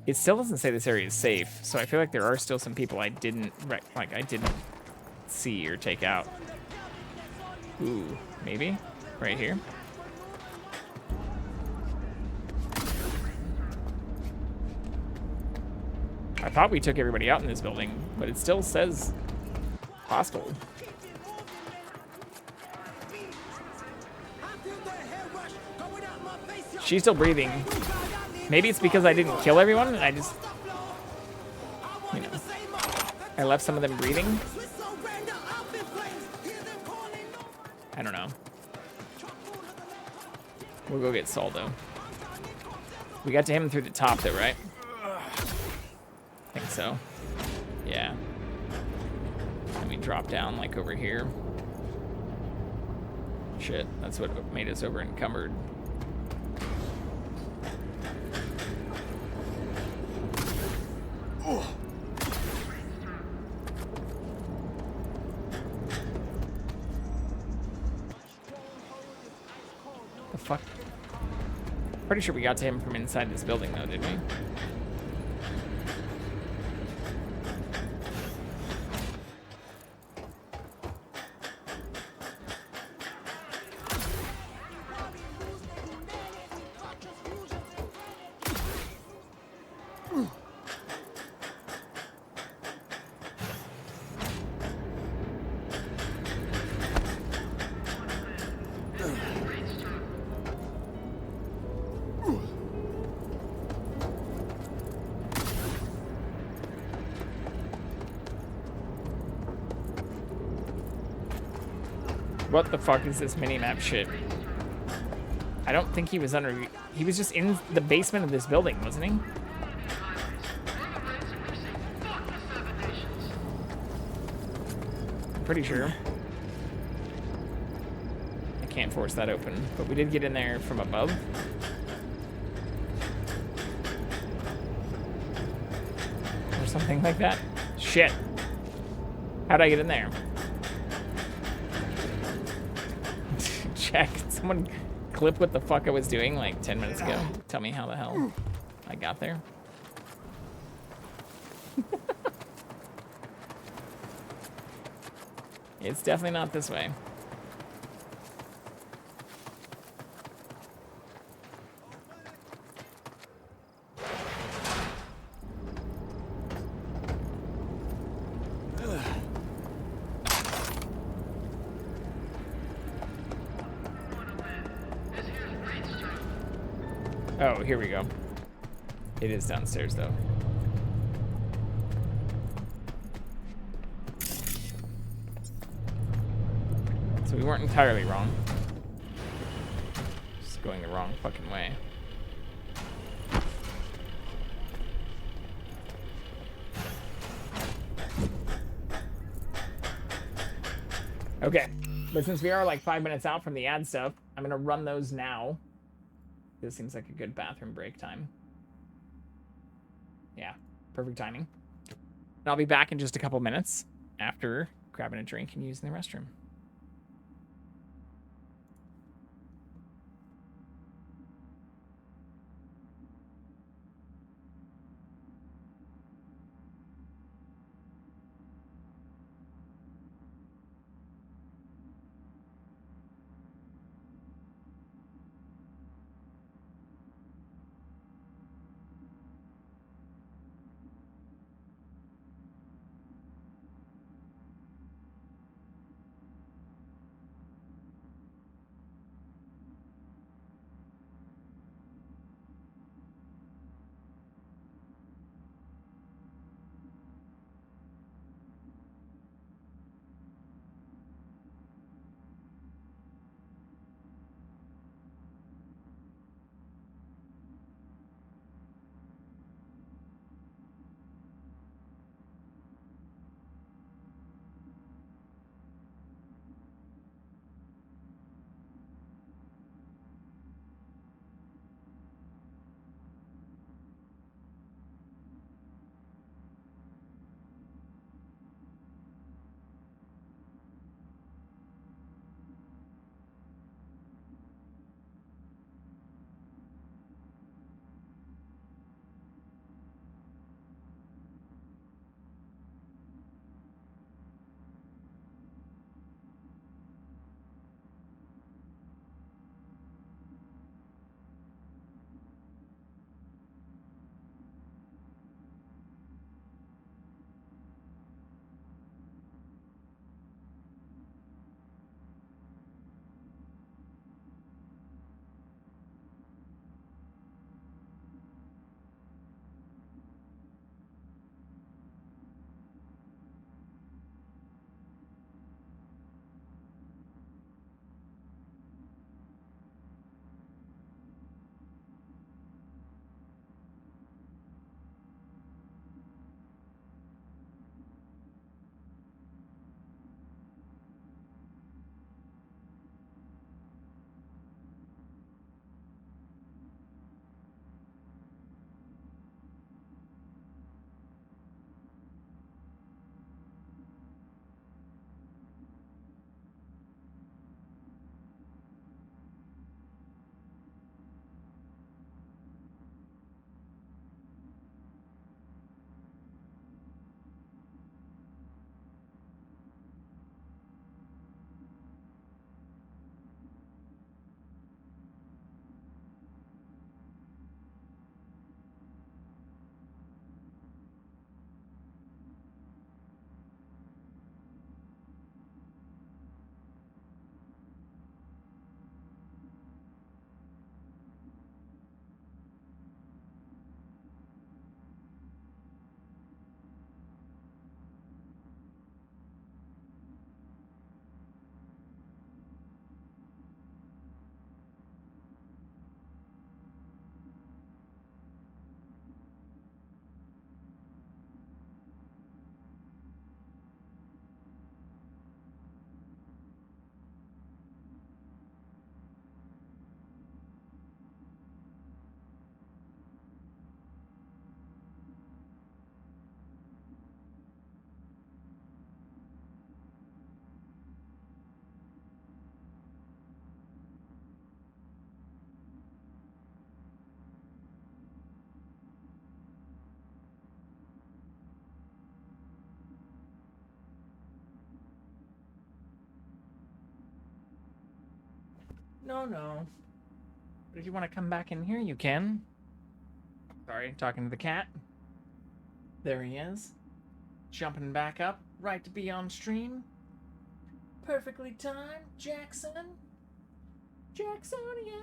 It still doesn't say this area is safe, so I feel like there are still some people I didn't see or take out. Ooh, maybe right here. I thought we took everybody out in this building, but it still says hostile. She's still breathing. Maybe it's because I didn't kill everyone and I just, you know, I left some of them breathing. I don't know. We'll go get Saul though. We got to him through the top though, right? I think so. Yeah. Let me drop down like over here. Shit, that's what made us over encumbered. The fuck? Pretty sure we got to him from inside this building though, didn't we? What the fuck is this mini-map shit? I don't think he was under... He was just in the basement of this building, wasn't he? I'm pretty sure. I can't force that open, but we did get in there from above. Or something like that. Shit. How'd I get in there? Check. Someone clip what the fuck I was doing like 10 minutes ago. Tell me how the hell I got there. It's definitely not this way. Oh, here we go. It is downstairs, though. So we weren't entirely wrong. Just going the wrong fucking way. Okay, but since we are like 5 minutes out from the ad stuff, I'm gonna run those now. This seems like a good bathroom break time. Yeah, perfect timing. And I'll be back in just a couple minutes after grabbing a drink and using the restroom. No. But if you want to come back in here, you can. Sorry, talking to the cat. There he is. Jumping back up, right to be on stream. Perfectly timed, Jackson. Jacksonian.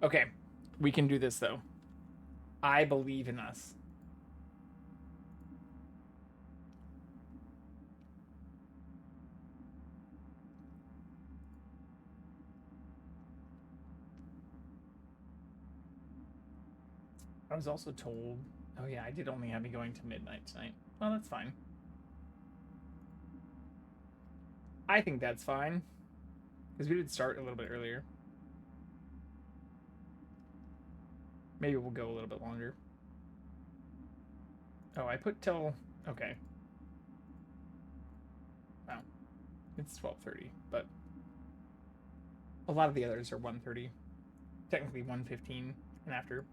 Okay, we can do this though. I believe in us. I was also told, oh yeah, I did only have me going to midnight tonight. Well, that's fine. I think that's fine. Because we did start a little bit earlier. Maybe we'll go a little bit longer. Oh, I put till... Okay. Wow. It's 12:30, but... A lot of the others are 1:30. Technically 1:15 and after.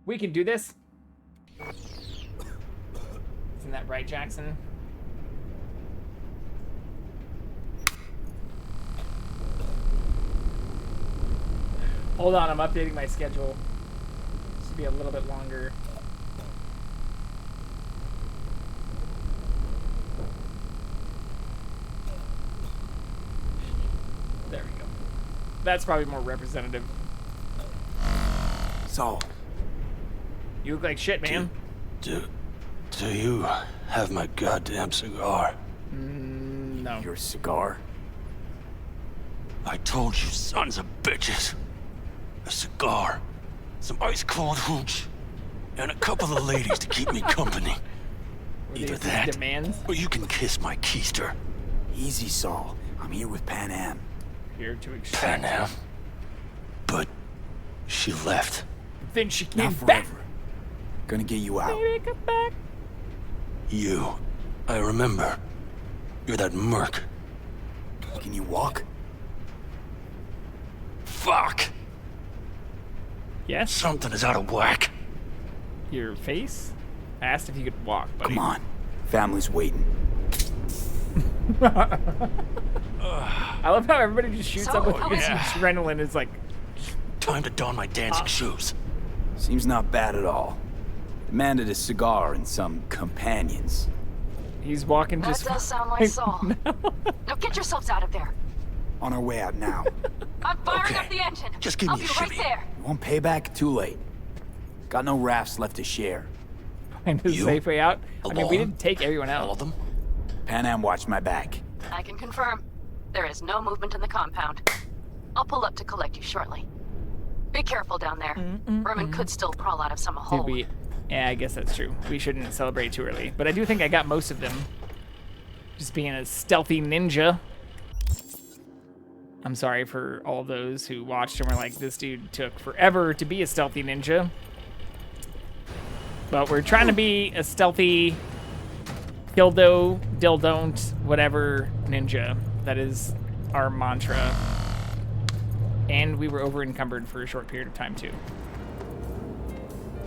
We can do this! Isn't that right, Jackson? Hold on, I'm updating my schedule. This should be a little bit longer. There we go. That's probably more representative. Saul. You look like shit, man. Do you have my goddamn cigar? No. Your cigar? I told you sons of bitches. A cigar, some ice-cold hooch, and a couple of ladies to keep me company. Either that, demands? or you can kiss my keister. Easy, Saul. I'm here with Pan Am. Here to extract. Pan Am? But she left. Then she came Not back. forever. Gonna get you out. Maybe come back. You. I remember. You're that merc. Can you walk? Fuck! Yes? Something is out of whack. Your face? I asked if you could walk, buddy. Come on. Family's waiting. I love how everybody just shoots up with adrenaline. Is like... Time to don my dancing shoes. Seems not bad at all. Demanded a cigar and some companions. He's walking That just... does sound like Saul. Now get yourselves out of there. On our way out now. I'm firing up the engine. Just give I'll me a be right shimmy. there. You want payback? Too late. Got no rafts left to share. Find a safe way out. I mean, we Alone? didn't take everyone out. All of them? Pan Am watched my back. I can confirm. There is no movement in the compound. I'll pull up to collect you shortly. Be careful down there. Vermin could still crawl out of some hole. Yeah, I guess that's true. We shouldn't celebrate too early. But I do think I got most of them. Just being a stealthy ninja. I'm sorry for all those who watched and were like, this dude took forever to be a stealthy ninja. But we're trying to be a stealthy dildo, dildon't, whatever ninja. That is our mantra. And we were over encumbered for a short period of time too.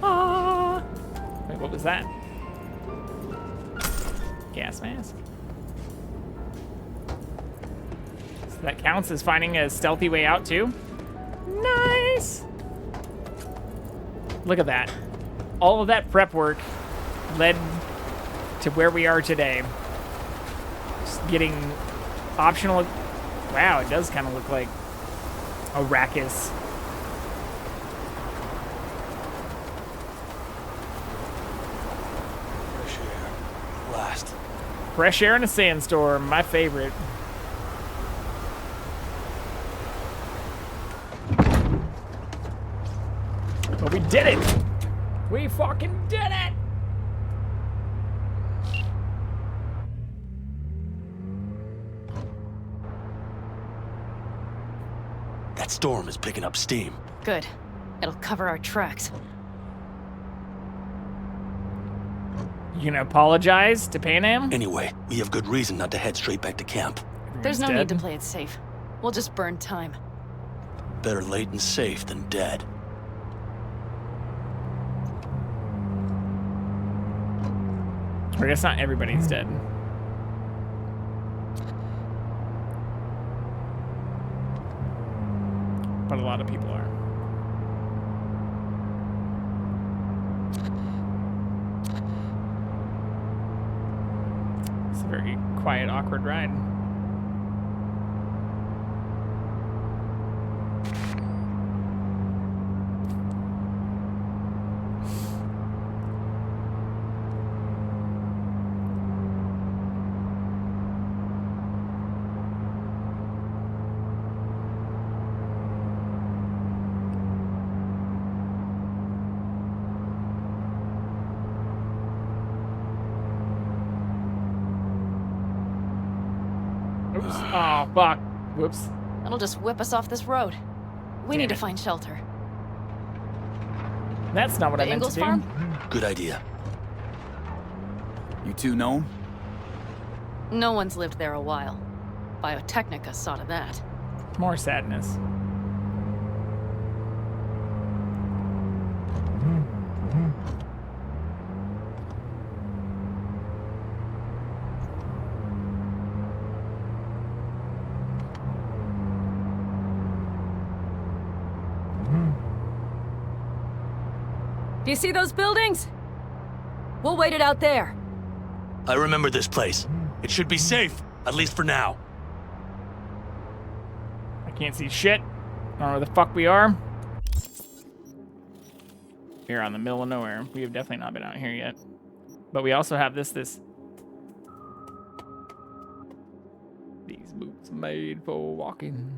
Ah! Wait, what was that? Gas mask. So that counts as finding a stealthy way out too. Nice! Look at that. All of that prep work led to where we are today. Just getting optional... Wow, it does kind of look like Arrakis. Fresh air. Last. Fresh air in a sandstorm, my favorite. But we did it! We fucking did it! That storm is picking up steam. Good. It'll cover our tracks. You gonna apologize to Pan Am? Anyway, we have good reason not to head straight back to camp. There's no need to play it safe. We'll just burn time. Better late and safe than dead. I guess not everybody's dead. But a lot of people are. It's a very quiet, awkward ride. Oops. Oh, fuck. Whoops. That'll just whip us off this road. We need to find shelter. That's not what I meant to do. Farm? Good idea. You two know him? No one's lived there a while. Biotechnica saw to that. More sadness. Do you see those buildings? We'll wait it out there. I remember this place. It should be safe, at least for now. I can't see shit. I don't know where the fuck we are. We're on the middle of nowhere. We have definitely not been out here yet. But we also have this. These boots made for walking.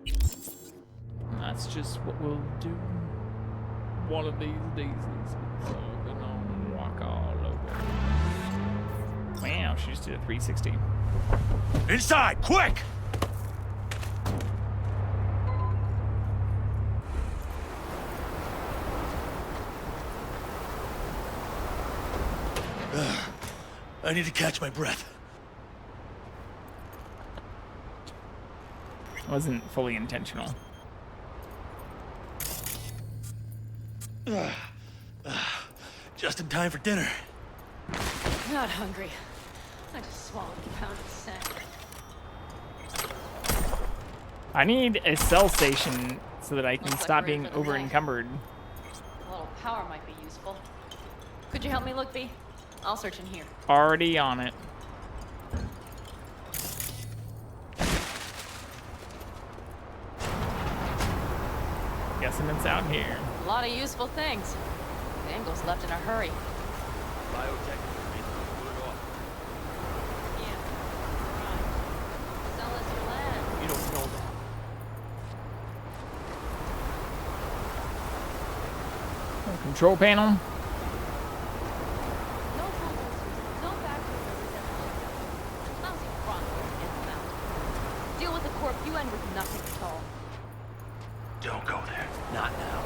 And that's just what we'll do. One of these days, so we're gonna walk all over. Wow, she just did a 360. Inside, quick! I need to catch my breath. It wasn't fully intentional. Just in time for dinner. Not hungry. I just swallowed a pound of sand. I need a cell station so that I can Looks like stop we're being in for the over day. encumbered. A little power might be useful. Could you help me look, B? I'll search in here. Already on it. Guessing it's out here. A lot of useful things. Dangle's left in a hurry. Sell us your land. You don't know that. Control panel. No bulldozers, no factories or reception. Lousy front get them out. Deal with the corp, you end with nothing at all. Don't go there. Not now.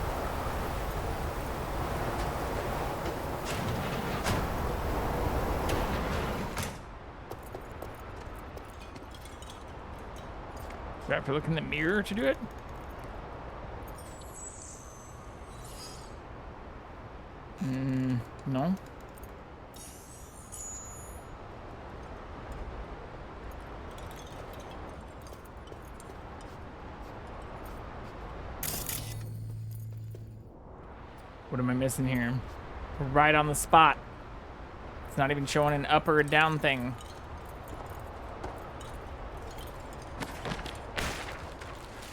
Do I have to look in the mirror to do it? No. What am I missing here? We're right on the spot. It's not even showing an up or a down thing.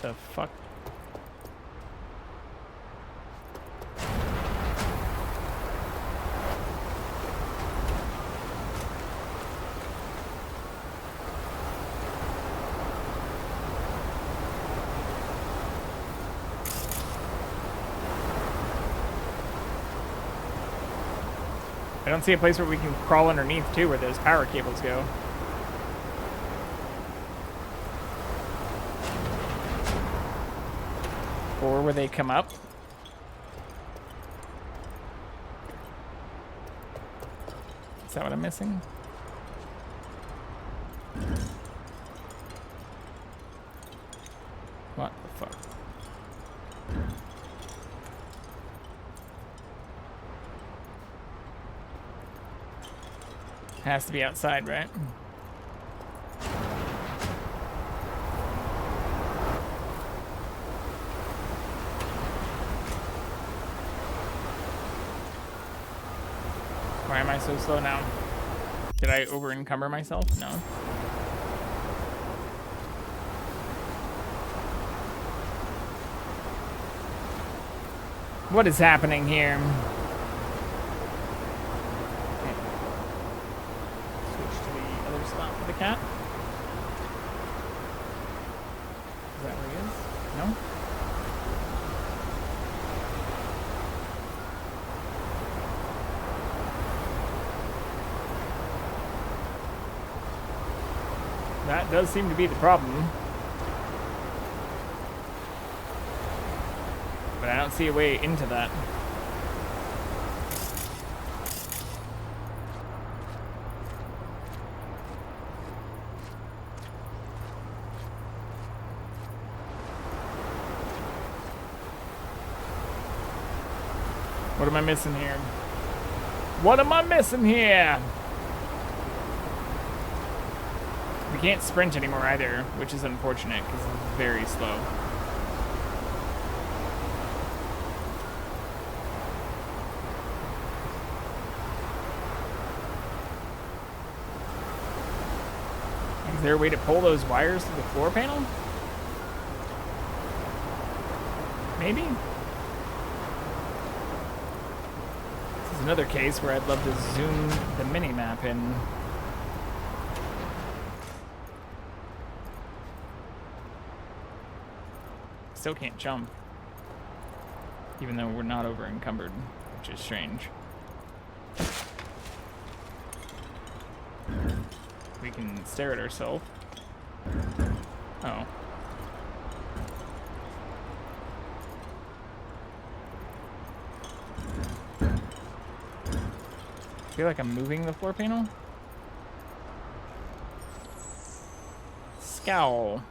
The fuck? I don't see a place where we can crawl underneath too, where those power cables go. Or where they come up. Is that what I'm missing? What the fuck? Has to be outside, right? Why am I so slow now? Did I over-encumber myself? No. What is happening here? Okay. Switch to the other spot for the cat. Is that where he is? No? That does seem to be the problem. But I don't see a way into that. What am I missing here? What am I missing here? We can't sprint anymore either, which is unfortunate because it's very slow. Is there a way to pull those wires to the floor panel? Maybe? This is another case where I'd love to zoom the mini-map in. Still can't jump. Even though we're not over encumbered, which is strange. We can stare at ourselves. Oh. I feel like I'm moving the floor panel. Scowl.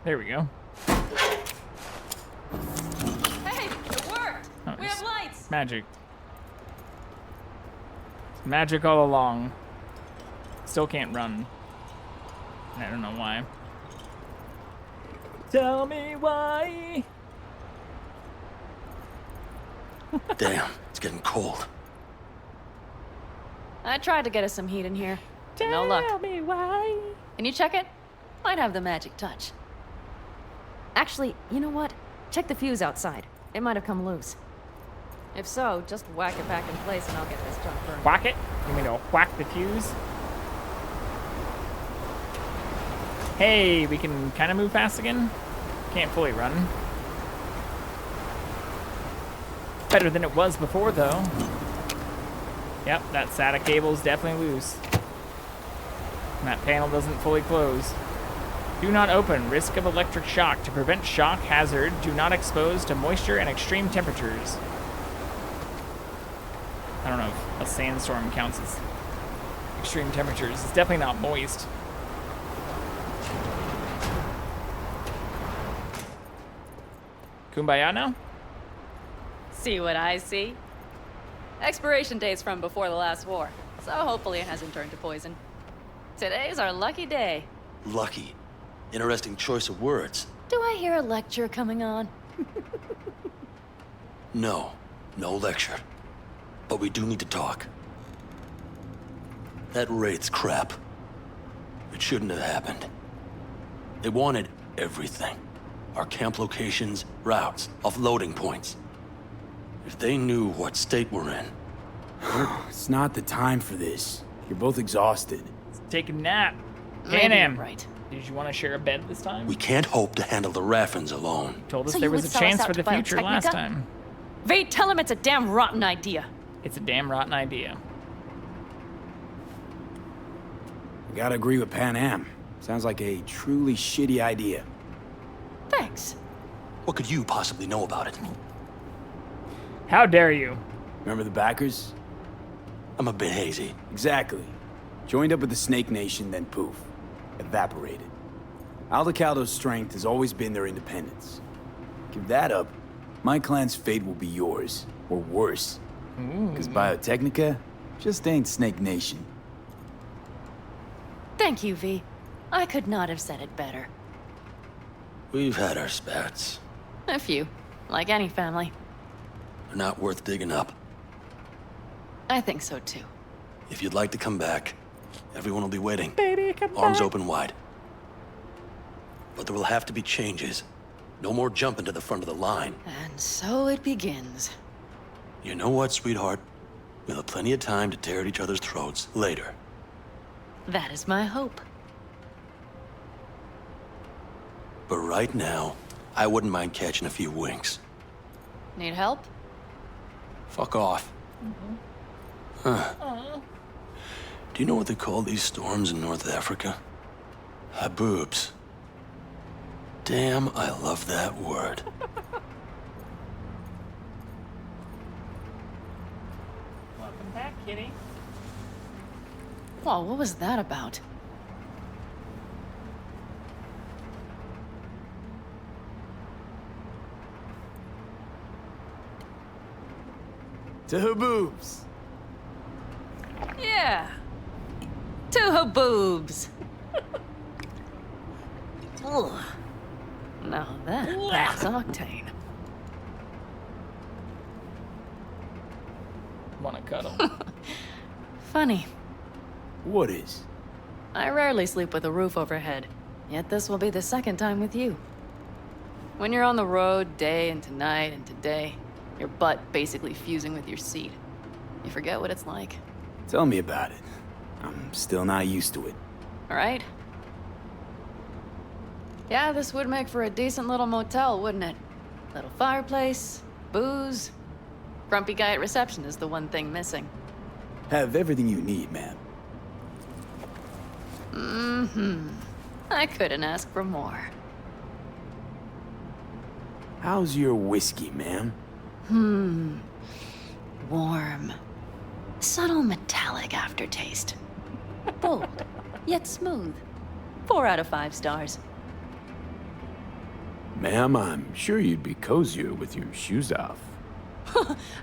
There we go. Hey, it worked! Oh, We have lights! Magic. It's magic all along. Still can't run. And I don't know why. Tell me why. Damn, it's getting cold. I tried to get us some heat in here. No luck. Tell me why. Can you check it? Might have the magic touch. Actually, you know what? Check the fuse outside. It might have come loose. If so, just whack it back in place and I'll get this junk burned. Whack it? You mean to whack the fuse? Hey, we can kind of move fast again. Can't fully run. Better than it was before, though. Yep, that SATA cable's definitely loose. And that panel doesn't fully close. Do not open. Risk of electric shock. To prevent shock hazard, do not expose to moisture and extreme temperatures. I don't know if a sandstorm counts as extreme temperatures. It's definitely not moist. Kumbaya now? See what I see? Expiration date's from before the last war, so hopefully it hasn't turned to poison. Today's our lucky day. Lucky. Interesting choice of words. Do I hear a lecture coming on? No, no lecture. But we do need to talk. That Wraith's crap. It shouldn't have happened. They wanted everything. Our camp locations, routes, offloading points. If they knew what state we're in. It's not the time for this. You're both exhausted. Take a nap. Maybe right. Did you want to share a bed this time? We can't hope to handle the Raffins alone. Told us So there you was would a sell us chance out for the to future last Biotechnica? time. Vade, tell him it's a damn rotten idea. It's a damn rotten idea. I gotta agree with Pan Am. Sounds like a truly shitty idea. Thanks. What could you possibly know about it? How dare you? Remember the backers? I'm a bit hazy. Exactly. Joined up with the Snake Nation, then poof. Evaporated. Aldecaldo's strength has always been their independence. Give that up, my clan's fate will be yours, or worse. Because Biotechnica just ain't Snake Nation. Thank you, V. I could not have said it better. We've had our spats. A few, like any family. They're not worth digging up. I think so too. If you'd like to come back, everyone will be waiting. Baby, come Arms back. open wide. But there will have to be changes. No more jumping to the front of the line. And so it begins. You know what, sweetheart? We'll have plenty of time to tear at each other's throats later. That is my hope. But right now, I wouldn't mind catching a few winks. Need help? Fuck off. Huh. Do you know what they call these storms in North Africa? Haboobs. Damn, I love that word. Welcome back, kitty. Whoa, what was that about? To Haboobs. Yeah. To Haboobs. Ugh. Now that's octane. Wanna cuddle? Funny. What is? I rarely sleep with a roof overhead, yet this will be the second time with you. When you're on the road day into night into day, your butt basically fusing with your seat. You forget what it's like. Tell me about it. I'm still not used to it. All right? Yeah, this would make for a decent little motel, wouldn't it? Little fireplace, booze. Grumpy guy at reception is the one thing missing. Have everything you need, ma'am. Mm-hmm. I couldn't ask for more. How's your whiskey, ma'am? Warm. Subtle metallic aftertaste. Bold, yet smooth. 4 out of 5 stars. Ma'am, I'm sure you'd be cozier with your shoes off.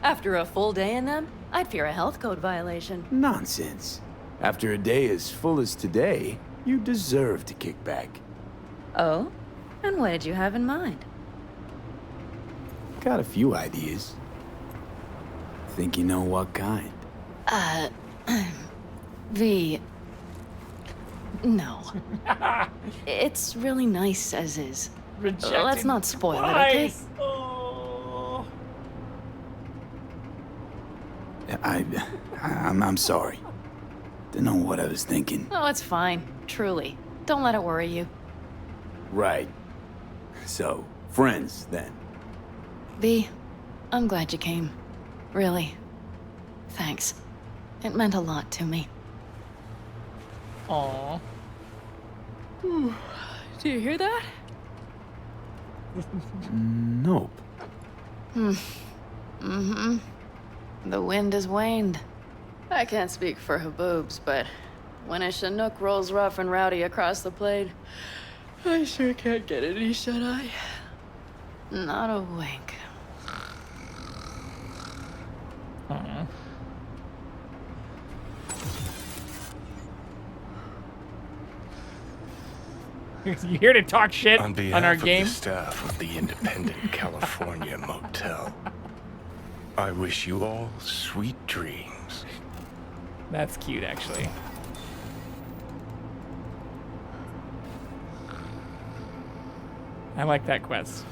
After a full day in them, I'd fear a health code violation. Nonsense. After a day as full as today, you deserve to kick back. Oh? And what did you have in mind? Got a few ideas. Think you know what kind? V. No. It's really nice as is. Let's not spoil it, okay? Oh. I'm sorry. Didn't know what I was thinking. Oh, it's fine. Truly. Don't let it worry you. Right. So, friends, then. V, I'm glad you came. Really. Thanks. It meant a lot to me. Aww. Do you hear that? Nope. Mm-hmm. The wind has waned. I can't speak for Haboobs, but when a Chinook rolls rough and rowdy across the plain, I sure can't get any shut-eye. Not a wink. Aww. You here to talk shit on behalf on our of game? the staff of the Independent California Motel, I wish you all sweet dreams. That's cute, actually. I like that quest.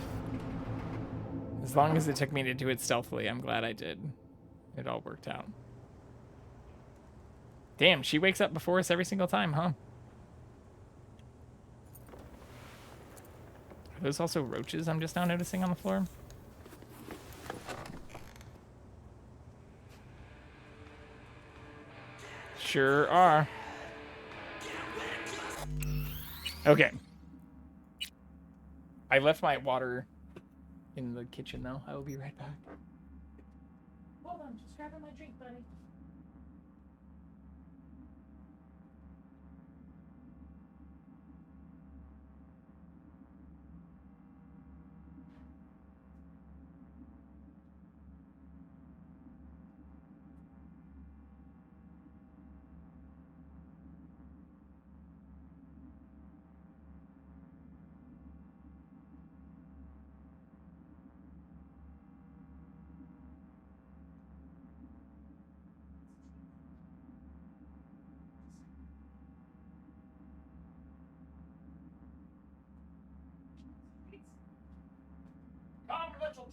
As long as it took me to do it stealthily, I'm glad I did. It all worked out. Damn, she wakes up before us every single time, huh? Are those also roaches I'm just now noticing on the floor? Sure are. Okay. I left my water in the kitchen, though. I will be right back. Hold on, just grabbing my drink, buddy.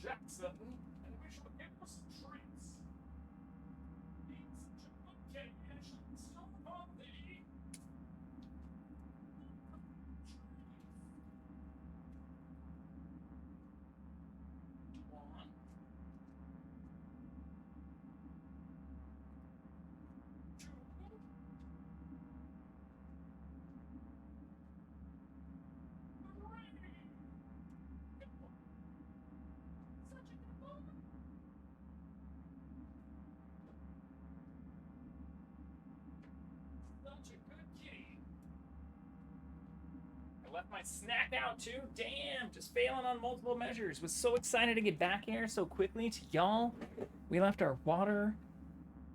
Jackson, and we shall give her some treats. Eat such a good cake, and she'll bestow upon thee. One. Two. Such a good kitty. I left my snack out too. Damn, just failing on multiple measures. Was so excited to get back here so quickly to y'all. We left our water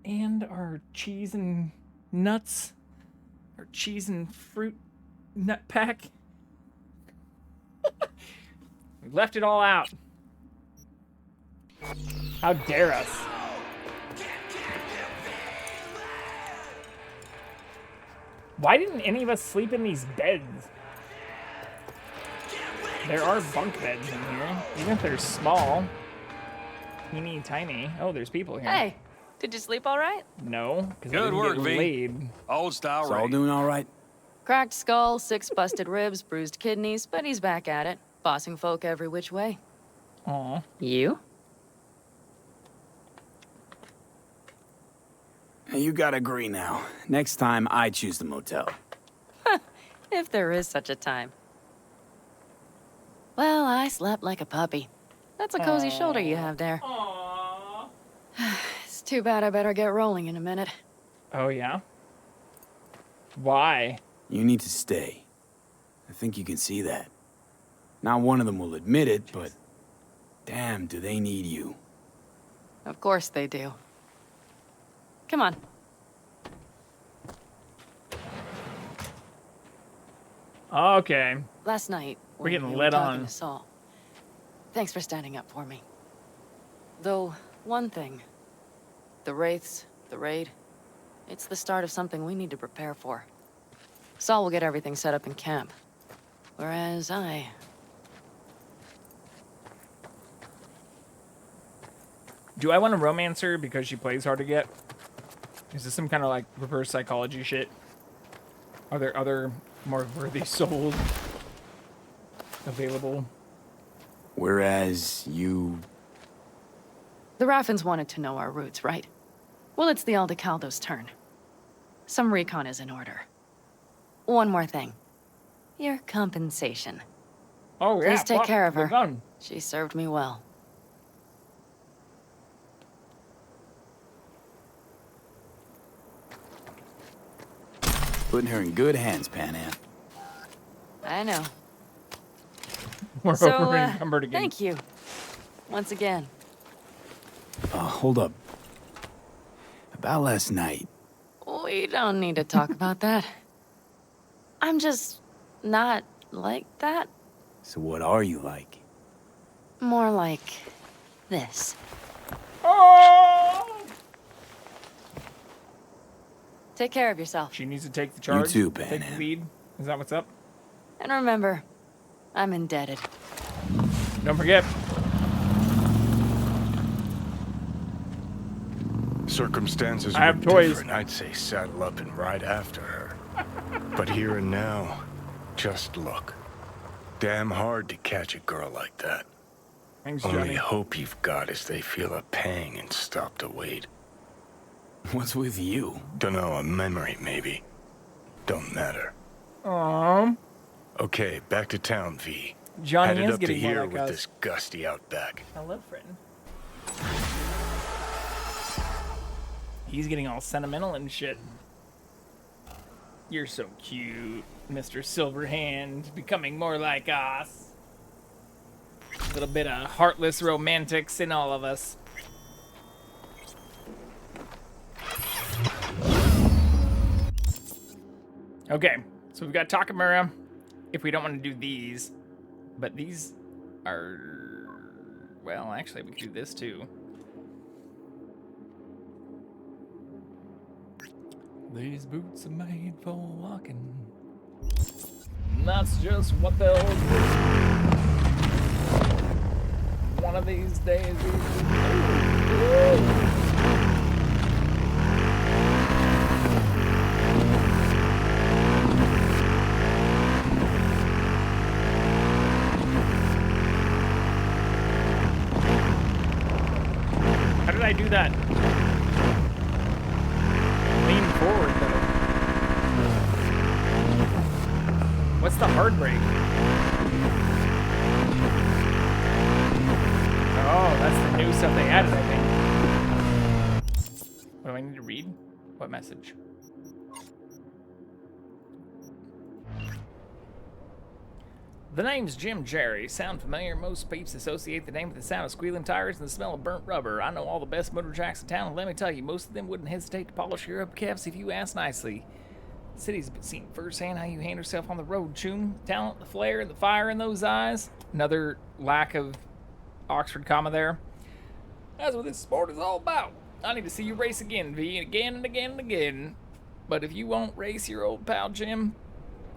and our cheese and nuts. Our cheese and fruit nut pack. We left it all out. How dare us? Why didn't any of us sleep in these beds? There are bunk beds in here, even if they're small. Teeny tiny. Oh, there's people here. Hey, did you sleep all right? No, because I Good didn't work, get V. laid. Old style. Saul doing all right? Cracked skull, 6 busted ribs, bruised kidneys, but he's back at it, bossing folk every which way. Aw. You? Hey, you gotta agree now. Next time, I choose the motel. If there is such a time. Well, I slept like a puppy. That's a cozy shoulder you have there. Aww. It's too bad I better get rolling in a minute. Oh, yeah? Why? You need to stay. I think you can see that. Not one of them will admit it, but damn, do they need you. Of course they do. Come on. Okay. Last night, We're when getting you led were talking on. to Saul. Thanks for standing up for me. Though, one thing. The Wraiths, the raid, it's the start of something we need to prepare for. Saul will get everything set up in camp. Whereas Do I want to romance her because she plays hard to get? Is this some kind of like reverse psychology shit? Are there other more worthy souls available? Whereas you... The Raffins wanted to know our roots, right? Well, it's the Aldecaldo's turn. Some recon is in order. One more thing. Your compensation. Oh, yeah. Please take fuck, care of we're her. done. She served me well. Putting her in good hands, Pan Am. I know. We're So, over encumbered again. thank you. Once again. Hold up. About last night. We don't need to talk about that. I'm just not like that. So what are you like? More like this. Oh! Take care of yourself. She needs to take the charge. too, Pan Take the Am. lead. Is that what's up? And remember, I'm indebted. Don't forget. Circumstances I have were toys. different. I'd say saddle up and ride after her. But here and now, just look. Damn hard to catch a girl like that. Thanks, Only Johnny. hope you've got is they feel a pang and stop to wait. What's with you? Dunno, a memory maybe. Don't matter. Okay, back to town, V. Johnny Headed is up to getting more here like with us. this gusty outback. Hello, friend. He's getting all sentimental and shit. You're so cute, Mr. Silverhand, becoming more like us. A little bit of heartless romantics in all of us. Okay, so we've got Takamura. If we don't want to do these, but these are, well, actually we could do this too. These boots are made for walking. And that's just what they'll do. One of these days. How did I do that? Lean forward, though. What's the hard brake? Oh, that's the new stuff they added, I think. What do I need to read? What message? The name's Jim Jerry. Sound familiar? Most peeps associate the name with the sound of squealing tires and the smell of burnt rubber. I know all the best motor jacks in town, and let me tell you, most of them wouldn't hesitate to polish your hubcaps if you asked nicely. The city's been seen firsthand how you handle yourself on the road, Chum. The talent, the flair, and the fire in those eyes. Another lack of Oxford comma there. That's what this sport is all about. I need to see you race again, V, again and again and again. But if you won't race your old pal Jim,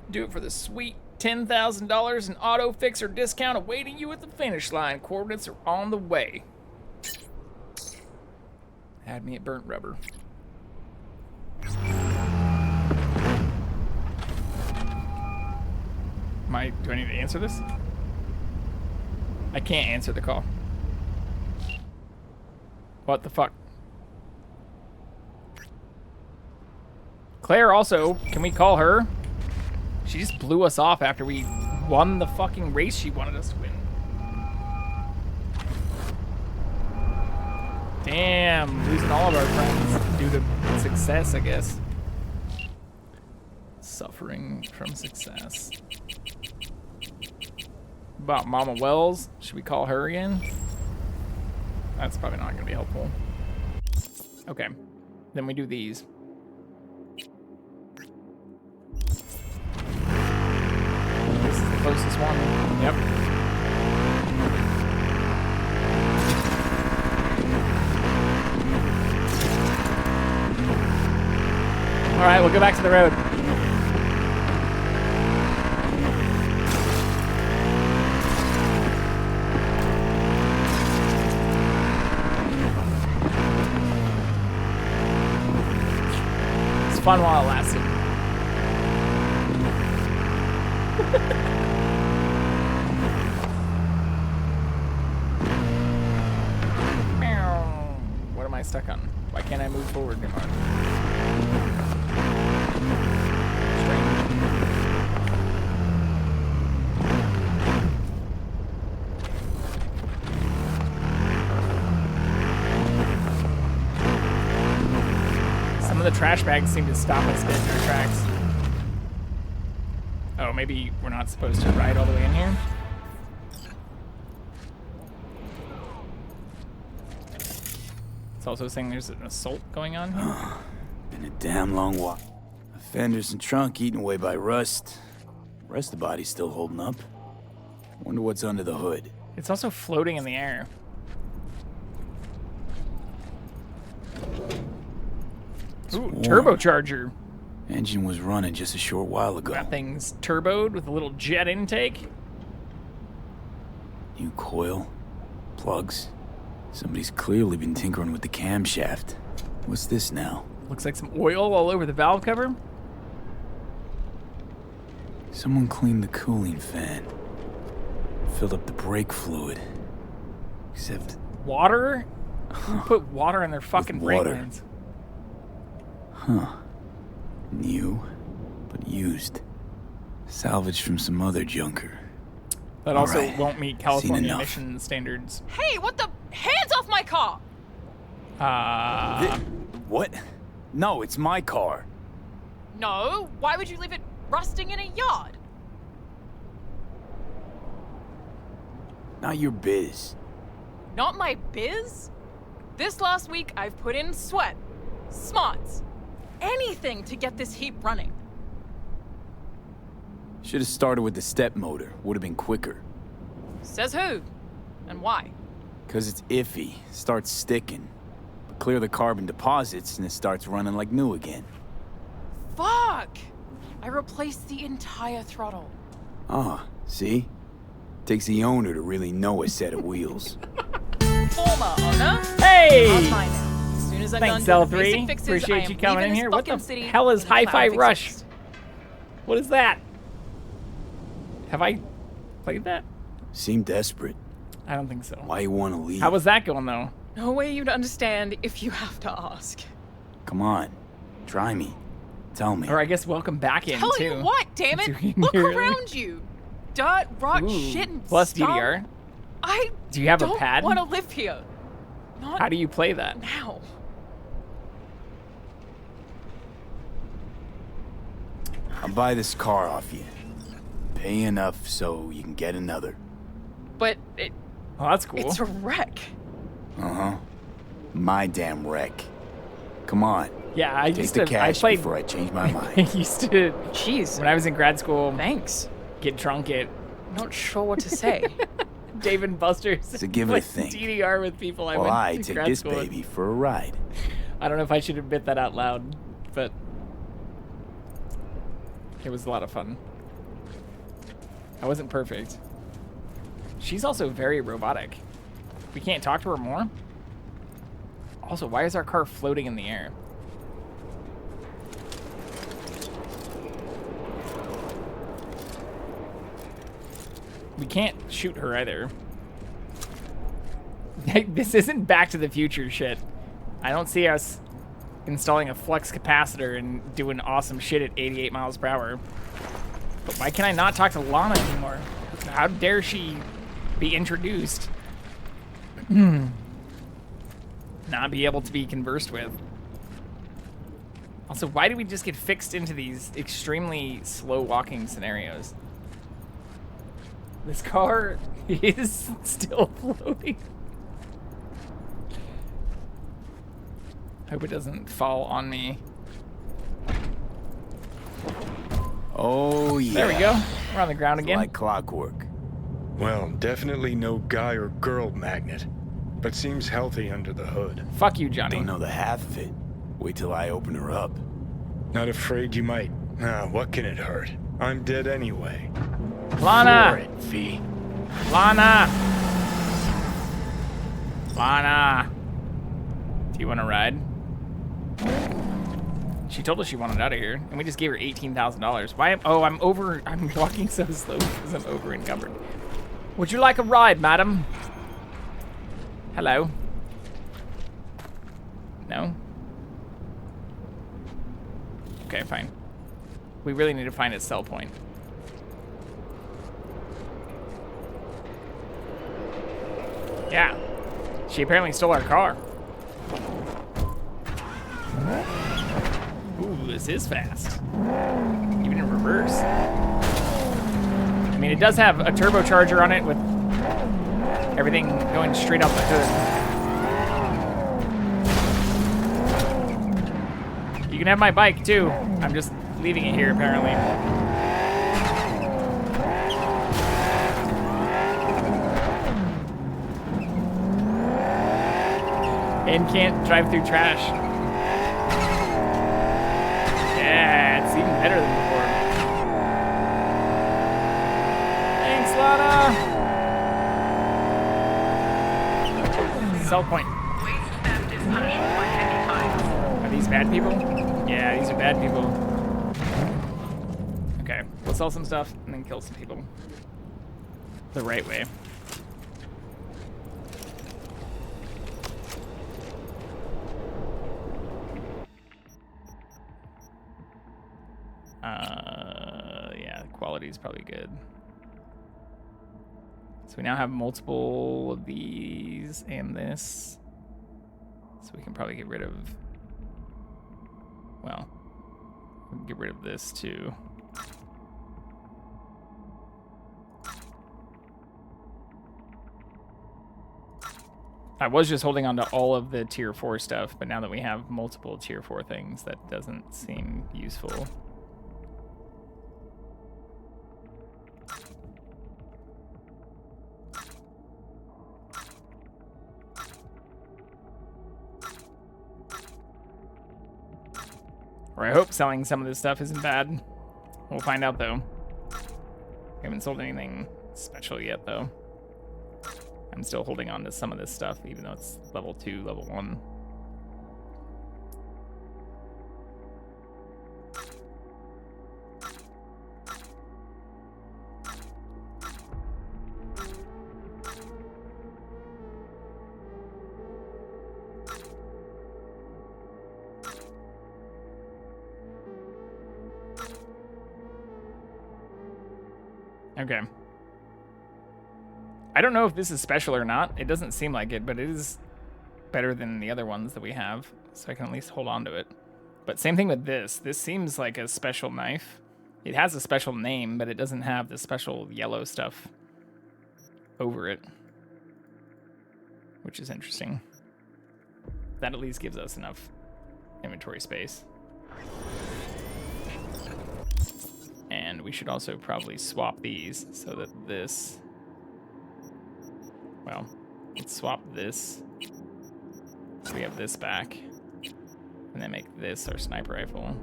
do it for the sweet $10,000 in auto fixer discount awaiting you at the finish line. Coordinates are on the way. Had me at burnt rubber. Do I need to answer this? I can't answer the call. What the fuck? Claire also, can we call her? She just blew us off after we won the fucking race she wanted us to win. Damn, losing all of our friends due to success, I guess. Suffering from success. About Mama Wells, should we call her again? That's probably not gonna be helpful. Okay, then we do these. This is the closest one. Yep. All right, we'll go back to the road. It's fun while it lasted. What am I stuck on? Why can't I move forward anymore? Some of the trash bags seem to stop us dead in our tracks. Oh, maybe we're not supposed to ride all the way in here? It's also saying there's an assault going on here. Been a damn long walk. The fenders and trunk eaten away by rust. The rest of the body's still holding up. Wonder what's under the hood. It's also floating in the air. Ooh, turbocharger. Engine was running just a short while ago. That thing's turboed with a little jet intake. New coil, plugs. Somebody's clearly been tinkering with the camshaft. What's this now? Looks like some oil all over the valve cover. Someone cleaned the cooling fan. Filled up the brake fluid. Except... Water? Who put water in their fucking brake water. lines? Huh. New, but used. Salvaged from some other junker. That All also right. won't meet Seen California enough. emission standards. Hey, what the? Hands off my car! What? No, it's my car. No, why would you leave it rusting in a yard? Not your biz. Not my biz? This last week, I've put in sweat, smarts, anything to get this heap running. Should have started with the step motor. Would have been quicker. Says who? And why? Cause it's iffy. Starts sticking. But clear the carbon deposits and it starts running like new again. Fuck! I replaced the entire throttle. Ah, see? Takes the owner to really know a set of wheels. former owner. Hey! Ours mine now. As soon as I'm Thanks, done doing the L3. basic fixes, I Appreciate am you coming leaving in this here. What the fucking city hell is in a cloud Hi-Fi of Rush? exhaust. What is that? Have I played that? Seem desperate. I don't think so. Why you want to leave? How was that going, though? No way you'd understand if you have to ask. Come on. Try me. Tell me. Or I guess welcome back in, Tell too. you what, damn it! Doing Look here. around you. Dirt, rock, Ooh, shit, and plus stuff. DDR. I Do you have a don't pad? want to live here. Not How do you play that? now. I'll buy this car off you. Pay enough so you can get another. But it, Oh, that's cool. it's a wreck. Uh-huh. My damn wreck. Come on. Yeah, I Take used the to. cash I played. before I change my I mind. used to. Jeez. When I was in grad school. Thanks. Get drunk at Not sure what to say. Dave and Buster's. So give it a like think. DDR with people I Well, went I to take grad this school with. baby for a ride. I don't know if I should admit that out loud, but it was a lot of fun. I wasn't perfect. She's also very robotic. We can't talk to her more? Also, why is our car floating in the air? We can't shoot her either. This isn't Back to the Future shit. I don't see us installing a flux capacitor and doing awesome shit at 88 miles per hour. But why can I not talk to Lana anymore? How dare she be introduced? Not be able to be conversed with. Also, why do we just get fixed into these extremely slow walking scenarios? This car is still floating. Hope it doesn't fall on me. Oh, yeah. There we go. We're on the ground again. Like clockwork. Well, definitely no guy or girl magnet, but seems healthy under the hood. Fuck you, Johnny. Don't know the half of it. Wait till I open her up. Not afraid you might. What can it hurt? I'm dead anyway. Lana! For it, V. Lana! Lana! Do you want to ride? She told us she wanted out of here, and we just gave her $18,000. Why? Oh, I'm walking so slow because I'm over encumbered. Would you like a ride, madam? Hello? No? Okay, fine. We really need to find a sell point. Yeah. She apparently stole our car. Ooh, this is fast. Even in reverse. I mean, it does have a turbocharger on it with everything going straight out the hood. You can have my bike, too. I'm just leaving it here, apparently. And can't drive through trash. Yeah, it's even better than before. Thanks, Lana. Sell point. Are these bad people? Yeah, these are bad people. Okay, we'll sell some stuff and then kill some people. The right way. Yeah, the quality is probably good. So we now have multiple of these and this. So we can probably get rid of, well, we can get rid of this too. I was just holding on to all of the tier 4 stuff, but now that we have multiple tier 4 things, that doesn't seem useful. Or I hope selling some of this stuff isn't bad. We'll find out, though. We haven't sold anything special yet, though. I'm still holding on to some of this stuff, even though it's level 2, level 1. Okay. I don't know if this is special or not. It doesn't seem like it, but it is better than the other ones that we have, so I can at least hold on to it. But same thing with this. This seems like a special knife. It has a special name, but it doesn't have the special yellow stuff over it, which is interesting. That at least gives us enough inventory space. And we should also probably swap these so that this, well, let's swap this so we have this back, and then make this our sniper rifle.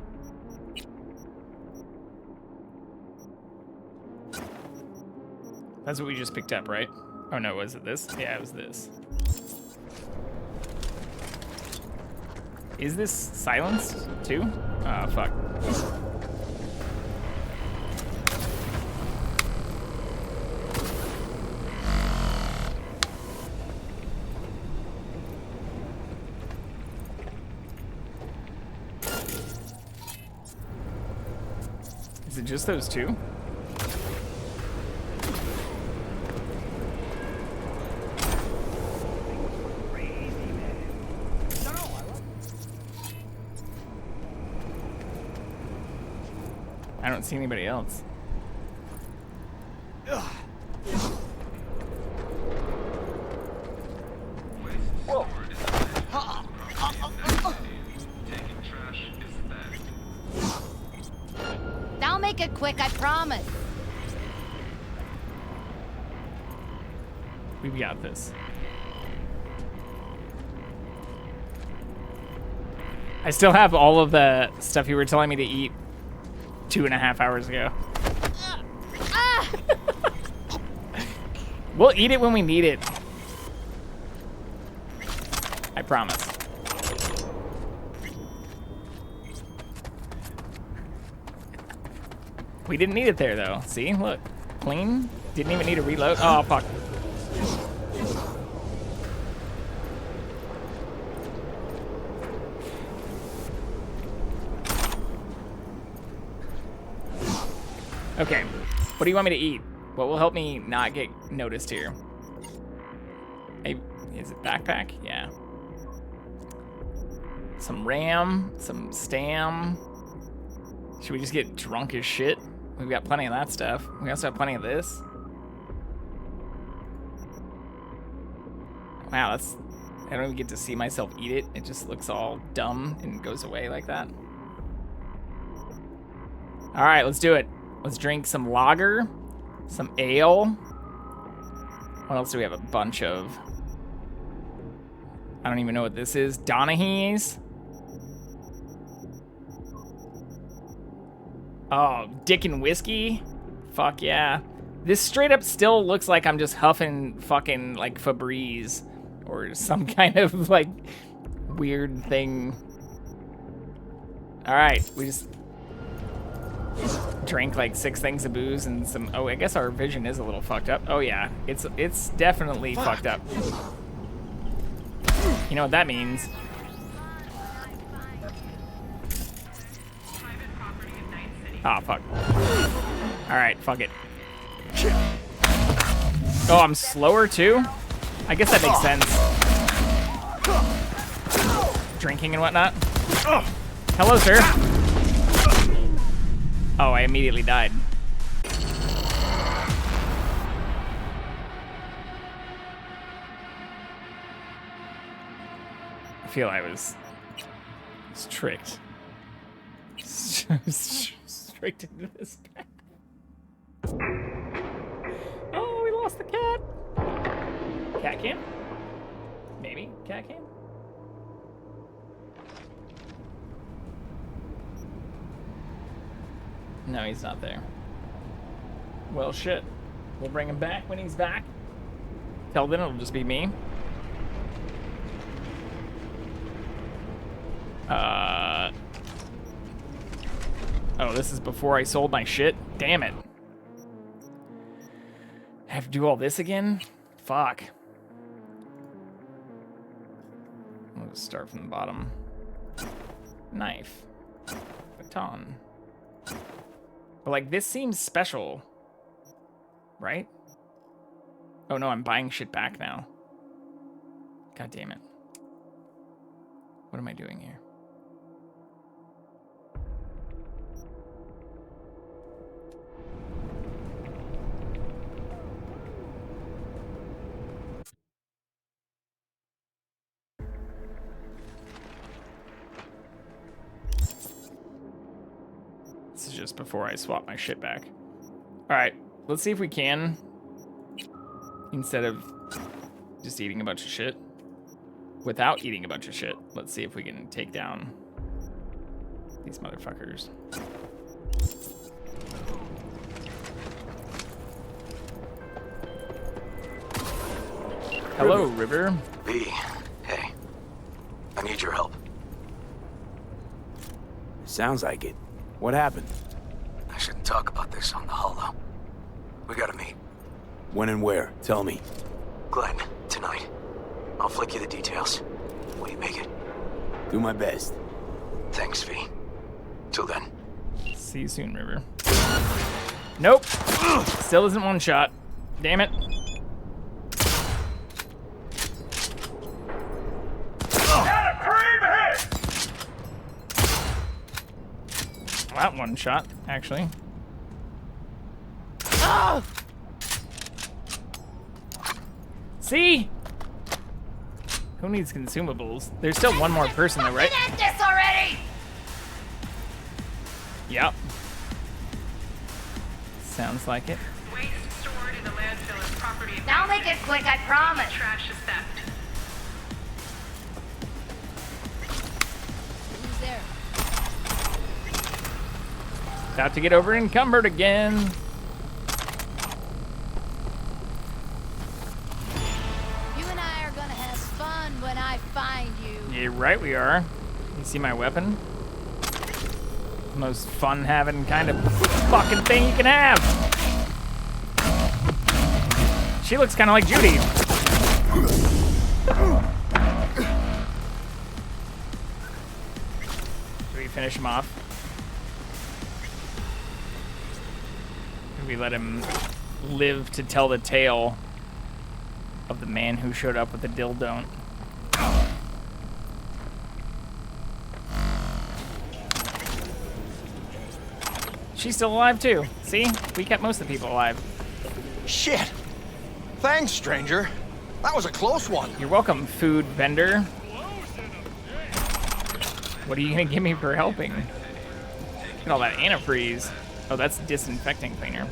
That's what we just picked up, right? Oh no, was it this? Yeah, it was this. Is this silenced too? Oh, fuck. Is it just those two? I don't see anybody else. I'll make it quick, I promise. We've got this. I still have all of the stuff you were telling me to eat 2.5 hours ago. We'll eat it when we need it. I promise. We didn't need it there though. See, look, clean. Didn't even need a reload. Oh, fuck. Okay, what do you want me to eat? What will help me not get noticed here? Hey, is it backpack? Yeah. Some RAM, some stam. Should we just get drunk as shit? We've got plenty of that stuff. We also have plenty of this. Wow, that's... I don't even get to see myself eat it. It just looks all dumb and goes away like that. All right, let's do it. Let's drink some lager, some ale. What else do we have a bunch of? I don't even know what this is. Donaghy's. Oh, Dick and whiskey? Fuck yeah. This straight up still looks like I'm just huffing fucking like Febreze or some kind of like weird thing. All right, we just drank like 6 things of booze and some, oh, I guess our vision is a little fucked up. Oh yeah, it's definitely fucked up. You know what that means? Ah, fuck. All right, fuck it. Oh, I'm slower too? I guess that makes sense. Drinking and whatnot. Hello, sir. Oh, I immediately died. I feel I was tricked. Tricked into this path. Oh, we lost the cat. CatCam? Maybe CatCam? No, he's not there. Well, shit. We'll bring him back when he's back. Till then, it'll just be me. Oh, this is before I sold my shit? Damn it. I have to do all this again? Fuck. I'll just start from the bottom. Knife. Baton. But, like, this seems special. Right? Oh, no, I'm buying shit back now. God damn it. What am I doing here? This is just before I swap my shit back. Alright, let's see if we can, instead of just eating a bunch of shit, without eating a bunch of shit, let's see if we can take down these motherfuckers. Hello, River. V, hey. I need your help. Sounds like it. What happened? I shouldn't talk about this on the holo. We gotta meet. When and where? Tell me. Glenn, tonight. I'll flick you the details. Will you make it? Do my best. Thanks, V. Till then. See you soon, River. Nope. Still isn't one shot. Damn it. That one shot, actually. Oh! See? Who needs consumables? There's still one more person though, right? End this already! Yep. Sounds like it. Waste stored in the landfill is property of Now make it quick, I promise. trash is theft. Who's there? About to get over encumbered again. You and I are gonna have fun when I find you. Yeah, right we are. You see my weapon? Most fun having kind of fucking thing you can have. She looks kind of like Judy. Do we finish him off? Do we let him live to tell the tale of the man who showed up with the dildo? She's still alive too. See? We kept most of the people alive. Shit! Thanks, stranger. That was a close one. You're welcome, food vendor. What are you gonna give me for helping? Look at all that antifreeze. Oh, that's disinfecting cleaner.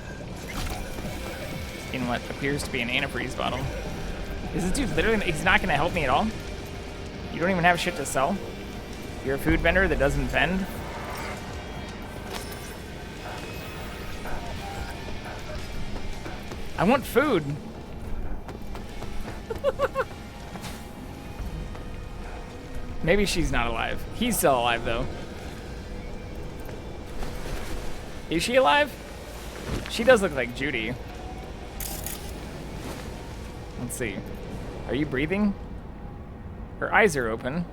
In what appears to be an antifreeze bottle. Is this dude literally, he's not gonna help me at all? You don't even have shit to sell? You're a food vendor that doesn't vend? I want food. Maybe she's not alive. He's still alive, though. Is she alive? She does look like Judy. Let's see. Are you breathing? Her eyes are open.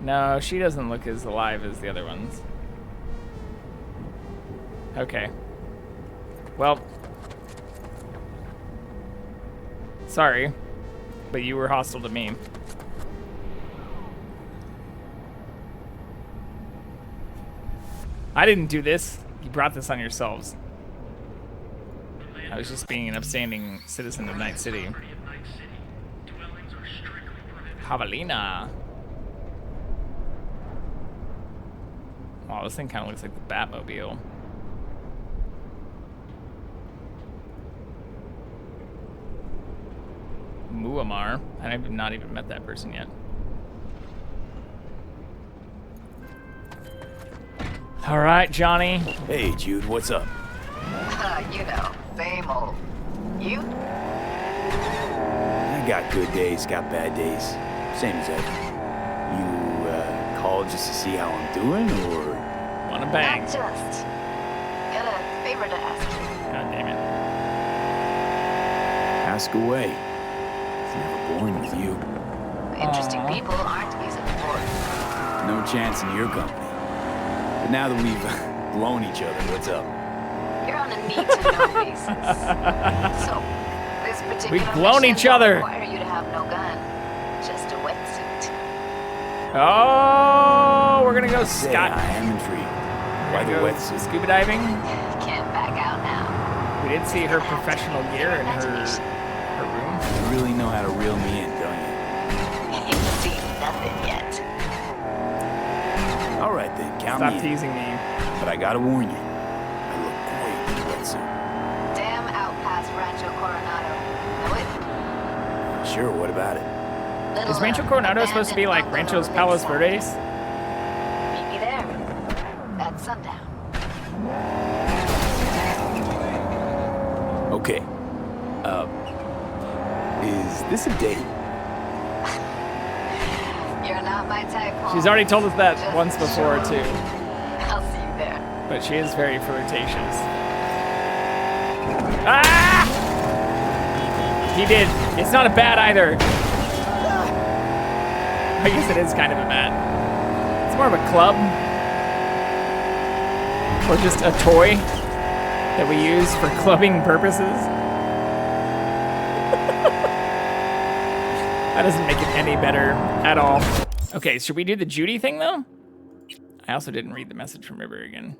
No, she doesn't look as alive as the other ones. Okay. Well. Sorry, but you were hostile to me. I didn't do this. You brought this on yourselves. I was just being an upstanding citizen of Night City. Javelina. Wow, this thing kind of looks like the Batmobile. Muammar. I've not even met that person yet. All right, Johnny. Hey, Jude, what's up? You know, same old. You? got good days, got bad days. Same as ever. You called just to see how I'm doing, or? Wanna bang? Not just. Got a favor to ask you. God damn it. Ask away. It's never boring with you. Interesting people aren't easily bored. No chance in your company. But now that we've blown each other, what's up? You're on a need-to-know basis. So, this particular We've blown mission each other. will require you to have no gun, just a wetsuit. Oh, we're gonna go I am intrigued. Why the wetsuit? Scuba diving? Can't back out now. We did see her professional gear in her room. You really know how to reel me in, don't you? You've seen nothing yet. All right then, count Stop me in. teasing me. But I gotta warn you, I look great in a wetsuit. Damn out past Rancho Coronado. Know it? Sure, what about it? Is Rancho Coronado supposed to be like Rancho's Palos Verdes? Meet me there. At sundown. Okay. Is this a date? You're not my type, Paul. She's already told us that once before too. I'll see you there. But she is very flirtatious. Ah! He did. It's not a bat either. I guess it is kind of a bat. It's more of a club. Or just a toy that we use for clubbing purposes. That doesn't make it any better at all. Okay, should we do the Judy thing though? I also didn't read the message from River again.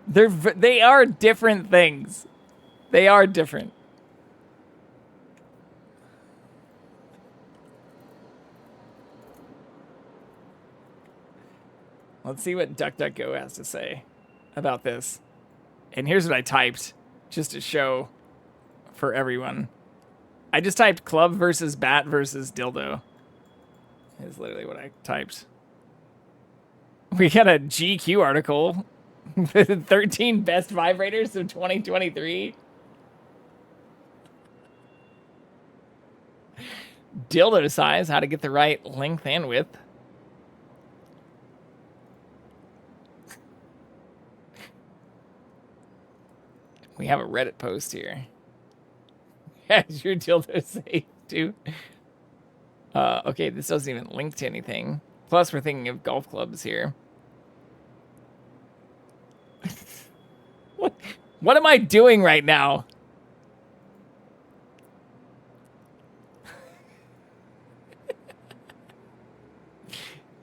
They are different things. They are different. Let's see what DuckDuckGo has to say about this. And here's what I typed, just to show for everyone. I just typed club versus bat versus dildo. Is literally what I typed. We got a GQ article. 13 best vibrators of 2023. Dildo size, how to get the right length and width. We have a Reddit post here. Is your dildo safe too? Okay, this doesn't even link to anything. Plus, we're thinking of golf clubs here. What am I doing right now?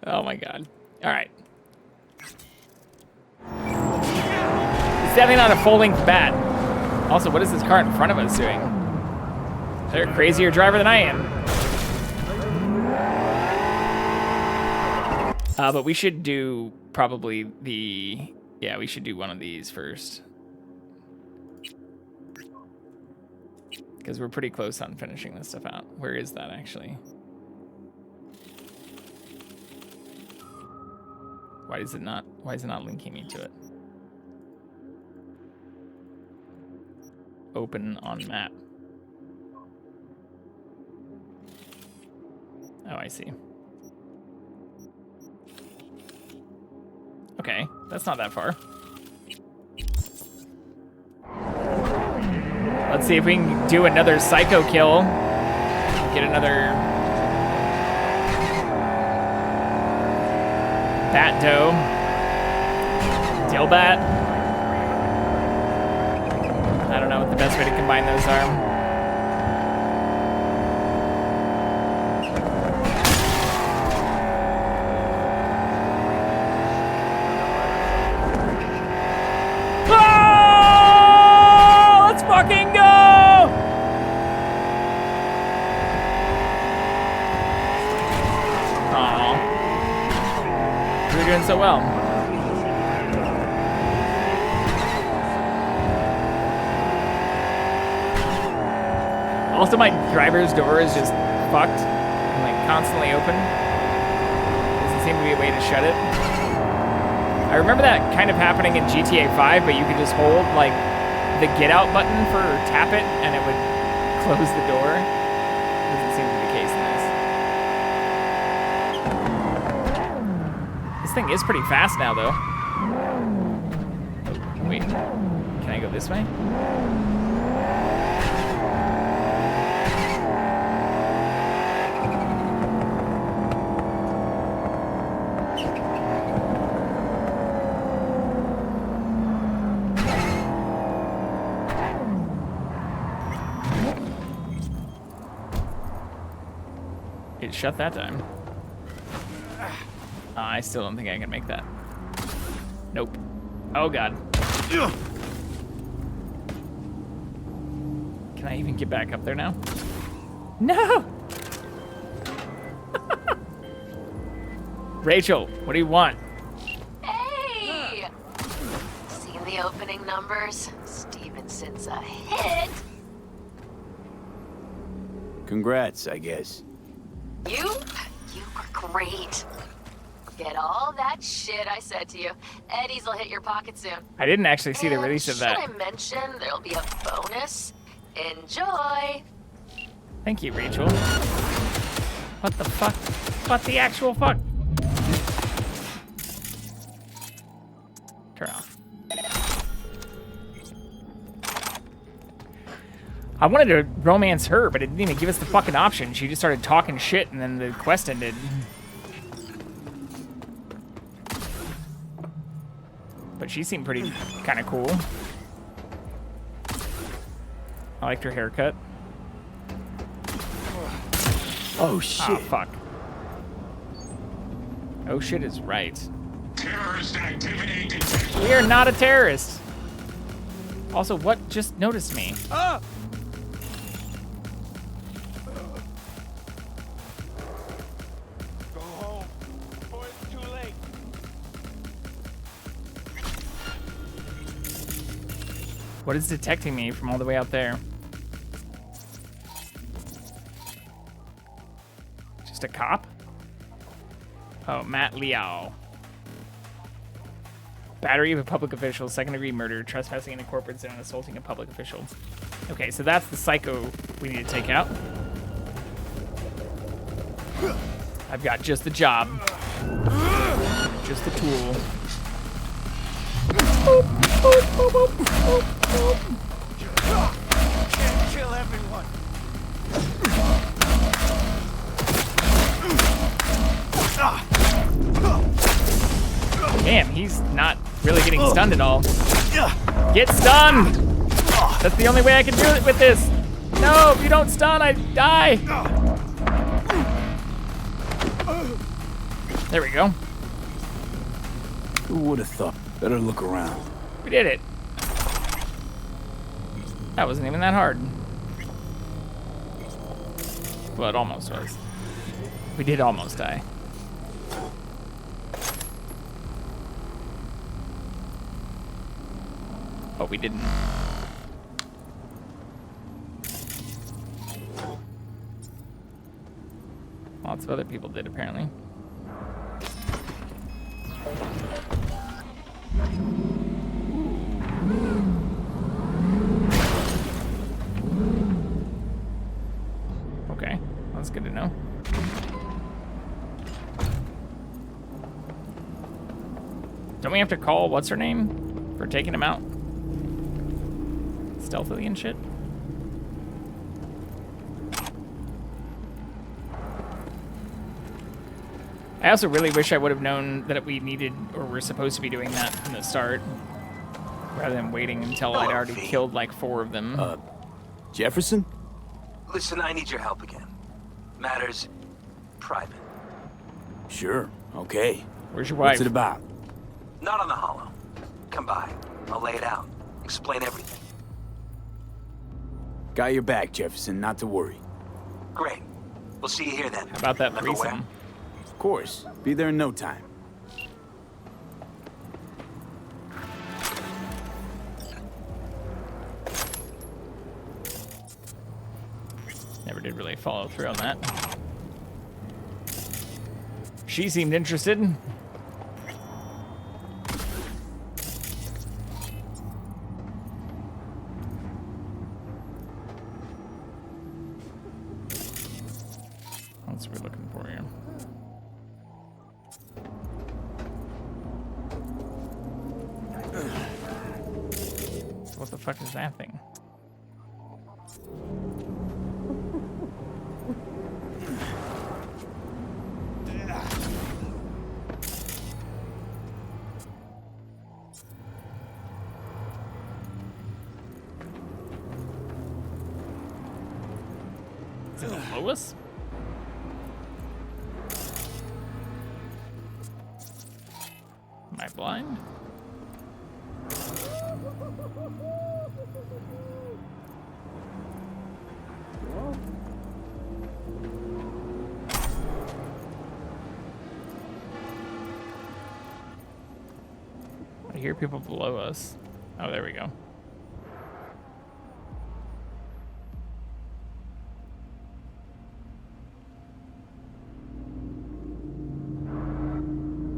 Oh my god. All right. It's definitely not a full-length bat. Also, what is this car in front of us doing? They're a crazier driver than I am. But we should do probably the... Yeah, we should do one of these first. Because we're pretty close on finishing this stuff out. Where is that, actually? Why is it not linking me to it? Open on map. Oh, I see. Okay, that's not that far. Let's see if we can do another psycho kill. Get another bat doe. Dillbat. I don't know what the best way to combine those are. Fucking go! Aww. We're doing so well. Also, my driver's door is just fucked and like constantly open. Doesn't seem to be a way to shut it. I remember that kind of happening in GTA 5, but you could just hold like the get out button for tap it and it would close the door. Doesn't seem to be the case in this. This thing is pretty fast now, though. Wait, can I go this way? It shut that time. I still don't think I can make that. Nope. Oh god. Can I even get back up there now? No! Rachel, what do you want? Hey! Seen the opening numbers? Stevenson's a hit. Congrats, I guess. You were great. Get all that shit I said to you. Eddie's will hit your pocket soon. I didn't actually see the release of Should that. I mention there'll be a bonus? Enjoy. Thank you, Rachel. What the fuck? What the actual fuck? Turn off. I wanted to romance her, but it didn't even give us the fucking option. She just started talking shit and then the quest ended. But she seemed pretty kind of cool. I liked her haircut. Oh shit. Oh fuck. Oh shit is right. Terrorist activity detected. We are not a terrorist. Also, what just noticed me? Ah! Go home, or it's too late. What is detecting me from all the way out there? Just a cop? Oh, Matt Liao. Battery of a public official, second-degree murder, trespassing in a corporate zone, assaulting a public official. Okay, so that's the psycho we need to take out. I've got just the job. Just the tool. Can't kill everyone. Damn, he's not really getting stunned at all. Get stunned! That's the only way I can do it with this. No, if you don't stun, I die. There we go. Who would have thought? Better look around. We did it. That wasn't even that hard. Well, it almost was. We did almost die. But we didn't. Lots of other people did, apparently. Okay, that's good to know. Don't we have to call what's her name for taking him out? Stealthily and shit. I also really wish I would have known that we needed or were supposed to be doing that from the start, rather than waiting until I'd already killed like 4 of them. Jefferson? Listen, I need your help again. Matters private. Sure, okay. Where's your wife? What's it about? Not on the hollow. Come by. I'll lay it out. Explain everything. Got your back, Jefferson, not to worry. Great. We'll see you here then. How about that Remember where? threesome? Of course. Be there in no time. Never did really follow through on that. She seemed interested. else are we looking for here? What the fuck is that thing? Is it Lois? Am I blind? I hear people below us. Oh, there we go.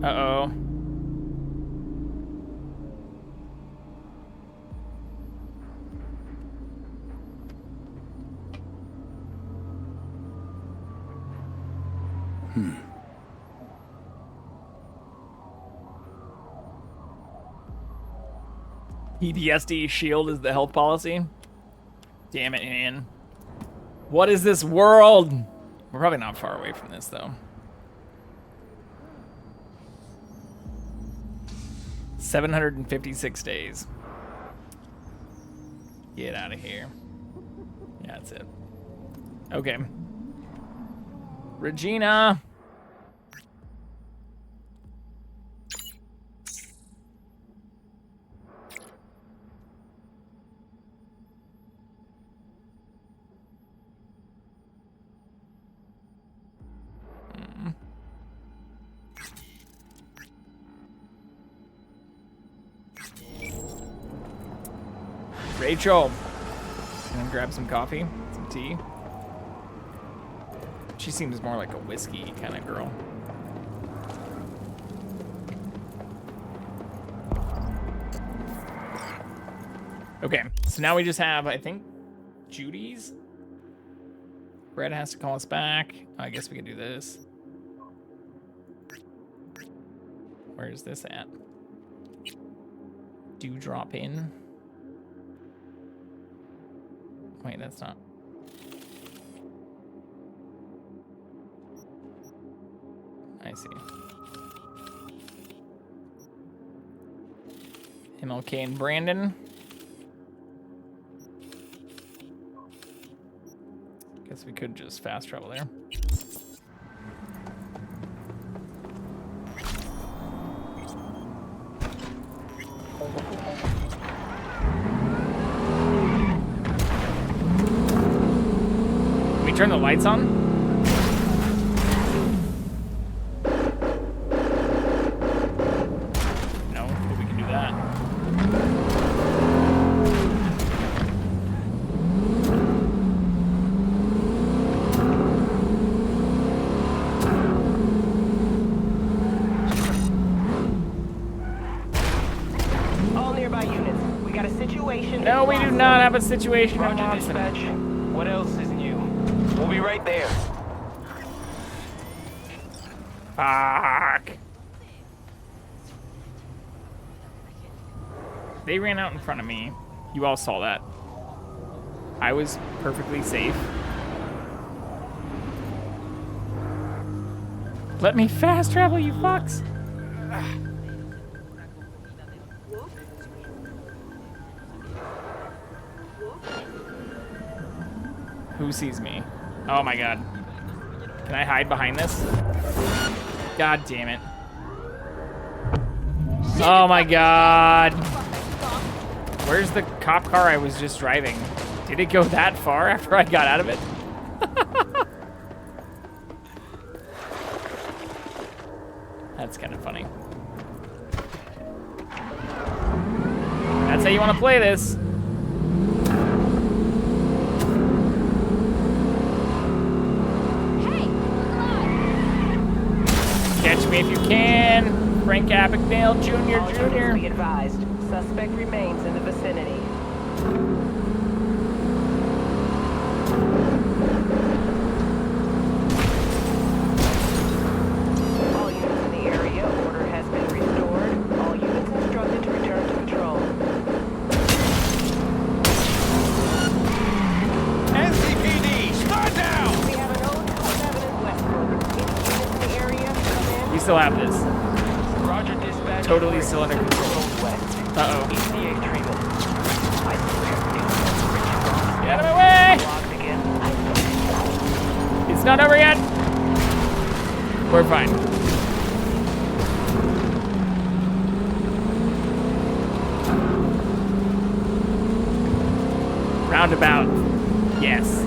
Uh-oh. PTSD shield is the health policy. Damn it, man. What is this world? We're probably not far away from this, though. 756 days. Get out of here. Yeah, that's it. Okay. Regina. Rachel. I'm gonna grab some coffee, some tea. She seems more like a whiskey kind of girl. Okay, so now we just have, I think, Judy's. Brad has to call us back. I guess we can do this. Where's this at? Do drop in. Wait, that's not. I see. MLK and Brandon. Guess we could just fast travel there. Can we turn the lights on? No, but we can do that. All nearby units. We got a situation. No, we do not have a situation in Roger, Watson. dispatch. What else is new? We'll be right there. Fuck. They ran out in front of me. You all saw that. I was perfectly safe. Let me fast travel, you fucks. Who sees me? Oh my god. Can I hide behind this? God damn it. Oh my god. Where's the cop car I was just driving? Did it go that far after I got out of it? That's kind of funny. That's how you want to play this. Catch me if you can. Frank Abagnale Jr. Be advised. Suspect remains in the vicinity. still have this. Roger, dispatch. Totally still under control. Uh-oh. Get out of my way! It's not over yet. We're fine. Roundabout. Yes.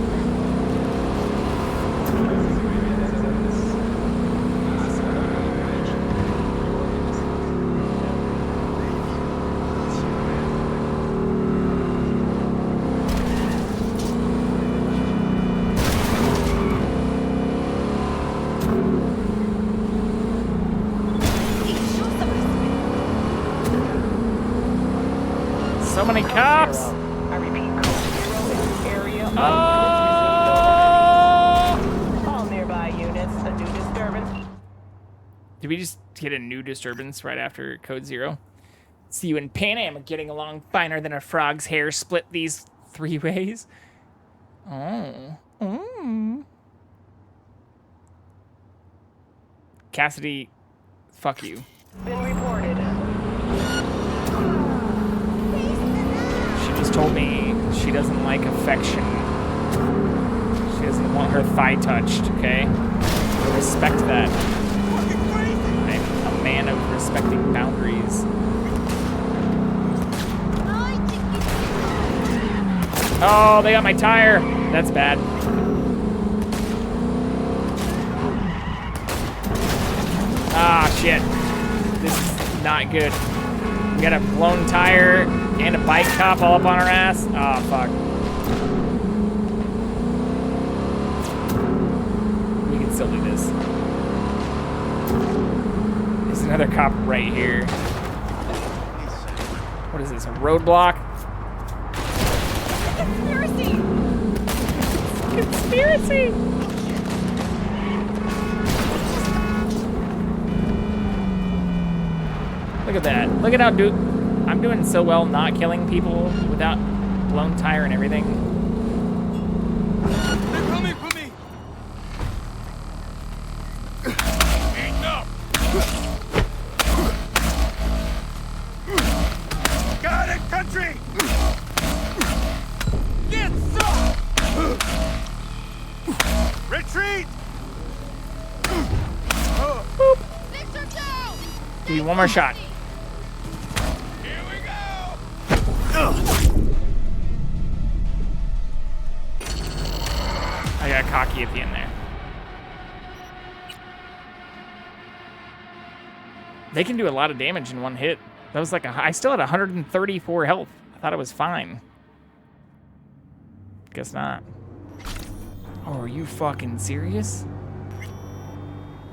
So many cops. I repeat, code 0 in this area. Oh! All nearby units, a new disturbance. Did we just get a new disturbance right after code 0? See you in Pan Am, getting along finer than a frog's hair split these 3 ways. Oh. Mm. Cassidy, fuck you. Been reported. She just told me she doesn't like affection. She doesn't want her thigh touched, okay? I respect that. I'm a man of respecting boundaries. Oh, they got my tire. That's bad. Ah, shit. This is not good. We got a blown tire and a bike cop all up on our ass. Oh, fuck. We can still do this. There's another cop right here. What is this, a roadblock? Conspiracy! Conspiracy! Look at that. Look at how I'm doing so well not killing people without blown tire and everything. They're coming for me! No! Got it, country! Get some! Retreat! Boop. Give you one more shot. I got cocky at the end there. They can do a lot of damage in one hit. That was like I still had 134 health. I thought it was fine. Guess not. Oh, are you fucking serious?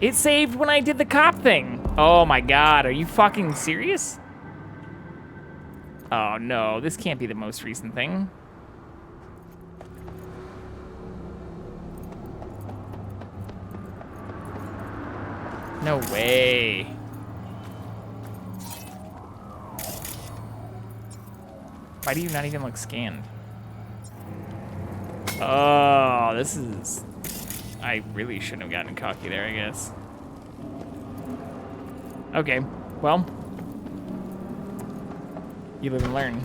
It saved when I did the cop thing. Oh my god, are you fucking serious? Oh no, this can't be the most recent thing. No way. Why do you not even look scanned? Oh, this is... I really shouldn't have gotten cocky there, I guess. Okay, well. You live and learn.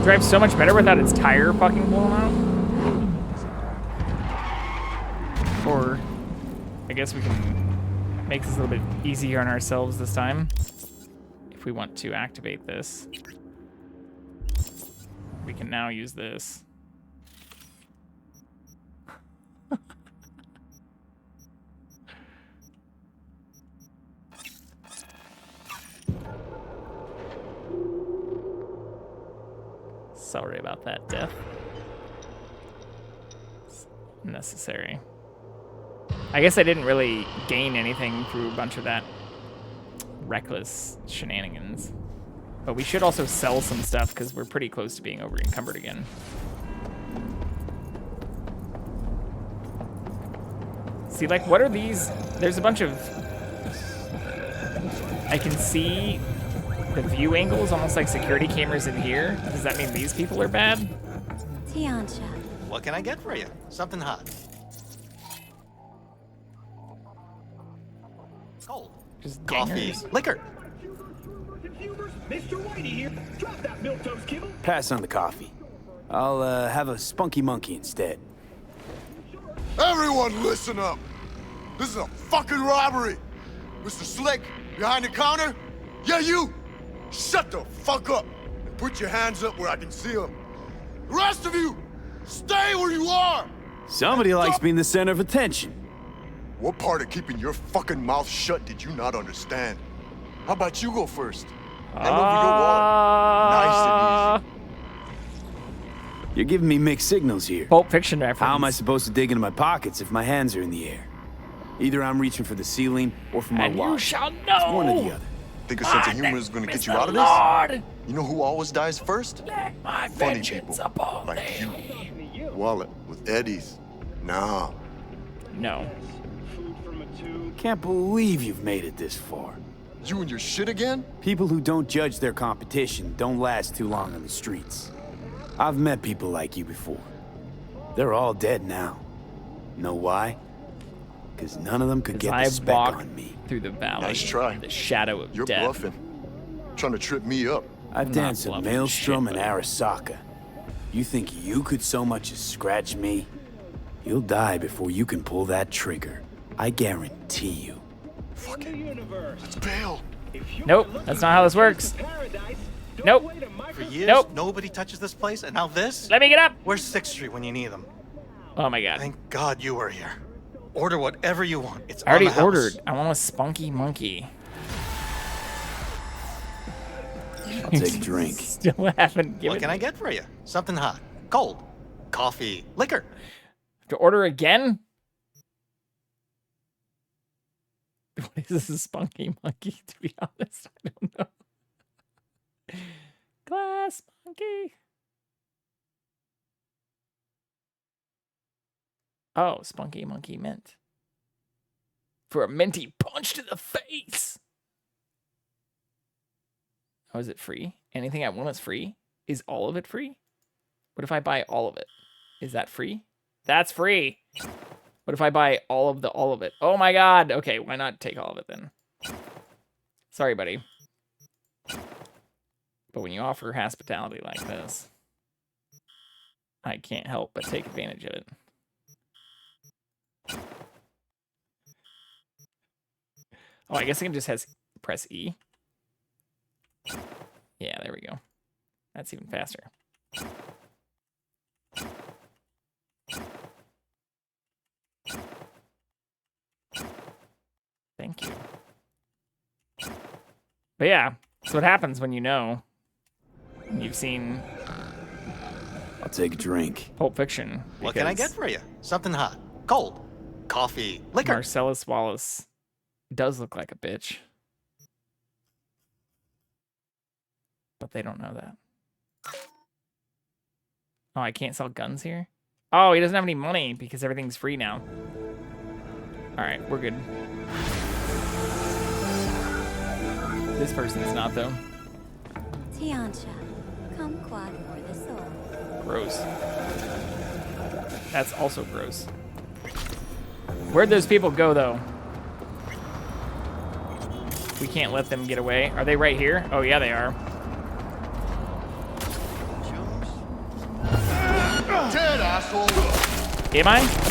Drives so much better without its tire fucking blown out. Or I guess we can make this a little bit easier on ourselves this time. If we want to activate this, we can now use this. Sorry about that, Death. It's necessary. I guess I didn't really gain anything through a bunch of that reckless shenanigans. But we should also sell some stuff because we're pretty close to being over encumbered again. See, like, what are these? There's a bunch of I can see the view angles, almost like security cameras in here. Does that mean these people are bad? Tiancha. What can I get for you? Something hot. Cold. Just coffee. gangers. Liquor. Mr. Whitey here. Drop that milquetoast kibble. Pass on the coffee. I'll have a spunky monkey instead. Everyone listen up. This is a fucking robbery. Mr. Slick, behind the counter? Yeah, you! Shut the fuck up and put your hands up where I can see them. The rest of you, stay where you are! Somebody likes being the center of attention. What part of keeping your fucking mouth shut did you not understand? How about you go first? Hand over your wallet. Nice and easy. You're giving me mixed signals here. Pulp Fiction reference. How am I supposed to dig into my pockets if my hands are in the air? Either I'm reaching for the ceiling or for my And wallet. you shall know. It's one or the other. Think a sense of humor is gonna get you out of Lord. this? You know who always dies first? My Funny people. Like you. Wallet with Eddie's. Nah. No. Can't believe you've made it this far. You and your shit again? People who don't judge their competition don't last too long on the streets. I've met people like you before. They're all dead now. Know why? Because none of them could get the spec on me. Through the valley. Nice try. The shadow of You're death. bluffing. Trying to trip me up. I've I'm danced not at bluffing Maelstrom shit, and Arasaka. You think you could so much as scratch me? You'll die before you can pull that trigger. I guarantee you. Fuck it. Let's bail. Nope, that's not how this works. Nope. For years, Nope. nobody touches this place, and now this? Let me get up. Where's 6th Street when you need them? Oh my god. Thank God you were here. Order whatever you want. It's I already on the house. ordered. I want a spunky monkey. I'll take a drink. Still haven't given What can I get for you? Something hot. Cold. Coffee. Liquor. To order again? What is this, a spunky monkey, to be honest? I don't know. Glass monkey. Oh, spunky monkey mint. For a minty punch to the face. Oh, is it free? Anything I want is free? Is all of it free? What if I buy all of it? Is that free? That's free. What if I buy all of it? Oh my god. Okay, why not take all of it then? Sorry, buddy. But when you offer hospitality like this, I can't help but take advantage of it. Oh, I guess I can just press E. Yeah, there we go. That's even faster. Thank you. But yeah, that's what happens when you know. You've seen I'll take a drink. Pulp Fiction. What can I get for you? Something hot. Cold. Coffee. Liquor. Marcellus Wallace does look like a bitch. But they don't know that. Oh, I can't sell guns here? Oh, he doesn't have any money because everything's free now. Alright, we're good. This person's not, though. Tiancha, come quad for the soul. Gross. That's also gross. Where'd those people go, though? We can't let them get away. Are they right here? Oh, yeah, they are. Dead, asshole. Am I?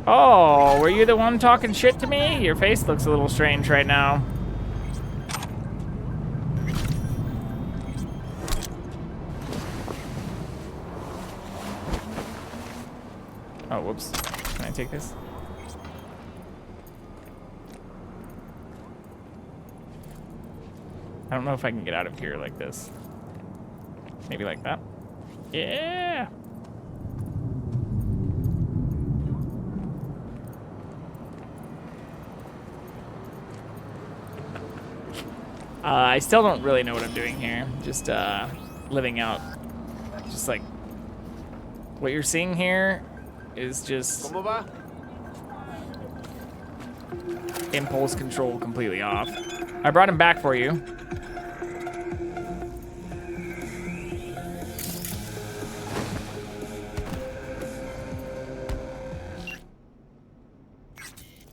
Oh, were you the one talking shit to me? Your face looks a little strange right now. Oh, whoops. Can I take this? I don't know if I can get out of here like this. Maybe like that. Yeah! I still don't really know what I'm doing here. Just living out. Just like what you're seeing here is just impulse control completely off. I brought him back for you.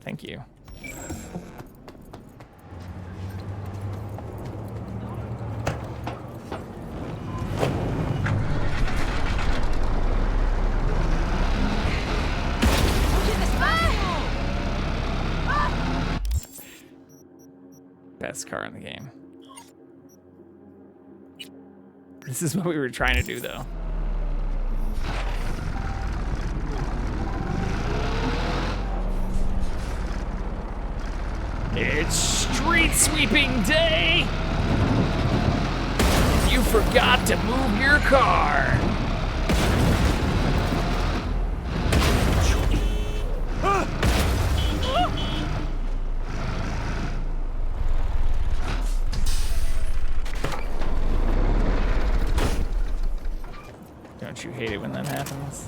Thank you. Best car in the game. This is what we were trying to do, though. It's street sweeping day! You forgot to move your car! Don't you hate it when that happens?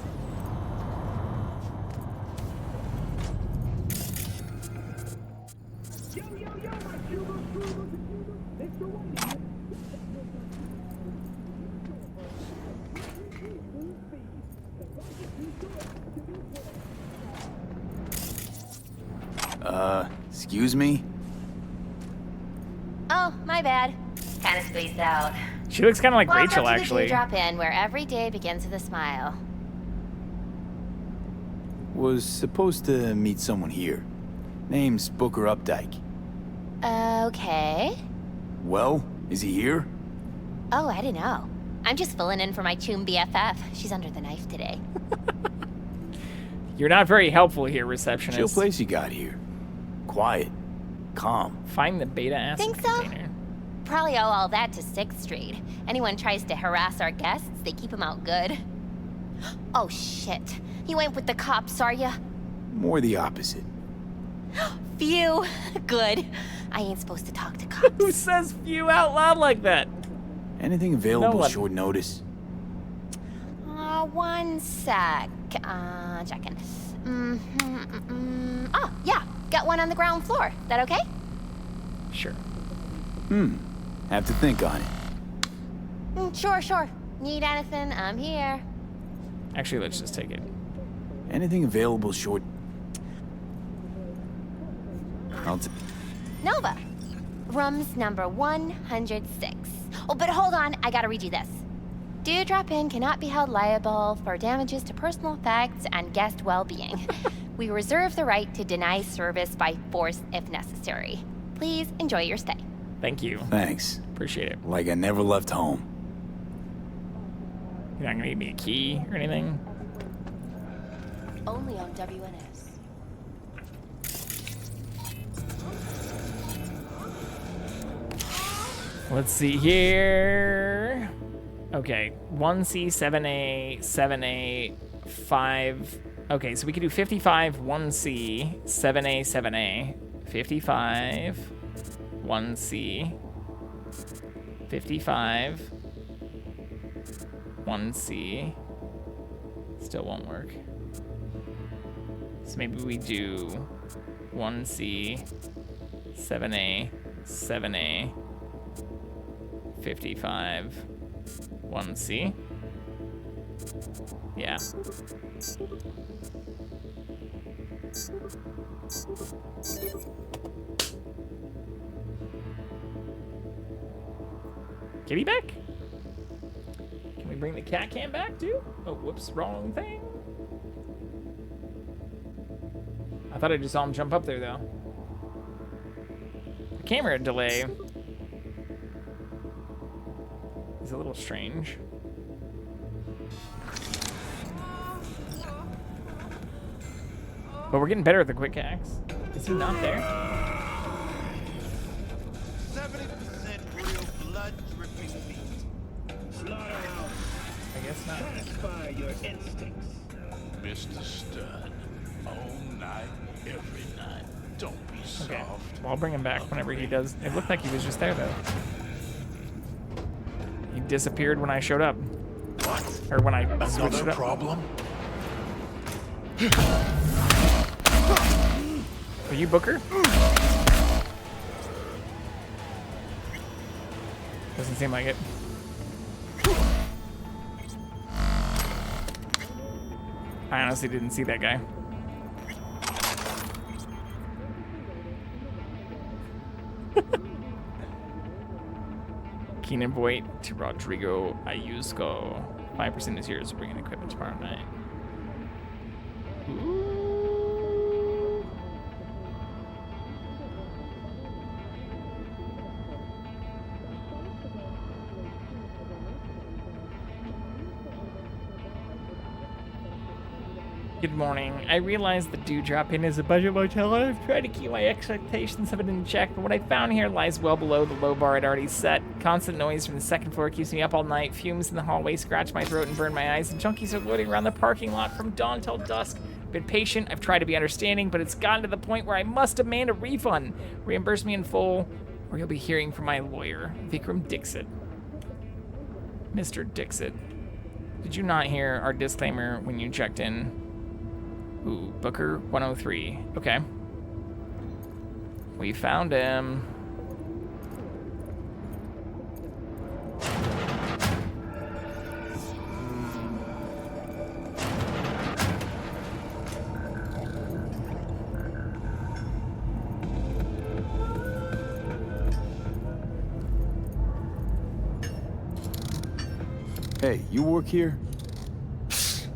Excuse me? Oh, my bad. Kind of squeezed out. She looks kind of like Welcome Rachel, to the actually. Drop in, where every day begins with a smile. Was supposed to meet someone here. Name's Booker Updike. Okay. Well, is he here? Oh, I don't know. I'm just filling in for my Choom BFF. She's under the knife today. You're not very helpful here, receptionist. Chill place you got here. Quiet. Calm. Find the beta acid Think so? container. Probably owe all that to 6th Street. Anyone tries to harass our guests, they keep them out good. Oh, shit. You ain't with the cops, are ya? More the opposite. Phew. Good. I ain't supposed to talk to cops. Who says phew out loud like that? Anything available one. short notice? One sec. Checking. Oh, yeah. Got one on the ground floor. That okay? Sure. Have to think on it. Sure. Need anything? I'm here. Actually, let's just take it. Anything available short... Nova. Room's number 106. Oh, but hold on. I gotta read you this. Do drop in cannot be held liable for damages to personal effects and guest well-being. We reserve the right to deny service by force if necessary. Please enjoy your stay. Thank you. Thanks. Appreciate it. Like I never left home. You're not gonna give me a key or anything? Only on WNS. Let's see here. Okay, 1C, 7A, 7A, 5. Okay, so we can do 55, 1C, 7A, 7A. 55, 1C, 55, 1C. Still won't work. So maybe we do 1C, 7A, 7A, 55, 1C. Yeah. Kitty back? Can we bring the CatCam back too? Oh, whoops, wrong thing. I thought I just saw him jump up there though. The camera delay is a little strange. But we're getting better at the quick axe. Is he not there? 70% real blood dripping meat. I guess not. Satisfy your instincts. Mr. Stud, all night, every night, Don't be soft. Okay. Well, I'll bring him back whenever he does. It looked like he was just there, though. He disappeared when I showed up. What? Or when I switched it Another up. problem? Are you Booker? Doesn't seem like it. I honestly didn't see that guy. Keenan Voight to Rodrigo Ayusko. 5% is yours. Bring in equipment tomorrow night. Ooh. Good morning. I realize the Dewdrop Inn is a budget motel, and I've tried to keep my expectations of it in check, but what I found here lies well below the low bar I'd already set. Constant noise from the second floor keeps me up all night, fumes in the hallway scratch my throat and burn my eyes, and junkies are loading around the parking lot from dawn till dusk. I've been patient, I've tried to be understanding, but it's gotten to the point where I must demand a refund. Reimburse me in full, or you'll be hearing from my lawyer, Vikram Dixit. Mr. Dixit, did you not hear our disclaimer when you checked in? Ooh, Booker 103. Okay. We found him. Hey, you work here?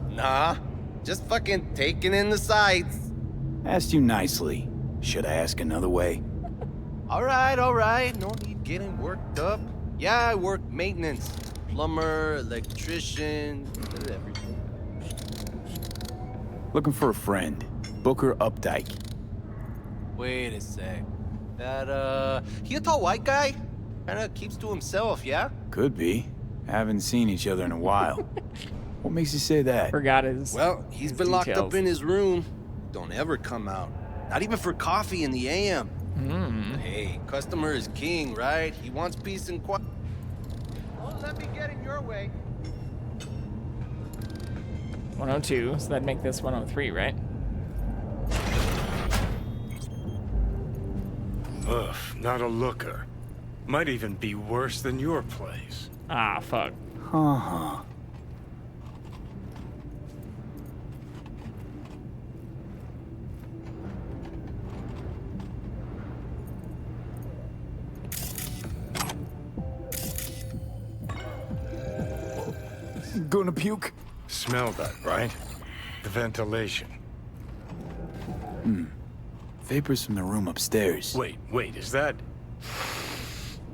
Nah. Just fucking taking in the sights. Asked you nicely. Should I ask another way? All right. No need getting worked up. Yeah, I work maintenance. Plumber, electrician, everything. Looking for a friend. Booker Updike. Wait a sec. That, he a tall white guy? Kinda keeps to himself, yeah? Could be. Haven't seen each other in a while. What makes you say that? Forgot his. Well, he's been details. locked up in his room. Don't ever come out. Not even for coffee in the AM. Hey, customer is king, right? He wants peace and quiet. Don't let me get in your way. 102, so that'd make this 103, right? Ugh, not a looker. Might even be worse than your place. Ah, fuck. Uh-huh. Gonna puke? Smell that, right? The ventilation. Vapors from the room upstairs. Wait, is that...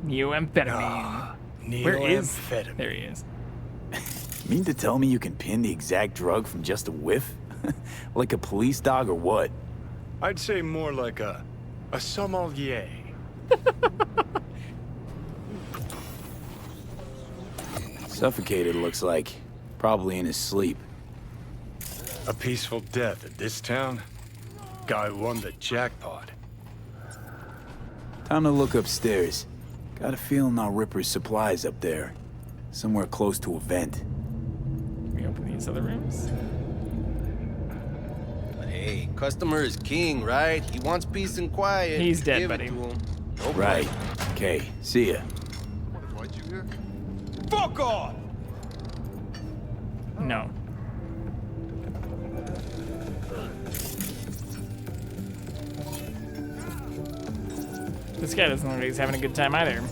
Neoamphetamine. Where is... Neoamphetamine. There he is. Mean to tell me you can pin the exact drug from just a whiff? Like a police dog or what? I'd say more like a sommelier. Suffocated, looks like. Probably in his sleep. A peaceful death in this town? Guy won the jackpot. Time to look upstairs. Got a feeling I'll rip her supplies up there. Somewhere close to a vent. Can we open these other rooms? Hey, customer is king, right? He wants peace and quiet. He's dead, Give buddy. it to him. No Right. Okay, see ya. Fuck off! No. This guy doesn't look like he's having a good time either.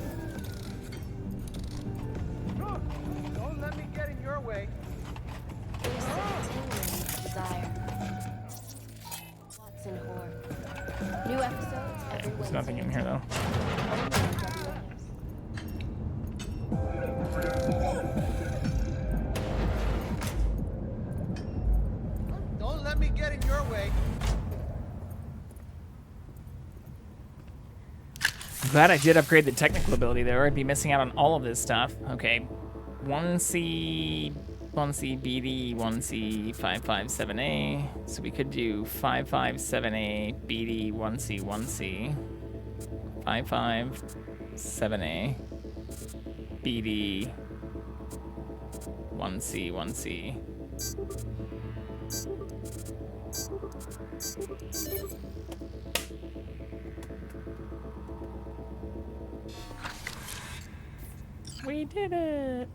Don't let me get in your way. New episodes every There's nothing in here though. Don't let me get in your way. I'm glad I did upgrade the technical ability there. I'd be missing out on all of this stuff. Okay. 1C 1C, BD, 1C, 557A. So we could do 557A, BD, 1C, 1C. 557A, BD, 1C, 1C. We did it!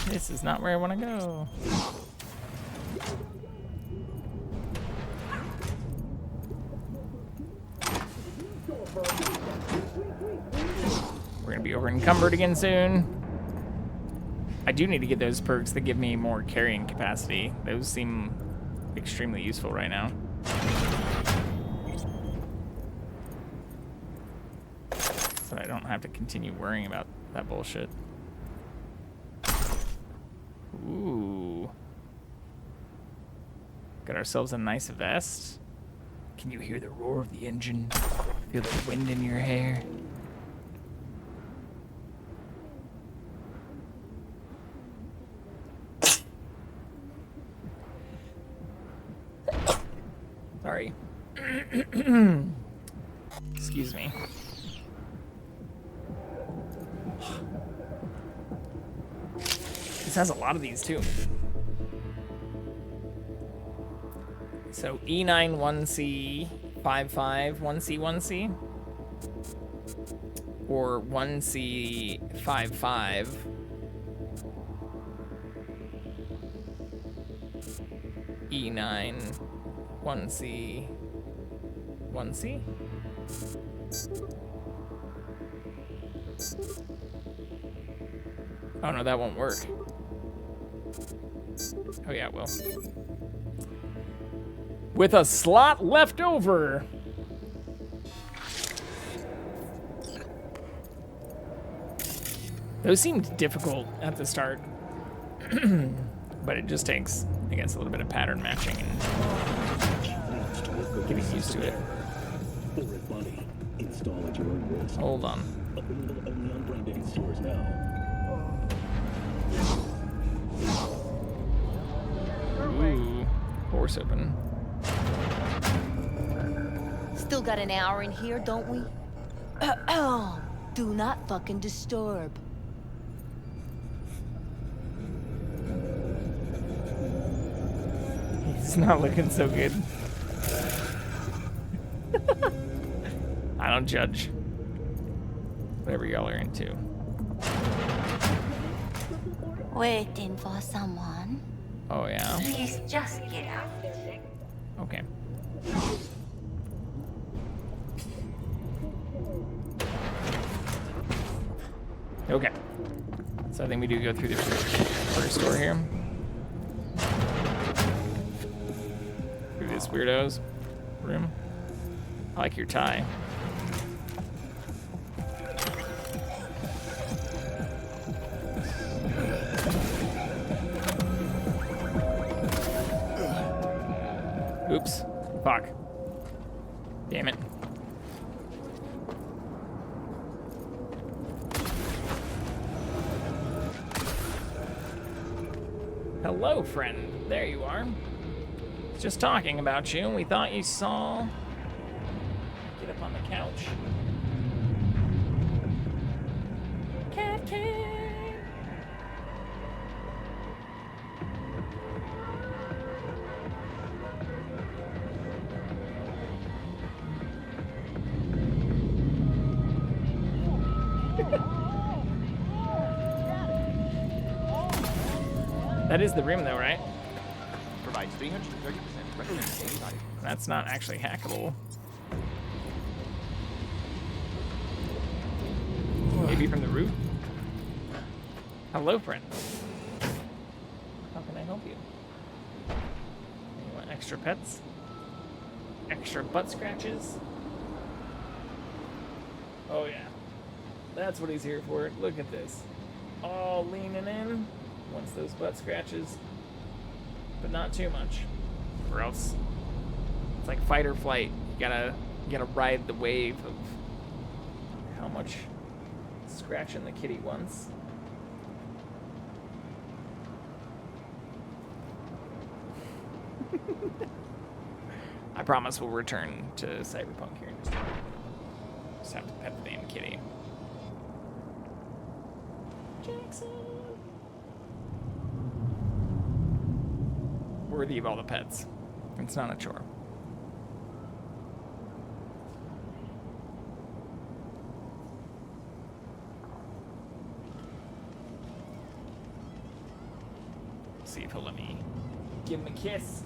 This is not where I want to go. We're gonna be over encumbered again soon. I do need to get those perks that give me more carrying capacity. Those seem extremely useful right now. So I don't have to continue worrying about that bullshit. Ooh. Got ourselves a nice vest. Can you hear the roar of the engine? Feel the wind in your hair? Sorry. Excuse me. This has a lot of these too. So E9 1C 55 1C 1C or 1C 55 E9 1C 1C. Oh no, that won't work. Oh yeah, it will. With a slot left over. Those seemed difficult at the start, but it just takes, I guess, a little bit of pattern matching and getting used to it. Hold on. Ooh, horse open. Still got an hour in here, don't we? Do not fucking disturb. He's not looking so good. I don't judge. Whatever y'all are into. Waiting for someone. Oh yeah. Please just get out. Okay. Okay. So I think we do go through the first door here. Through this weirdo's room. I like your tie. Oops. Fuck. Damn it. Hello, friend. There you are. Just talking about you, and we thought you saw... Get up on the couch. CatCam! That is the room, though, right? Provides 330% recommended. That's not actually hackable. Maybe from the roof? Hello, friend. How can I help you? You want extra pets? Extra butt scratches? Oh, yeah. That's what he's here for. Look at this. All leaning in. Wants those butt scratches. But not too much. Or else it's like fight or flight. You gotta ride the wave of how much scratching the kitty wants. I promise we'll return to Cyberpunk here in just a minute. Just have to pet the damn kitty. Jackson! Worthy of all the pets. It's not a chore. See if he'll let me give him a kiss.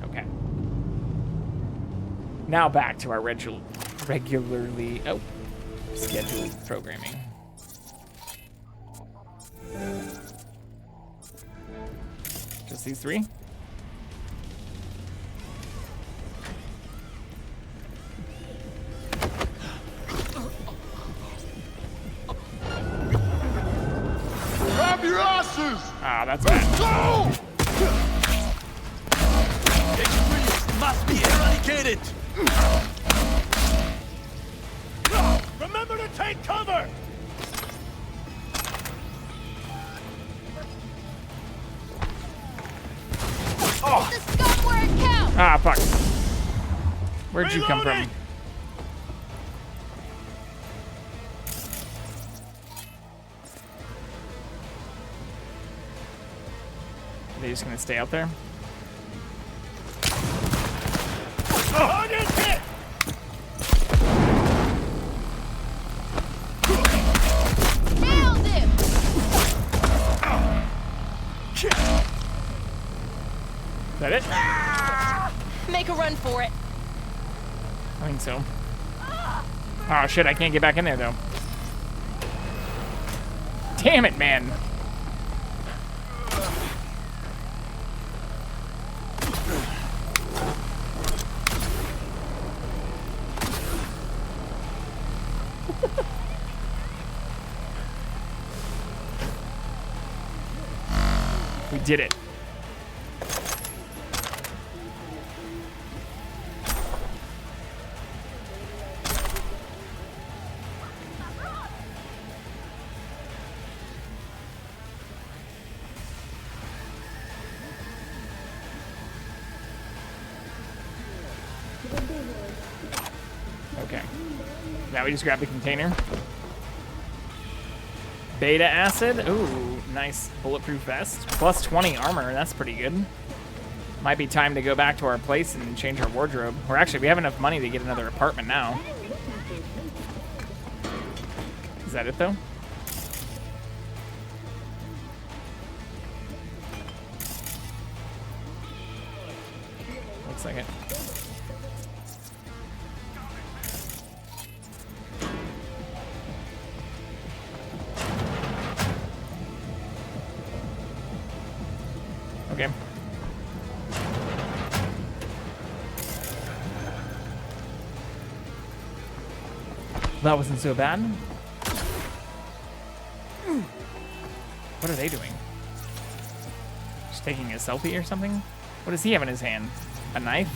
Okay. Now back to our regularly scheduled programming. Just these three? Grab your asses! Ah, that's bad. Go! Extremists must be eradicated! Remember to take cover! Oh. The scum where it counts! Ah, fuck. Where'd you come from? Are they just gonna stay out there? Target hit! Nailed him! Is that it? Make a run for it. I think so. Oh shit, I can't get back in there though. Damn it, man. We did it. Okay. Now we just grab the container. Beta acid. Ooh, nice bulletproof vest. Plus 20 armor. That's pretty good. Might be time to go back to our place and change our wardrobe. Or actually, we have enough money to get another apartment now. Is that it, though? Looks like it. Okay. That wasn't so bad. What are they doing? Just taking a selfie or something? What does he have in his hand? A knife?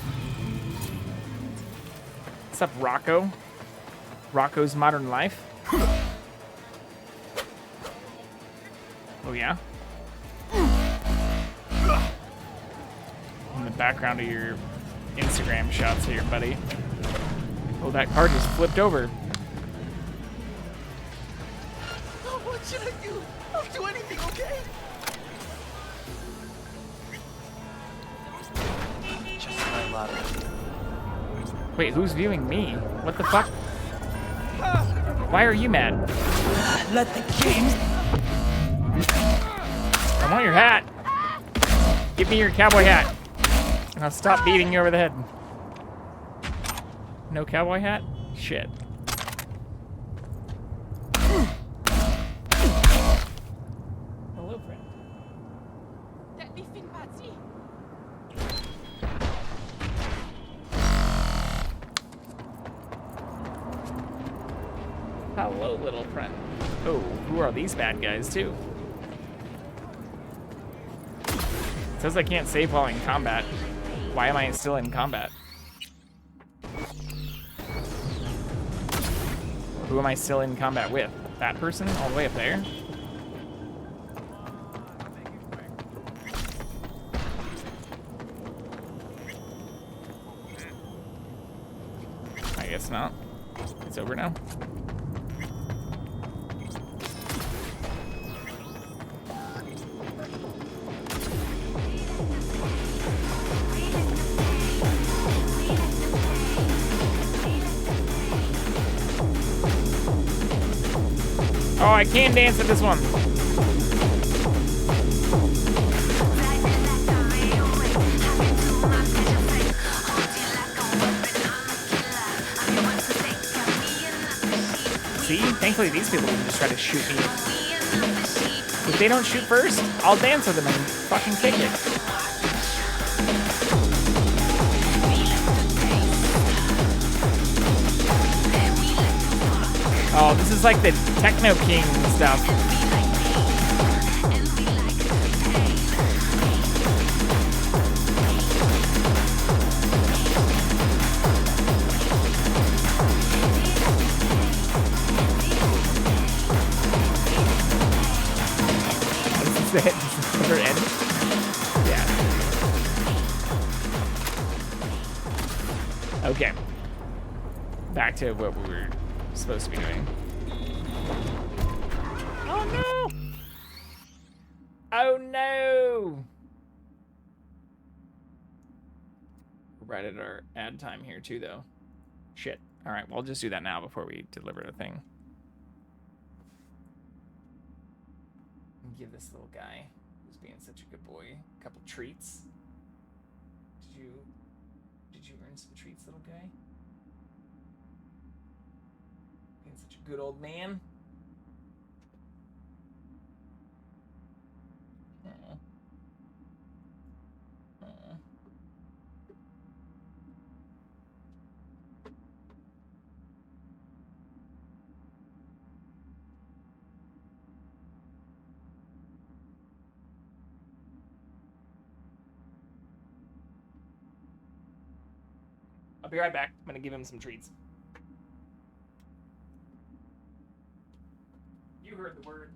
What's up, Rocco? Rocco's Modern Life? Oh, yeah? In the background of your Instagram shots here, buddy. Oh, that car just flipped over. Oh, what should I do? I'll do anything, okay? Just my luck. Wait, who's viewing me? What the fuck? Why are you mad? Let the games. I want your hat. Give me your cowboy hat. And I'll stop beating you over the head. No cowboy hat? Shit. Hello, friend. Hello, little friend. Oh, who are these bad guys, too? It says I can't save while in combat. Why am I still in combat? Who am I still in combat with? That person all the way up there? I guess not. It's over now. Oh, I can dance at this one. See? Thankfully, these people can just try to shoot me. If they don't shoot first, I'll dance with them and fucking kick it. Oh, this is like the Techno King stuff. This is never end. Yeah. Okay. Back to what we were supposed to be doing. Oh no! Oh no! We're right at our ad time here too, though. Shit. All right, well, I'll just do that now before we deliver the thing. Give this little guy, who's being such a good boy, a couple treats. Did you earn some treats, little guy? Being such a good old man. I'll be right back. I'm gonna give him some treats. You heard the word.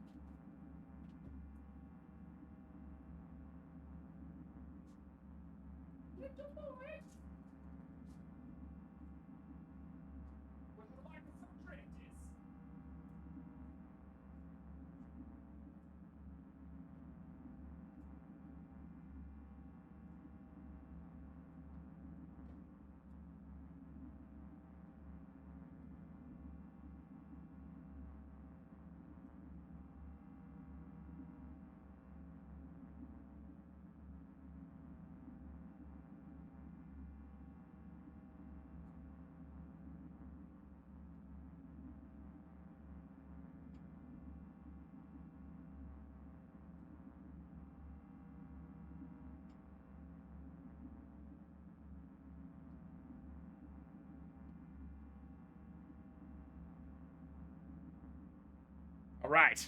All right,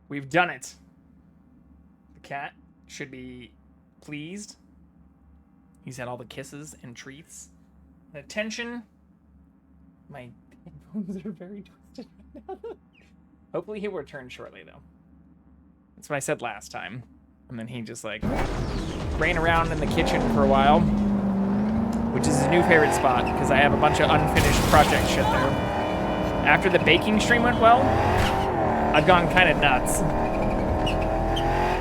we've done it. The cat should be pleased. He's had all the kisses and treats and attention. My headphones are very twisted right now. Hopefully he'll return shortly, though. That's what I said last time. And then he just, like, ran around in the kitchen for a while, which is his new favorite spot, because I have a bunch of unfinished project shit there. After the baking stream went well, I've gone kind of nuts.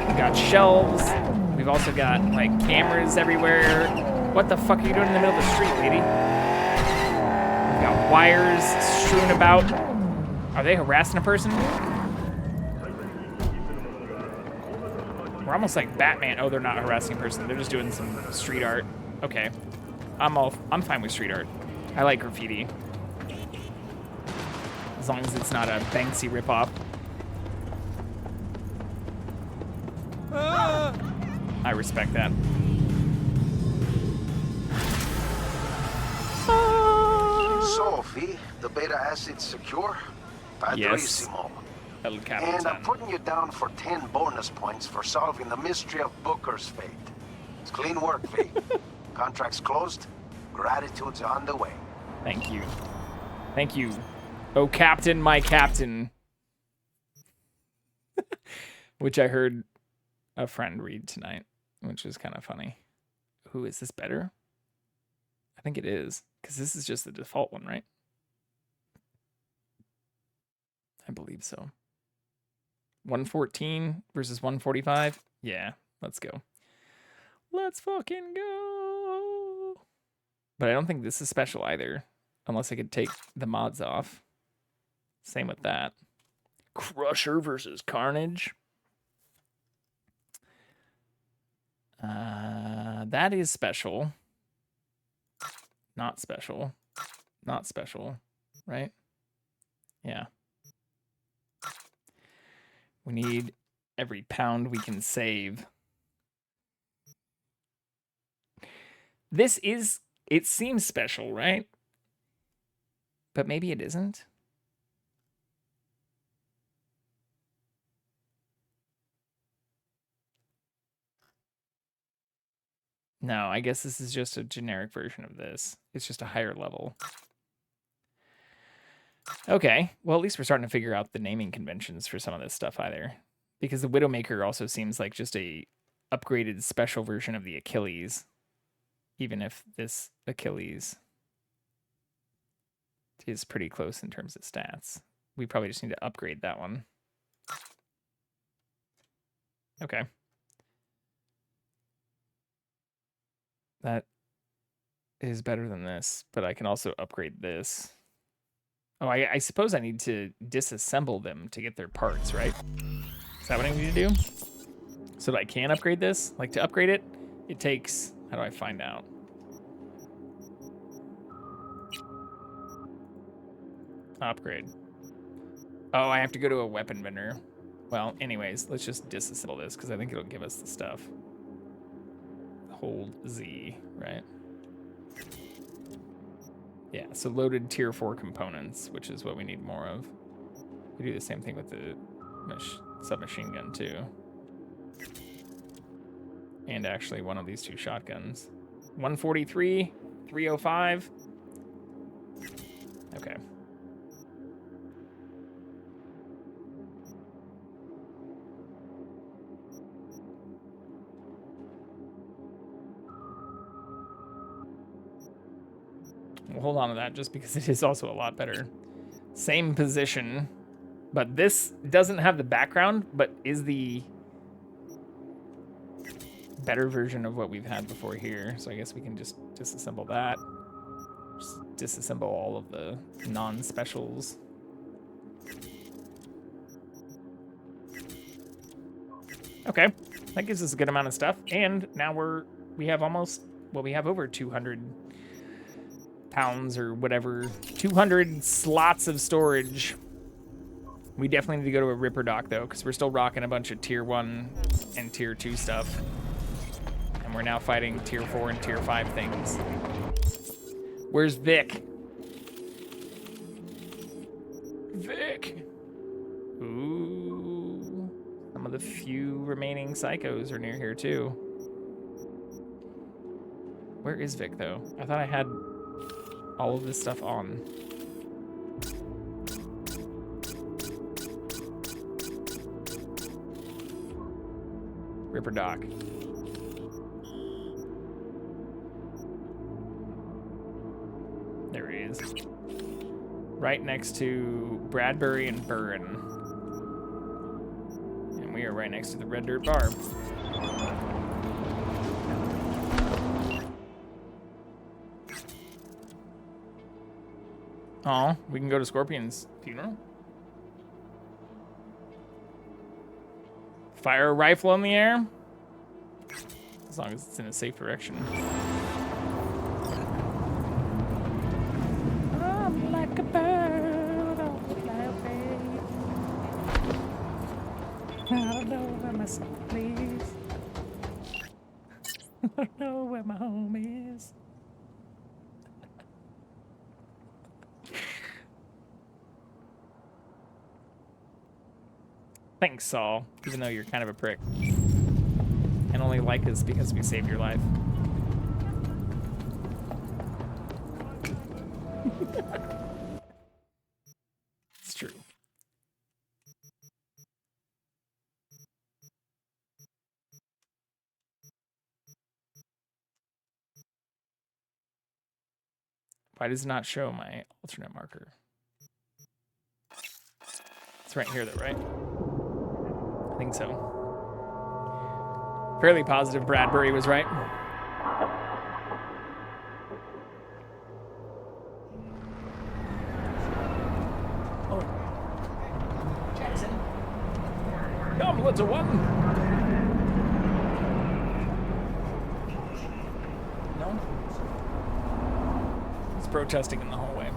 We've got shelves. We've also got, like, cameras everywhere. What the fuck are you doing in the middle of the street, lady? We've got wires strewn about. Are they harassing a person? We're almost like Batman. Oh, they're not harassing a person. They're just doing some street art. Okay. I'm fine with street art. I like graffiti. As long as it's not a Banksy ripoff. I respect that. Sophie, the beta acid's secure? Padrissimo. And I'm putting you down for 10 bonus points for solving the mystery of Booker's fate. It's clean work, V. Contract's closed. Gratitude's on the way. Thank you. Thank you, Oh, Captain, my Captain. Which I heard a friend read tonight, which was kind of funny. Who is this better? I think it is, because this is just the default one, right? I believe so. 114 versus 145. Yeah, let's go. Let's fucking go. But I don't think this is special either, unless I could take the mods off. Same with that. Crusher versus Carnage. That is special. Not special. Not special, right? Yeah. We need every pound we can save. This is, it seems special, right? But maybe it isn't. No, I guess this is just a generic version of this. It's just a higher level. Okay, well, at least we're starting to figure out the naming conventions for some of this stuff either. Because the Widowmaker also seems like just a upgraded special version of the Achilles. Even if this Achilles is pretty close in terms of stats. We probably just need to upgrade that one. Okay. That is better than this, but I can also upgrade this. Oh, I suppose I need to disassemble them to get their parts, right? Is that what I need to do? So that I can upgrade this? Like, to upgrade it, it takes... How do I find out? Upgrade. Oh, I have to go to a weapon vendor. Well, anyways, let's just disassemble this, because I think it'll give us the stuff. Hold Z, right? Yeah, so loaded tier 4 components, which is what we need more of. We do the same thing with the submachine gun too. And actually one of these two shotguns. 143, 305. Okay. We'll hold on to that just because it is also a lot better. Same position, but this doesn't have the background, but is the better version of what we've had before here. So I guess we can just disassemble that. Just disassemble all of the non-specials. Okay, that gives us a good amount of stuff. And now we have almost, well, we have over 200 pounds or whatever, 200 slots of storage. We definitely need to go to a Ripper dock though, because we're still rocking a bunch of tier 1 and tier 2 stuff. And we're now fighting tier 4 and tier 5 things. Where's Vic? Vic! Ooh. Some of the few remaining psychos are near here too. Where is Vic though? I thought I had all of this stuff on. Ripper Dock. There he is. Right next to Bradbury and Burren. And we are right next to the Red Dirt Bar. Oh, we can go to Scorpion's funeral. Fire a rifle in the air. As long as it's in a safe direction. I'm like a bird on the fly away. I don't know where my soul is. I don't know where my home is. Thanks, Saul, even though you're kind of a prick. And only like us because we saved your life. Why does it not show my alternate marker? It's right here, though, right? I think so. Fairly positive Bradbury was right. Oh. Jackson. Come, little one. No? He's protesting in the hallway.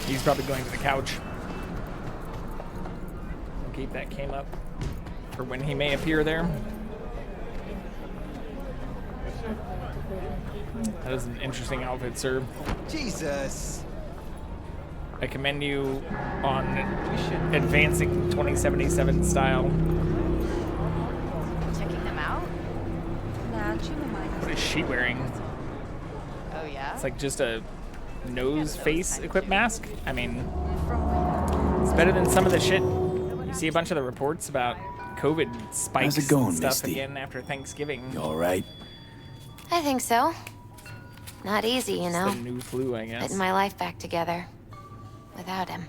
He's probably going to the couch. I'll keep that cam up for when he may appear there. That is an interesting outfit, sir. Jesus. I commend you on advancing 2077 style. Checking them out? What is she wearing? Oh, yeah? It's like just a nose face equip mask. I mean, it's better than some of the shit. You see a bunch of the reports about COVID spikes How's it going, and stuff Misty? again after Thanksgiving. You all right? I think so. Not easy, you It's know. the new flu, I guess. Getting my life back together. Without him.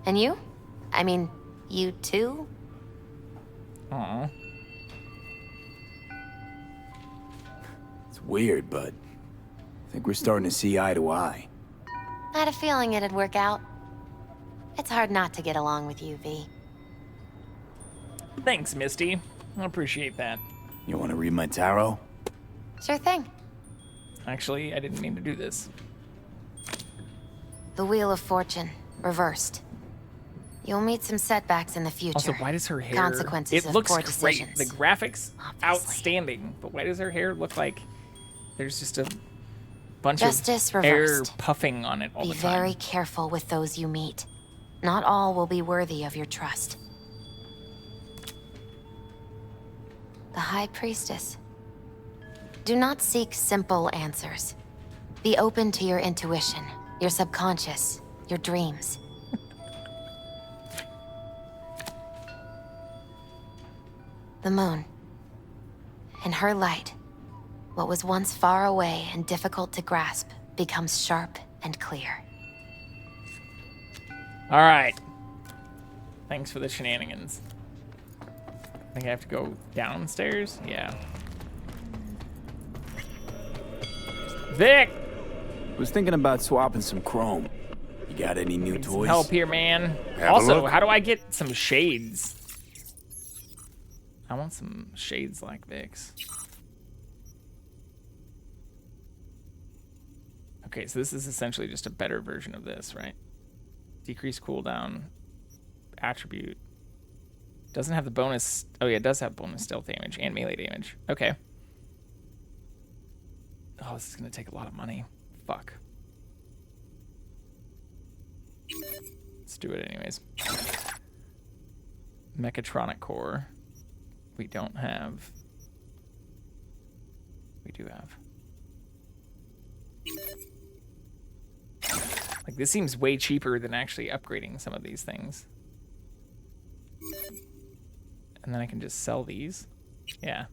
And you? I mean, you too? Aw. It's weird, but I think we're starting to see eye to eye. I had a feeling it'd work out. It's hard not to get along with you, V. Thanks, Misty. I appreciate that. You want to read my tarot? Sure thing. Actually, I didn't mean to do this. The Wheel of Fortune, reversed. You'll meet some setbacks in the future. Also, why does her hair... Consequences It of looks poor great. decisions. The graphics, outstanding. But why does her hair look like there's just a bunch Justice of air reversed. puffing on it all Be the time? very careful with those you meet. Not all will be worthy of your trust. The High Priestess. Do not seek simple answers. Be open to your intuition, your subconscious, your dreams. The moon. In her light, what was once far away and difficult to grasp becomes sharp and clear. All right. Thanks for the shenanigans. I think I have to go downstairs? Yeah. Vic! Was thinking about swapping some chrome. You got any new Need some toys? help here, man. Have a Also, look. how do I get some shades? I want some shades like Vic's. Okay, so this is essentially just a better version of this, right? Decrease cooldown attribute. Doesn't have the bonus. Oh yeah, it does have bonus stealth damage and melee damage. Okay. Oh, this is gonna take a lot of money. Fuck. Let's do it anyways. Mechatronic core. We don't have. We do have. Like, this seems way cheaper than actually upgrading some of these things. And then I can just sell these. Yeah.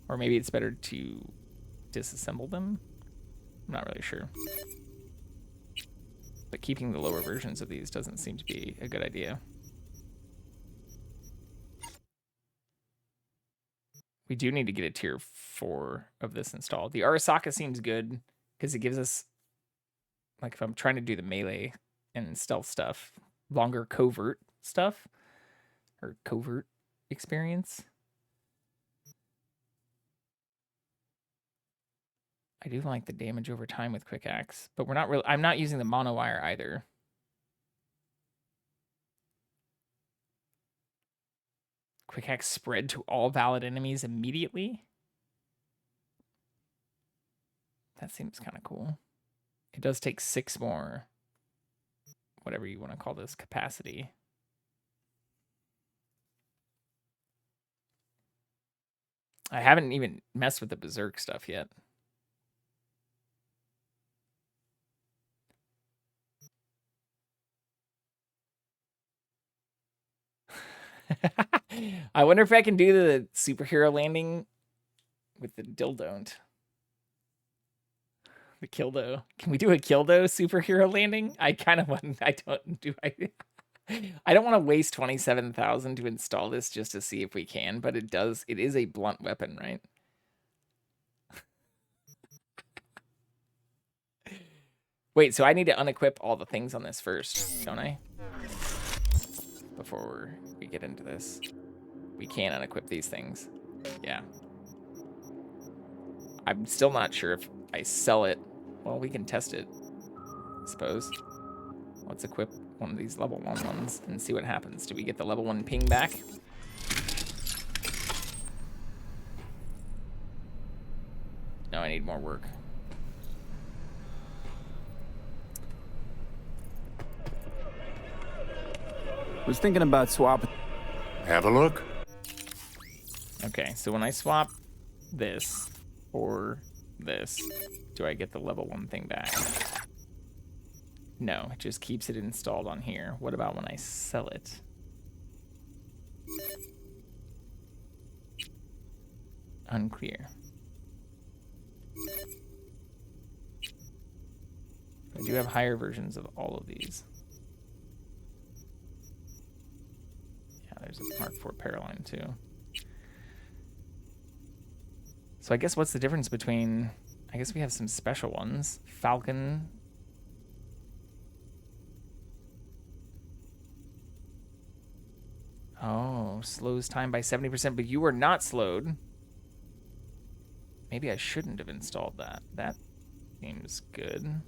Or maybe it's better to disassemble them. I'm not really sure. But keeping the lower versions of these doesn't seem to be a good idea. We do need to get a tier 4 of this installed. The Arasaka seems good because it gives us, like, if I'm trying to do the melee and stealth stuff, longer covert stuff or covert experience. I do like the damage over time with quick axe, but we're not really. I'm not using the monowire either. Quick axe spread to all valid enemies immediately. That seems kind of cool. It does take 6 more, whatever you want to call this, capacity. I haven't even messed with the berserk stuff yet. I wonder if I can do the superhero landing with the dildo. The kildo. Can we do a kildo superhero landing? I kind of want. I don't do. I don't want to waste 27,000 to install this just to see if we can, but it does. It is a blunt weapon, right? Wait, so I need to unequip all the things on this first, don't I? Before we get into this. We can unequip these things. Yeah. I'm still not sure if I sell it. Well, we can test it, I suppose. Let's equip one of these level 1 ones and see what happens. Do we get the level 1 ping back? No, I need more work. Was thinking about swapping. Have a look. Okay, so when I swap this for this, do I get the level 1 thing back? No, it just keeps it installed on here. What about when I sell it? Unclear. I do have higher versions of all of these. Yeah, there's a Mark IV Paraline too. So I guess what's the difference between... I guess we have some special ones. Falcon... Oh, slows time by 70%, but you were not slowed. Maybe I shouldn't have installed that. That seems good.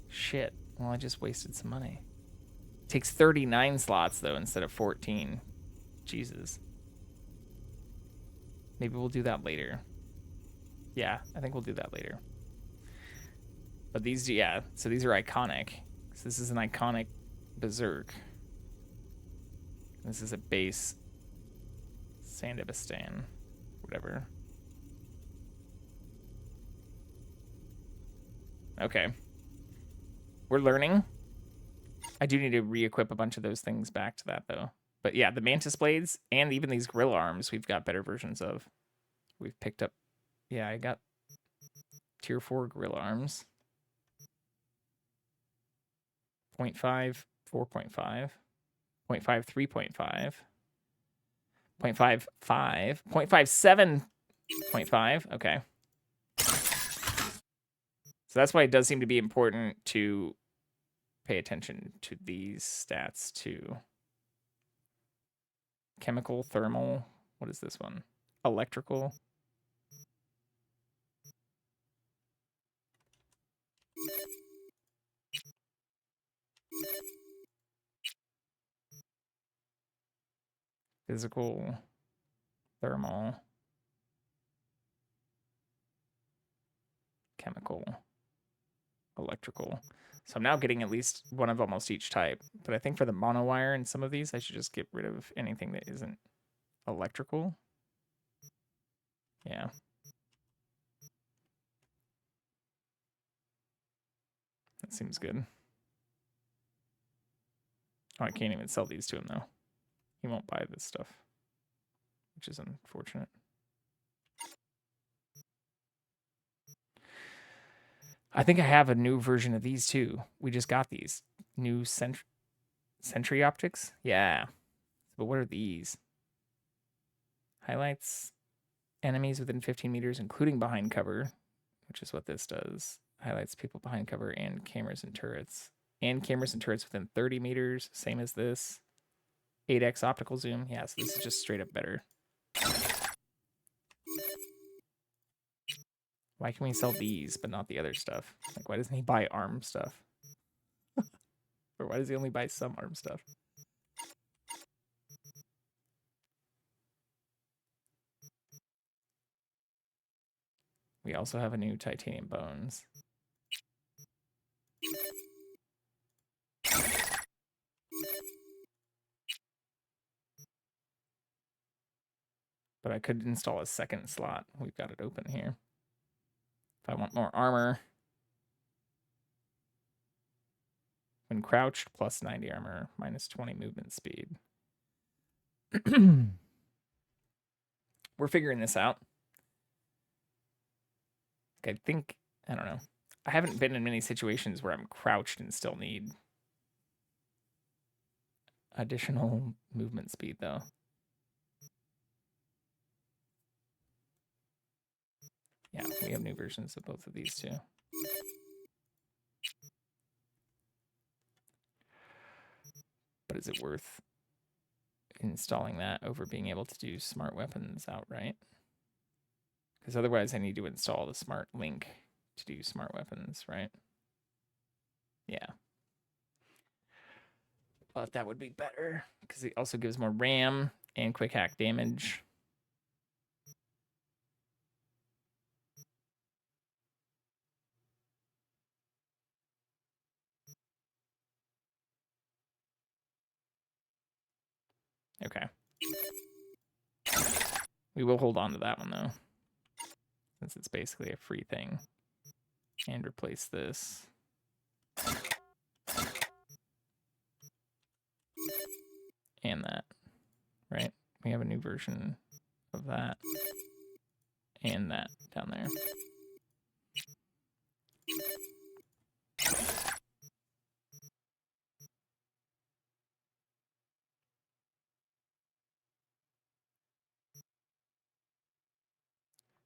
Shit. Well, I just wasted some money. Takes 39 slots, though, instead of 14. Jesus. Maybe we'll do that later. Yeah, I think we'll do that later. But these, yeah, so these are iconic. So this is an iconic Berserk. This is a base Sandibistan, whatever. Okay. We're learning. I do need to re-equip a bunch of those things back to that, though. But yeah, the Mantis Blades and even these Grill Arms we've got better versions of. We've picked up... Yeah, I got Tier 4 Grill Arms. 0.5, 4.5. 0.5, 3.5. 0.5, 5. 0.5, 7.5. Okay. So that's why it does seem to be important to pay attention to these stats too. Chemical, thermal. What is this one? Electrical. Physical, thermal, chemical, electrical. So I'm now getting at least one of almost each type. But I think for the monowire and some of these, I should just get rid of anything that isn't electrical. Yeah. That seems good. Oh, I can't even sell these to him, though. He won't buy this stuff, which is unfortunate. I think I have a new version of these, too. We just got these. New Sentry Optics? Yeah. But what are these? Highlights enemies within 15 meters, including behind cover, which is what this does. Highlights people behind cover and cameras and turrets. And cameras and turrets within 30 meters, same as this. 8x optical zoom. Yeah, so this is just straight up better. Why can we sell these but not the other stuff? Like, why doesn't he buy ARM stuff? Or why does he only buy some ARM stuff? We also have a new titanium bones. But I could install a second slot. We've got it open here. If I want more armor. When crouched, plus 90 armor, minus 20 movement speed. We're figuring this out. I think, I don't know. I haven't been in many situations where I'm crouched and still need additional movement speed, though. Yeah, we have new versions of both of these, too. But is it worth installing that over being able to do smart weapons outright? Because otherwise I need to install the smart link to do smart weapons, right? Yeah. But that would be better because it also gives more RAM and quick hack damage. Okay. We will hold on to that one, though, since it's basically a free thing. And replace this. And that, right? We have a new version of that. And that down there.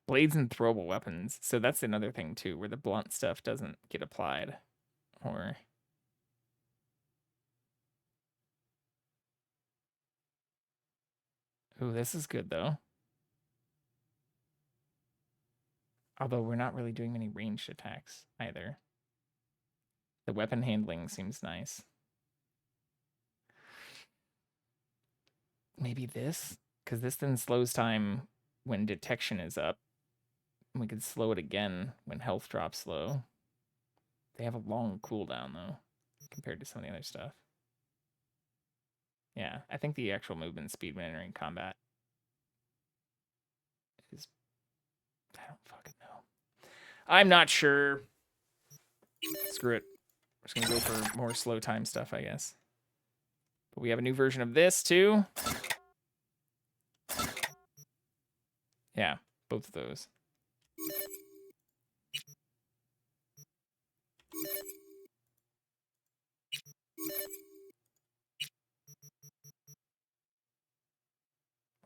Blades and throwable weapons. So that's another thing, too, where the blunt stuff doesn't get applied. Or... Ooh, this is good, though. Although we're not really doing many ranged attacks, either. The weapon handling seems nice. Maybe this? Because this then slows time when detection is up. We could slow it again when health drops low. They have a long cooldown, though, compared to some of the other stuff. Yeah, I think the actual movement speed when entering combat is... I don't fucking know. I'm not sure. Screw it. We're just going to go for more slow time stuff, I guess. But we have a new version of this, too. Yeah, both of those.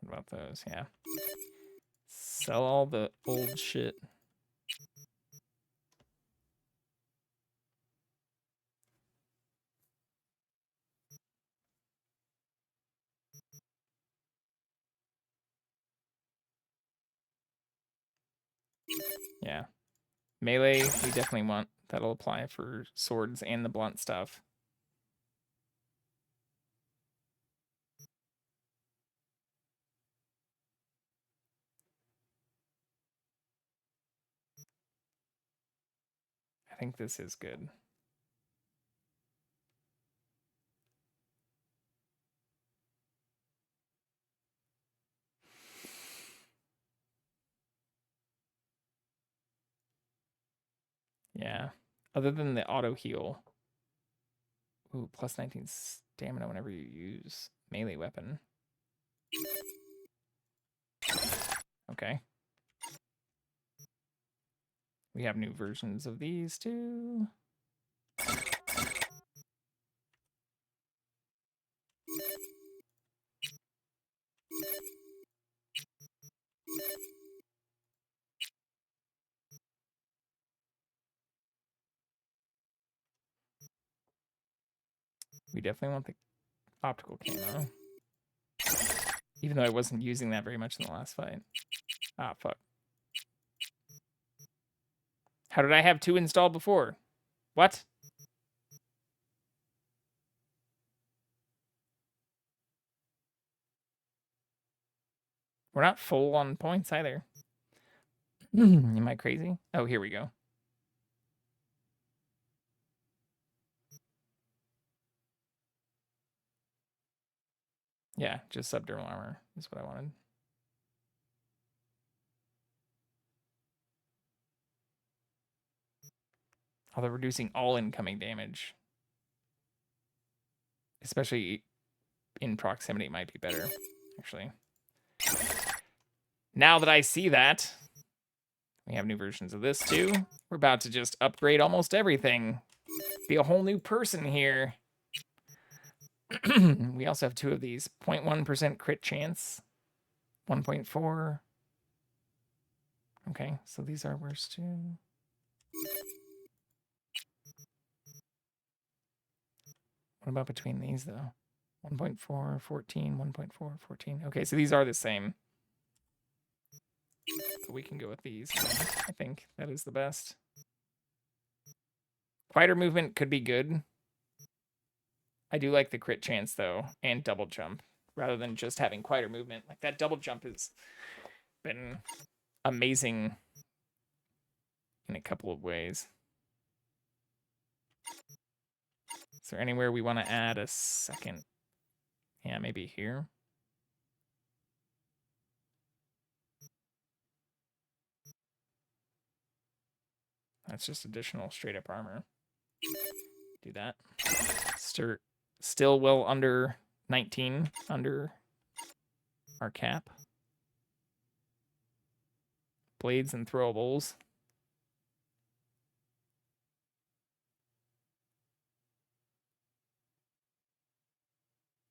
What about those? Yeah. Sell all the old shit. Yeah. Melee, we definitely want. That'll apply for swords and the blunt stuff. I think this is good. Yeah. Other than the auto heal. Ooh, plus 19 stamina whenever you use melee weapon. Okay. We have new versions of these too. We definitely want the optical camo. Even though I wasn't using that very much in the last fight. Ah, fuck. How did I have 2 installed before? What? We're not full on points either. Am I crazy? Oh, here we go. Yeah, just subdermal armor is what I wanted. Although reducing all incoming damage. especially in proximity, might be better, actually. Now that I see that, we have new versions of this too. We're about to just upgrade almost everything. Be a whole new person here. We also have 2 of these. 0.1% crit chance. 1.4. Okay, so these are worse too. What about between these though? 1.4, 14, 1.4, 14. Okay, so these are the same. But we can go with these. I think that is the best. Quieter movement could be good. I do like the crit chance though, and double jump, rather than just having quieter movement. Like that double jump has been amazing in a couple of ways. Is there anywhere we want to add a second? Yeah, maybe here. That's just additional straight up armor. Do that. Still well under 19, under our cap. Blades and throwables.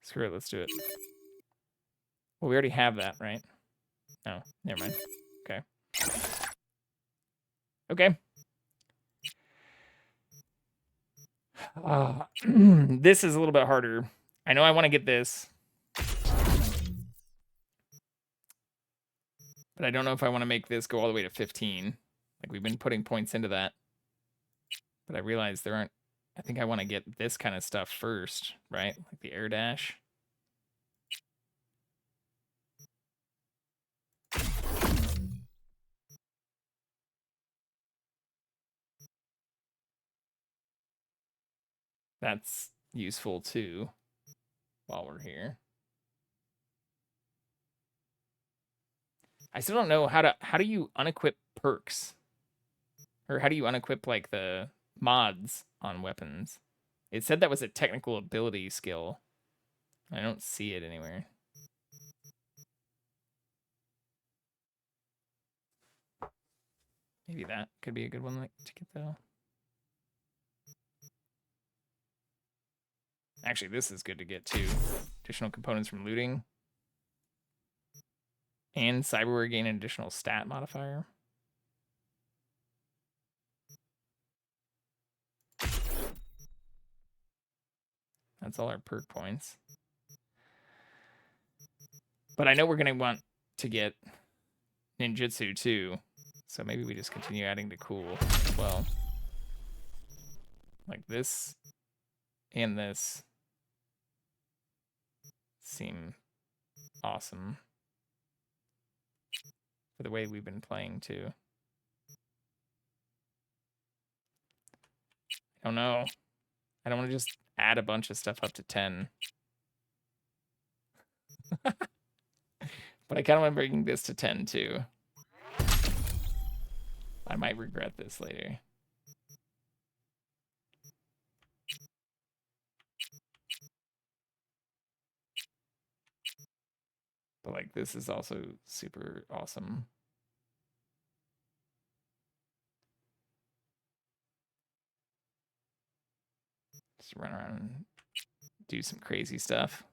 Screw it, let's do it. Well, we already have that, right? No, never mind. Okay. Okay. This is a little bit harder. I know I want to get this. But I don't know if I want to make this go all the way to 15. Like, we've been putting points into that. But I realize there aren't... I think I want to get this kind of stuff first, right? Like the air dash. That's useful too, while we're here. I still don't know how do you unequip perks? Or how do you unequip like the mods on weapons? It said that was a technical ability skill. I don't see it anywhere. Maybe that could be a good one to get though. Actually, this is good to get too. Additional components from looting. And cyberware gain an additional stat modifier. That's all our perk points. But I know we're going to want to get ninjutsu too. So maybe we just continue adding to cool as well. Like this and this seem awesome for the way we've been playing too. I don't know. I don't want to just add a bunch of stuff up to 10. But I kind of want to bring this to 10 too. I might regret this later. But like this is also super awesome. Just run around and do some crazy stuff.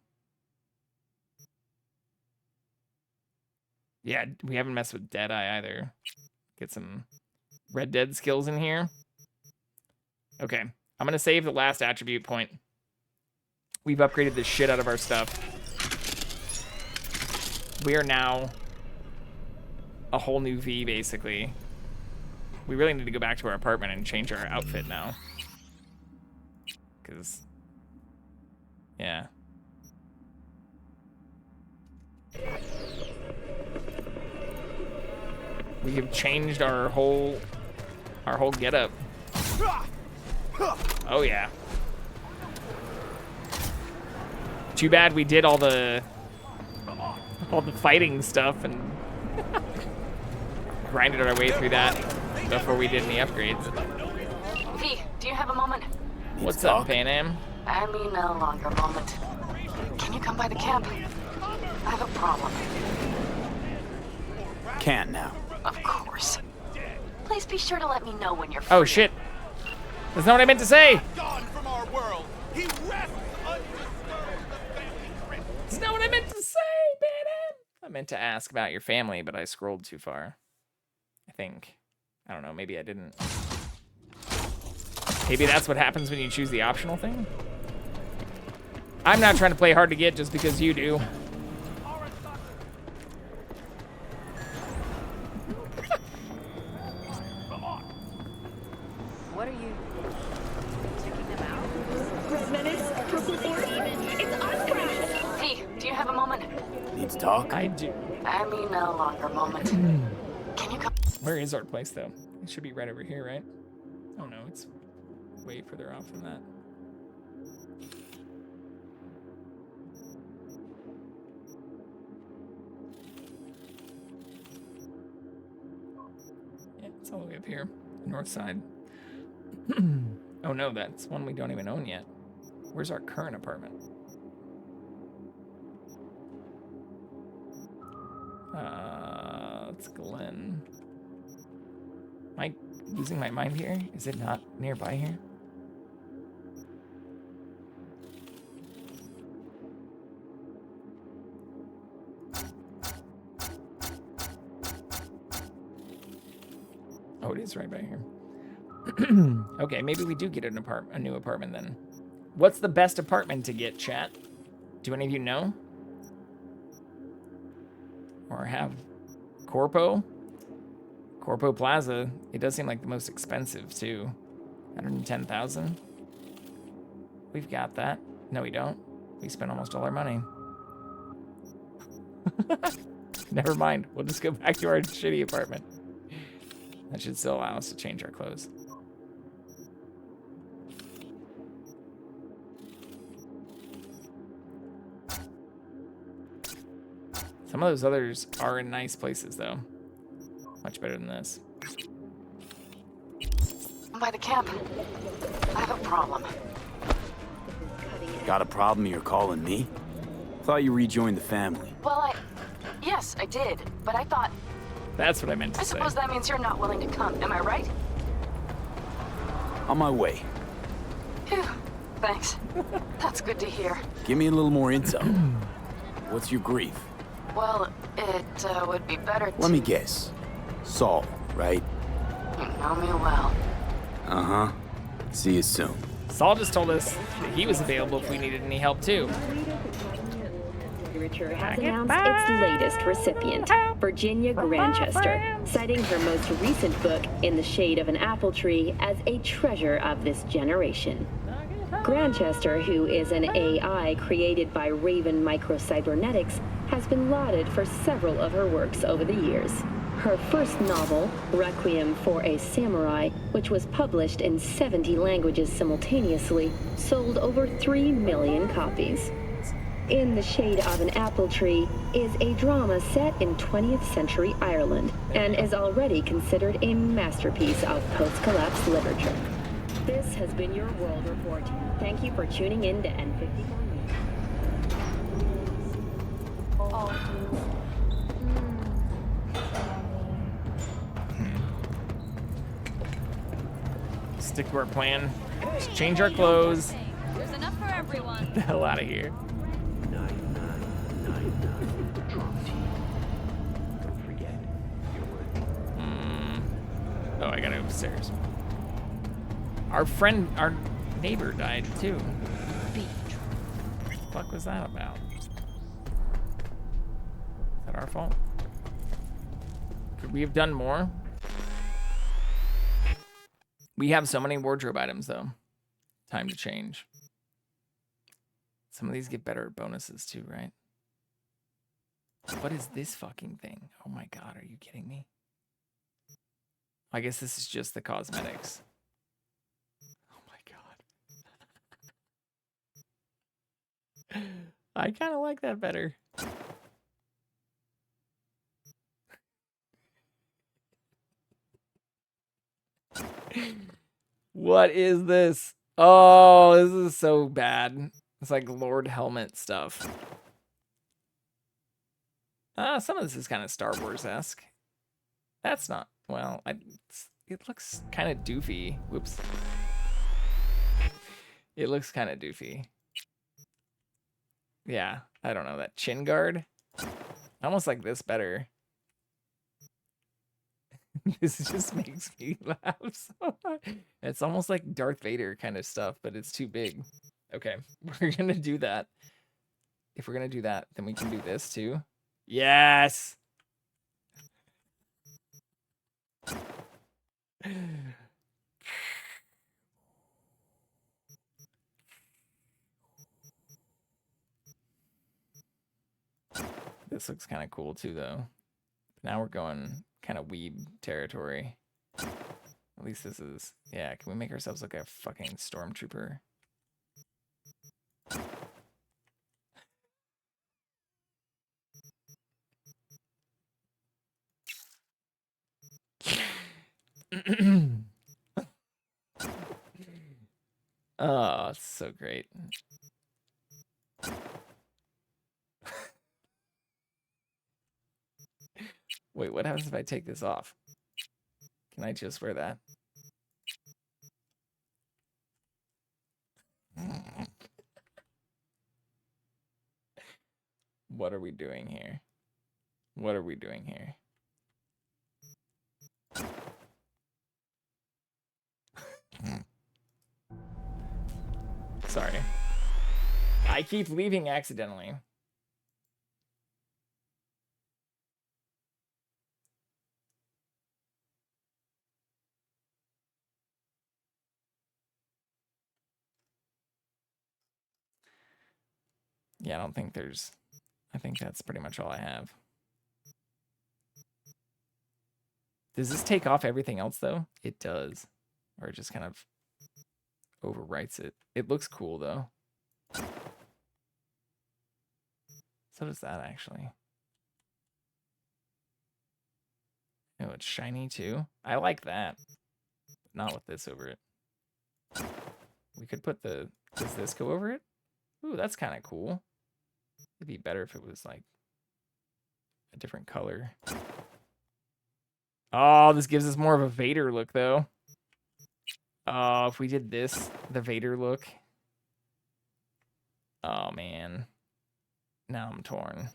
Yeah, we haven't messed with Deadeye either. Get some Red Dead skills in here. Okay, I'm going to save the last attribute point. We've upgraded the shit out of our stuff. We are now a whole new V, basically. We really need to go back to our apartment and change our outfit now. Because, yeah. We have changed our whole getup. Oh yeah. Too bad we did all the fighting stuff and grinded our way through that before we did any upgrades. V, do you have a moment? What's up, Pan Am? I mean, no longer moment. Can you come by the camp? I have a problem. Can't now. Of course. Please be sure to let me know when you're free. Oh shit. That's not what I meant to say. Gone from our world. He rests That's not what I meant to say, man. I meant to ask about your family, but I scrolled too far. I think. I don't know, maybe I didn't. Maybe that's what happens when you choose the optional thing? I'm not trying to play hard to get just because you do. What are you checking them out? Hey, do you have a moment? Need to talk? I do. I mean, no longer moment. Can you come? Where is our place, though? It should be right over here, right? Oh no, it's way further off than that. Yeah, it's all the way up here, the north side. Oh no, that's one we don't even own yet. Where's our current apartment? It's Glen. Am I losing my mind here? Is it not nearby here? Oh, it is right by here. Okay, maybe we do get a new apartment then. What's the best apartment to get, chat? Do any of you know? Or have Corpo? Corpo Plaza, it does seem like the most expensive too. 110,000. We've got that. No, we don't. We spent almost all our money. Never mind. We'll just go back to our shitty apartment. That should still allow us to change our clothes. Some of those others are in nice places, though. Much better than this. By the camp. I have a problem. Got a problem you're calling me? Thought you rejoined the family. Well, yes, I did, but I thought... That's what I meant to say. I suppose that means you're not willing to come, am I right? On my way. Phew, thanks. That's good to hear. Give me a little more intel. What's your grief? Well, it would be better to... Let me guess. Saul, right? You know me well. Uh-huh. See you soon. Saul just told us that he was available if we needed any help, too. Literature has announced its latest recipient, Virginia Grantchester, citing her most recent book, In the Shade of an Apple Tree, as a treasure of this generation. Grantchester, who is an AI created by Raven Microcybernetics, has been lauded for several of her works over the years. Her first novel, Requiem for a Samurai, which was published in 70 languages simultaneously, sold over 3 million copies. In the Shade of an Apple Tree is a drama set in 20th century Ireland and is already considered a masterpiece of post-collapse literature. This has been your World Report. Thank you for tuning in to N54 News. Stick to our plan. Just change our clothes. There's enough for everyone. Get the hell out of here. Oh, I gotta go upstairs. Our neighbor died too. What the fuck was that about? Is that our fault? Could we have done more? We have so many wardrobe items though. Time to change. Some of these get better bonuses too, right? What is this fucking thing? Oh my god, are you kidding me? I guess this is just the cosmetics. Oh my god. I kind of like that better. What is this? Oh, this is so bad. It's like Lord Helmet stuff. Some of this is kind of Star Wars-esque. That's not, well, it looks kind of doofy. Whoops. It looks kind of doofy. Yeah, I don't know, that chin guard. I almost like this better. This just makes me laugh so much. It's almost like Darth Vader kind of stuff, but it's too big. Okay, we're gonna do that. If we're gonna do that, then we can do this too. Yes! This looks kind of cool too, though. Now we're going kind of weeb territory. At least this is... Yeah, can we make ourselves look like a fucking stormtrooper? Oh, it's so great. Wait, what happens if I take this off? Can I just wear that? What are we doing here? What are we doing here? Sorry. I keep leaving accidentally. Yeah, I don't think there's... I think that's pretty much all I have. Does this take off everything else, though? It does. Or it just kind of overwrites it. It looks cool, though. So does that, actually. Oh, it's shiny, too. I like that. Not with this over it. We could put the... Does this go over it? Ooh, that's kind of cool. It'd be better if it was, like, a different color. Oh, this gives us more of a Vader look, though. Oh, if we did this, the Vader look. Oh, man. Now I'm torn.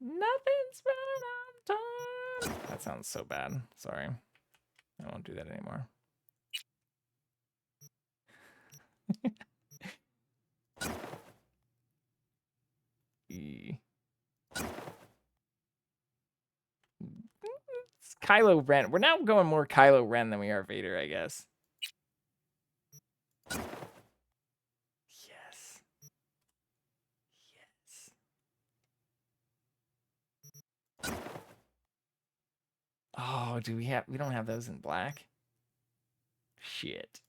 Nothing's right, I'm torn. That sounds so bad. Sorry. I won't do that anymore. It's Kylo Ren. We're now going more Kylo Ren than we are Vader, I guess. Yes. Yes. Oh, do we don't have those in black? Shit.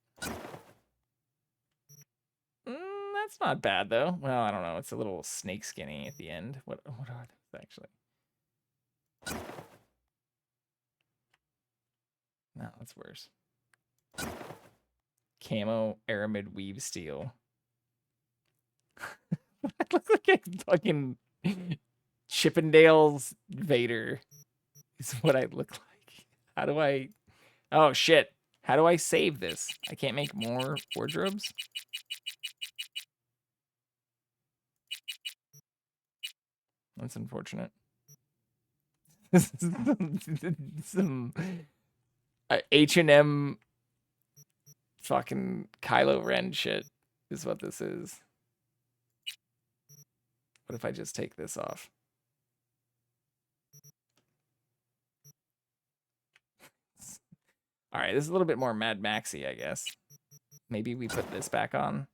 That's not bad, though. Well, I don't know. It's a little snake skinny at the end. What are those, actually? No, that's worse. Camo Aramid Weave Steel. I look like a fucking Chippendales Vader. Is what I look like. How do I... Oh, shit. How do I save this? I can't make more wardrobes? That's unfortunate. Some H&M fucking Kylo Ren shit is what this is. What if I just take this off? All right, this is a little bit more Mad Maxy, I guess. Maybe we put this back on.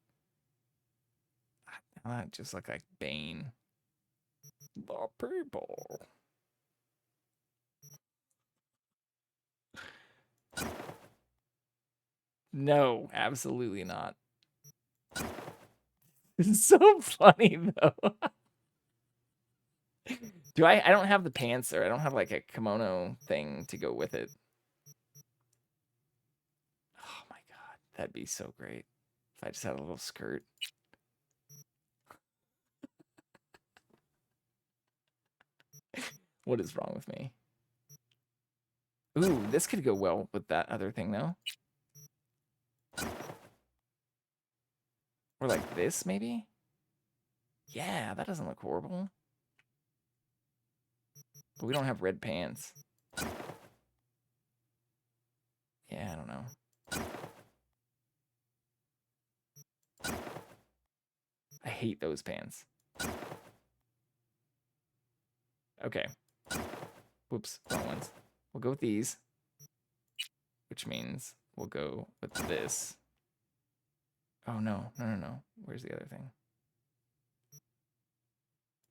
That just look like Bane. The people. No, absolutely not. It's so funny, though. I don't have the pants, or I don't have like a kimono thing to go with it. Oh my god, that'd be so great. If I just had a little skirt. What is wrong with me? Ooh, this could go well with that other thing, though. Or like this, maybe? Yeah, that doesn't look horrible. But we don't have red pants. Yeah, I don't know. I hate those pants. Okay. Whoops, wrong ones. We'll go with these. Which means we'll go with this. Oh, no. No. Where's the other thing?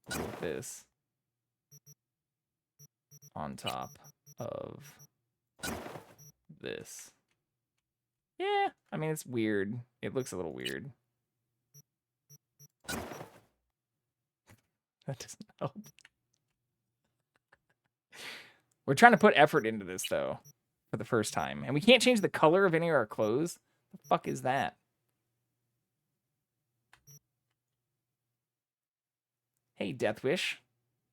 We'll go with this. On top of this. Yeah, I mean, it's weird. It looks a little weird. That doesn't help. We're trying to put effort into this, though, for the first time. And we can't change the color of any of our clothes. The fuck is that? Hey, Deathwish.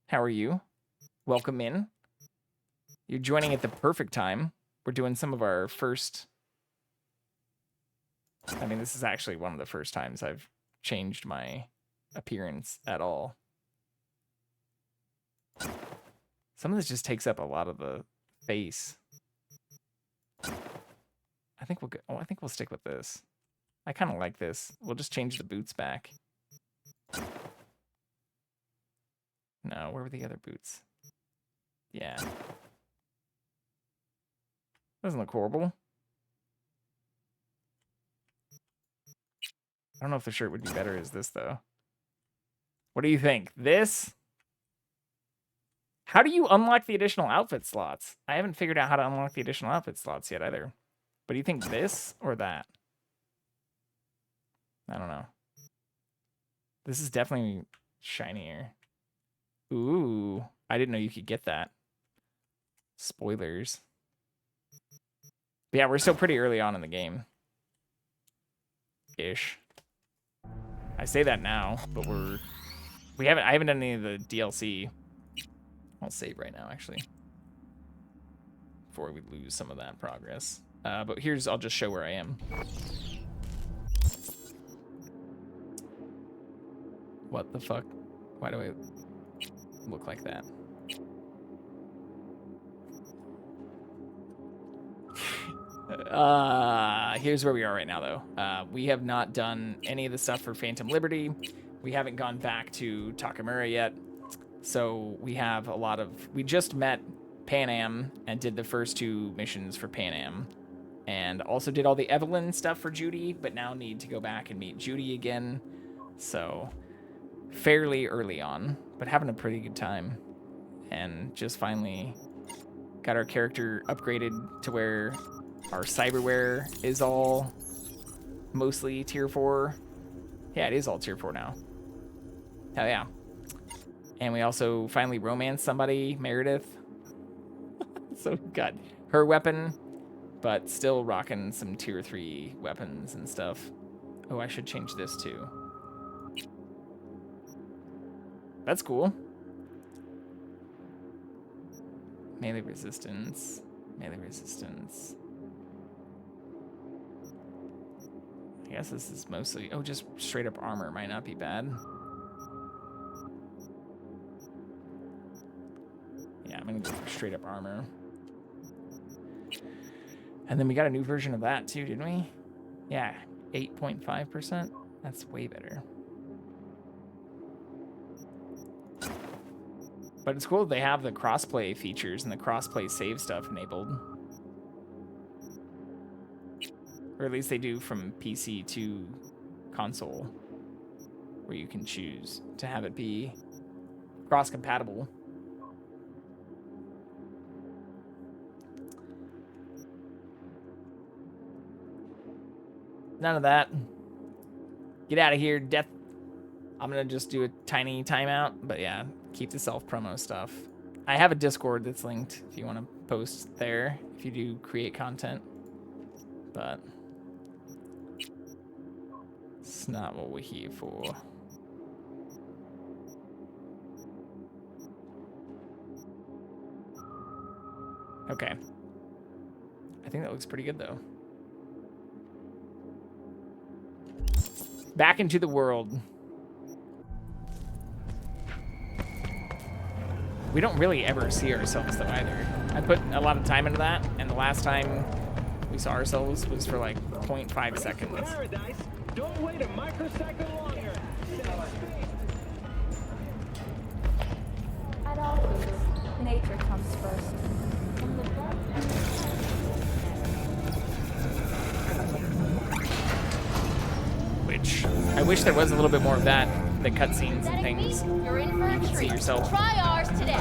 How are you? Welcome in. You're joining at the perfect time. We're doing some of our first... I mean, this is actually one of the first times I've changed my appearance at all. Some of this just takes up a lot of the face. I think we'll go, I think we'll stick with this. I kind of like this. We'll just change the boots back. No, where were the other boots? Yeah. Doesn't look horrible. I don't know if the shirt would be better as this, though. What do you think? This? How do you unlock the additional outfit slots? I haven't figured out how to unlock the additional outfit slots yet, either. But do you think this or that? I don't know. This is definitely shinier. Ooh, I didn't know you could get that. Spoilers. But yeah, we're still pretty early on in the game. Ish. I say that now, but I haven't done any of the DLC. I'll save right now, actually, before we lose some of that progress. But I'll just show where I am. What the fuck? Why do I look like that? Here's where we are right now, though. We have not done any of the stuff for Phantom Liberty. We haven't gone back to Takamura yet. So we have a lot of... We just met Pan Am and did the first 2 missions for Pan Am. And also did all the Evelyn stuff for Judy, but now need to go back and meet Judy again. So fairly early on, but having a pretty good time. And just finally got our character upgraded to where our cyberware is all mostly tier 4. Yeah, it is all tier 4 now. Hell yeah. And we also finally romanced somebody, Meredith. So we got her weapon, but still rocking some tier 3 weapons and stuff. Oh, I should change this too. That's cool. Melee resistance. Melee resistance. I guess this is mostly... Oh, just straight up armor might not be bad. Yeah, I'm gonna go for straight up armor. And then we got a new version of that too, didn't we? Yeah, 8.5%. That's way better. But it's cool they have the crossplay features and the crossplay save stuff enabled. Or at least they do from PC to console, where you can choose to have it be cross-compatible. None of that. Get out of here, Death. I'm going to just do a tiny timeout. But yeah, keep the self-promo stuff. I have a Discord that's linked if you want to post there, if you do create content. But That's not what we're here for. Okay. I think that looks pretty good, though. Back into the world. We don't really ever see ourselves, though, either. I put a lot of time into that, and the last time we saw ourselves was for, like, 0.5 seconds. Don't wait a microsecond longer. At all foods, nature comes first. Which, I wish there was a little bit more of that, the cutscenes and things. You're in for a You can see treat. yourself. Try ours today.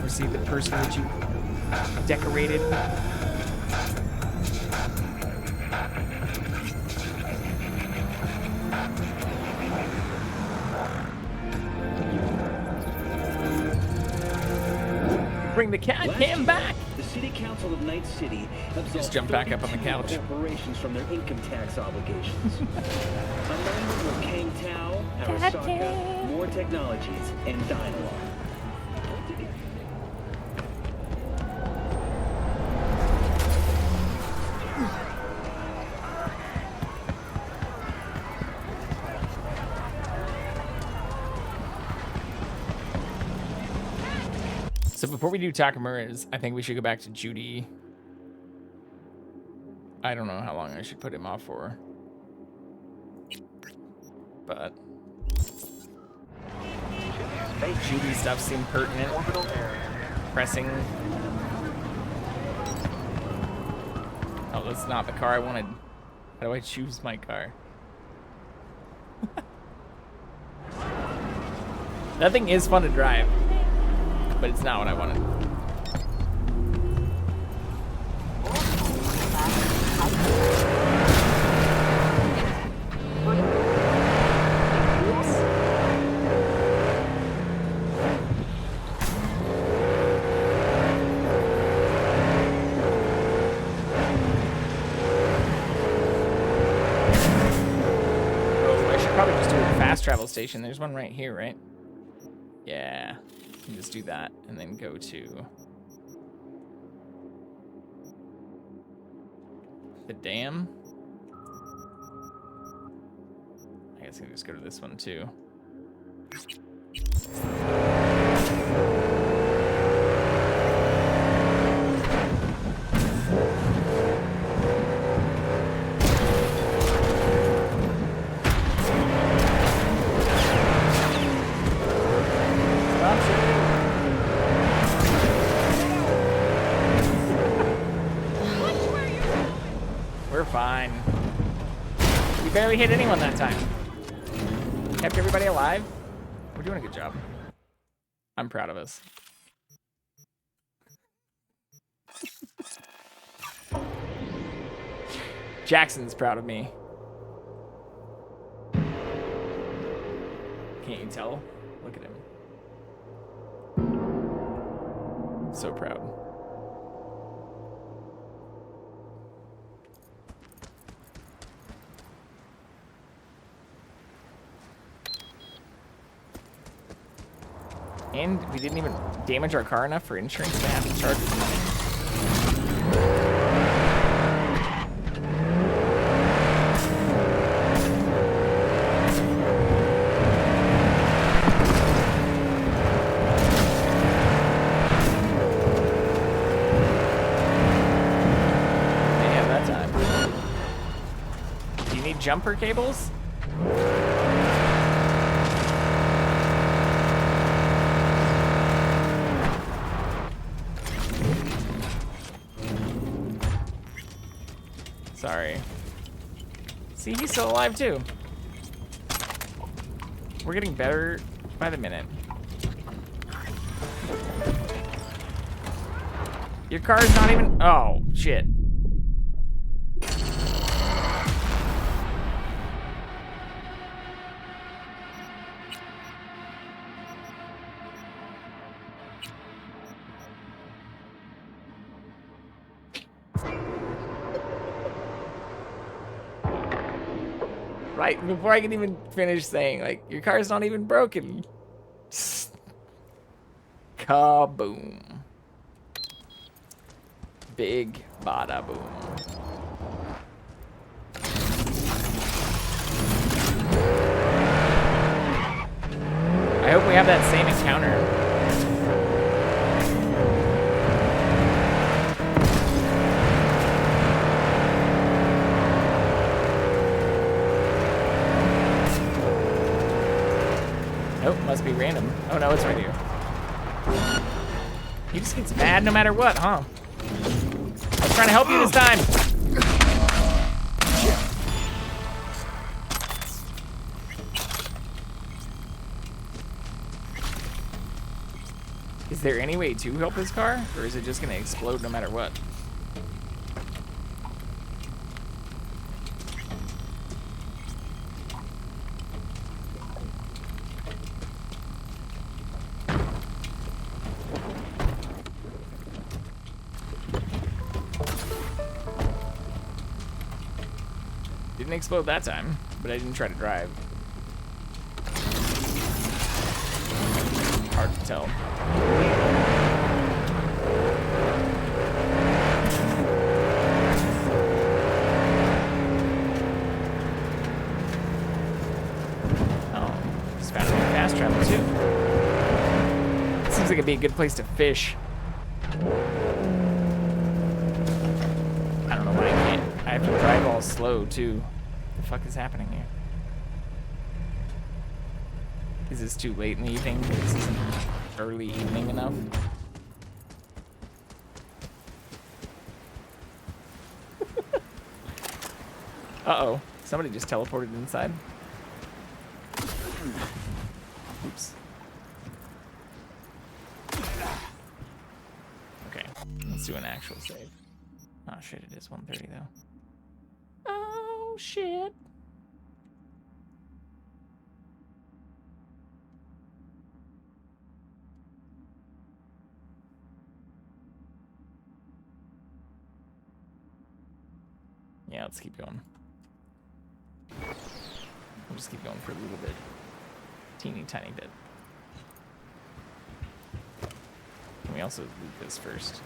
Or see the person that you decorated. Bring the CatCam back. The City Council of Night City Just jump back up on the couch. corporations from their income tax obligations. Amendment with Kang Tao, Arasaka, more technologies, and dialogue. So before we do Takamura's, I think we should go back to Judy. I don't know how long I should put him off for. But Judy stuff seemed pertinent. Pressing. Oh, that's not the car I wanted. How do I choose my car? That thing is fun to drive, but it's not what I wanted. I should probably just do a fast travel station. There's one right here, right? Yeah. You can just do that and then go to the dam. I guess I can just go to this one too. We're fine. We barely hit anyone that time. Kept everybody alive. We're doing a good job. I'm proud of us. Jackson's proud of me. Can't you tell? Look at him. So proud. And we didn't even damage our car enough for insurance to have to charge us money. Man, that time. Do you need jumper cables? Sorry. See, he's still alive too. We're getting better by the minute. Your car's not even... Oh, shit. Right before I can even finish saying, like, your car's not even broken. Kaboom. Big bada boom. I hope we have that same encounter. Nope, must be random. Oh no, it's right here. He just gets mad no matter what, huh? I was trying to help you this time. Is there any way to help his car? Or is it just gonna explode no matter what? Didn't explode that time, but I didn't try to drive. Hard to tell. Oh, just found a new fast travel too. Seems like it'd be a good place to fish. I don't know why I can't. I have to drive all slow too. What the fuck is happening here? Is this too late in the evening? This isn't early evening enough? Uh-oh. Somebody just teleported inside. Oops. Okay, let's do an actual save. Oh shit, it is 1:30 though. Oh shit. Yeah, let's keep going. We'll just keep going for a little bit. Teeny tiny bit. Can we also loot this first?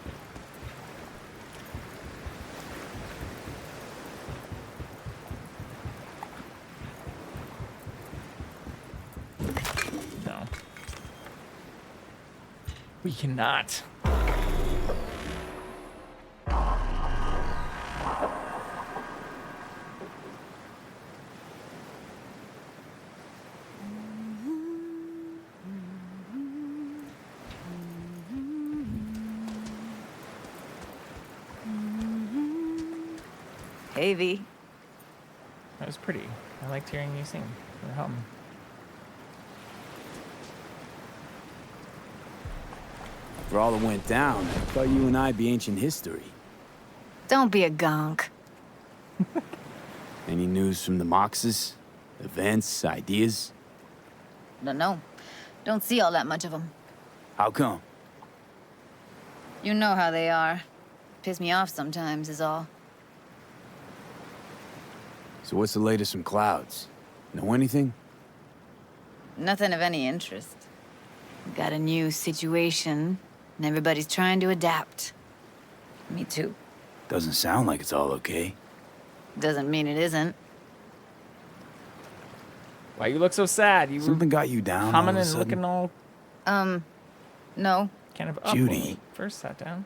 No. We cannot. Hey, V. That was pretty. I liked hearing you sing or hum. For all that went down, I thought you and I'd be ancient history. Don't be a gonk. Any news from the Moxes? Events, ideas? No. Don't see all that much of them. How come? You know how they are. Piss me off sometimes is all. So what's the latest from Clouds? Know anything? Nothing of any interest. Got a new situation, and everybody's trying to adapt. Me too. Doesn't sound like it's all okay. Doesn't mean it isn't. Why you look so sad? You Something got you down humming all of a and sudden? looking all No. kind of up Judy. when we first sat down.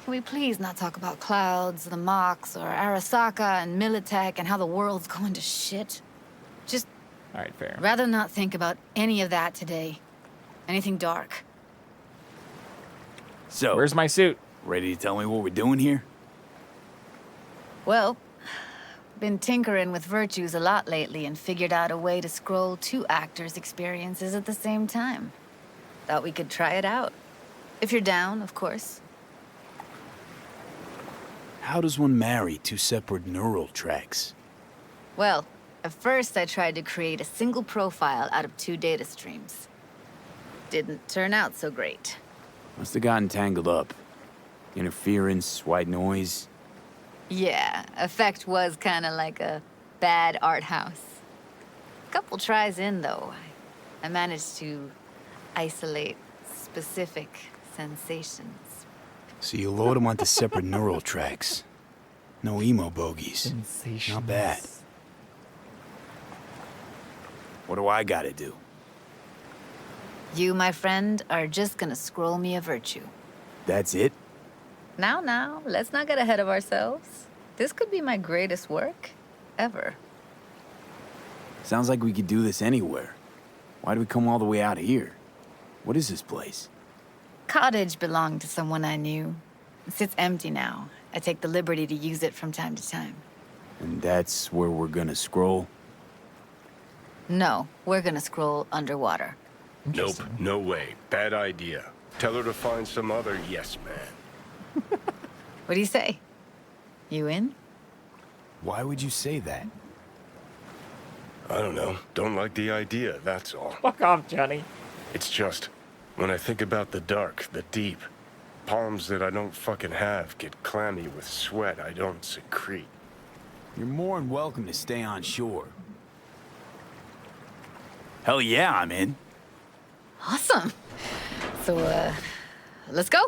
Can we please not talk about Clouds, the Mox, or Arasaka and Militech and how the world's going to shit? Just All right, fair. rather not think about any of that today. Anything dark. So, where's my suit? Ready to tell me what we're doing here? Well, been tinkering with virtues a lot lately and figured out a way to scroll 2 actors' experiences at the same time. Thought we could try it out. If you're down, of course. How does one marry 2 separate neural tracks? Well, at first I tried to create a single profile out of 2 data streams. Didn't turn out so great. Must have gotten tangled up. Interference, white noise. Yeah, effect was kinda like a bad art house. Couple tries in, though, I managed to isolate specific sensations. So you load them onto separate neural tracks. No emo bogies. Not bad. What do I gotta do? You, my friend, are just gonna scroll me a virtue. That's it? Now, let's not get ahead of ourselves. This could be my greatest work ever. Sounds like we could do this anywhere. Why do we come all the way out here? What is this place? Cottage belonged to someone I knew. It sits empty now. I take the liberty to use it from time to time. And that's where we're gonna scroll? No, we're gonna scroll underwater. Nope, no way. Bad idea. Tell her to find some other yes man. What do you say? You in? Why would you say that? I don't know. Don't like the idea, that's all. Fuck off, Johnny. It's just, when I think about the dark, the deep, palms that I don't fucking have get clammy with sweat I don't secrete. You're more than welcome to stay on shore. Hell yeah, I'm in. Awesome. So, let's go.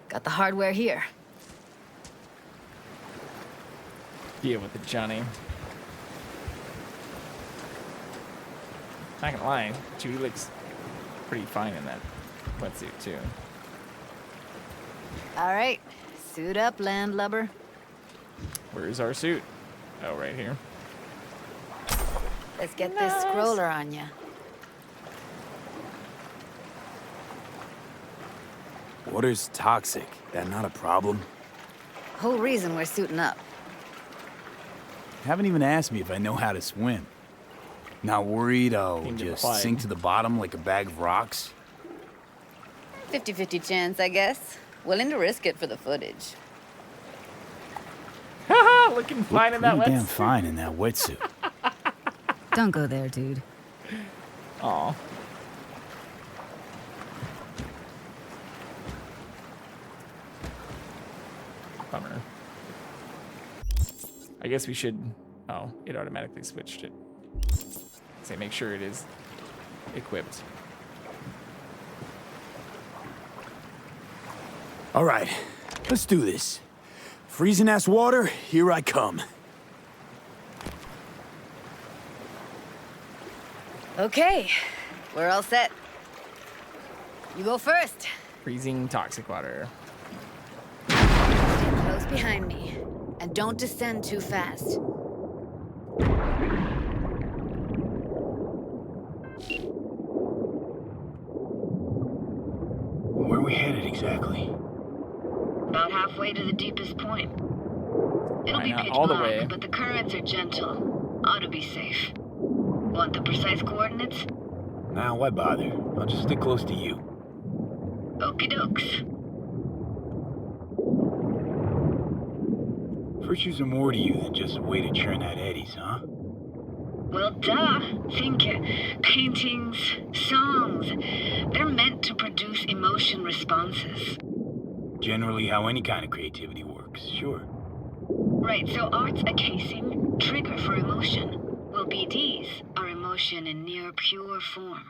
Got the hardware here. Deal with it, Johnny. Not gonna lie, Judy looks pretty fine in that wetsuit, too. All right, suit up, landlubber. Where's our suit? Oh, right here. Let's get this scroller on ya. Water's toxic. That not a problem? Whole reason we're suiting up. Haven't even asked me if I know how to swim. Not worried I'll just sink to the bottom like a bag of rocks? 50-50 chance, I guess. Willing to risk it for the footage. Haha, looking fine in that Pretty wetsuit. damn fine in that wetsuit. Don't go there, dude. Aw. Bummer. I guess we should... Oh, it automatically switched it. Say, make sure it is equipped. All right, let's do this. Freezing ass water, here I come. Okay, we're all set. You go first. Freezing toxic water. Stay close behind me, and don't descend too fast. Where are we headed exactly? About halfway to the deepest point. It'll be pitch all the black, way. but the currents are gentle. Ought to be safe. Want the precise coordinates? Nah, why bother? I'll just stick close to you. Okie dokes. Virtues are more to you than just a way to churn out eddies, huh? Well, duh. Think paintings, songs. They're meant to produce emotion responses. Generally how any kind of creativity works, sure. Right, so art's a casing, trigger for emotion. Well, BDs are emotion in near pure form.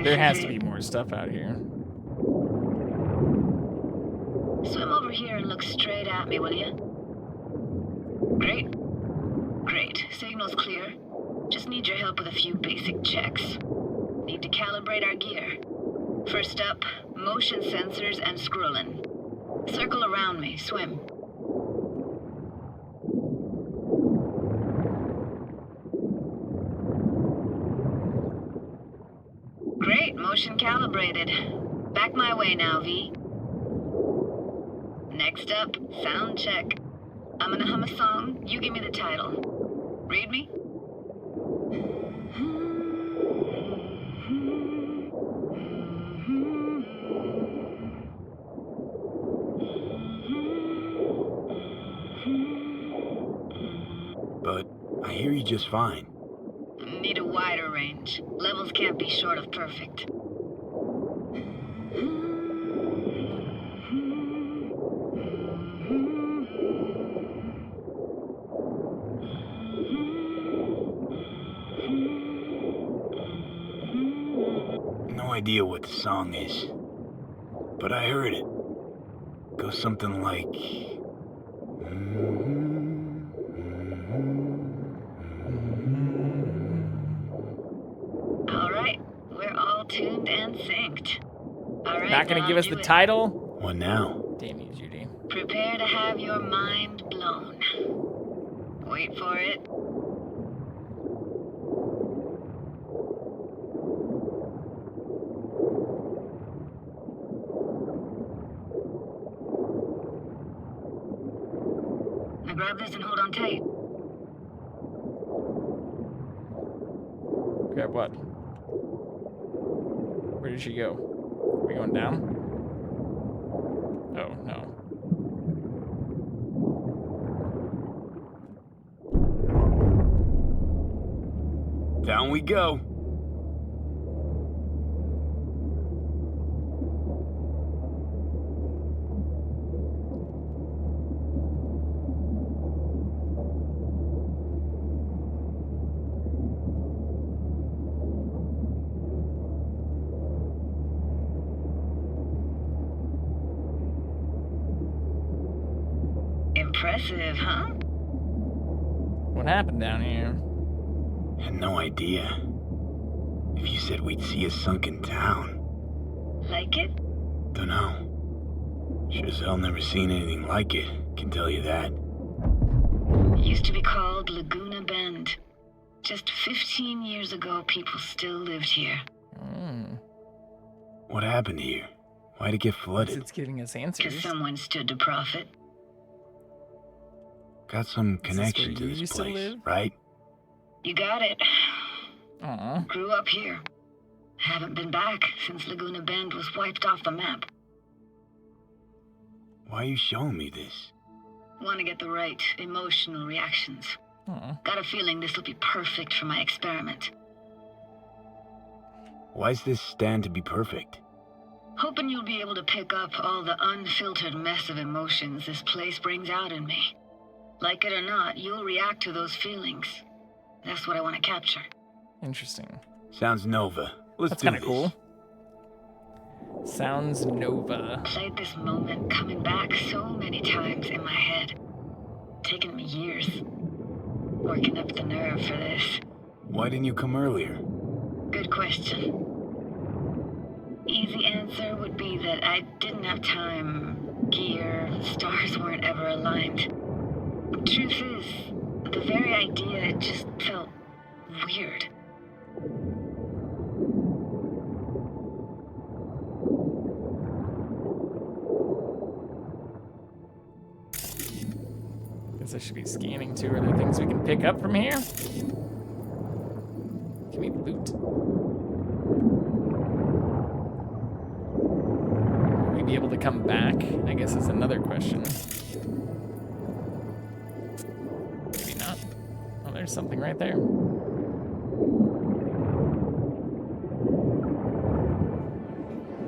There has to be more stuff out here. Swim over here and look straight at me, will you? Great. Great. Signal's clear. Just need your help with a few basic checks. Need to calibrate our gear. First up, motion sensors and scrolling. Circle around me. Swim. Great. Motion calibrated. Back my way now, V. Next up, sound check. I'm gonna hum a song. You give me the title. Read me? but I hear you just fine. Need a wider range. Levels can't be short of perfect. No idea what the song is, but I heard it. Goes something like... All right, we're all tuned and synced. All right, Not gonna give us the title? What now? Damn you, Judy. Prepare to have your mind blown. Wait for it. Now grab this and hold on tight. Grab what? Where did she go? Are we going down? Oh, no. Down we go. Impressive, huh? What happened down here? Had no idea. If you said we'd see a sunken town. Like it? Dunno. Sure as hell never seen anything like it, can tell you that. Used to be called Laguna Bend. Just 15 years ago, people still lived here. What happened here? Why'd it get flooded? It's giving us Because answers. someone stood to profit. Got some this connection where to you this used to place, live? right? You got it. Aw. Grew up here. Haven't been back since Laguna Bend was wiped off the map. Why are you showing me this? Want to get the right emotional reactions. Aw. Got a feeling this will be perfect for my experiment. Why's this stand to be perfect? Hoping you'll be able to pick up all the unfiltered mess of emotions this place brings out in me. Like it or not, you'll react to those feelings. That's what I want to capture. Interesting. Sounds Nova. Let's That's do kind of this. cool. Sounds Nova. Played this moment coming back so many times in my head. Taken me years. Working up the nerve for this. Why didn't you come earlier? Good question. Easy answer would be that I didn't have time. Gear, stars weren't ever aligned. Truth is, the very idea just felt weird. Guess I should be scanning too. Are there things we can pick up from here? Can we loot? Will we be able to come back? I guess is another question. Maybe not. Oh, there's something right there.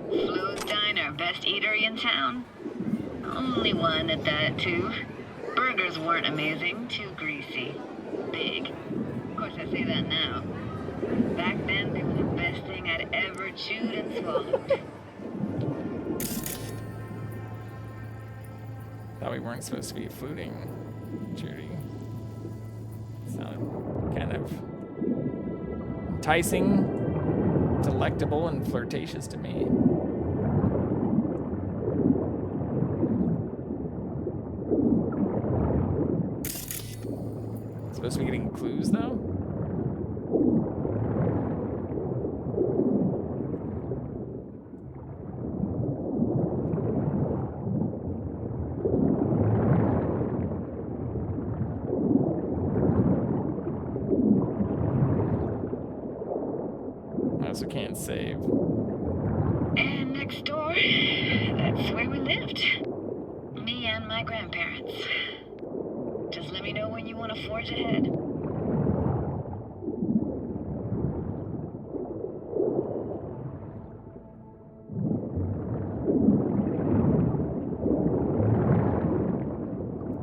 Flu's Diner, best eatery in town. Only one at that, too. Burgers weren't amazing, too greasy. Big. Of course, I say that now. Back then, they were the best thing I'd ever chewed and swallowed. Thought we weren't supposed to be fluting, Judy. Sounded kind of enticing, delectable, and flirtatious to me. Supposed to be getting clues, though? I also can't save. And next door, that's where we lived. Me and my grandparents. Just let me know when you want want to forge ahead?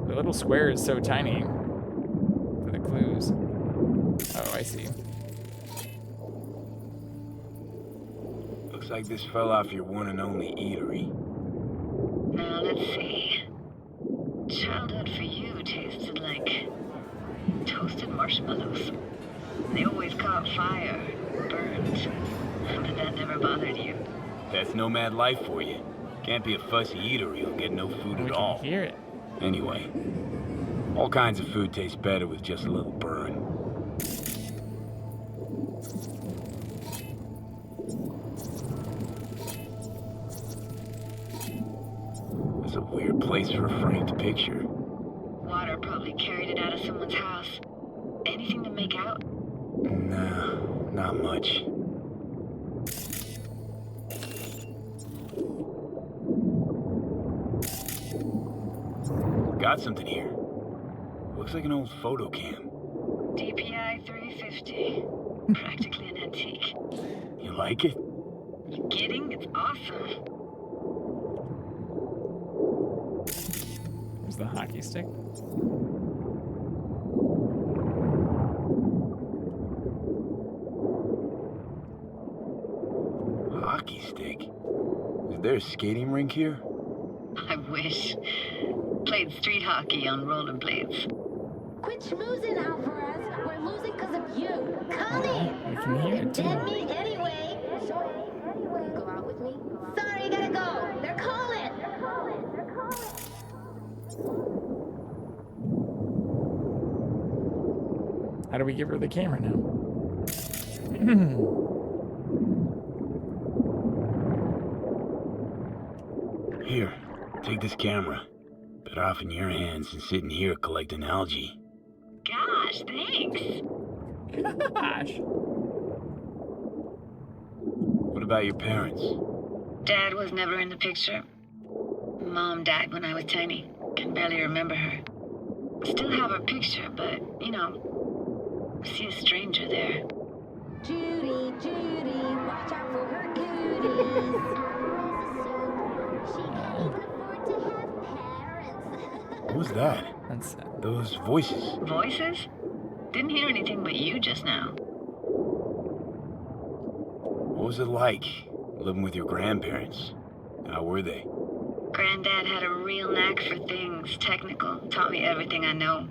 The little square is so tiny for the clues. Oh, I see. Looks like this fell off your one and only eatery. Now, let's see. Childhood for you tasted like toasted marshmallows. They always caught fire, burned. But that never bothered you. That's nomad life for you. Can't be a fussy eater, you'll get no food at all. Hear it. Anyway, all kinds of food taste better with just a little burn. It's a weird place for a framed picture. Water probably carried it out of someone's house. Anything to make out? Nah, not much. Got something here. Looks like an old photo cam. DPI 350. Practically an antique. You like it? You kidding? It's awesome. There's the hockey stick. Hockey stick? Is there a skating rink here? I wish. Played street hockey on rollerblades. Quit schmoozing, Alvarez. We're losing because of you. Come in. I can hear it too. Dead meat anyway. Go out with me? Sorry, gotta go. They're calling. How do we give her the camera now? Here, take this camera. Better off in your hands than sitting here collecting algae. Gosh, thanks. Gosh. What about your parents? Dad was never in the picture. Mom died when I was tiny. Can barely remember her. Still have her picture, but, you know, see a stranger there. Judy, Judy, watch out for her cooties. She can't even afford to have parents. What was that? That's those voices. Voices? Didn't hear anything but you just now. What was it like, living with your grandparents? How were they? Granddad had a real knack for things technical, taught me everything I know.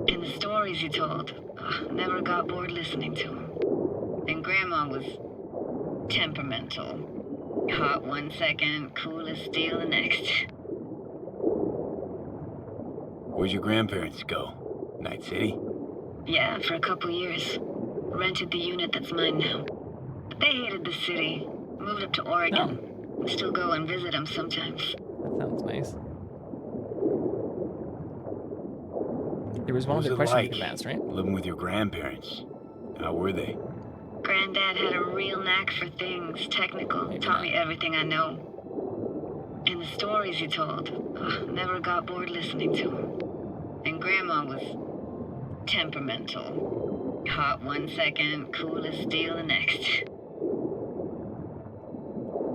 And the stories he told, never got bored listening to him. And Grandma was temperamental. Hot one second, cool as steel the next. Where'd your grandparents go? Night City? Yeah, for a couple years. Rented the unit that's mine now. But they hated the city. Moved up to Oregon. Still go and visit them sometimes. That sounds nice. There was one What was other it question like, you could have asked, right? living with your grandparents? How were they? Granddad had a real knack for things technical, taught me everything I know. And the stories he told, never got bored listening to him. And Grandma was temperamental. Hot one second, cool as steel the next.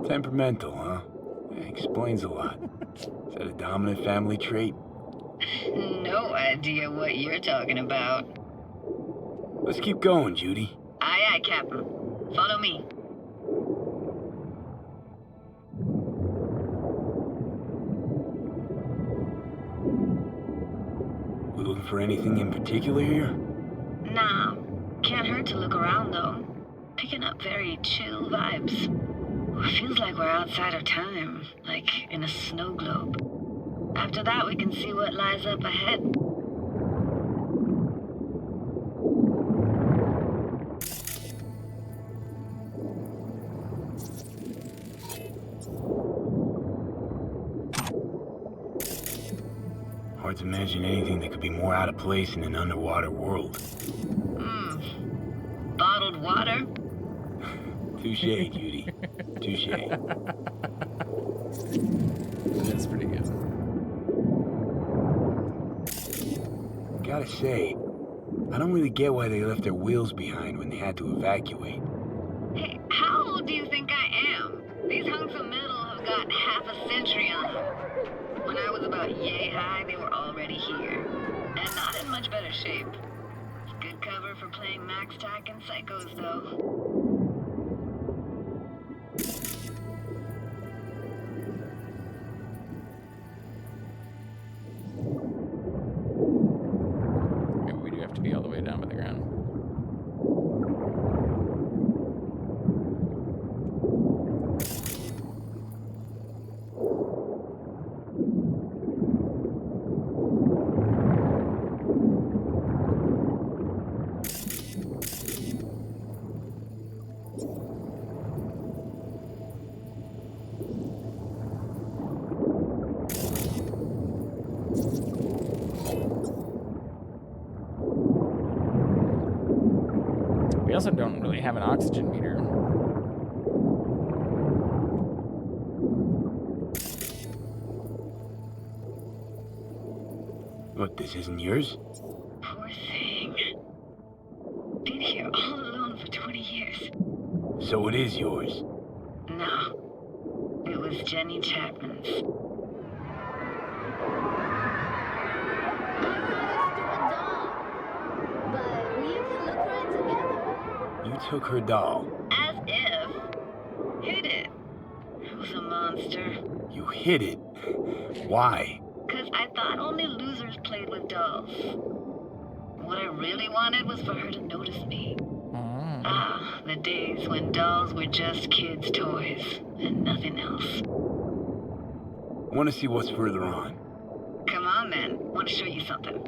Temperamental, huh? Explains a lot. Is that a dominant family trait? No idea what you're talking about. Let's keep going, Judy. Aye, aye, Captain. Follow me. We looking for anything in particular here? Nah, can't hurt to look around though. Picking up very chill vibes. Feels like we're outside of time, like in a snow globe. After that, we can see what lies up ahead. Hard to imagine anything that could be more out of place in an underwater world. Bottled water? Touche, Judy. Touche. That's pretty good. gotta say, I don't really get why they left their wheels behind when they had to evacuate. Hey, how old do you think I am? These hunks of metal have got half a century on them. When I was about yay high, they were already here. And not in much better shape. Good cover for playing Max Tack and Psychos, though. Maybe we do have to be all the way down by the ground. We also don't really have an oxygen meter. What, this isn't yours? Poor thing. Been here all alone for 20 years. So it is yours. No. It was Jenny Chapman's. You took her doll. As if. Hid it. I was a monster. You hid it. Why? 'Cause I thought only losers played with dolls. What I really wanted was for her to notice me. Ah, the days when dolls were just kids' toys and nothing else. Want to see what's further on? Come on then, want to show you something.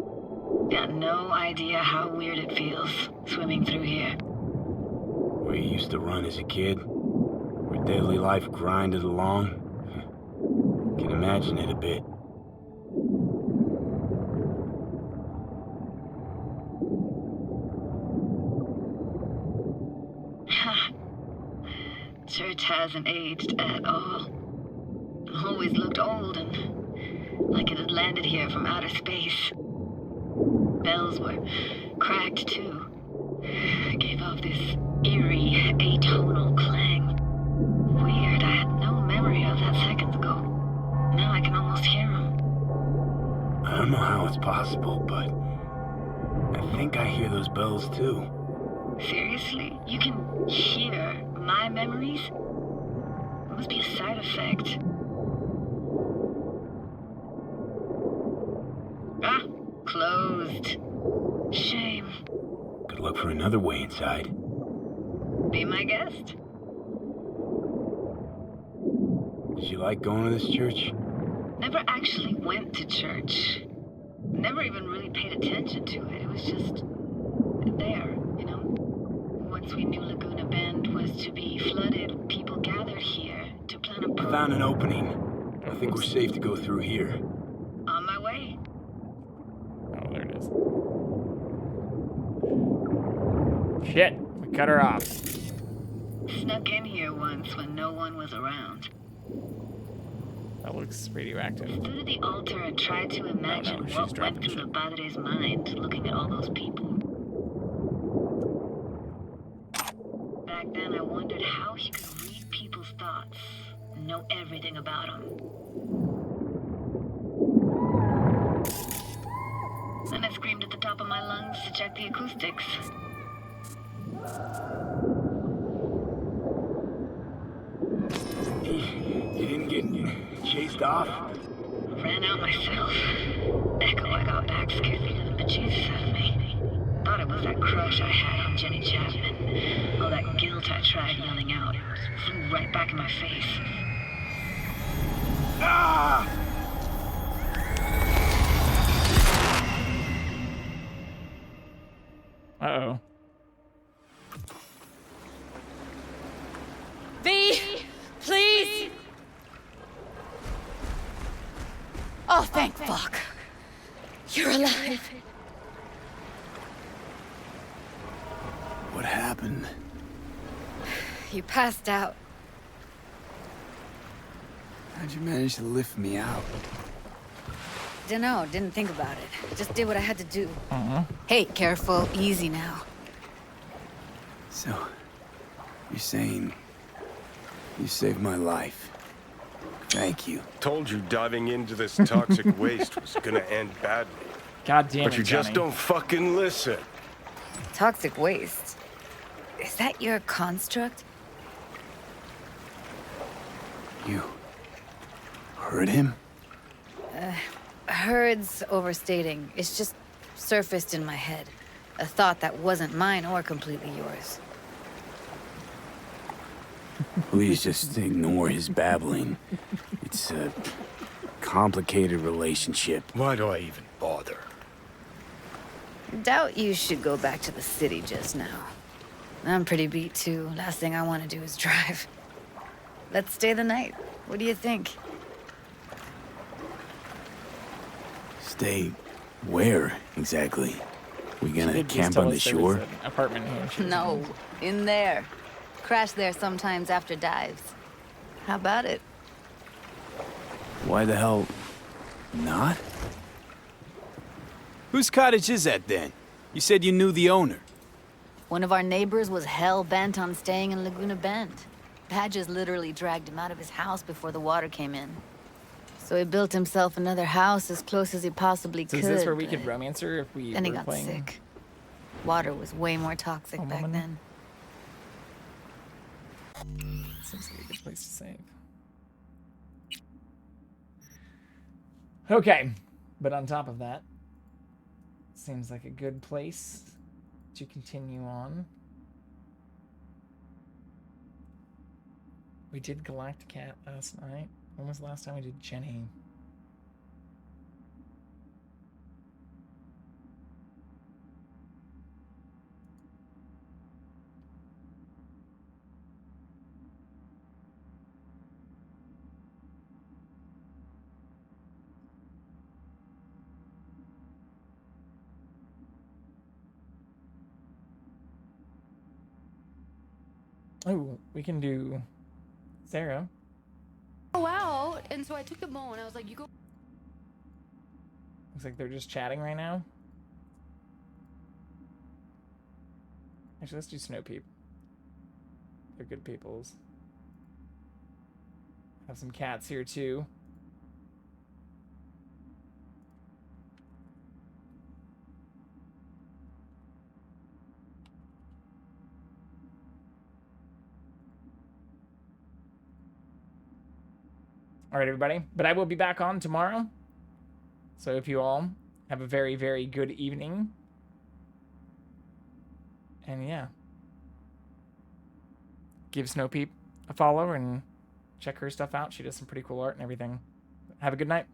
Got no idea how weird it feels swimming through here. Where you used to run as a kid? Where daily life grinded along? Can imagine it a bit. Church hasn't aged at all. Always looked old and like it had landed here from outer space. Bells were cracked too. Gave off this eerie, atonal clang. Weird, I had no memory of that seconds ago. Now I can almost hear them. I don't know how it's possible, but I think I hear those bells too. Seriously? You can hear my memories? It must be a side effect. Ah, closed. Shame. Good luck for another way inside. Be my guest. Did you like going to this church? Never actually went to church. Never even really paid attention to it. It was just there, you know? Once we knew Laguna Bend was to be flooded, people gathered here to plan a I found an opening. I think we're safe to go through here. On my way. Oh, there it is. Shit, we cut her off. Snuck in here once when no one was around. That looks radioactive. Stood at the altar and tried to imagine what went through the Padre's mind looking at all those people. Back then I wondered how he could read people's thoughts and know everything about them. Then I screamed at the top of my lungs to check the acoustics. You didn't get chased off? Ran out myself. Echo I got back scared the living bejesus out of me. Thought it was that crush I had on Jenny Chapman. All that guilt I tried yelling out flew right back in my face. Ah! Uh-oh. V, please. Oh, thank fuck. You're alive. What happened? You passed out. How'd you manage to lift me out? don't know. Didn't think about it. Just did what I had to do. Uh-huh. Hey, careful. Easy now. So, you're saying you saved my life. Thank you. Told you diving into this toxic waste was gonna end badly. God damn it, But you just Johnny. don't fucking listen. Toxic waste. Is that your construct? You heard him? Heard's overstating. It's just surfaced in my head. A thought that wasn't mine or completely yours. Please just ignore his babbling. It's a complicated relationship. Why do I even bother? Doubt you should go back to the city just now. I'm pretty beat too. Last thing I want to do is drive. Let's stay the night. What do you think? Stay where exactly? We She gonna did just camp tell on the us there was shore? an apartment here. She was No, in there. Crash there sometimes after dives. How about it? Why the hell not? Whose cottage is that then? You said you knew the owner. One of our neighbors was hell-bent on staying in Laguna Bend. Badgers literally dragged him out of his house before the water came in. So he built himself another house as close as he possibly So could. is this where we but could romance her if we then he were got playing? sick. Water was way more toxic Oh, back woman. then. Seems like a good place to save. Okay, but on top of that, seems like a good place to continue on. We did Galacticat last night. When was the last time we did Jenny? Oh, we can do Sarah. Go out, and so I took the bow and I was like, you go. Looks like they're just chatting right now. Actually, let's do Snow Peep. They're good peoples. Have some cats here too. All right, everybody. But I will be back on tomorrow. So I hope you all have a very, very good evening. And yeah. Give Snow Peep a follow and check her stuff out. She does some pretty cool art and everything. Have a good night.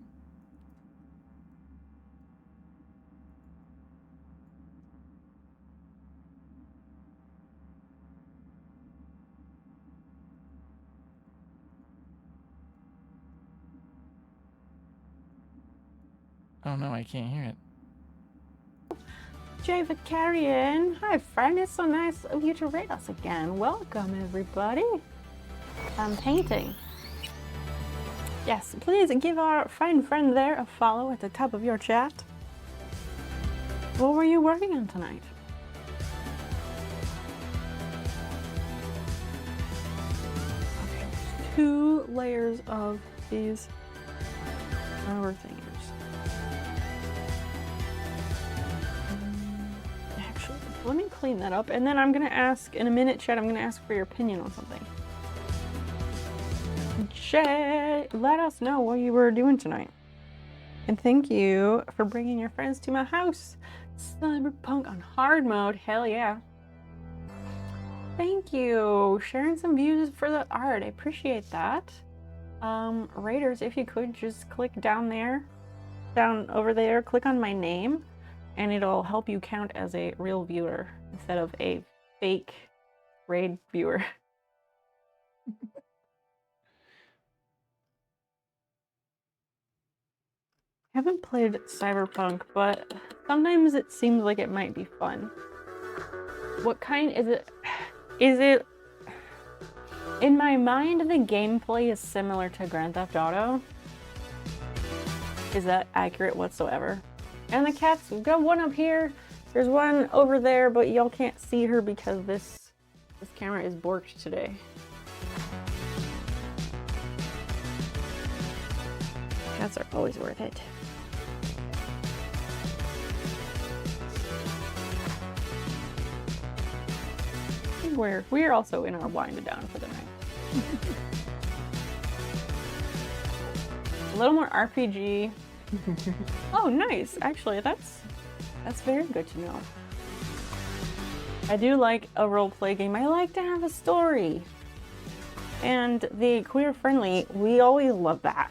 Oh no, I can't hear it. Javicarian, hi friend, it's so nice of you to rate us again. Welcome everybody. I'm painting. Yes, please give our fine friend there a follow at the top of your chat. What were you working on tonight? Okay, 2 layers of these power thingers. Actually, let me clean that up, and then I'm gonna ask, in a minute, chat, I'm gonna ask for your opinion on something. Chat, let us know what you were doing tonight. And thank you for bringing your friends to my house. Cyberpunk on hard mode, hell yeah. Thank you. Sharing some views for the art, I appreciate that. Raiders, if you could just click down there, down over there, click on my name, and it'll help you count as a real viewer instead of a fake raid viewer. I haven't played Cyberpunk, but sometimes it seems like it might be fun. What kind is it? Is it... In my mind, the gameplay is similar to Grand Theft Auto. is that accurate whatsoever. And the cats, we've got one up here. There's one over there, but y'all can't see her because this camera is borked today. Cats are always worth it. We're also in our wind down for the night. A little more RPG. Oh, nice. Actually, that's very good to know. I do like a roleplay game. I like to have a story. And the queer friendly, we always love that.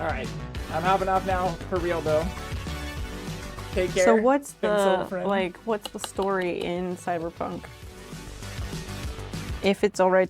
All right, I'm hopping off now for real though. Take care. So what's Pencil the friend. what's the story in Cyberpunk? If it's all right